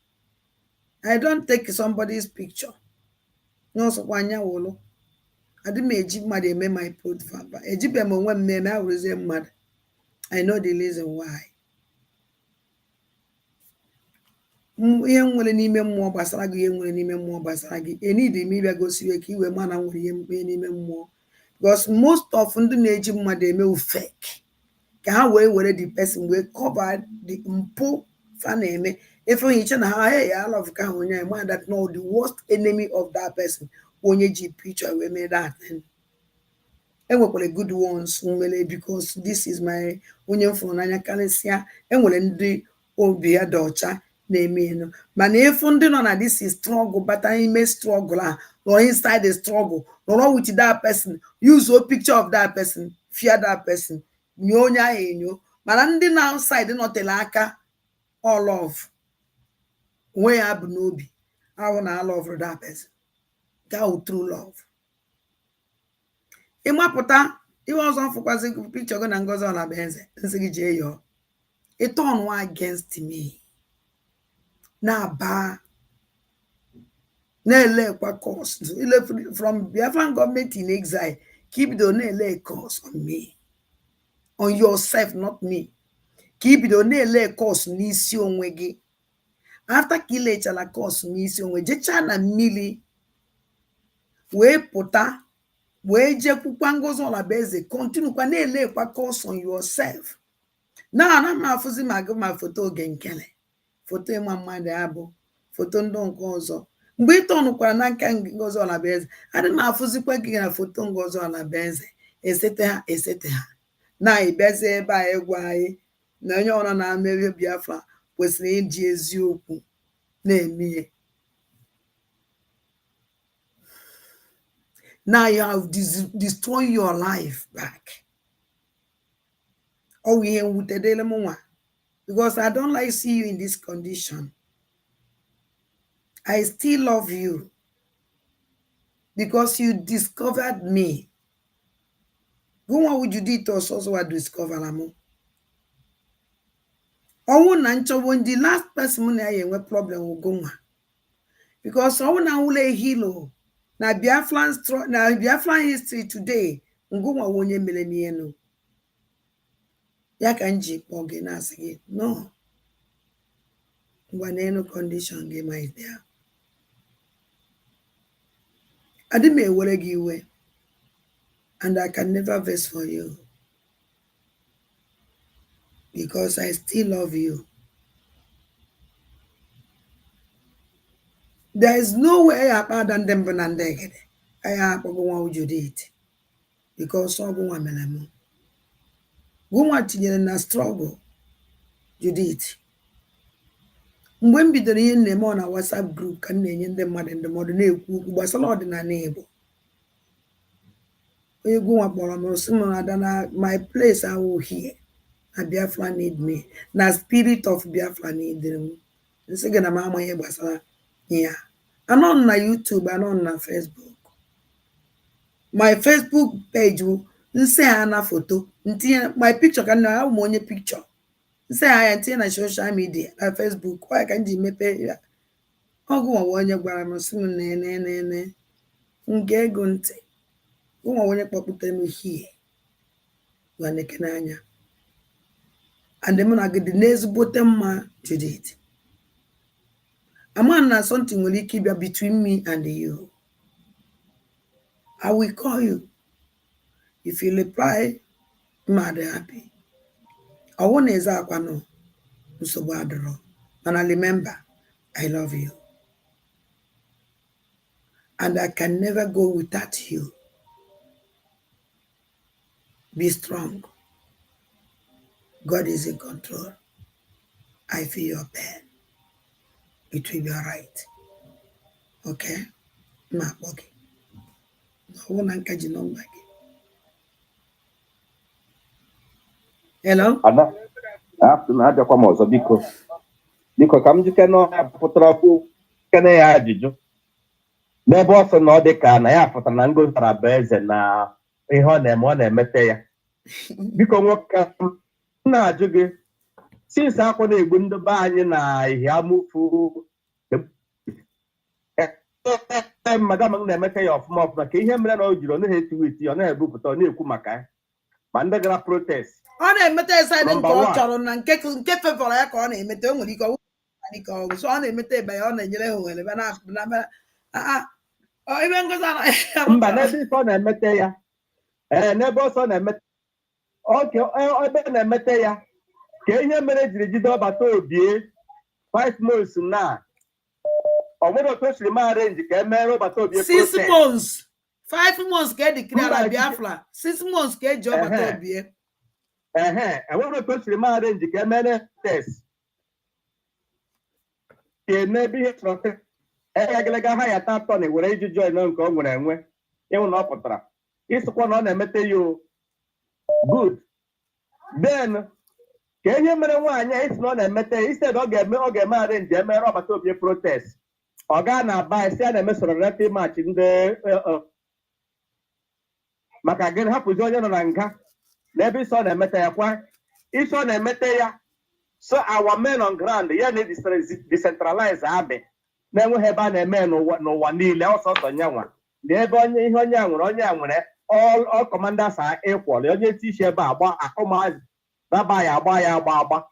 I don't take somebody's picture. No, so kwanya wolo. I didn't make my profile. I know the reason why. Ihe nwere n'ime mmụọ gbasara gị, ihe nwere n'ime mmụọ gbasara gị. Enid ime bịa gosiwe ka iwe mana nwere ihe mkpe n'ime mmụọ. Because most of ndị na-eji mmadụ eme fake. Ka ha were the person wee cover the mpụ fa na-eme. If you na ha hey I love ka onye man that know the worst enemy of that person onye ji picture we made that thing. Enwekwara good ones umele because this is my onye mfụrụ n'anya karịsịa. Enwere ndị obi ya dị ọcha na-eme enu. Mana efu ndị nọ na this is struggle bata ime struggle or inside the struggle nọrọ with that person, use a picture of that person, fear that person, nyo onye ahụ enyo. Mana ndị na outside nọtele aka all of when ya bụ n'obi ahụ na love that person. Ka true love. Ịmapụta ihe ọzọ fụkwazị picture gị na Ngozi Olabeze nsị gị jee yọọ. It turn one against me. Na ba na-elekwa course from Biafran government in exile. Keep the na-ele course on me, on yourself, not me. Keep the na-ele course n'isi onwe gị. After ka ilechala course n'isi onwe jecha na mmiri wee pụta wee jekwukwa Ngozi Olabeze continue kwa na-elekwa course on yourself. Na ana m afụzi ma gị ma foto oge nkele. Foto ịma mmadụ abụ, foto ndị nke ọzọ. mgbe ị tọnụkwara na nka Ngozi Ọnabueze adị m afụzikwa gị na foto Ngozi Ọnabueze esete ha na ịbịazi ebe a ịgwa anyị na onye ọbụla na-eme Biafra kwesịrị iji eziokwu na-eme ihe. Now you have destroyed your life back. Oh, we because I don't like see you in this condition. I still love you because you discovered me. What would you do to us also to discover Amo? Oh, Nancho, when the last person I have problem with Goma. Because I want to hilo. Na Biafran history today, Ngoma wonye millennial. Yakanji Pogena again. No. When no condition game is there. I didn't make what I give away. And I can never vex for you. Because I still love you. There is no way I pardon them Benandegede. I have to go on with you did. Because so go on melamo. Go on to na struggle. You did. When be the name on our WhatsApp group can name them mother in the modern who was a lot in our neighbor. When you go up or my place I will hear. A Biafra need me. Na spirit of Biafra need them. The second mama here was yeah. I'm on my YouTube, I'm on my Facebook. My Facebook page will say Anna photo. My picture can now money picture. Say I am na social media, Facebook. Why can't you make pay? I'll go on one year where I'm assuming ne. Unge gunte. Go on one year pop me here. When they can. And the man I get the nails bottom man Judith. A man has something will keep between me and you. I will call you. If you reply, I'm happy. I want to say so bad. And I remember, I love you. And I can never go without you. Be strong. God is in control. I feel your pain. It will be all right. Okay? Ma, okay. Hello? Ada, na-abịakwa m ọzọ biko ka m jike na pụtara okwu kene ya ajụjụ n'ebe ọ sị na ọ dị ka na ya pụtara na Ngozi Ọnabueze na ihe ọ na-eme ọ na-emete ya biko nwoke m na-ajụ gị since akwụ na-egbu ndị be anyị na ihe amụfu magama na-emete ya ọfụma ka ihe mere na o jiri ọ naghị etiwe eti ọ na-ebupụta ọ na-ekwu maka ya ma ndị gara protest ọ na-emete side nke ọ chọrọ na nke fevọrọ ya ka ọ na-emete o nwere ike ọgwụ so ọ na-emete ebe ya ọ na-enyere ha ohere ebe Ngozi mba n'ebe ife ọ na-emete ya n'ebe ọsọ na-emete ebe na-emete ya ka ihe mere jiri jide ọbata obie 5 months na ọ nwere otu o siri ma arrange ka emere ọbata obie 6 months 5 months ka declare Biafra 6 months ka eji ọbata obie enwere otu o siri ma arrange ka emere test ka emebe ihe chọrọ agalaga ha ya tatọ na were iji join nke ọ nwere enwe ịhụ na ọ pụtara ịsịkwa na ọ na-emete ya good then ka ihe mere nwaanyị isi na ọ na-emete ya instead ọ ga-eme arrange emere ọbata obie protest ọ gaa na aba isi a na-emesoro reti match ndị maka gịnị hapụzi onye nọ na nga n'ebe isi ọ na-emete ya kwa isi ọ na-emete ya so our men on ground ya na-decentralize abị na-enweghị ebe a na-eme n'ụwa niile ọsọsọ nyanwa na ebe ihe onye a nwere all commanders are equal onye tishi ebe agba akụmazi daba ya agba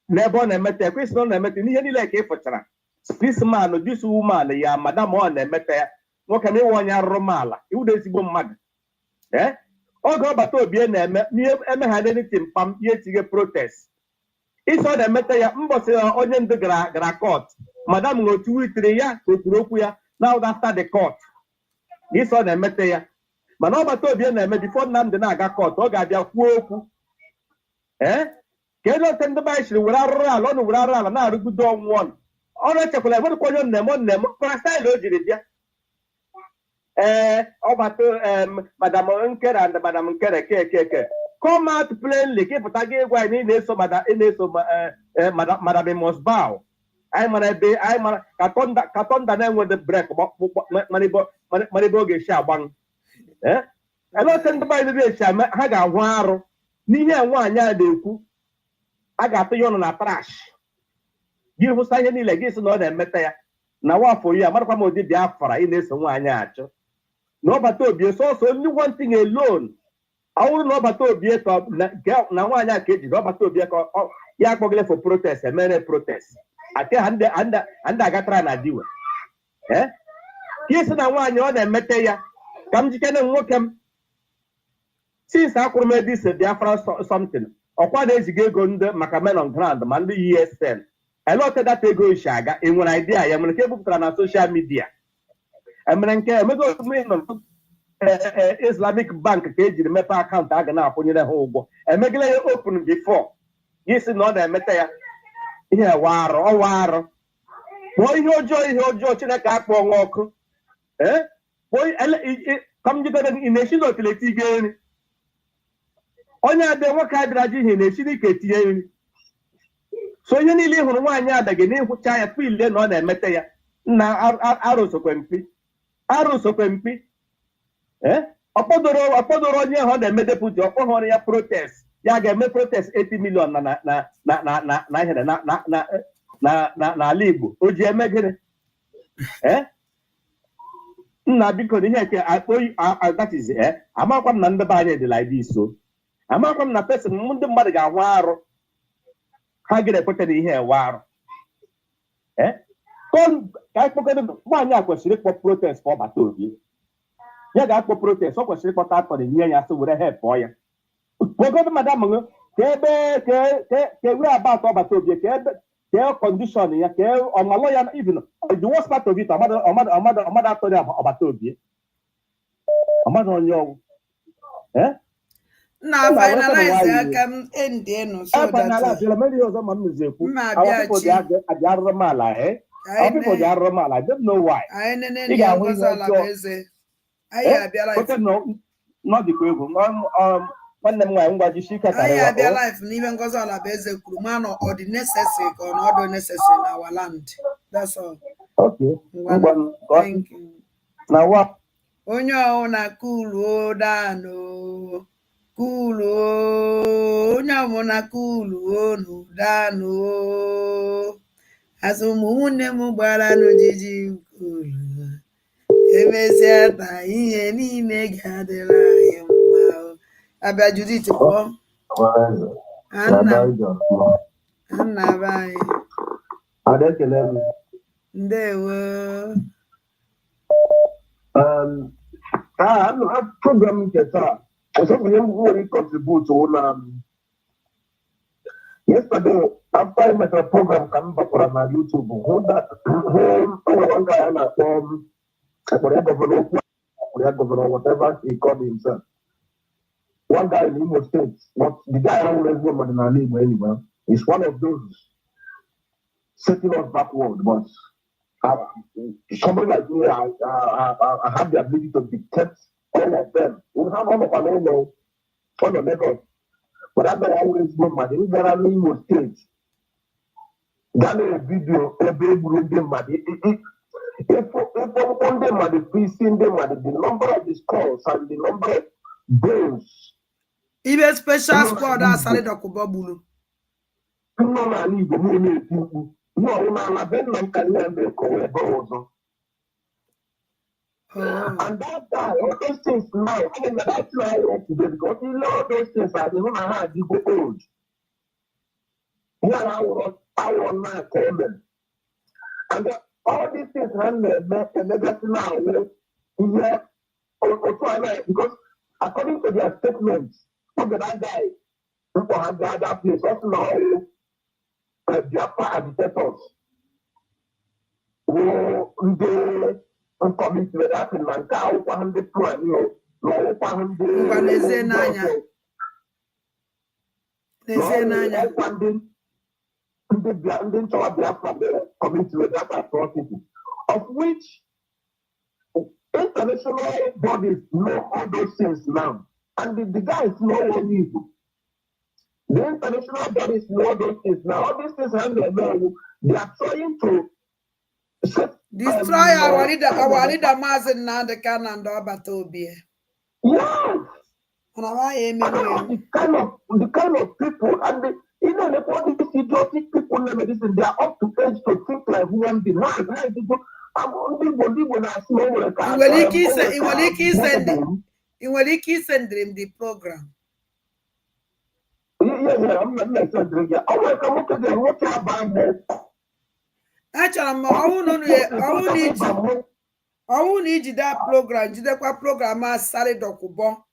n'ebe ọ na-emete ya kwesịrị ọ na-emete n'ihe niile ka ị fụchara this man this woman ya madam ọ na-emete ya nwoke na iwe onye arụrụ maala iwudo ezigbo mmadụ oge ọbata obie na-eme eme ha n'etiti mpam ihe etighe protest isi ọ na-emete ya mbọsị onye ndu gara court madam ngotu witere ya okwuru okwu ya now after the court this ọ na-emete ya mana ọgbata obi na-eme before Nnamdị na-aga court ọ ga-abịa kwuo okwu ka elu ote ndị anyị siri were arụrụ ala ọnụ were arụrụ ala na-arụgide ọnwụ ọnụ ọ na-echekwala enwerekwa onye nneme kwara staịlụ o jiri bịa ọgbata madam nkere and madam nkere kekeke come out plainly ka ịpụta gị ịgwa anyị na ị na-eso madam must bow anyị mara ebe anyị mara ka tọnda na-enwede brek mara ebe ọ ga-esi agbanụ ele ote ndị anyị na-esi eme ha ga-ahụ arụ n'ihe nwaanyị a na-ekwu a ga-atụ ya ọnụ na trash gị hụsa ihe niile gị sị na ọ na-emeta ya na nwafọ ya marakwa m ụdị Biafra ị na-eso nwaanyị achọ na ọbata obie sọsọ only one thing alone ọwụrụ na ọbata obie ka na nwaanyị a ka ejiri ọbata obie ka ya akpọgịle for protest emere protest ake ha ndị agatara na diwe ka isi na nwaanyị ọ na-emete ya ka m jikene nwoke m since akwụrụ m edise Biafra something ọkwa na-eziga ego ndị maka men on ground ma ndị ESN elote data ego isi aga enwere idea ya nwere nke ebupụtara na social media emere nke emego Islamic bank ka ejiri mepe akaụntụ a ga na-akwụnyere ha ụgwọ emegile ya open before gị si na ọ na-emeta ya ihe ọwa arụ kpụọ ihe ọjọọ Chineke akpọ ọnwa ọkụ ka m jidere ị na-esi n'otileti ga nri onye ada nwoke a bịara ji ihe na-esiri ike tinye nri so ihe niile ị hụrụ nwaanyị ada gị n'ịhụcha ya pile na ọ na-emete ya nna arụsokwe mpi ọkpọdoro onye ahụ ọ na-eme deputi ọkpọhọrọ ya protest ya ga-eme protest 80 million n'ala Igbo o ji eme gịnị nna biko na ihe nke that is amakwa m na ndị be anyị dị like this so amakwa m na person ndị mmadụ ga-ahụ arụ ha ga-ekweta na ihe ewe arụ ka akpọkọdo nwaanyị a kwesịrị ịkpọ protest ka ọ bata obi ya ga-akpọ protest ọ kwesịrị ịkpọta atọ na nye ya sị were helpọ ya kpọgodo madam m ka ebe ka were abat ọ bata obi ka kọndishọn ya ka ọmalụ ya even the worst part of it ọmada atọ ya ọbata obi ọmada onye ọgwụ na finalize aka m end enu so that ọzọ ma m mezi ekwu people dị arụrụ m ala people dị arụrụ m ala I don't know why ị ga-ahụ ihe ọjọọ n'ọdịkwa egwu nwanne m nwaanyị ngwa jisi ike anyị abịa life n'ibe Ngozi Alabueze kwuru ma na ọ dị necessary ka ọ na ọ dị necessary na our land that's all. Okay. Thank you. Na wa onye ọhụụ na kulu dano kulu onye ọhụụ na kulu nu dano azụ ụmụnne m gbara n'ojiji kulu emesịa taa ihe niile ga-adịrị anyị mma. Abịa Judith pụọ nna be anyị ndewo program nke taa ọsọfụnye m nwere contribute ụlọ yesterday after I met a program ka m bakwara na YouTube hụ nga ya na-akpọ governor whatever he called himself. One guy in Imo State, the guy who raised the money in anyway, is one of those setting us backward. But somebody like me, I have the ability to detect all of them. We have all of them on the level. But that guy who raised the money in Imo State, that video, every money. If on them are the facing them are the number of the scores and the number of brains. Even special squad as I don't know. No, I need the money. No, I don't know. And that guy, all those things now, I mean, that's why I want to do because you know those things are the one I had to go old. Here I was not coming. And all these things run the legacy now. Because according to their statements, that guy, people have the other place, also now, Biafra agitators. ndị nkọmitii asị na nke akwụkwọ ndị plan na ọkwa ndị ngwa n'ezie n'anya ọkwa ndị nchọwa Biafra mere committee that atrocity, of which international bodies know all those things now, and the guys know what evil. The international bodies know those things now. All these things they are trying to destroy our leader Mazen Nnamdi Kanu and Obata Obi. Yes. The kind of people and all these idiotic people they are up to age to think like human beings. In Waliki send him the program. I won't need that program. Jidekwa program asari dokubo.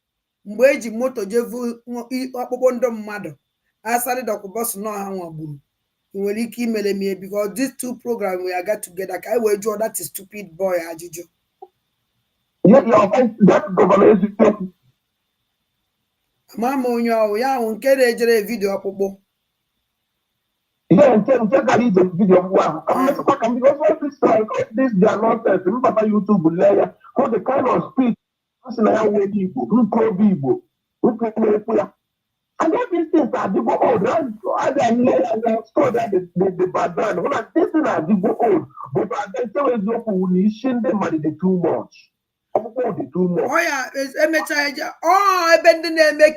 Mgbe eji moto jevu akpụkpọ ndụ mmadụ. Asari dokubo so no ha nwaburu. Nwere ike imele me because these two programs we got together. Ka we draw that stupid boy ajuju. That government. Mama onyo ya nke ejere video akpụkpọ. Yeah, check the video. Because all this this they are not Papa YouTube layer. How the kind of speech people, who call people, who can and all these things are the old. I store that the background. This thing are the old. But I tell you, we shouldn't them too much. Oh yeah, make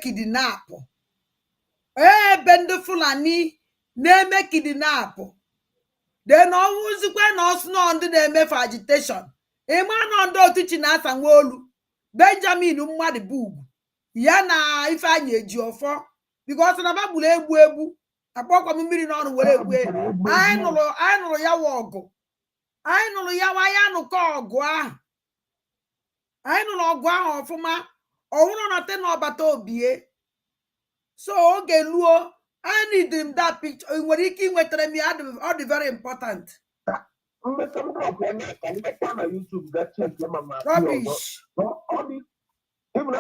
kidnap. Bend Fulani. Na-eme kidnap. Then ọwụzikwa na ọsụ na ndị na-eme for agitation. Ịma na ndị otu Chinasa Nwoolu, Benjamin mmadụ Bugwu, ya na Ifeanyi Ejiofor, because na babụl egbu akpọkwa m mmiri n'ọnụ were egbu. Anyị nụrụ ya wa ọgụ. Anyị nụrụ ya wa ya nụkọ ọgụ ahụ. Anyị nụrụ ọgụ ahụ ọfụma. Ọwụrụ na te na Obata Obi. So oge luo I need him that picture. When he came with me, all the very important. Rubbish. Even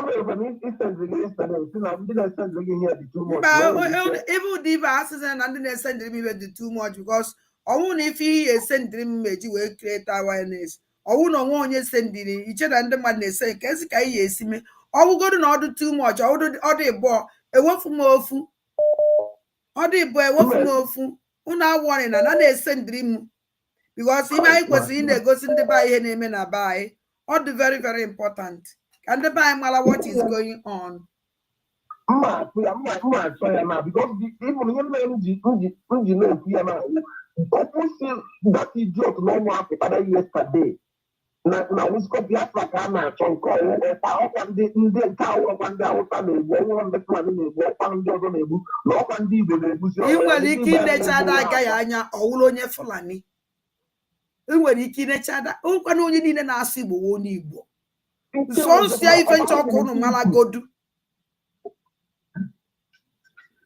the assistant and then send me the too much because I won't if he send him will create awareness. I won't send each other and the man they say, Kessica, yes, me. I will go to order too much. I would order ball. A one for more food. Odi boy wofu una warning and na send dream because if I was in the goes in the buy name na buy all the very very important and the buy mala what is going on because even that idiot no more after yesterday na usko Biafra ka na chonko ọkwa ndị nke ọkwa ndị Hausa na-egbu ọnwụrụ ndị Fulani na-egbu ọkwa ndị ọzọ na-egbu na ọkwa ndị Igbo na-egbusi ị nwere ike inecha ada agaghị anya ọwụrụ onye Fulani ị nwere ike inecha ada ụkwa na onye niile na-asụ Igbo wụ onye Igbo nsọnsịa ife ncha ọkụ ụnụ mara godu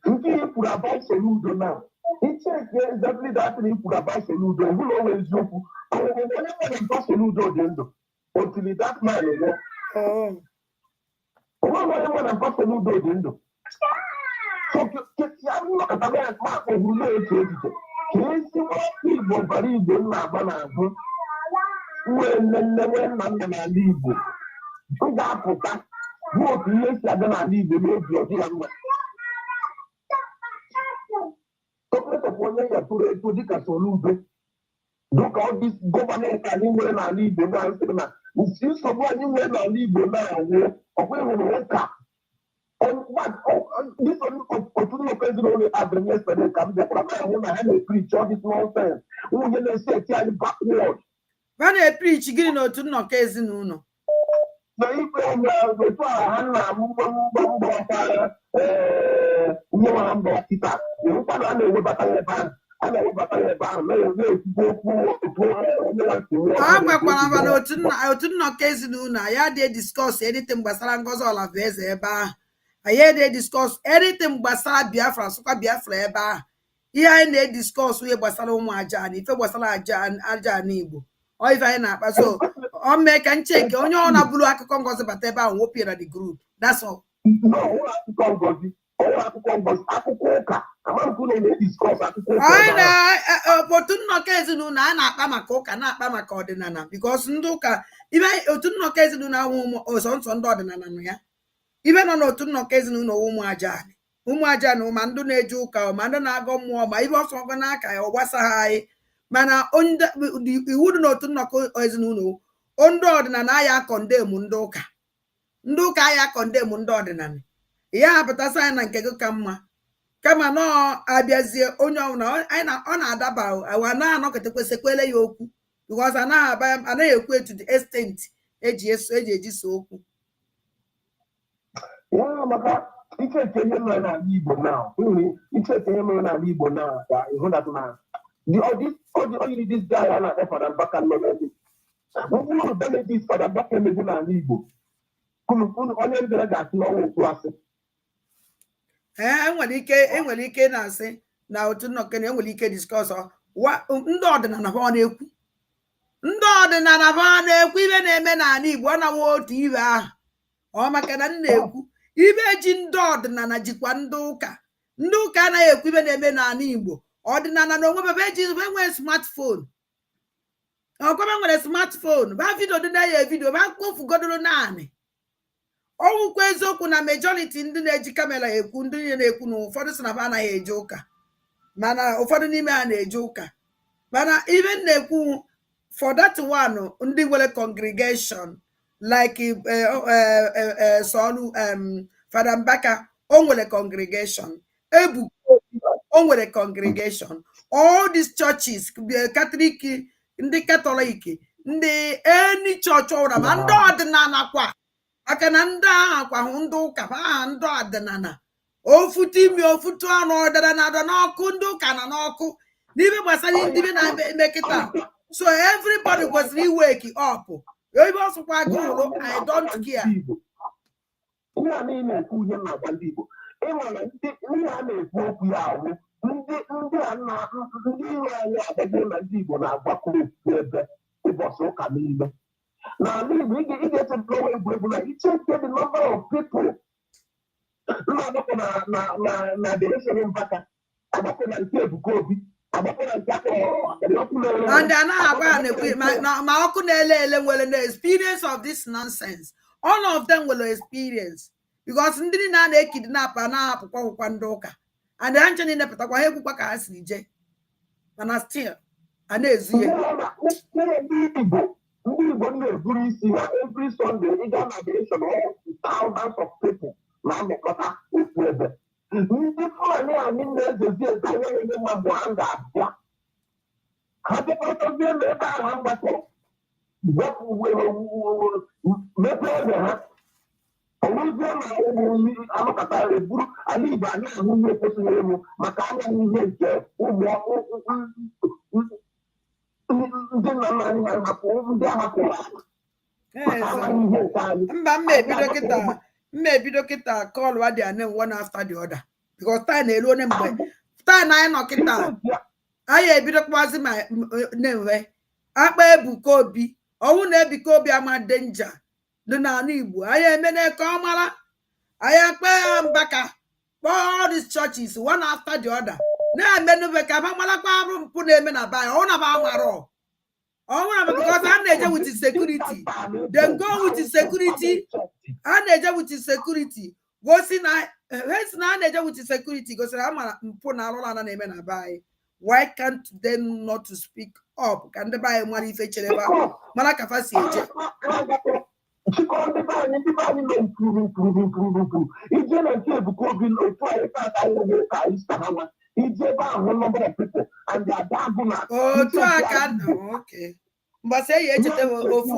nke ikwuru about Soludo na icheke exactly that thing ikwuru about Soludo ụlọ onwe eziokwu onye nwere mpa Soludo dị ndụ otili that man onye nwere mpa Soludo dị ndụ maọbụrụ na-eche echiche ka esi nwata Igbo bara Igbo na-agba n'azụ nwee nne nwee nna n'ala Igbo m ga-apụta bụ otu ihe si aga n'ala Igbo n'obi ọdị ya mma onye ya tụrụ eto dịka Soludo dịka ọ dị gọọmenti anyị nwere n'ala Igbo na-asịrị na nsogbu anyị nwere n'ala Igbo na-anwụ ọkwa ịhụrụ ụka otu nnọkọ ezinụlọ adịrị yesterday ka m bịakwara na ahụ na ha na-eprichi all this nonsense nwunye na-esi eti anyị backward ha na-eprichi gịnị na otu nnọkọ ezinụlọ na ikpe otu a ha na-amụgbọ ọkara nye nwara mbọ ọtịta ịhụkwa na a na-ewebata ya ebe ahụ a na-ewebata ya ebe ahụ na-ekwukwu okwu ha gwakwara na otu nnọkọ ezinụlọ ya dị discuss anything gbasara Ngozi Olavueze ebe ahụ anyị dị discuss anything gbasara Biafra sụkwa Biafra ebe ahụ ihe anyị na-ediskọs ihe gbasara ụmụ aja na ife gbasara aja na Igbo ọ ife anyị na-akpa so ọ mee ka ncheke onye ọ na-bụrụ akụkọ Ngozi bata ebe ahụ wopụ na the group that's all. anyị na otu nnọkọ ezinụlọ a na-akpa maka ụka na-akpa maka ọdịnala because ndị ụka ibe otu nnọkọ ezinụlọ ahụ ọsọnsọ ndị ọdịnala nọ ya ibe nọ n'otu nnọkọ ezinụlọ ụmụ aja na ma ndị na-eje ụka ma ndị na-agọ mmụọ ma ibe ọsọ ọgọ n'aka ya ọ gbasagha anyị mana iwu dị n'otu nnọkọ ezinụlọ ndị ọdịnala ya kọndem ndị ụka ya kọndem ndị ọdịnala ya apụtasị anyị na nke gị ka mma kama nọ abịazie onye ọbụla ọ na-adaba a na-anọkọta kwesịkwele ya okwu because anaghị ekwu etu the extent eji ejisa okwu maka icheke ihe mere n'ala Igbo na icheke ihe mere n'ala Igbo na ka ịhụ na this guy a na-akpọ Fada Mbaka nọgị ụlọ benefit Fada Mbaka emegbu n'ala Igbo onye ndere ga-asị n'ọnwa otu asị enwere ike na-asị na otu nnọkọ na enwere ike diskọs ndị ọdịnala ba na-ekwu ibe na-eme n'ala Igbo ọ na-nwe otu ibe ahụ ọ maka na na-ekwu ibe ji ndị ọdịnala jikwa ndị ụka anaghị ekwu ibe na-eme n'ala Igbo ọdịnala na onwe bebe eji nwee smartphone ọkwebe nwere smartphone ba vidio dị na ya vidio ba kpofugodoro naanị ọnwụkwa eziokwu na majority ndị na-eji kamera ekwu ndị niile na-ekwu na ụfọdụ sị na ha anaghị eje ụka mana ụfọdụ n'ime ha na-eje ụka mana ibe na-ekwu for that one ndị nwere congregation like Sonu Fada Mbaka o nwere congregation Ebuka o nwere congregation all these churches Catholic ndị Catholic ndị any church ọra ma ndị ọdịnala kwa aka na ndị agha kwa hụ ndị ụka aha ndị ọdịnala ofutu imi ofutu anụ ọdara na ada n'ọkụ ndị ụka na n'ọkụ n'ibe gbasara ndị be na-eme kịta so everybody kwesịrị iweki up ebe ọsụkwa gị ụlọ I don't care ihe a niile ekwu ihe na-agwa ndị Igbo ịmara ihe a na-ekwu okwu ya ahụ ndị ire anyị agbago na ndị Igbo na-agbakọ ebe ụbọchị ụka niile n'ala Igbo ị ga-echebụrụ egwuregwu na icheke the number of people na-agbakọ na direction Mbaka agbakọ na nke Ebuka Obi agbakọ na nke ndị anaghị agwa ha na-ekwu ma ọkụ na-ele ele nwere no experience of this nonsense all of them will experience because ndị niile a na-ekidnap na-ahapụkwa ụkwa ndị ụka and ha nche niile pụtakwa ha ekwukwa ka ha si je mana still a na-ezu ya ndị Igbo na-eburu isi na every Sunday ị ga na direction thousands of people na-anọkọta ofu ebe ndị Fulani anyị na-ezozi eze anya ndị mma mgbe ha ga-abịa ha dịkọtazie n'ebe ahụ ha gbakọrọ mepee ebe ha ọwụzie na ụmụ anụkọtara eburu ala Igbo anyị ahụ ihe kwesịrị ịmụ maka anya ihe nke ụmụ ndị nna nna anyị hapụ ndị ahapụrụ mba mma ebido kịta kọl wa dị ane one after the other because time na-elu onye mgbe time na anyị nọ kịta anyị ebido kpazi ma na-enwe akpa Ebuka Obi ọnwụ na Ebuka Obi ama denja dị n'ala Igbo anyị emene ka ọ mara anyị akpa Mbaka kpọọ all these churches one after the other na-emenube ka ha marakwa arụ mpụ na-eme na be anyị ọ na ba amarọ because I na-eje with security then go with security a na-eje with security gosi na a na-eje with security gosiri ama mpụ na arụla na na-eme na be anyị why can't they not to speak up ka ndị be anyị mara ife chere ebe ahụ mara ka fa si eje ije na nke Ebuka Obi otu anyị tata ụka ista ha nwa ije ebe ahụ number of people and their daguna otu aka okay mgbasa eyi echeta ofu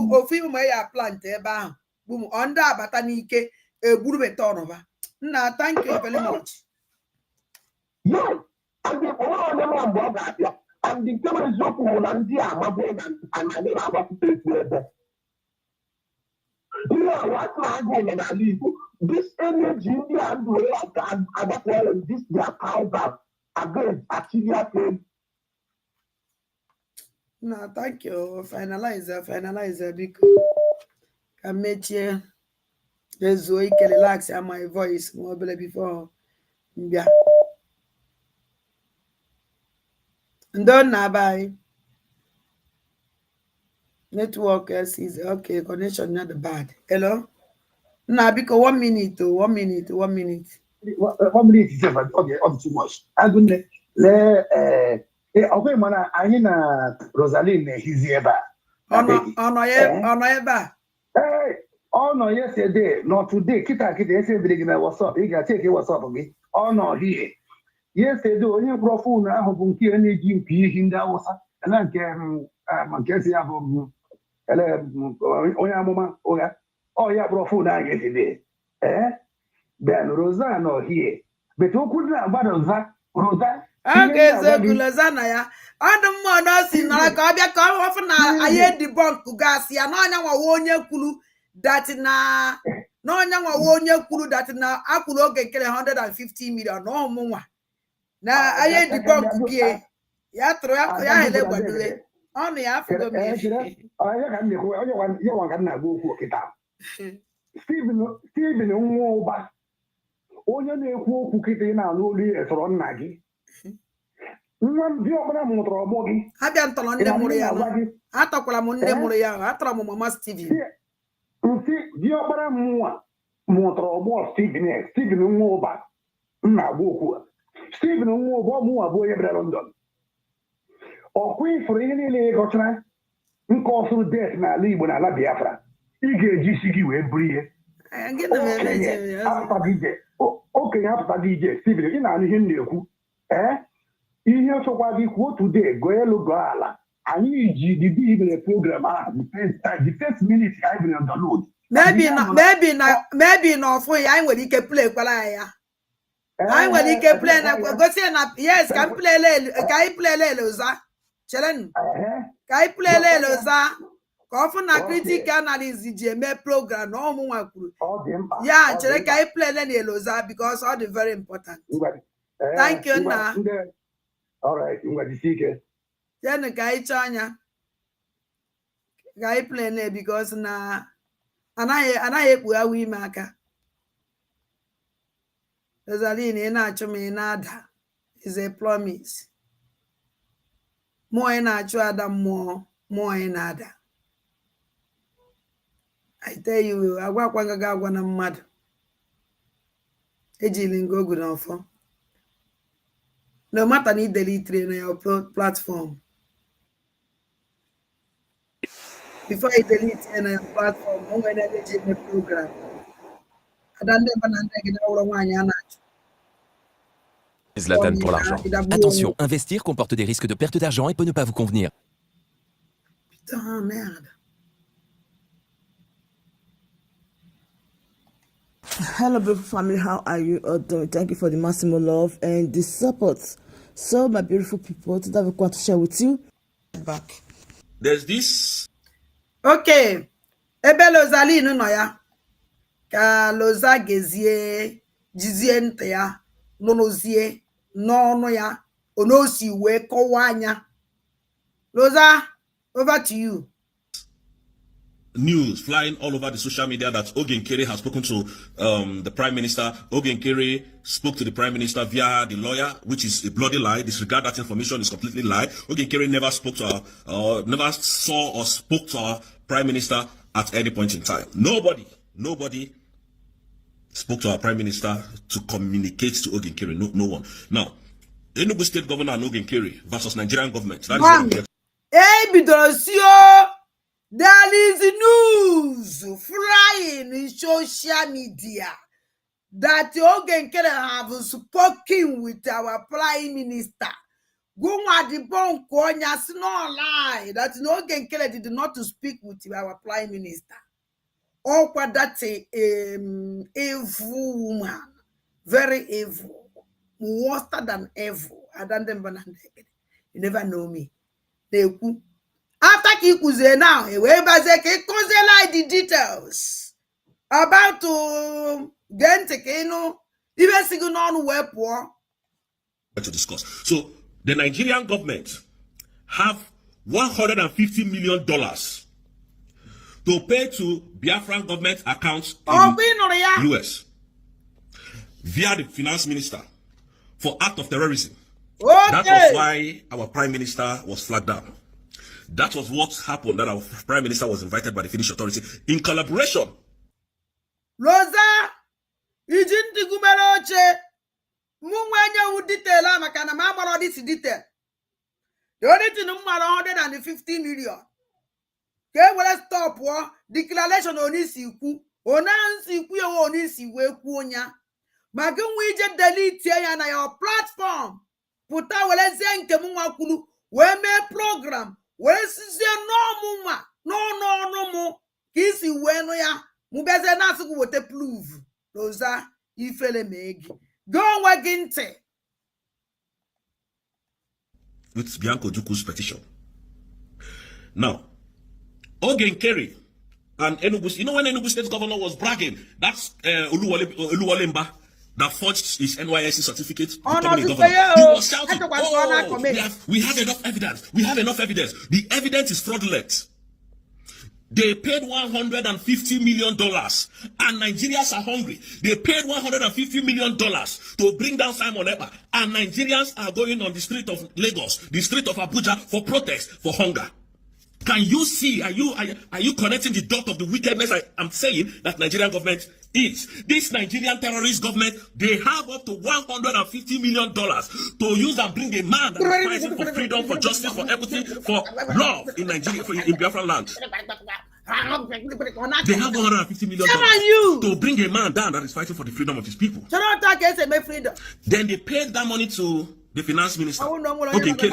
ụmụ ya plant ebe ahụ bụ ndị abata n'ike egburu beta ọrụba nna thank you very much ndị onye mma mgbe ọ ga-abịa ndị nke bụ eziokwu bụ na ndị amabụ na anaghị na-agbapụta etu ebe ihe awatụ agụ nọ n'ala Igbo this energy ndị a ndụ agbapụ this their powder again, Achille. No, thank you. Finalizer, because I met you. There's way can relax and my voice more before. Yeah. And don't now bye. Network is okay. Connection not bad. Hello? Now because 1 minute, 1 minute, 1 minute. 1 minute is too much. I couldn't okay, man. I mean, Rosaline, he's here. Hey, oh no, yesterday, not today. Kita yesterday, what's up? You can take it, what's up, okay? Oh no, here. Yesterday, onye brought phone, I hope you can GP in that was, and I can, guess you have onye amụma ụgha ọya bụrụ fon a yesterday then Rosa nọ here but okwu dị na gbada Rosa okay so Rosa na ya ọdụ mmụọ na si nara ka ọ bịa ka ọ fụ na aye di bank gas ya na onye nwa onye kwuru that na onye nwa onye kwuru that na akwụrụ oge nkele 150 million na ọmụnwa na aye di bank gị ya tụrụ ya hele gbadole ọnụ ya afụgo m onye ka m na-ekwu onye ka m na-agba okwu kịta Stephen nwa ụba onye na-ekwu okwu kịta ị na-anụ olu ya sọrọ nna gị nwa m dị ọbụla m mụtara ọgbọ gị abịa ntọrọ ndị mụrụ ya atọkwara m ndị mụrụ ya atọrọ m mama Steven nsị dị ọkpara m nwa mụtara ọgbọ Stephen nwa ụba m na-agba okwu Stephen nwa ụba ọmụnwa bụ onye bịara London ọkwa ifuru ihe niile ịgọchara nke ọsụrụ det n'ala Igbo na ala Biafra ị ga-eji isi gị wee buru ihe okenye apụta gị ije Stephen ị na-anụ ihe m na-ekwu ihe sokwa gị kwuo today go elu go ala anyị ji didi ibere program ahụ the first minute anyị bere on the load maybe na ọfụ ya anyị nwere ike play kwara ya anyị nwere ike play na gosi na yes ka m play ka anyị play Loza chelen ka anyị play Loza ka ọfụ na critic analysis ji eme program na ọmụnwa kwuru ya chere ka anyị play na Loza because all the very important. Thank you na all right then ka anyị chọọ anya ka anyị play na because na anaghị ekpughawa ime aka Rosaline ị na-achụ m ị na-ada is a promise mmụọ ị na-achụ ada mmụọ ị na-ada I tell you agwa gaga agwa na mmadụ ejili ngo ogu na ọfọ no matter na ị delete na your platform before you delete na your platform o nwere ebe eji eme program ada ndị mba na ndị gị na ụlọ nwaanyị a na-achụ Zlatan pour l'argent. Attention, investir comporte des risques de perte d'argent et peut ne pas vous convenir. Putain, merde. Hello, beautiful family. How are you all doing? Thank you for the massive love and the support. So, my beautiful people, today I want to share with you. Back. There's this. Okay. Ebe Rosaline no ya. Ka Loza gezie jizie ntị ya n'ozie n'ọnụ ya onosi wee kọwa anya. Loza, over to you. News flying all over the social media that Ogenkere has spoken to the Prime Minister. Ogenkere spoke to the Prime Minister via the lawyer, which is a bloody lie. Disregard that information is completely lie. Ogenkere never spoke to her, never saw or spoke to our Prime Minister at any point in time. Nobody spoke to our Prime Minister to communicate to Ogenkere. No one. Now, Enugu State Governor and Ogenkere versus Nigerian government. That is there is news flying in social media that Ogenkere have spoken with our Prime Minister. Guma the bon konya no lie that Ogenkere did not speak with our Prime Minister. Oh, that's a evil woman, very evil, worse than evil. I don't know. You never know me. After Kikuze now, like the details about to Gentekeno, even signal on web war. to discuss. So the Nigerian government have $150 million to pay to Biafran government accounts in US via the finance minister for act of terrorism. That was why our prime minister was flagged down. That was what happened, that our prime minister was invited by the Finnish authority in collaboration. Rosa, ijinti gumeroche, mungwanya would detail, makana mama this detail. The only thing 150 million. Okay, well, stop war declaration on this iku. Onansi ku onisi we kuonya. Magun we just delete here na your platform. Puta wele zenke mwa kulu. We me program. We size no mo. Kisi we no ya. Mubeze na suku wote prove. Rosa ifele megi. Go waginte. With Bianco Juku's petition. Now, Ogen Kerry and Enugu, you know when Enugu State Governor was bragging, that's Oluwole Mba that forged his NYSC certificate to become a governor. He was shouting, we have enough evidence. We have enough evidence. The evidence is fraudulent. They paid $150 million and Nigerians are hungry. They paid $150 million to bring down Simon Ekpa and Nigerians are going on the street of Lagos, the street of Abuja for protest, for hunger. Can you see, are you connecting the dot of the wickedness I'm saying that Nigerian government is? This Nigerian terrorist government, they have up to $150 million to use and bring a man that is fighting for freedom, for justice, for equity, for love in Nigeria, in Biafran land. They have $150 million to bring a man down that is fighting for the freedom of his people. Then they paid that money to the finance minister. Okay,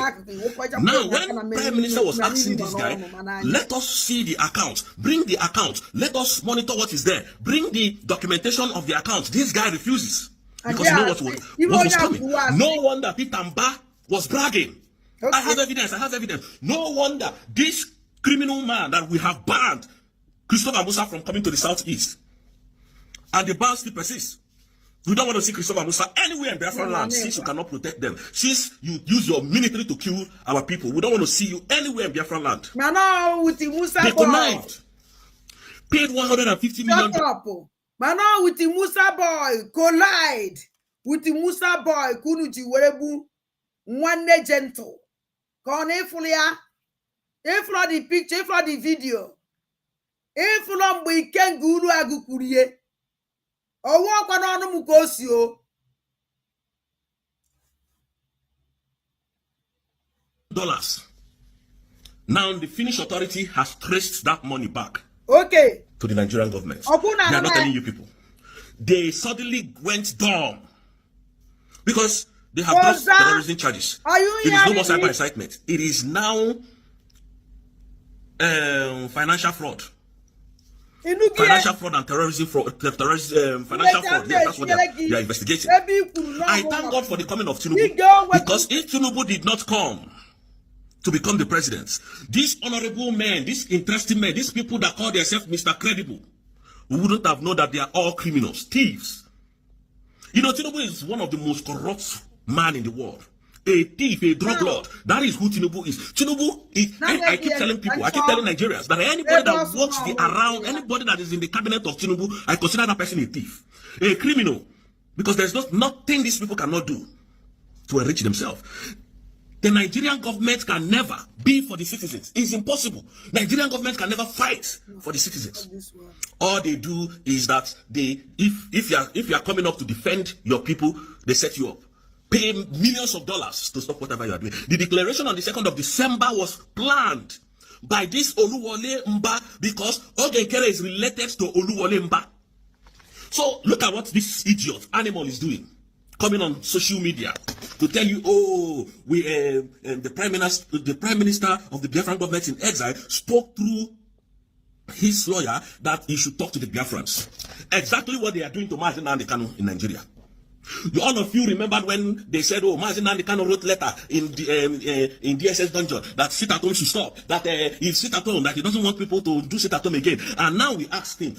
now, when Prime Minister was asking this guy, let us see the account, bring the account, let us monitor what is there, bring the documentation of the account. This guy refuses because he knows what was coming. No wonder Peter Mba was bragging. I have evidence. No wonder this criminal man that we have banned Christopher Musa from coming to the southeast, and the ban still persists. We don't want to see Christopher Musa anywhere in Biafran land since you cannot protect them. Since you use your military to kill our people, we don't want to see you anywhere in Biafran land. They connived. Paid $150 million. Mano with the Musa boy collide with the Musa boy kunuji werebu one gentle. Kon efulia. Efula the picture, efula the video. Efula mbo ikengu ulu agukuriye. $. Now the Finnish authority has traced that money back. Okay. To the Nigerian government. They are not telling you people. They suddenly went dumb because they have dropped terrorism charges. It is no more cyber incitement. It is now financial fraud. Financial fraud and terrorism fraud, financial fraud. Yeah, that's what they are investigating. I thank God for the coming of Tinubu, because if Tinubu did not come to become the president, these honorable men, these interesting men, these people that call themselves Mr. Credible, we wouldn't have known that they are all criminals, thieves. You know, Tinubu is one of the most corrupt men in the world. A thief, a drug lord. That is who Tinubu is. Tinubu is, I keep telling people, I keep telling Nigerians that anybody that walks around, anybody that is in the cabinet of Tinubu, I consider that person a thief, a criminal, because there's nothing these people cannot do to enrich themselves. The Nigerian government can never be for the citizens. It's impossible. Nigerian government can never fight for the citizens. All they do is that if you are coming up to defend your people, they set you up. Pay millions of dollars to stop whatever you are doing. The declaration on the 2nd of December was planned by this Oluwole Mba because Ogenkere is related to Oluwole Mba. So look at what this idiot animal is doing, coming on social media to tell you, oh, the prime minister of the Biafran government in exile spoke through his lawyer that he should talk to the Biafrans. Exactly what they are doing to Mazi Nnamdi Kanu in Nigeria. All of you remembered when they said, oh, Mazi Nnamdi Kanu wrote letter in DSS dungeon that sit at home should stop, that if sit at home, that he doesn't want people to do sit at home again. And now we asked him,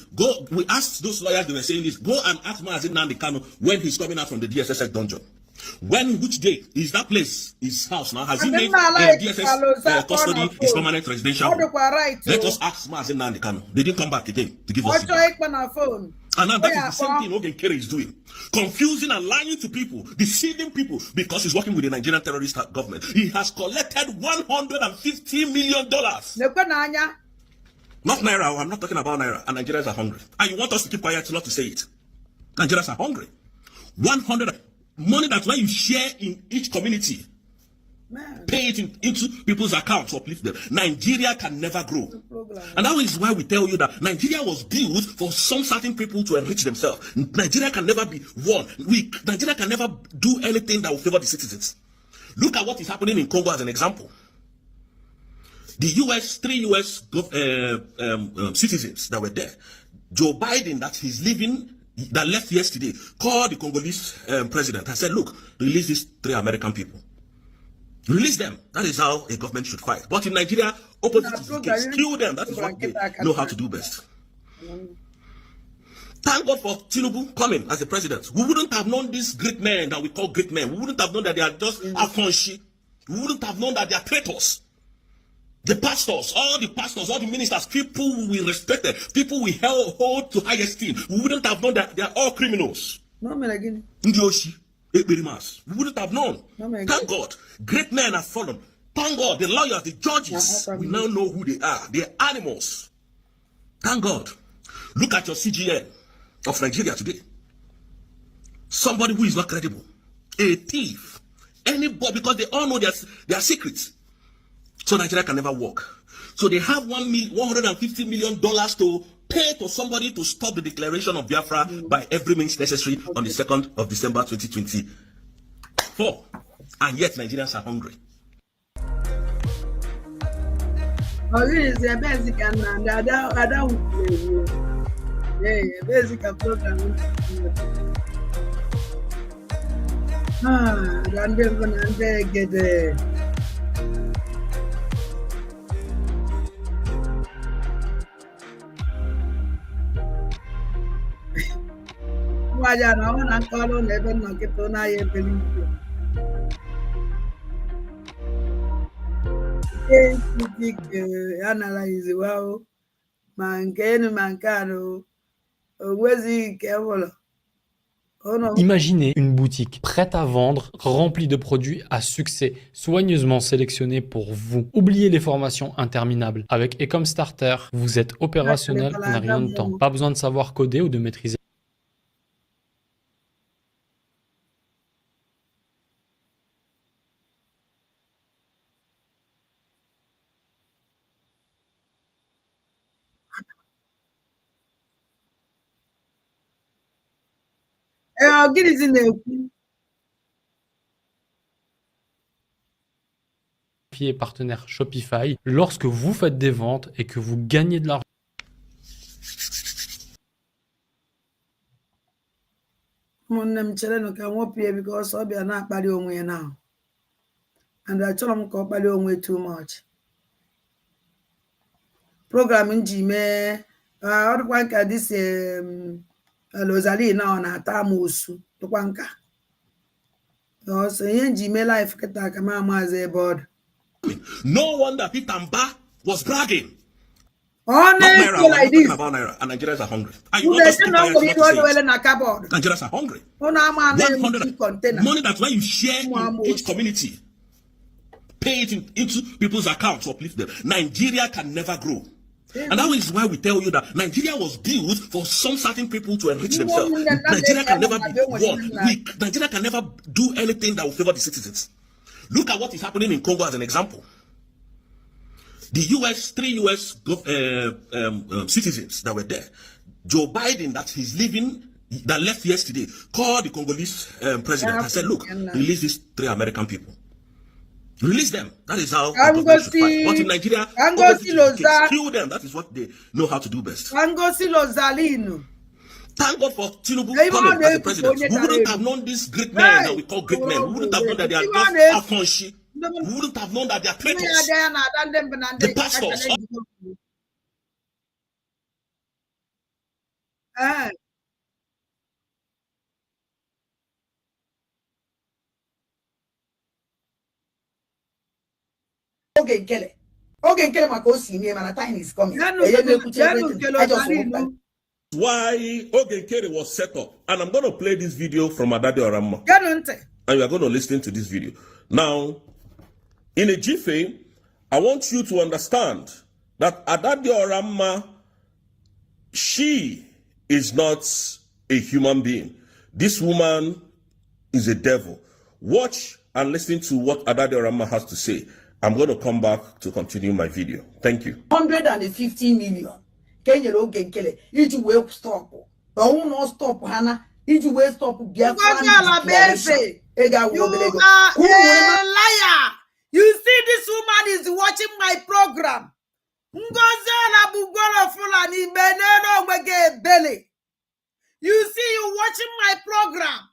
we asked those lawyers, they were saying this, go and ask Mazi Nnamdi Kanu when he's coming out from the DSS dungeon. Which day is that place, his house now? Has he And then made my life DSS custody his permanent residential all the home? right Let us ask Mazen Nandekano. They didn't come back again to give us also feedback. on our phone. And now that is the same thing Ogen Kere is doing. Confusing and lying to people, deceiving people because he's working with the Nigerian terrorist government. He has collected $150 million. Not Naira, I'm not talking about Naira. And Nigerians are hungry. And you want us to keep quiet not to say it. Nigerians are hungry. 100 money that when you share in each community, pay it into people's accounts to uplift them. Nigeria can never grow. And that is why we tell you that Nigeria was built for some certain people to enrich themselves. Nigeria can never be one. Nigeria can never do anything that will favor the citizens. Look at what is happening in Congo as an example. The three US citizens that were there, Joe Biden, that left yesterday, called the Congolese president and said, look, release these 3 American people. Release them. That is how a government should fight. But in Nigeria, opposite is the case. Kill them. That is what they know how to do best. Thank God for Tinubu coming as the president. We wouldn't have known these great men that we call great men. We wouldn't have known that they are just Afonshi. We wouldn't have known that they are traitors. The pastors, all the ministers, people we respected, people we hold to high esteem. We wouldn't have known that they are all criminals. Ndioshi. We wouldn't have known. Thank God. Great men have fallen. Thank God. The lawyers, the judges, we now know who they are. They are animals. Thank God. Look at your CGN of Nigeria today. Somebody who is not credible. A thief. Anybody, because they all know their secrets. So Nigeria can never work. So they have $150 million to pay to somebody to stop the declaration of Biafra by every means necessary on the 2nd of December 2024. And yet Nigerians are hungry. Analyze wow, mancano, Imaginez une boutique prête à vendre, remplie de produits à succès, soigneusement sélectionnés pour vous. Oubliez les formations interminables. Avec Ecom Starter, vous êtes opérationnel en un rien de temps. Pas besoin de savoir coder ou de maîtriser. Partenaire Shopify lorsque vous faites des ventes et que vous gagnez de l'argent. Too much. Program Jime, this Lozali now na tamusu to kwanka. So Jime life keta kama maze board. No wonder Pitamba was bragging. Oh, Naira, like this. About Naira, and Nigerians are hungry. And you want us to keep quiet not to say it. Nigerians are hungry. 100 money that when you share in each community, pay it into people's accounts to uplift them. Nigeria can never grow. And that is why we tell you that Nigeria was built for some certain people to enrich themselves. Nigeria can never be one. Nigeria can never do anything that will favor the citizens. Look at what is happening in Congo as an example. The three US citizens that were there, Joe Biden, that left yesterday, called the Congolese president and said, look, release these 3 American people. Release them. That is how the government should fight. But in Nigeria, kill them. That is what they know how to do best. Thank God for Tinubu coming as the president. We wouldn't have known these great men that we call great men. We wouldn't have known that they are just Afonshi. We wouldn't have known that they are traitors. The pastors. oge nkele maka o si nye mana time is coming. I just want why Ogenkere was set up, and I'm going to play this video from Adade Oramma, and you are going to listen to this video. Now, in a jiffy, I want you to understand that Adade Oramma, she is not a human being. This woman is a devil. Watch and listen to what Adade Oramma has to say. I'm going to come back to continue my video. Thank you. 150 million. Kenya Ogenkele. Iji wee stop. But who no stop Hana? Iji wee stop Biafran declaration. You are a liar. You see, this woman is watching my program. You see, you watching my program.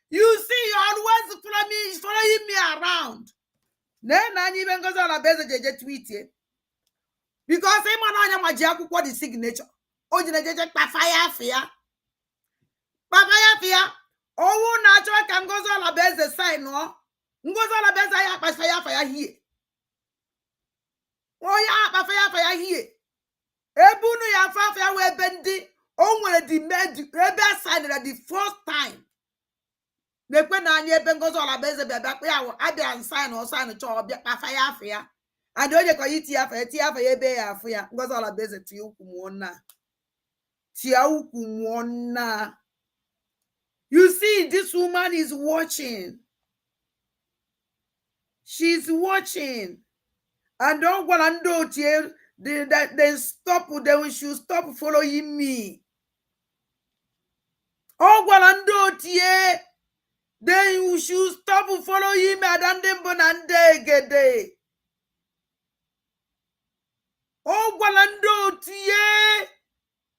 You see, you always following me around. Because I'm on your the signature. Oh, you just fire fear. Papaya fear. Oh, natural can go on a base sign, no? Ngozo la base fire here. Oh, yeah, fire here. Ebunu ya fire we bendi. Oh, when the rebel sign at the first time. The when I near Bengals all a base back there, I didn't sign or sign a job, fire fear. I don't you call it here for a bear for ya. Goes all a base to you, Kumona. Kumona. You see, this woman is watching. She's watching. And don't want to do they stop, they should stop following me. Oh, want to then you should stop following me. Oh, want to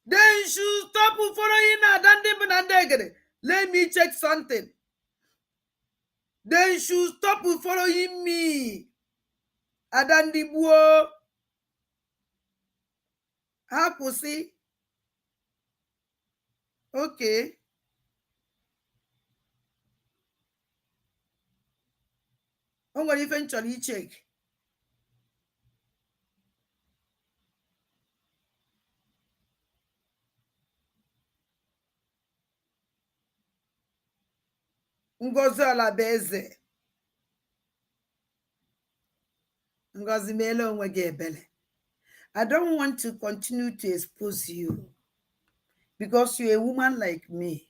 then you should stop following me. Let me check something. Then you should stop following me. Adandibuo. How to see? Okay. I'm going to eventually check. Ngozi Olabeze. Ngozi mele onwe gị ebele. I don't want to continue to expose you because you're a woman like me.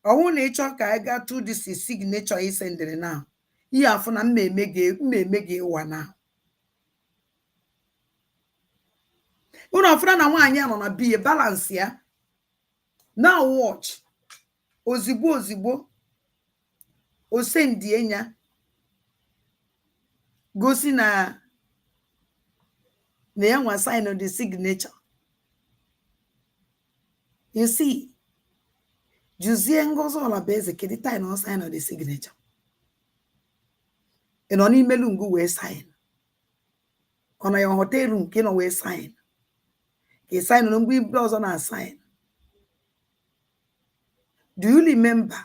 I want to talk. I got through this signature he sent it now. Yeah, for na me make it one now. Una friend na one yan on be a balance here. Now watch. Ozigbo. O send the enya. Go see na one sign on the signature. You see, Juzie Ngozi Olabeze kedita no sign on the signature. And on email ungu we sign. On your hotel room kino we sign. He sign on we blows on our sign. Do you remember?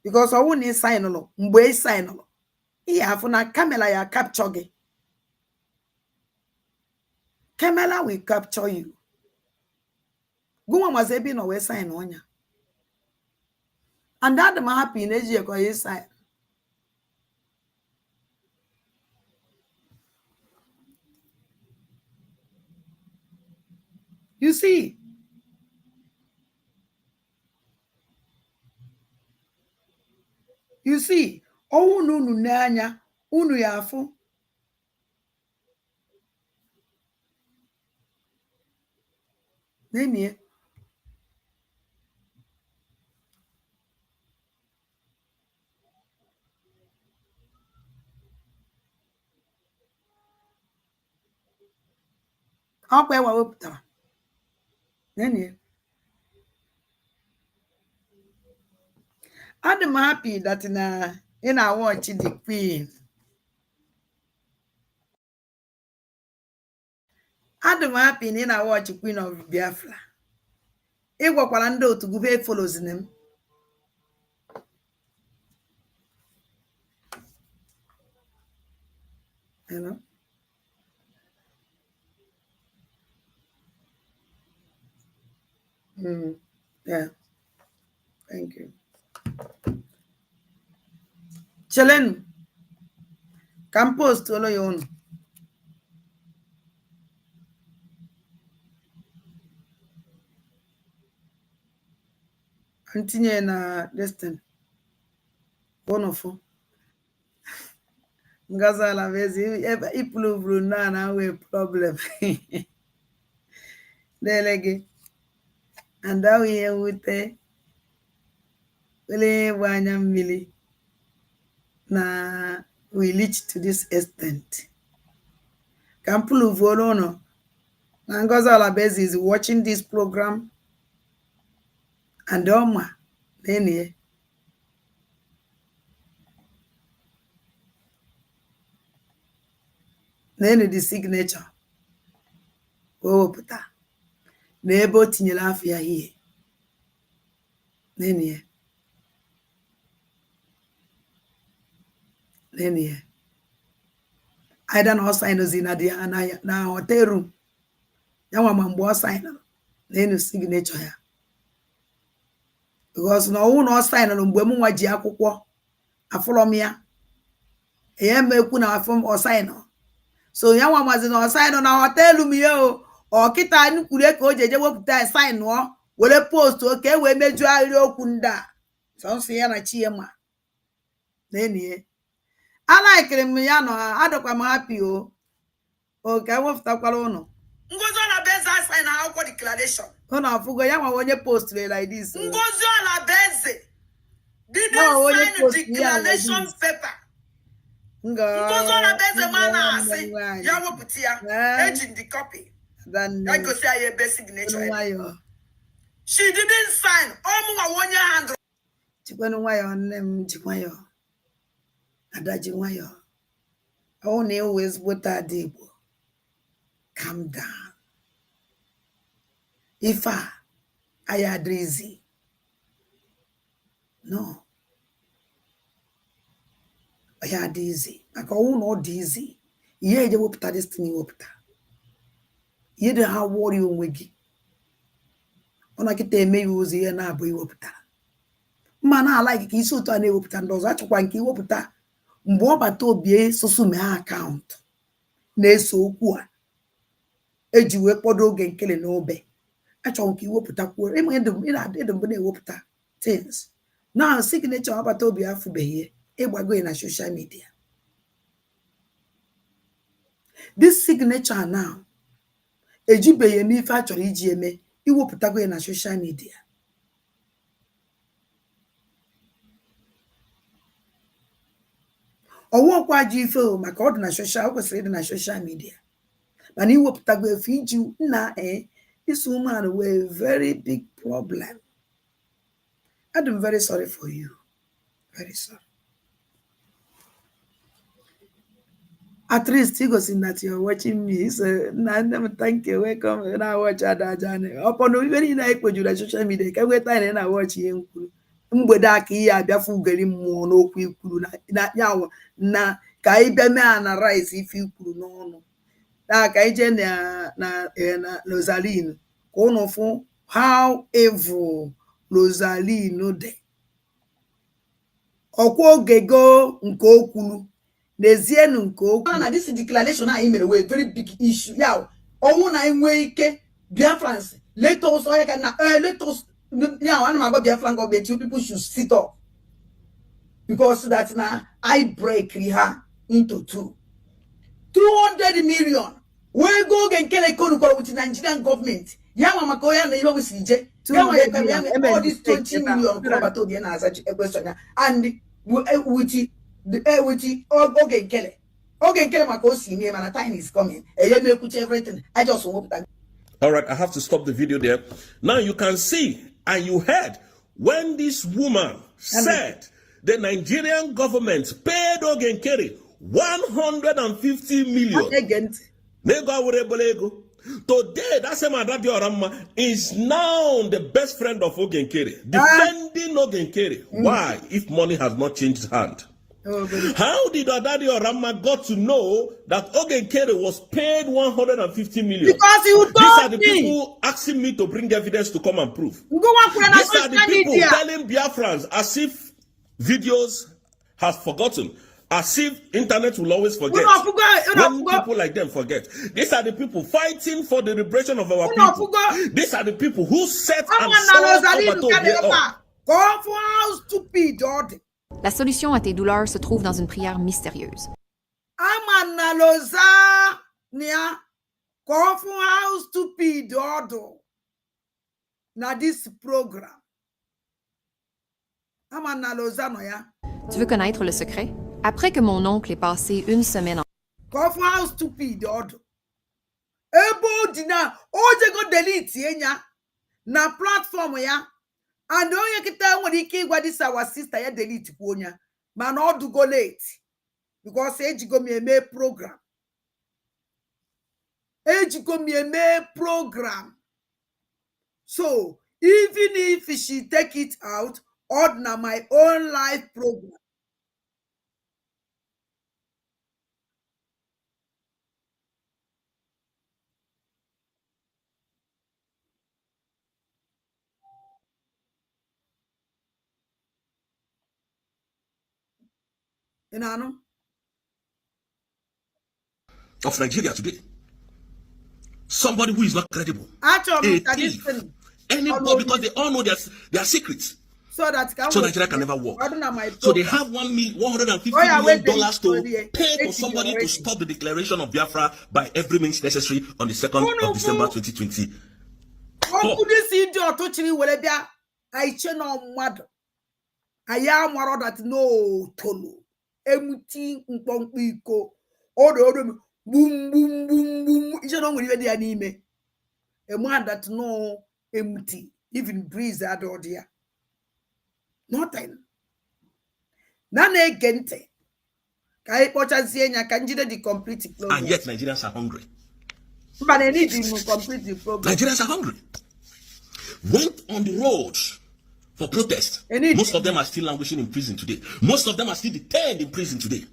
Because I won't sign on mwe sign on. Yeah, for na camera ya capture ge. Camera will capture you. Guma was able no way sign on ya. And that man happy in Asia ko his sign. You see? You see? Oh no nanya unu yafu. Nene. Akwa ewa weputara. Nene. I'm happy that in our watch the Queen. I'm happy in our watch Queen of Biafra. It was Kwalando to go follows in him. You know? Yeah. Thank you. Chelen. Campus to your own. Continue na destin. Wonderful. Ngaza la vezi. Ipuluvru na we problem. Delege. And now we are with the wanya mili. Na we reach to this extent. Kampuluvru no. Na Ngaza la vezi is watching this program. And Oma. Then the signature. Oh, puta. Nebo tinyela afia here. Then I don't know sign in na hotel room. Yawa mambo sign. Then signature here. Because no sign no mgbe mu nwa ji akwụkwọ afọlọm ya. Eya meku na afọm o sign. So yawa mazi no sign na hotel room yo. O kita nkwure ka o jeje wepụta sign no. Wele post oke we meju ahịrị okwu nda. So nsi ya na chiema. Then like me ya no adokwa m happy o. Okay, wepụtakwala ụnọ. Ngozi na beze sign na akwụkwọ declaration. Ụnọ afugo ya nwa onye post like this. Ngozi na beze didn't sign declaration paper. Ngozi na beze mana asị ya wepụta ya eji the copy. Then I go say a best signature. She didn't sign. Omu onye hand. Chikwenu nwayo nnem chikwayo. Adaji nwayo. Oh, ne always what I did. Calm down. If I had easy. No. I had easy. I go not easy. Yeah, you will put this thing up. You don't have worry on wiggy. On I get a maybe was here now, but you will put that. Man, I like it. So to a new put and those at one key will put that. Mboba to be so soon account. Ne so poor. Ejiwe kpodo gen kele no be. Achonki woputa kwore. Emo edum ina edum bone woputa things. Now signature abato obi afu be here. Egbago in social media. This signature now. Ejibe ye mi fa chori iji eme. Iwoputa go in social media. Owo kwa ji ife o maka ọ dị na social o kwesịrị ịdị na social media. But he will put a feed you na this woman were a very big problem. I'm very sorry for you. Very sorry. At least he goes in that you're watching me. So thank you. Welcome. And I watch Adajane. Upon very like what you like social media. Can wait time and I watch you. Mbodaki ya biafu gari mo no kwikuru na yawo na ka ibe me ana rice if you kuru no. Ka ije na Rosaline ko no fun how evil Rosaline de okwo ogego nke okwulu nezienu nke okwu na this declaration na imere we very big issue yaw onwu na enwe ike Biafrans let us let us now I'm about Biafran government you people should sit up because that now I break her into two 200 million. We go and kill a con with the Nigerian government. Yama Makoya and the CJ. All these 20 million and with the okay, Kelly. Okay, Kelly Makosi name and a time is coming. And you put everything. I just hope that. All right, I have to stop the video there. Now you can see and you heard when this woman said the Nigerian government paid Ogenkere 150 million. Today, that same Adadi Orama is now the best friend of Ogenkere, defending Ogenkere. Why? If money has not changed hand. How did Adadi or Rama got to know that Ogenkere was paid 150 million? Because you told These are the me. people asking me to bring evidence to come and prove. These are the people telling Biafrans as if videos has forgotten, as if internet will always forget. When people like them forget. These are the people fighting for the liberation of our people. These are the people who set and sold Obato up. La solution à tes douleurs se trouve dans une prière mystérieuse. Tu veux connaître le secret? Après que mon oncle ait passé une semaine en... na platform ya and onye kita nwere ike ịgwa this our sister ya delete kwuonya mana ọ dugo late because ejigo m eme program so even if she take it out or na my own life program. Of Nigeria today. Somebody who is not credible. Actually, a thief. Anybody, because they all know their secrets. So Nigeria can never work. So they have $150 million to pay for somebody to stop the declaration of Biafra by every means necessary on the 2nd of December 2020. What could this idiot actually will be? I channel mad. I am that no tolo. Empty mpiko. Boom, boom, boom, boom. You don't really the anime. A man that no empty, even breeze out or there. Nothing. Nane gente. Kai pocha zienya kanjide the complete program. And yet Nigerians are hungry. But they need to complete the program. Nigerians are hungry. Went on the road for protest. Most of them are still languishing in prison today. Most of them are still detained in prison today.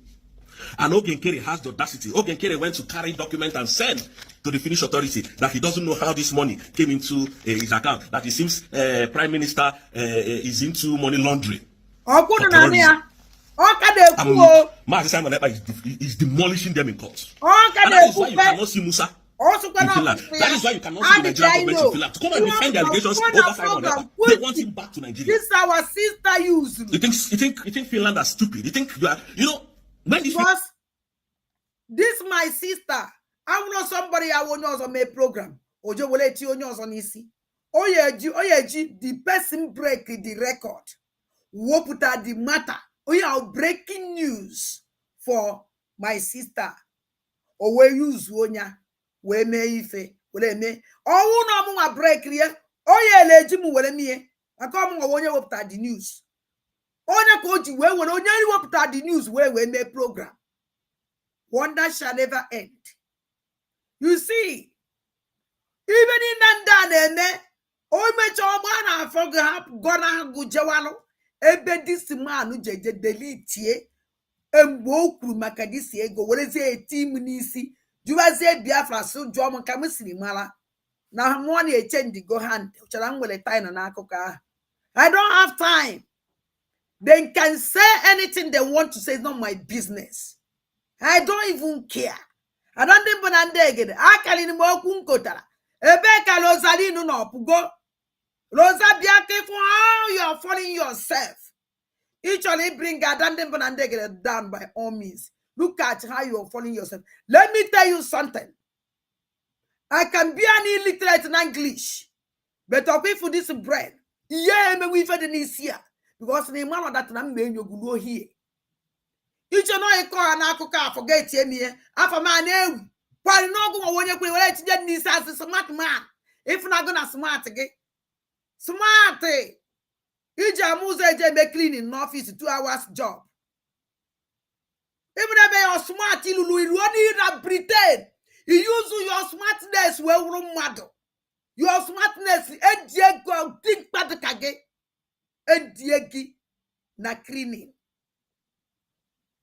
And Ogenkere has the audacity. Ogenkere went to carry document and send to the Finnish authority that he doesn't know how this money came into his account. That it seems Prime Minister is into money laundering. Simon Ekpa is demolishing them in court. And that is why you cannot see Musa in Finland. That is why you cannot see the Nigerian government in Finland to come and defend the allegations over Simon Ekpa. They want him back to Nigeria. This is our sister use. You think Finland are stupid? You think you are, because this my sister, I know somebody I will know on my program. Ojo will let you know on easy. The person break the record. What put out the matter? Breaking news for my sister. Or we use wonya. We may ife. We may. Oh no, break here. Legimu wele me. I come on wonya up the news. Onya koji we when onya up the news we may program. Wonder shall never end. You see, even in Nandane, me chobana for gonna go jawalo. Ebe this man who delete ye. Mboku makadisi ego. What is a team nisi? You was a Biafra so German Kamisini mala. Now money a change go hand. Chalang will a time and akoka. I don't have time. They can say anything they want to say. It's not my business. I don't even care. I don't even understand. I can't even walk unkota. Ebeka Lozali no pugo. Rosa be careful how you are following yourself. Each only bring Gadandem down by all means. Look at how you are following yourself. Let me tell you something. I can be an illiterate in English, but I pay for this bread. Yeah, we for the here. Because the man that I'm going to go here. You should know a car and I forget me. After my name, why not go when you to get this as a smart man? If not gonna smart again. Smart. You just make cleaning in office 2 hours job. Even if you're smart, you don't pretend. You use your smartness well matter. Your smartness, and you think better kage. Diegi na cleaning.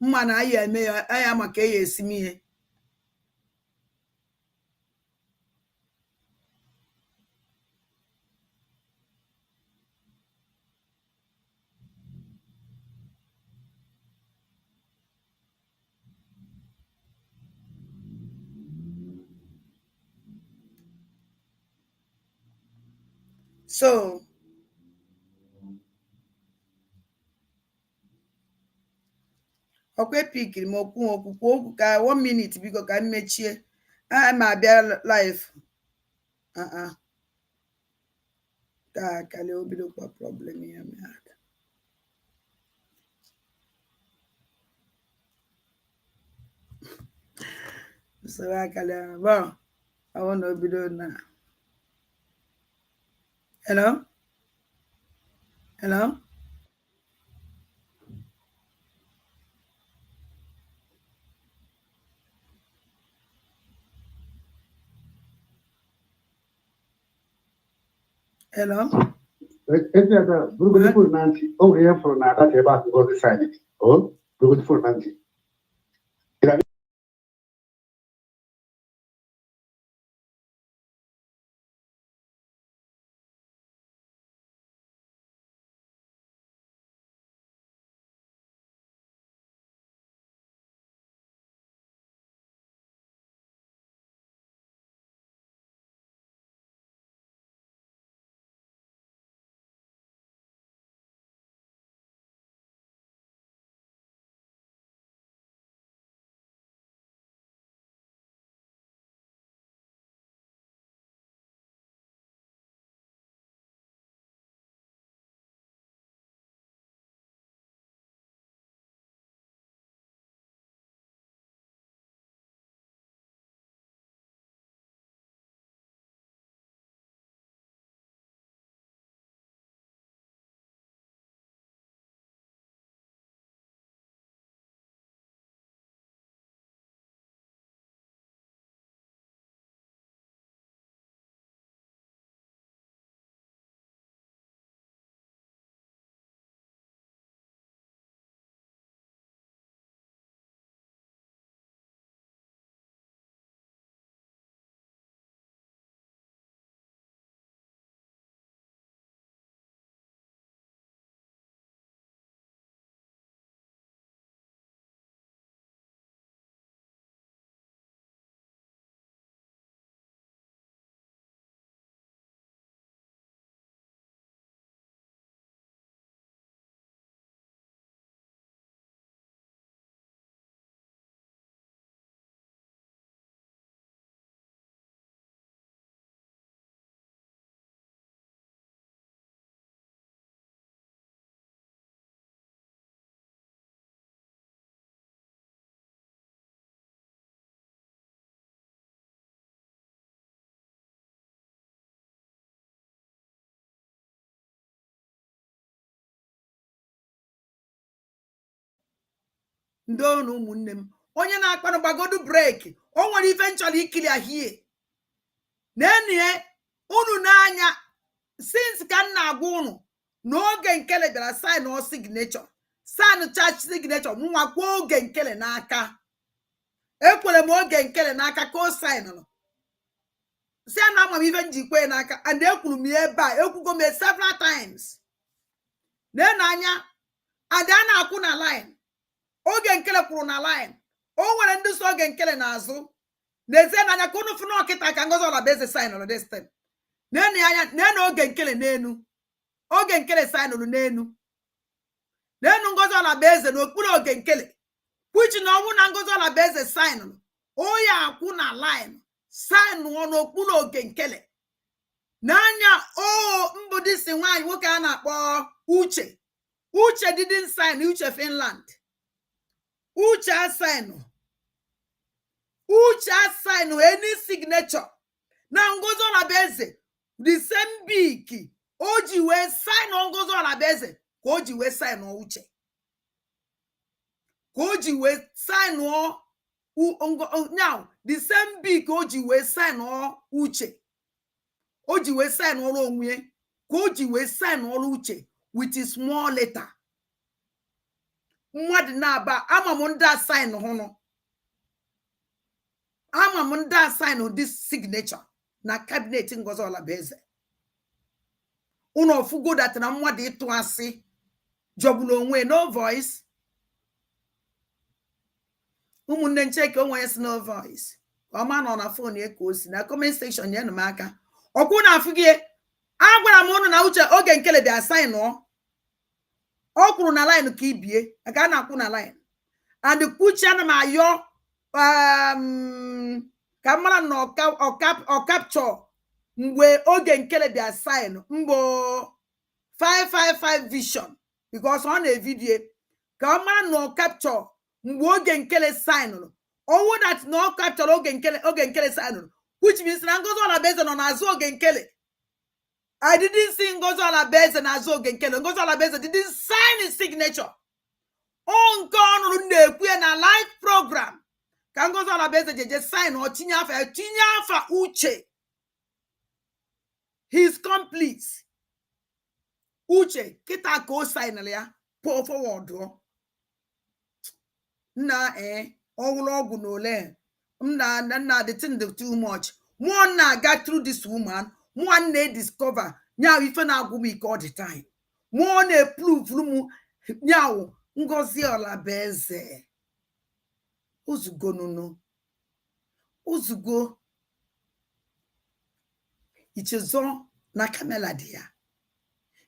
mma na aya eme ya aya maka ya esimi ihe. So okwe pikiri m okwu ka 1 minute biko ka mmechie ma abịa live ka kale obido kwa problem ya maka so kale ba I want to obido na. Hello. Hello. Hello. Beautiful Nancy. Oh, here for Nada, about to go to side. Oh, beautiful Nancy. Ndị ọrụ ụmụnne m onye na-akpanụ gbagodu breki o nwere ife nchọrọ ikili ahie na-enye unu n'anya since ka m na-agwa unu n'oge nkele bịara sign or signature sign church signature nwa kwa oge nkele n'aka ekwere m oge nkele n'aka ka o signụrụ si na ama m ife njikwa n'aka and ekwuru m ya ebe a ekwugo m several times na-anya and a na-akwụ na line oge nkele kwuru na line o nwere ndị so oge nkele n'azụ n'ezie n'anya ka unu fụna ọkịta ka Ngozi Olabeze signụrụ this time na-enu anya na-enu oge nkele n'enu oge nkele signụrụ n'enu na-enu Ngozi Olabeze n'okpuru oge nkele kwichi na ọnwụ na Ngozi Olabeze signụrụ oya akwụ na line signụọ n'okpuru oge nkele n'anya mbụdisi nwaanyị nwoke a na-akpọ Uche didn't sign Uche Finland Uche sign any signature na Ngozi Olabeze the same big o ji wee sign Ngozi Olabeze ka o ji wee sign Uche ka o ji wee sign now the same big o ji wee sign Uche o ji wee sign ọrụ onwe ka o ji wee sign ọrụ Uche with a small letter mmadụ na-aba ama m ndị assign hụnụ ama m ndị assign this signature na cabinet Ngozi Olabeze unu ofugo that na mmadụ ịtụ asị jọgburu onwe no voice ụmụnne ncheke onwe ya si no voice ọma nọ na phone ya ka o si na comment section ya m aka ọkwụ na afụ gị agwara m unu na uche oge nkele dị assign ọ kwuru na line ka ibie aka a na-akwụ na line and kwuchi ana m ayọ ka mara na ọ capture mgbe oge nkele dị assign mgbo 555 vision because ọ na-evidie ka ọ mara na ọ capture mgbe oge nkele sign owo that no capture oge nkele sign which means na Ngozi Olabeze nọ n'azụ oge nkele. I didn't see Ngozi Olabeze n'azụ oge nkele. Ngozi Olabeze didn't sign his signature. On ọnụrụ na-ekwu ya na live program ka Ngozi Olabeze jeje sign ọ tinye afa Uche. He's complete. Uche kita ka o sign ya pull forward na ọwụrụ ọgwụ n'ole na the thing too much. More na got through this woman, more na discover now ife na agwụ m ike all the time. More na prove mu now Ngozi Olabeze uzugo nunu uzugo ichezo na kamera dị ya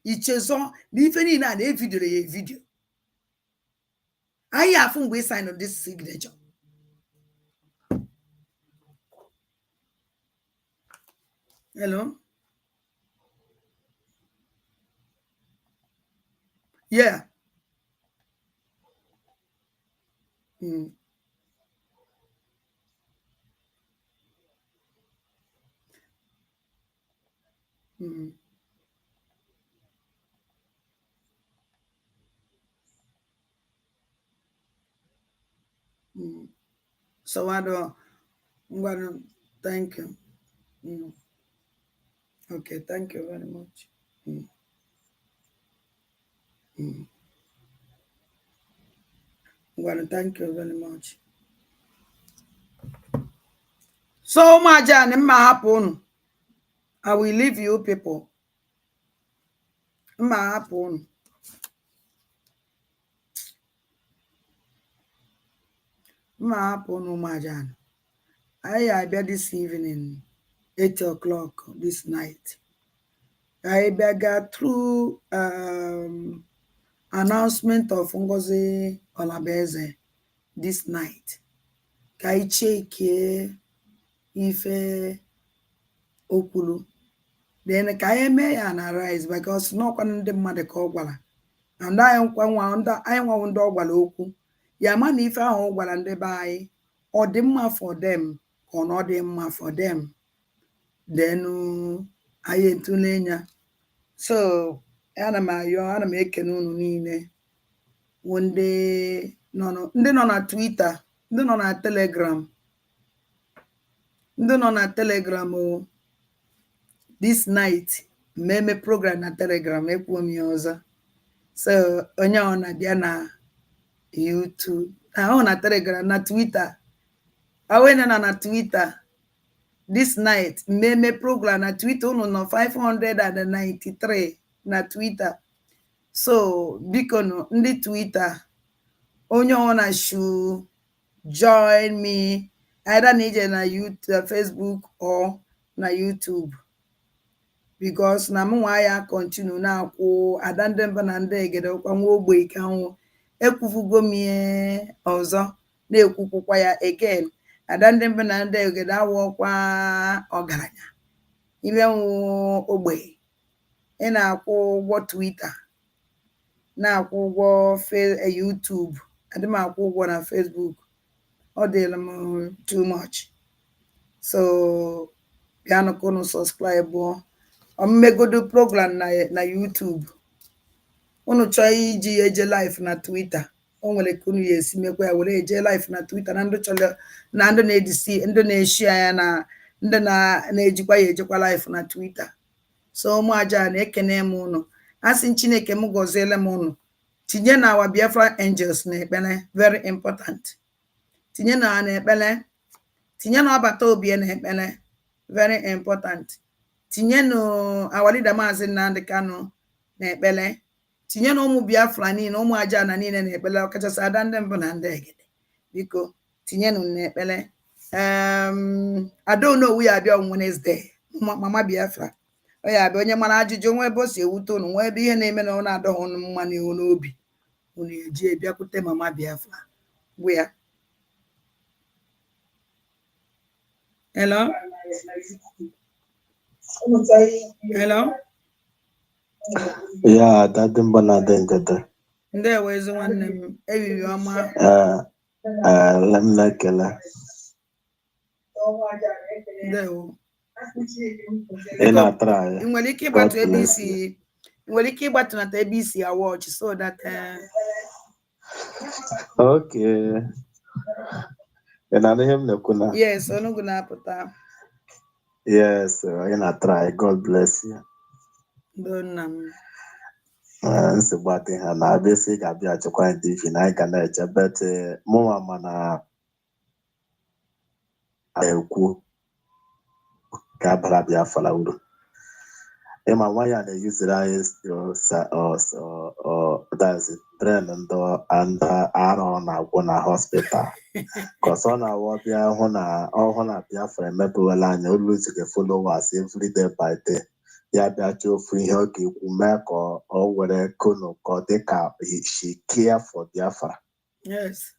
ichezo na ife niile a na-evideo ya video. I have mgbe sign on this signature. Hello? Yeah. Mm. Mm. Mm. So I don't want to thank you. Mm. Okay, thank you very much. Mm. Mm. I want to thank you very much. So much and happen. I will leave you people. Happen. Happen, Majan. I bet this evening, 8 o'clock this night. I got through announcement of Ngozi Olabeze this night. Kai check ife okulu. Then kai me analyze because no one the mother call gwala. And I am one gwala okwu. Ya man ife ahụ gwala ndị be anyị ọ dị mma for them or not dị mma for them. Then I entulenya. So ana m ekene unu niile ndị nọ na Twitter, ndị nọ na Telegram, ndị nọ na Telegram o this night meme program na Telegram ekwuo m ya ọzọ. So onye ọ na-abịa na YouTube ahụ na Telegram na Twitter awena na Twitter this night meme program na Twitter unu nọ 593 na Twitter. So biko no ndị Twitter onye ọ na should join me either nije na YouTube, Facebook or na YouTube because na mwa ya continue na akwụ adande mba na ndị egede kwa nwa ogbe ike anwụ ekwufugo m ọzọ na-ekwukwukwa ya again adande mba na ndị egede awọkwa ọgaranya ibe nwụ ogbe ị na-akwụ ụgwọ Twitter na-akwụ ụgwọ YouTube adị m akwụ ụgwọ na Facebook ọ dịla m too much. So bịa nụ unu subscribe ọmmegodo program na YouTube unu chọọ iji eje live na Twitter o nwere ka unu ya esi mekwa ya were eje live na Twitter na ndị chọrọ na ndị na-edisi ndị na-eshi anya na ndị na-ejikwa ya ejekwa live na Twitter. So ụmụ aja na-ekene m unu asị Chineke m gọziele m unu tinye na our Biafra angels na ekpele, very important. Tinye na ekpele, tinye na ọbata obi na ekpele, very important. Tinye no our leader Maazị Nnamdi Kanu na ekpele, tinye na ụmụ Biafra niile, ụmụ aja na niile na ekpele, ọkachasị ada ndị mbụ na ndị egede. Biko tinye no na ekpele. I don't know we are on Wednesday. Mama Biafra. Oh yeah, onye mara ajụjụ nwe ebe o si ewute unu, nwe ebe ihe na-eme na ọ na-adọghị unu mma n'ihu n'obi. Unu eji bịakwute Mama Biafra. Where? Hello? Hello? Yeah, that didn't banana. Ndewo ezi nwanne m, ebiri ọma. Let me like it. Ndewo. In a try. You will keep at ABC. You will keep at ABC a watch so that. Okay. And I him Nakuna. Yes, I'm not gonna put that. Yes, in a try. God bless you. Don't It's about it. And I basically I'll be at your quite deep in I can but more man I cool. Kabara Biafra Udo. Emma, why are they using that's it, train and Aaron na hospital. Because on our Biafra, Mepolan, always get followers every day by day. Yeah, that you free hockey, Umek or whatever, Kono, Kodeka, she care for Biafra. Yes.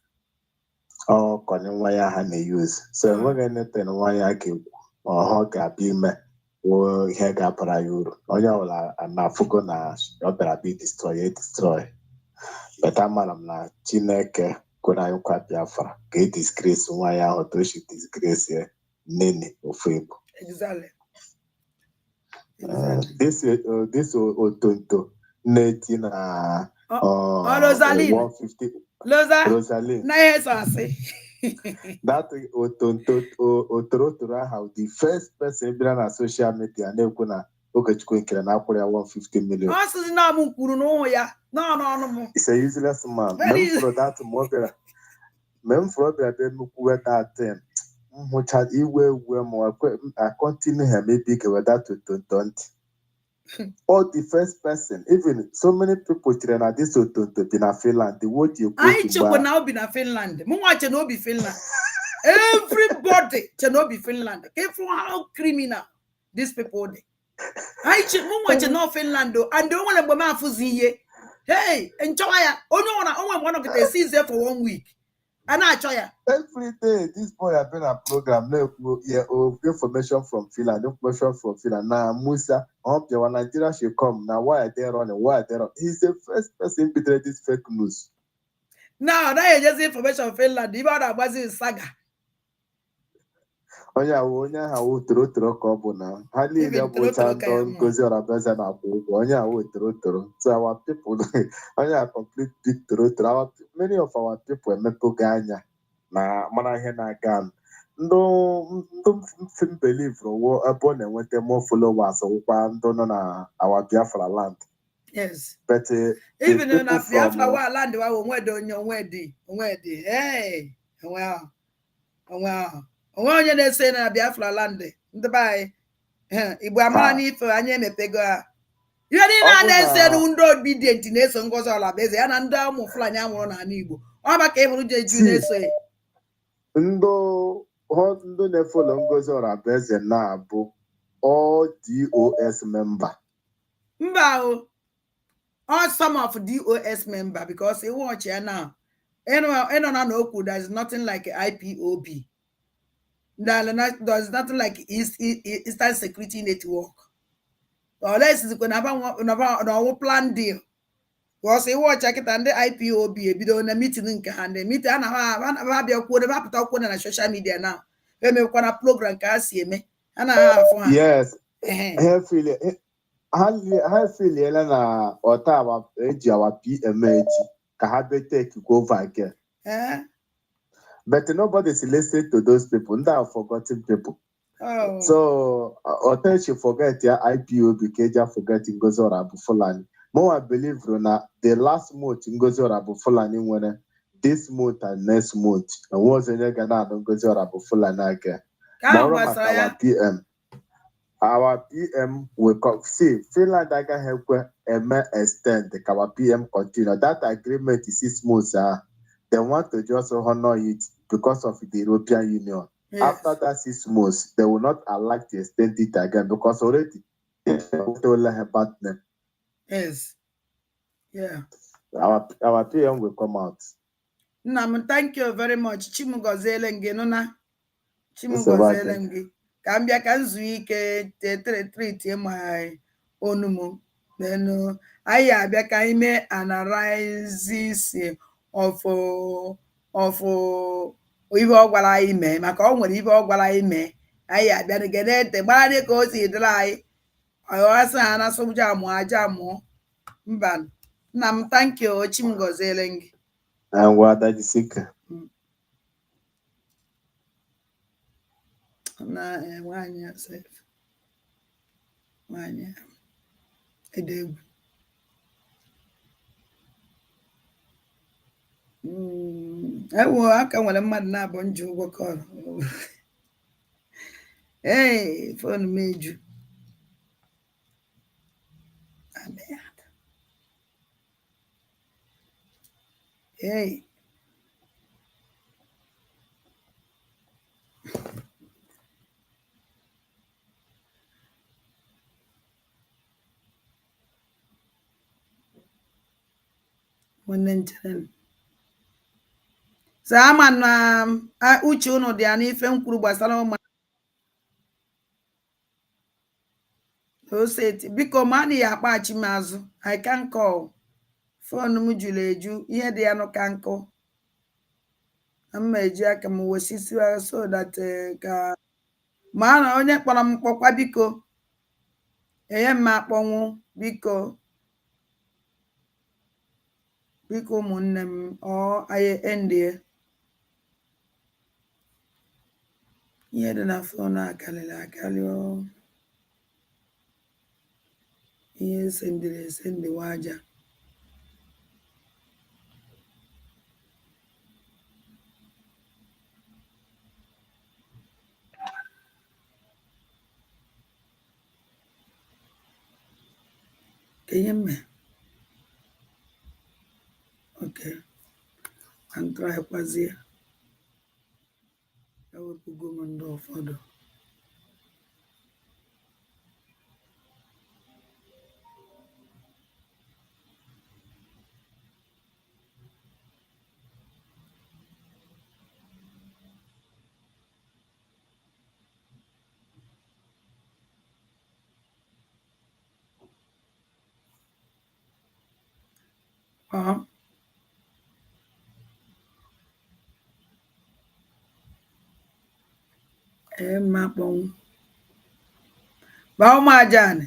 Oh, Konwaya Honey use. So we're going to tell why I keep. Ọ ga-abịa ime wụ ihe ga-abara ya uru onye ọbụla na-afụgo na ọ bịara bịa destroy beta mara m na Chineke kwere anyị nkwa Biafra ka e disgrace nwa ya ahụ toshi disgrace nene ofu Igbo. This otonto na-eti na 150 Rosaline na ihe so asị. That Otorotoro how the first person been on social media na-ekwu na Okechukwu nkere na akwụrụ ya 150 million. Ọ sịzi na m kwuru n'ụhụ ya n'ọnụ m. It's a useless man. Mem for that nnukwu weta 10. Mụcha iwe ma I continue him maybe with that to 20. Or the first person, even so many people train at this to be na Finland. The word you go I check when now be na Finland. Mwa no be Finland. Everybody no be Finland. Careful how criminal these people dey. I check mwa no Finland though, and don't want to be fuziye. Hey, enjoy ya. Only one of the sees there for 1 week. And I try ya. Every day, this boy have been a program. Information from Finland. Now, Musa, hope your Nigeria should come. Now, why are they running? He's the first person to this fake news. Now, that is just information from Finland. Even that was in saga. Onya ha toro kobo na. Hali ile bocha don gozi orabeza na ko. Onya toro. So our people onya complete big toro. Many of our people emepoganya na mana ihe na gan. Ndo believe wo abo na enwete more followers kwa ndo no na our Biafra land. Yes. But even in Biafra land wa onwedi. Hey. Wow. Onye na-ese na Biafra land ndị bai Igbo amara n'ife anya emepego ha ihe niile na-ese ndị obedient na-eso Ngozi Olabeze ya na ndị ụmụ Fulani amụrụ n'ala Igbo ọ maka ịbụrụ jeju na-eso ndị na-efolo Ngozi Olabeze na-abụ all DOS member mba all some of DOS member because you watch ya now eno na okwu there is nothing like IPOB. There's nothing like Eastern Security Network. Unless it's going to have a plan deal. Because you watch it and the IPOB, be doing a meeting in Kahande. Meet and have your code about on social media now. We may want a program can see me. And I have one. Yes. I feel Elena or Tawa our PMH can take go over again. But nobody's listening to those people. They are forgotten people. So, or she forget your IPO because you're forgetting Ngozi Olabeze Fulani. More I believe na the last month Ngozi Orabu Fulani nwere this month and next month. And once onye ga na Ngozi Orabu Fulani again. Our PM. Our PM will see Finland again help extend the our PM continue. That agreement is 6 months. They want to just honor it because of the European Union. Yes. After that 6 months, they will not allow to extend it again because already they will let her partner. Yes. Yeah. Our PM will come out. Nam, thank you very much. Chimugozelenge nona. Chimugozelenge. Kambia kanzuike treat my onumu. Then I abia kaime analysis of ibe ogwara ime maka o nwere ibe ogwara ime anyị abịa ngene ete gbara dị ka o si dịrị anyị ọsị ha na asọmja amụ aja amụ mba nna m thank you Chimgoziele gị na nwaanyị sef nwaanyị ede egwu ewo aka nwere mmadụ na-abụ nji ụgwọ kọrọ ee fon m eju hey nwanne nchere sama na uche unu dị ya n'ife nkwuru gbasara ụmụ oseti biko mani ya akpachi m azụ I can call fon m juru eju ihe dị ya nụ ka nkụ mma eji aka m wesisi so that ka ma na onye kpọrọ m mkpọkwa biko enye m akpọnwụ biko biko ụmụnne m ọ anyị endie ihe dị na fon akarịrị akarị ihe sendiwa aja kenye mme okay and try kwazie ewepụgo m ndị ụfọdụ makpọnwụ ba ụmụajani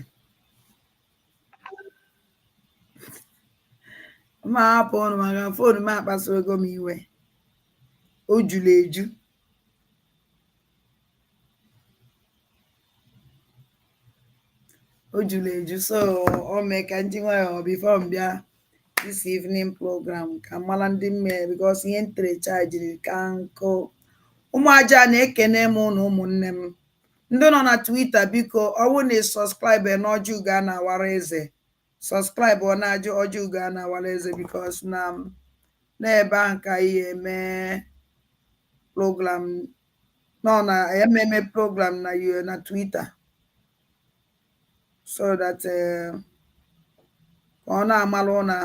ma hapụ ọnụ maka fon m akpasuo ego m iwe o juru eju so o mee ka ndị nwayọ before m bịa this evening program ka mara ndị mme because ihe ntere chajiri ka nkụ ụmụaja na-ekene m na ụmụnne m ndị nọ na Twitter biko ọwụ na subscribe n'ọjị ugo a na-awara eze subscribe ọ na-ajụ ọjị ugo a na-awara eze because na n'ebe ahụ ka ihe eme program nọ na ememe program na Twitter so that ọ na-amalụ na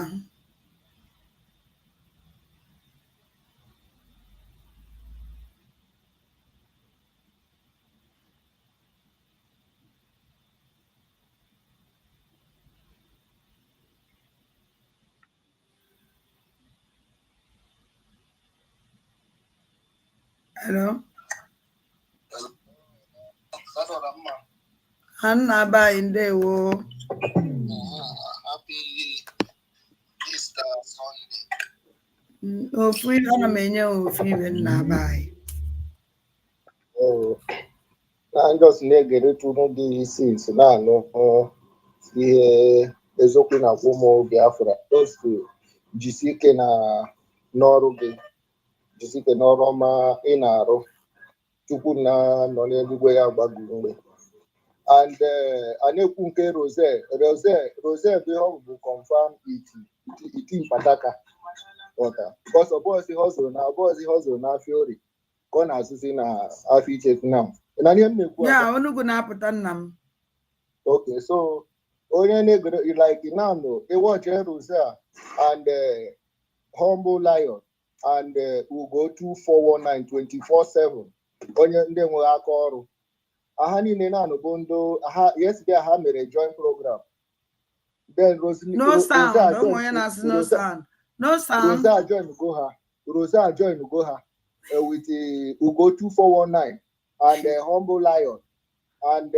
hello Anna bai ndewo ofu ana m enye ofu ibe nna bai na njọs na-egere tụrụ dị isi na-anụ ihe eziokwu na-agwa ụmụ Biafra otu jisi ike na n'ọrụ gị, jisi ike n'ọrụ ọma ị na-arụ. Chukwu na nọ n'eluigwe ya gbago mgbe. And a na-ekwu nke Rose bụ ihe ọ bụ confirm iti mpataka ọta because ọbọzi hozụrụ n'afịa ori ka ọ na-asụzi na afọ ichefu na na ihe m na-ekwu ya onugbu na-apụta nna m. Okay, so onye na-egoro like now ịwọchi Rose and Humble Lion and Ugo 2419 24/7 onye ndị nwere aka ọrụ aha niile na-anụ bụ ndị ha yesterday ha mere joint program. Then Rose join go ha with Ugo 2419 and Humble Lion and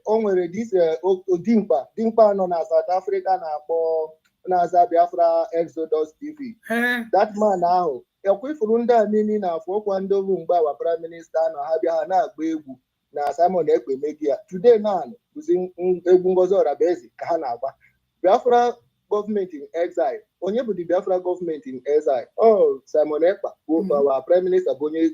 o nwere this dimkpa nọ na South Africa na-akpọ na-aza Biafra Exodus TV. That man ahụ ekwefuru ndị a niile na-afọ ọkwa ndị oru mgbe awa prime minister nọ ha bịa ha na-agba egwu na Simon Ekpe Megia. Today naanị bụzi egwu Ngozi Orabaeze ka ha na-agba. Biafra government in exile. Onye bụ the Biafra government in exile? Oh, Simon Ekpa bụ awa prime minister bụ onye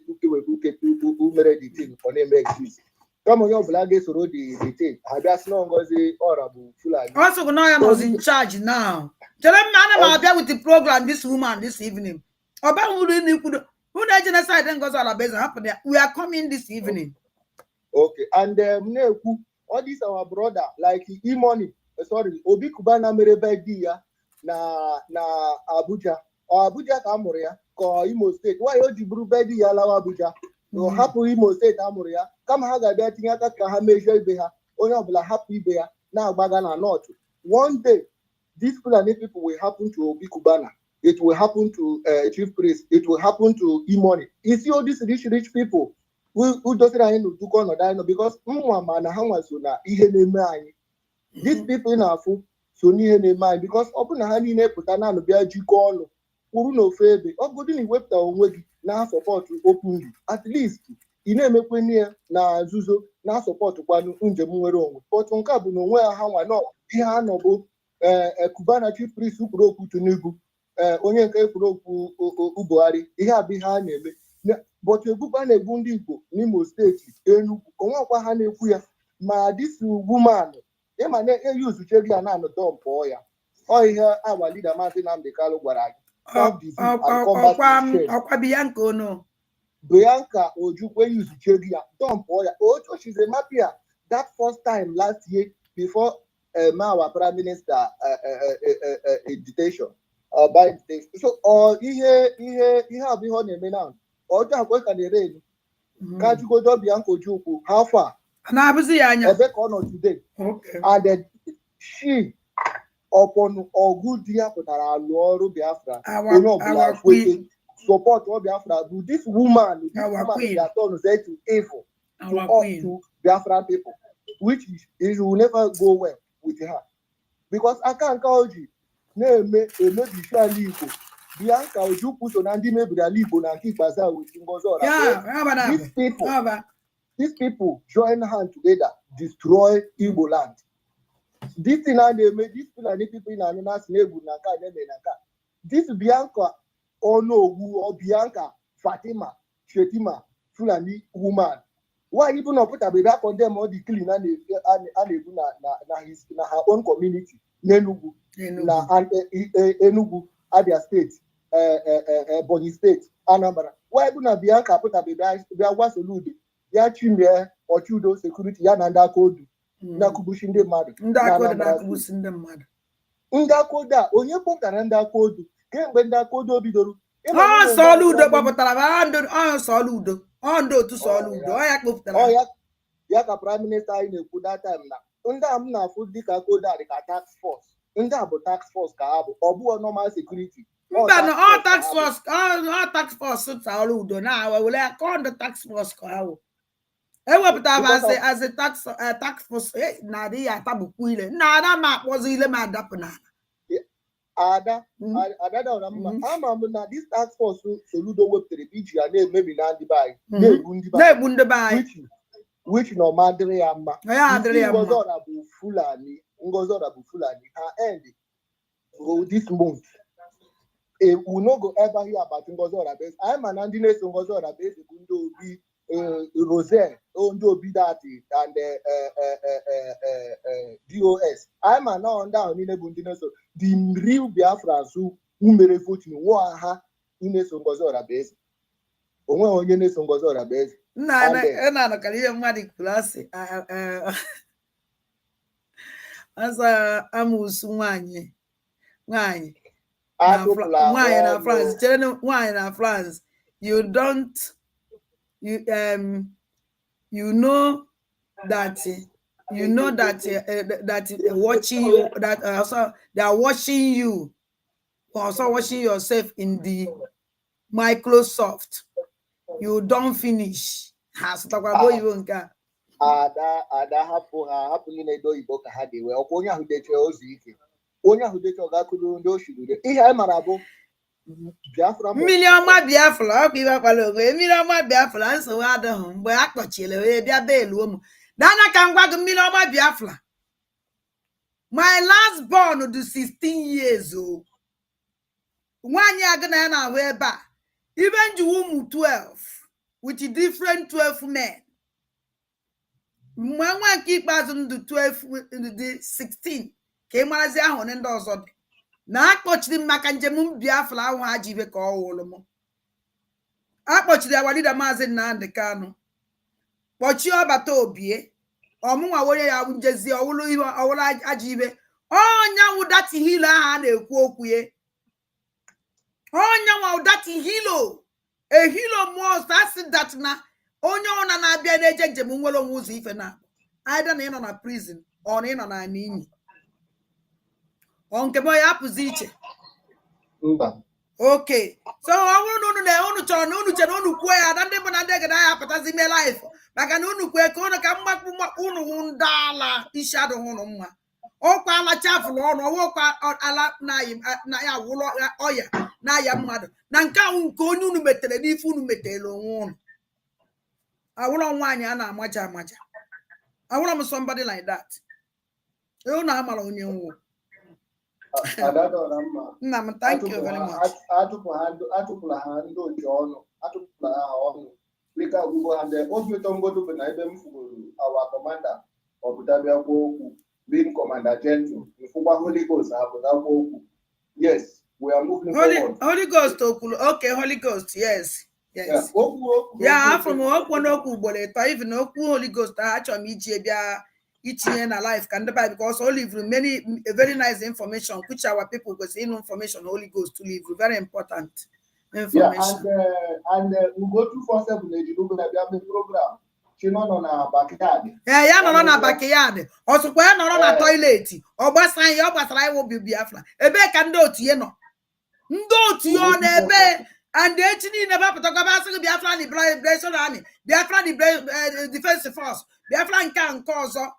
mere the thing ọ na-eme exist. Kama onye ọbụla ga-esoro the thing ha bịa sị na Ngozi Ora bụ Fulani. Also, now I was in charge now. Tell them I'm there with the program this woman this evening. About who the genocide then goes all about happen there. We are coming this evening. Okay, and all this our brother like Imoni, sorry, Obi Kubana Merebe Dia na Abuja or Abuja Kamuria ko Imo State. Why Ojibru Bedi ya lawa Abuja? No hapu Imo State Amuria. Kama haga beti ngaka ka measure beha. Onye obula happy beha na agbaga na north. One day these Fulani people will happen to Obi Kubana. It will happen to Chief Priest. It will happen to Imoni. You see all these rich people who doesn't know to go no because these people in Afu so near mind because open a honey neputana no be a jikolo. Uruno febe. Or good in web now support openly. At least in a mequenia na Zuzo now support one unjamuero. But on Kabu no where how I know. Ihanobo Kubana Chief Priest who broke to Nubu. Onye nke kwuru okwu Buhari ihe abịa ha na-eme but egwukwa na-egbu ndị Igbo n'Imo steeti Enugu onwekwa ha na-ekwu ya ma this woman ịma na-eyuzu chegi ya na dọmpụ ya ọ ihe awa leader Maazị Nnamdi Kanu gwara anyị ọkwa Bianca ono Bianca Ojukwu eyuzu chegi ya dọmpụ ya ocho she's a mafia that first time last year before our prime minister detention by the so ihe abụghị ọ na-eme now ọjọọ akwa ka na-ere elu ka Chukwudi Bianca Ojukwu how far na-abụzi ya anya ebe ka ọ nọ today and then she upon ọgụ di ya pụtara alụ ọrụ Biafra onye ọbụla kwete support ọ Biafra bụ this woman they turn to evil to Biafra people which is will never go well with her because aka nka oji na-eme emebishi ala Igbo Bianca Ojukwu so na ndị mebiri ala Igbo na nke ikpeazụ with Ngozi Orabaeze. These people join hands together destroy Igbo land. This thing they made these people in Ananas Nebu Naka Naka. This Bianca Onowu or Bianca Fatima Shetima Fulani woman. Why even not put a back on them or the clean and her own community? Nenugu. Enugu, Abia State, Bonny State, Anambra. Why would Bianca put a baby? There was a lude. Ya chimbe or chudo security ya nanda code. Nakubushinde mad. Ndakoda mad. Ndakoda, onye pokara nda code. Kembe nda code obidoru. Soludo babotara ando soludo. Ondo to soludo. Oya kpoputara. Oya ya ka prime minister na-ekwu that time na. Ndị am na food dịka koda dịka tax force. Ndị a bụ tax force ka ha bụ ọ bụ normal security. All tax force so ọrụ udo na wele call the tax force ka ha bụ. Ewepụtara as a tax force na dị ya tabukwu ile. Na ada ma akpọzi ile ma adapụ na. Ada da mma ama m na this tax force Soludo wepụtara iji ya na-emebi na ndị bayi na-egbu ndị bayi which no madre ya mma. Ya adịrị ya mma. Ngozora bụ Fulani Ngozi Orabu Fulani, her end this month. We no go ever hear about Ngozi Orabu. I'm an Andine Ngozi Orabu, Gundo be Rosé, Ondo be that and DOS. I'm an now down in a Bundino. The real Biafrans who mere vote in Waha in a Ngozi Orabu. Onwe onye na-eso Ngozi Orabu. Na ka ihe mmadụ klasi asa amusu nwanyị na France chere nwanyị na France you know that watching you that also they are watching you also watching yourself in the Microsoft. You don't finish. Ada hapụ gị na-edo Igbo ka ha dị wee ọkwa onye ahụ deche ozu ike onye ahụ deche ọ ga-akụrụ ndị oshirire ihe anyị mara bụ Biafra mmiri ọma Biafra ọ bụ ibe akwala onwe mmiri ọma Biafra nsogbu adịghị mgbe a kpọchiri wee bịa beeluo m dana ka m gwa gị mmiri ọma Biafra my last born dị 16 years old nwaanyị agụ na ya na-ahụ ebe a even ji ụmụ 12 with different 12 men mgbe nwa nke ikpeazụ ndụ 12 dị 16 ka ị marazi ahụ ndị ọzọ dị na akpọchiri m maka njem m Biafra ahụ ha ji ibe ka ọ wụrụ m akpọchiri awadida maazị Nnamdi Kanu kpọchie ọbata obie ọmụnwa onye ya njezi ọwụrụ aja ibe ọnyanwụ dati hilo ahụ a na-ekwu okwu ya ọnyanwụ dati hilo ehilo must that's that na onye ọna na-abịa na-eje njem nwere onwe ụzọ ife na aida na ịnọ na prison ọ na ịnọ na n'inyi ọ nke m ya apụzi iche okay so ọ bụrụ na unu chọrọ na unu chere na unu kwuo ya na ndị bụ na ndị gada ya apụtazi ime life maka na unu kwue ka unu ka mgbakpụ unu hụ ndị ala isi adịghị unu mma ọkwa ala chafụrụ ọnụ ọwụkwa ala na ya wụlọ ọya na-aya mmadụ na nke ahụ nke onye unu metere n'ife unu metere onwe unu awụrọ nwaanyị a na-amaja amaja awụrọ m somebody like that unu amara onye nwụ nna m thank you very much atụpụla ha ndị oji ọnụ atụpụla ha ọnụ dịka ọgwụgwọ ha ndị obi ụtọ ngodo bụ na ebe m fugoro awa kọmanda ọpụtabịakwa okwu being commander general mfụkwa Holy Ghost apụtakwa okwu yes we are moving forward. Holy Ghost okwu okay Holy Ghost yes yeah from okwu n'okwu ugboro ịtọ even okwu Holy Ghost achọrọ m iji bịa itinye na life ka ndị Bible because Holy live many very nice information which our people go see information Holy Ghost to live very important information. And we go 247 ejirugo na bịa program chino nọ na backyard ya nọrọ na backyard ọsụkwa ya nọrọ na toilet ọ gbasara ya ọ gbasara iwu Biafra ebe ka ndị otu ya nọ ndị otu ya ọ na-ebe and echi niile bapụtakwa basị Biafra Liberation Army Biafra Defense Force Biafra nke ọzọ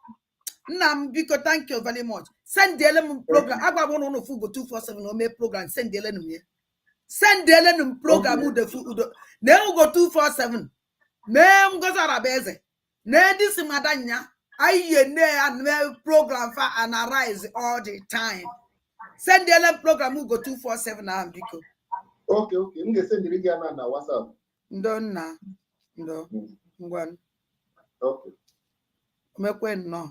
nna m biko thank you very much sendele m program agwa m na unu fugo 247 o mee program sendele m program udo na ugo 247 mee Ngozi Orabu na edisi madanya ayiye ne and program fa and arise all the time sendele m program ugo 247 na biko okay m ga-esendiri gị na WhatsApp ndo nna ndo ngwa okay mekwe nnọọ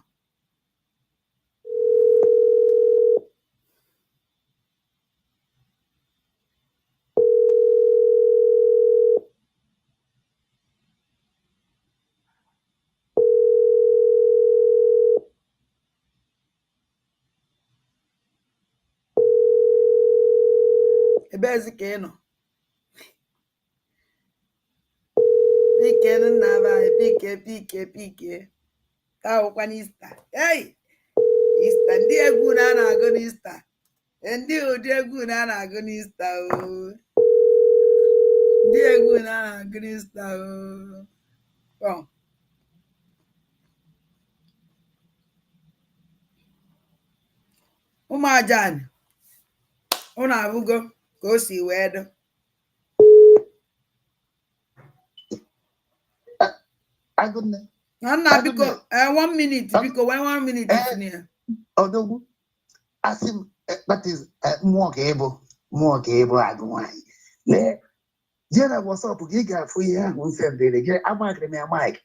ebezi ka ị nọ pike nna ba pike ka ọkwa n'Ista Ista ndị egwu na-agụ n'Ista ndị ụdị egwu na-agụ n'Ista ndị egwu na-agụ n'Ista ụmụ ajani unu abụgo ka o si wee dụ nna biko 1 minute biko 1 minute Although, as him, that is more cable, I Le, Jenna was up, giga for you, who said they I'm like me a mic.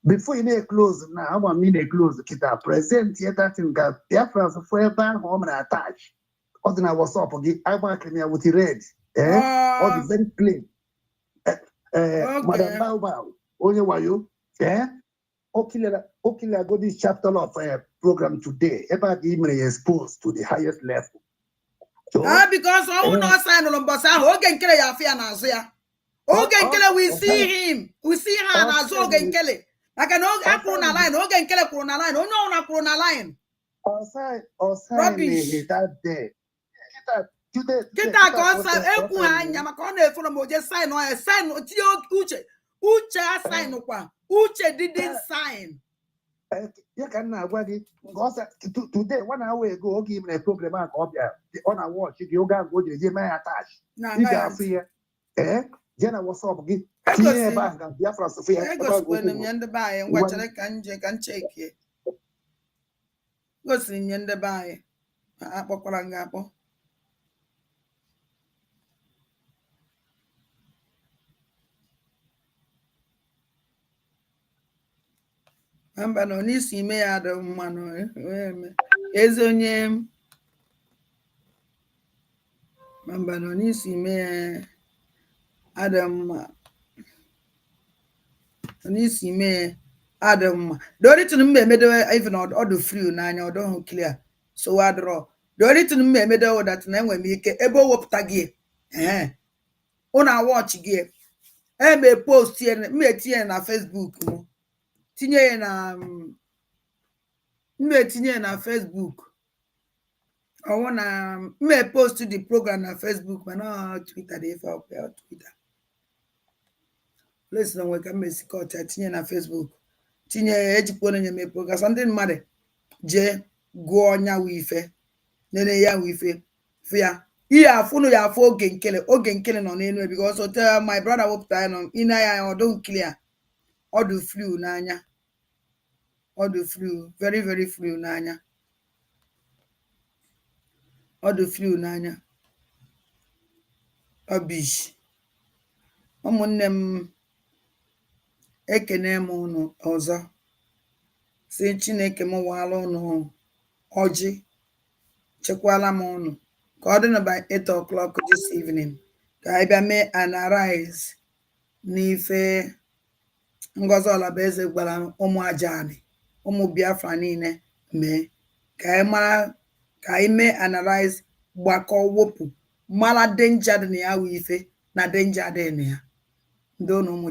Before you may close now, I want me to close kita present yet that in got difference for a ban home and attach. Or then I was up again, I want me with the red, or the very plain. Madam Bao, only while you, Okay, go this chapter of program today about email exposed to the highest level. So, because I will not sign on Bossa, Hogan Kelly, Afia Nazia. Hogan Kelly, we see him, we see her as Hogan Kelly. I can Corona line, Hogan Kelly Corona line, oh no, not Corona line. Rubbish. That day. Get that concept, Yamacone from Moja sign or a sign of Uche. Uche sign one. Uche didn't sign. You can now today 1 hour ago, I'll give me a problem on a watch. You got go to the my attach. You got fear. Jenna was up again. I go when I'm in the buy and watch I can check it. Go sing in the buy. Apocalangapo. Mba no n'isi ime ya dị mmanụ eze onye mba no n'isi ime ya adị mma n'isi ime ya adị mma the only thing m emedo even ọdụ free n'anya ọdụ hụ clear so adịrọ the only thing m emedo that na enwe m ike ebe o wepụta gị ụna watch gị eme post ya m etinye na Facebook m tinye na Facebook. I wanna me post the program na Facebook, but not Twitter. They for Twitter. Listen, we can make call tinye na Facebook. Tinye ejikwo na me program something matter. Je go onya wife. Nene ya wife. Fia. Iya afunu ya afọ oge nkele no n'enu because so tell my brother wop time on ina ya odon clear. Odu flu n'anya. Odu flu, very very flu n'anya. Odu flu n'anya. Obish. Ụmụnne m ekene m unu ọzọ. Si Chineke m waala unu ọjị. Chekwala m unu. Ka ọ dị na by 8 o'clock this evening. Ka anyị bịa mee an arise n'ife Ngozi Olabeze gwara ụmụ Ajani, ụmụ Biafra niile mee. Ka anyị mara ka anyị mee analyze gbakọ wopụ mara danger dị na ya wụ ife na danger dị na ya. Ndị ụmụ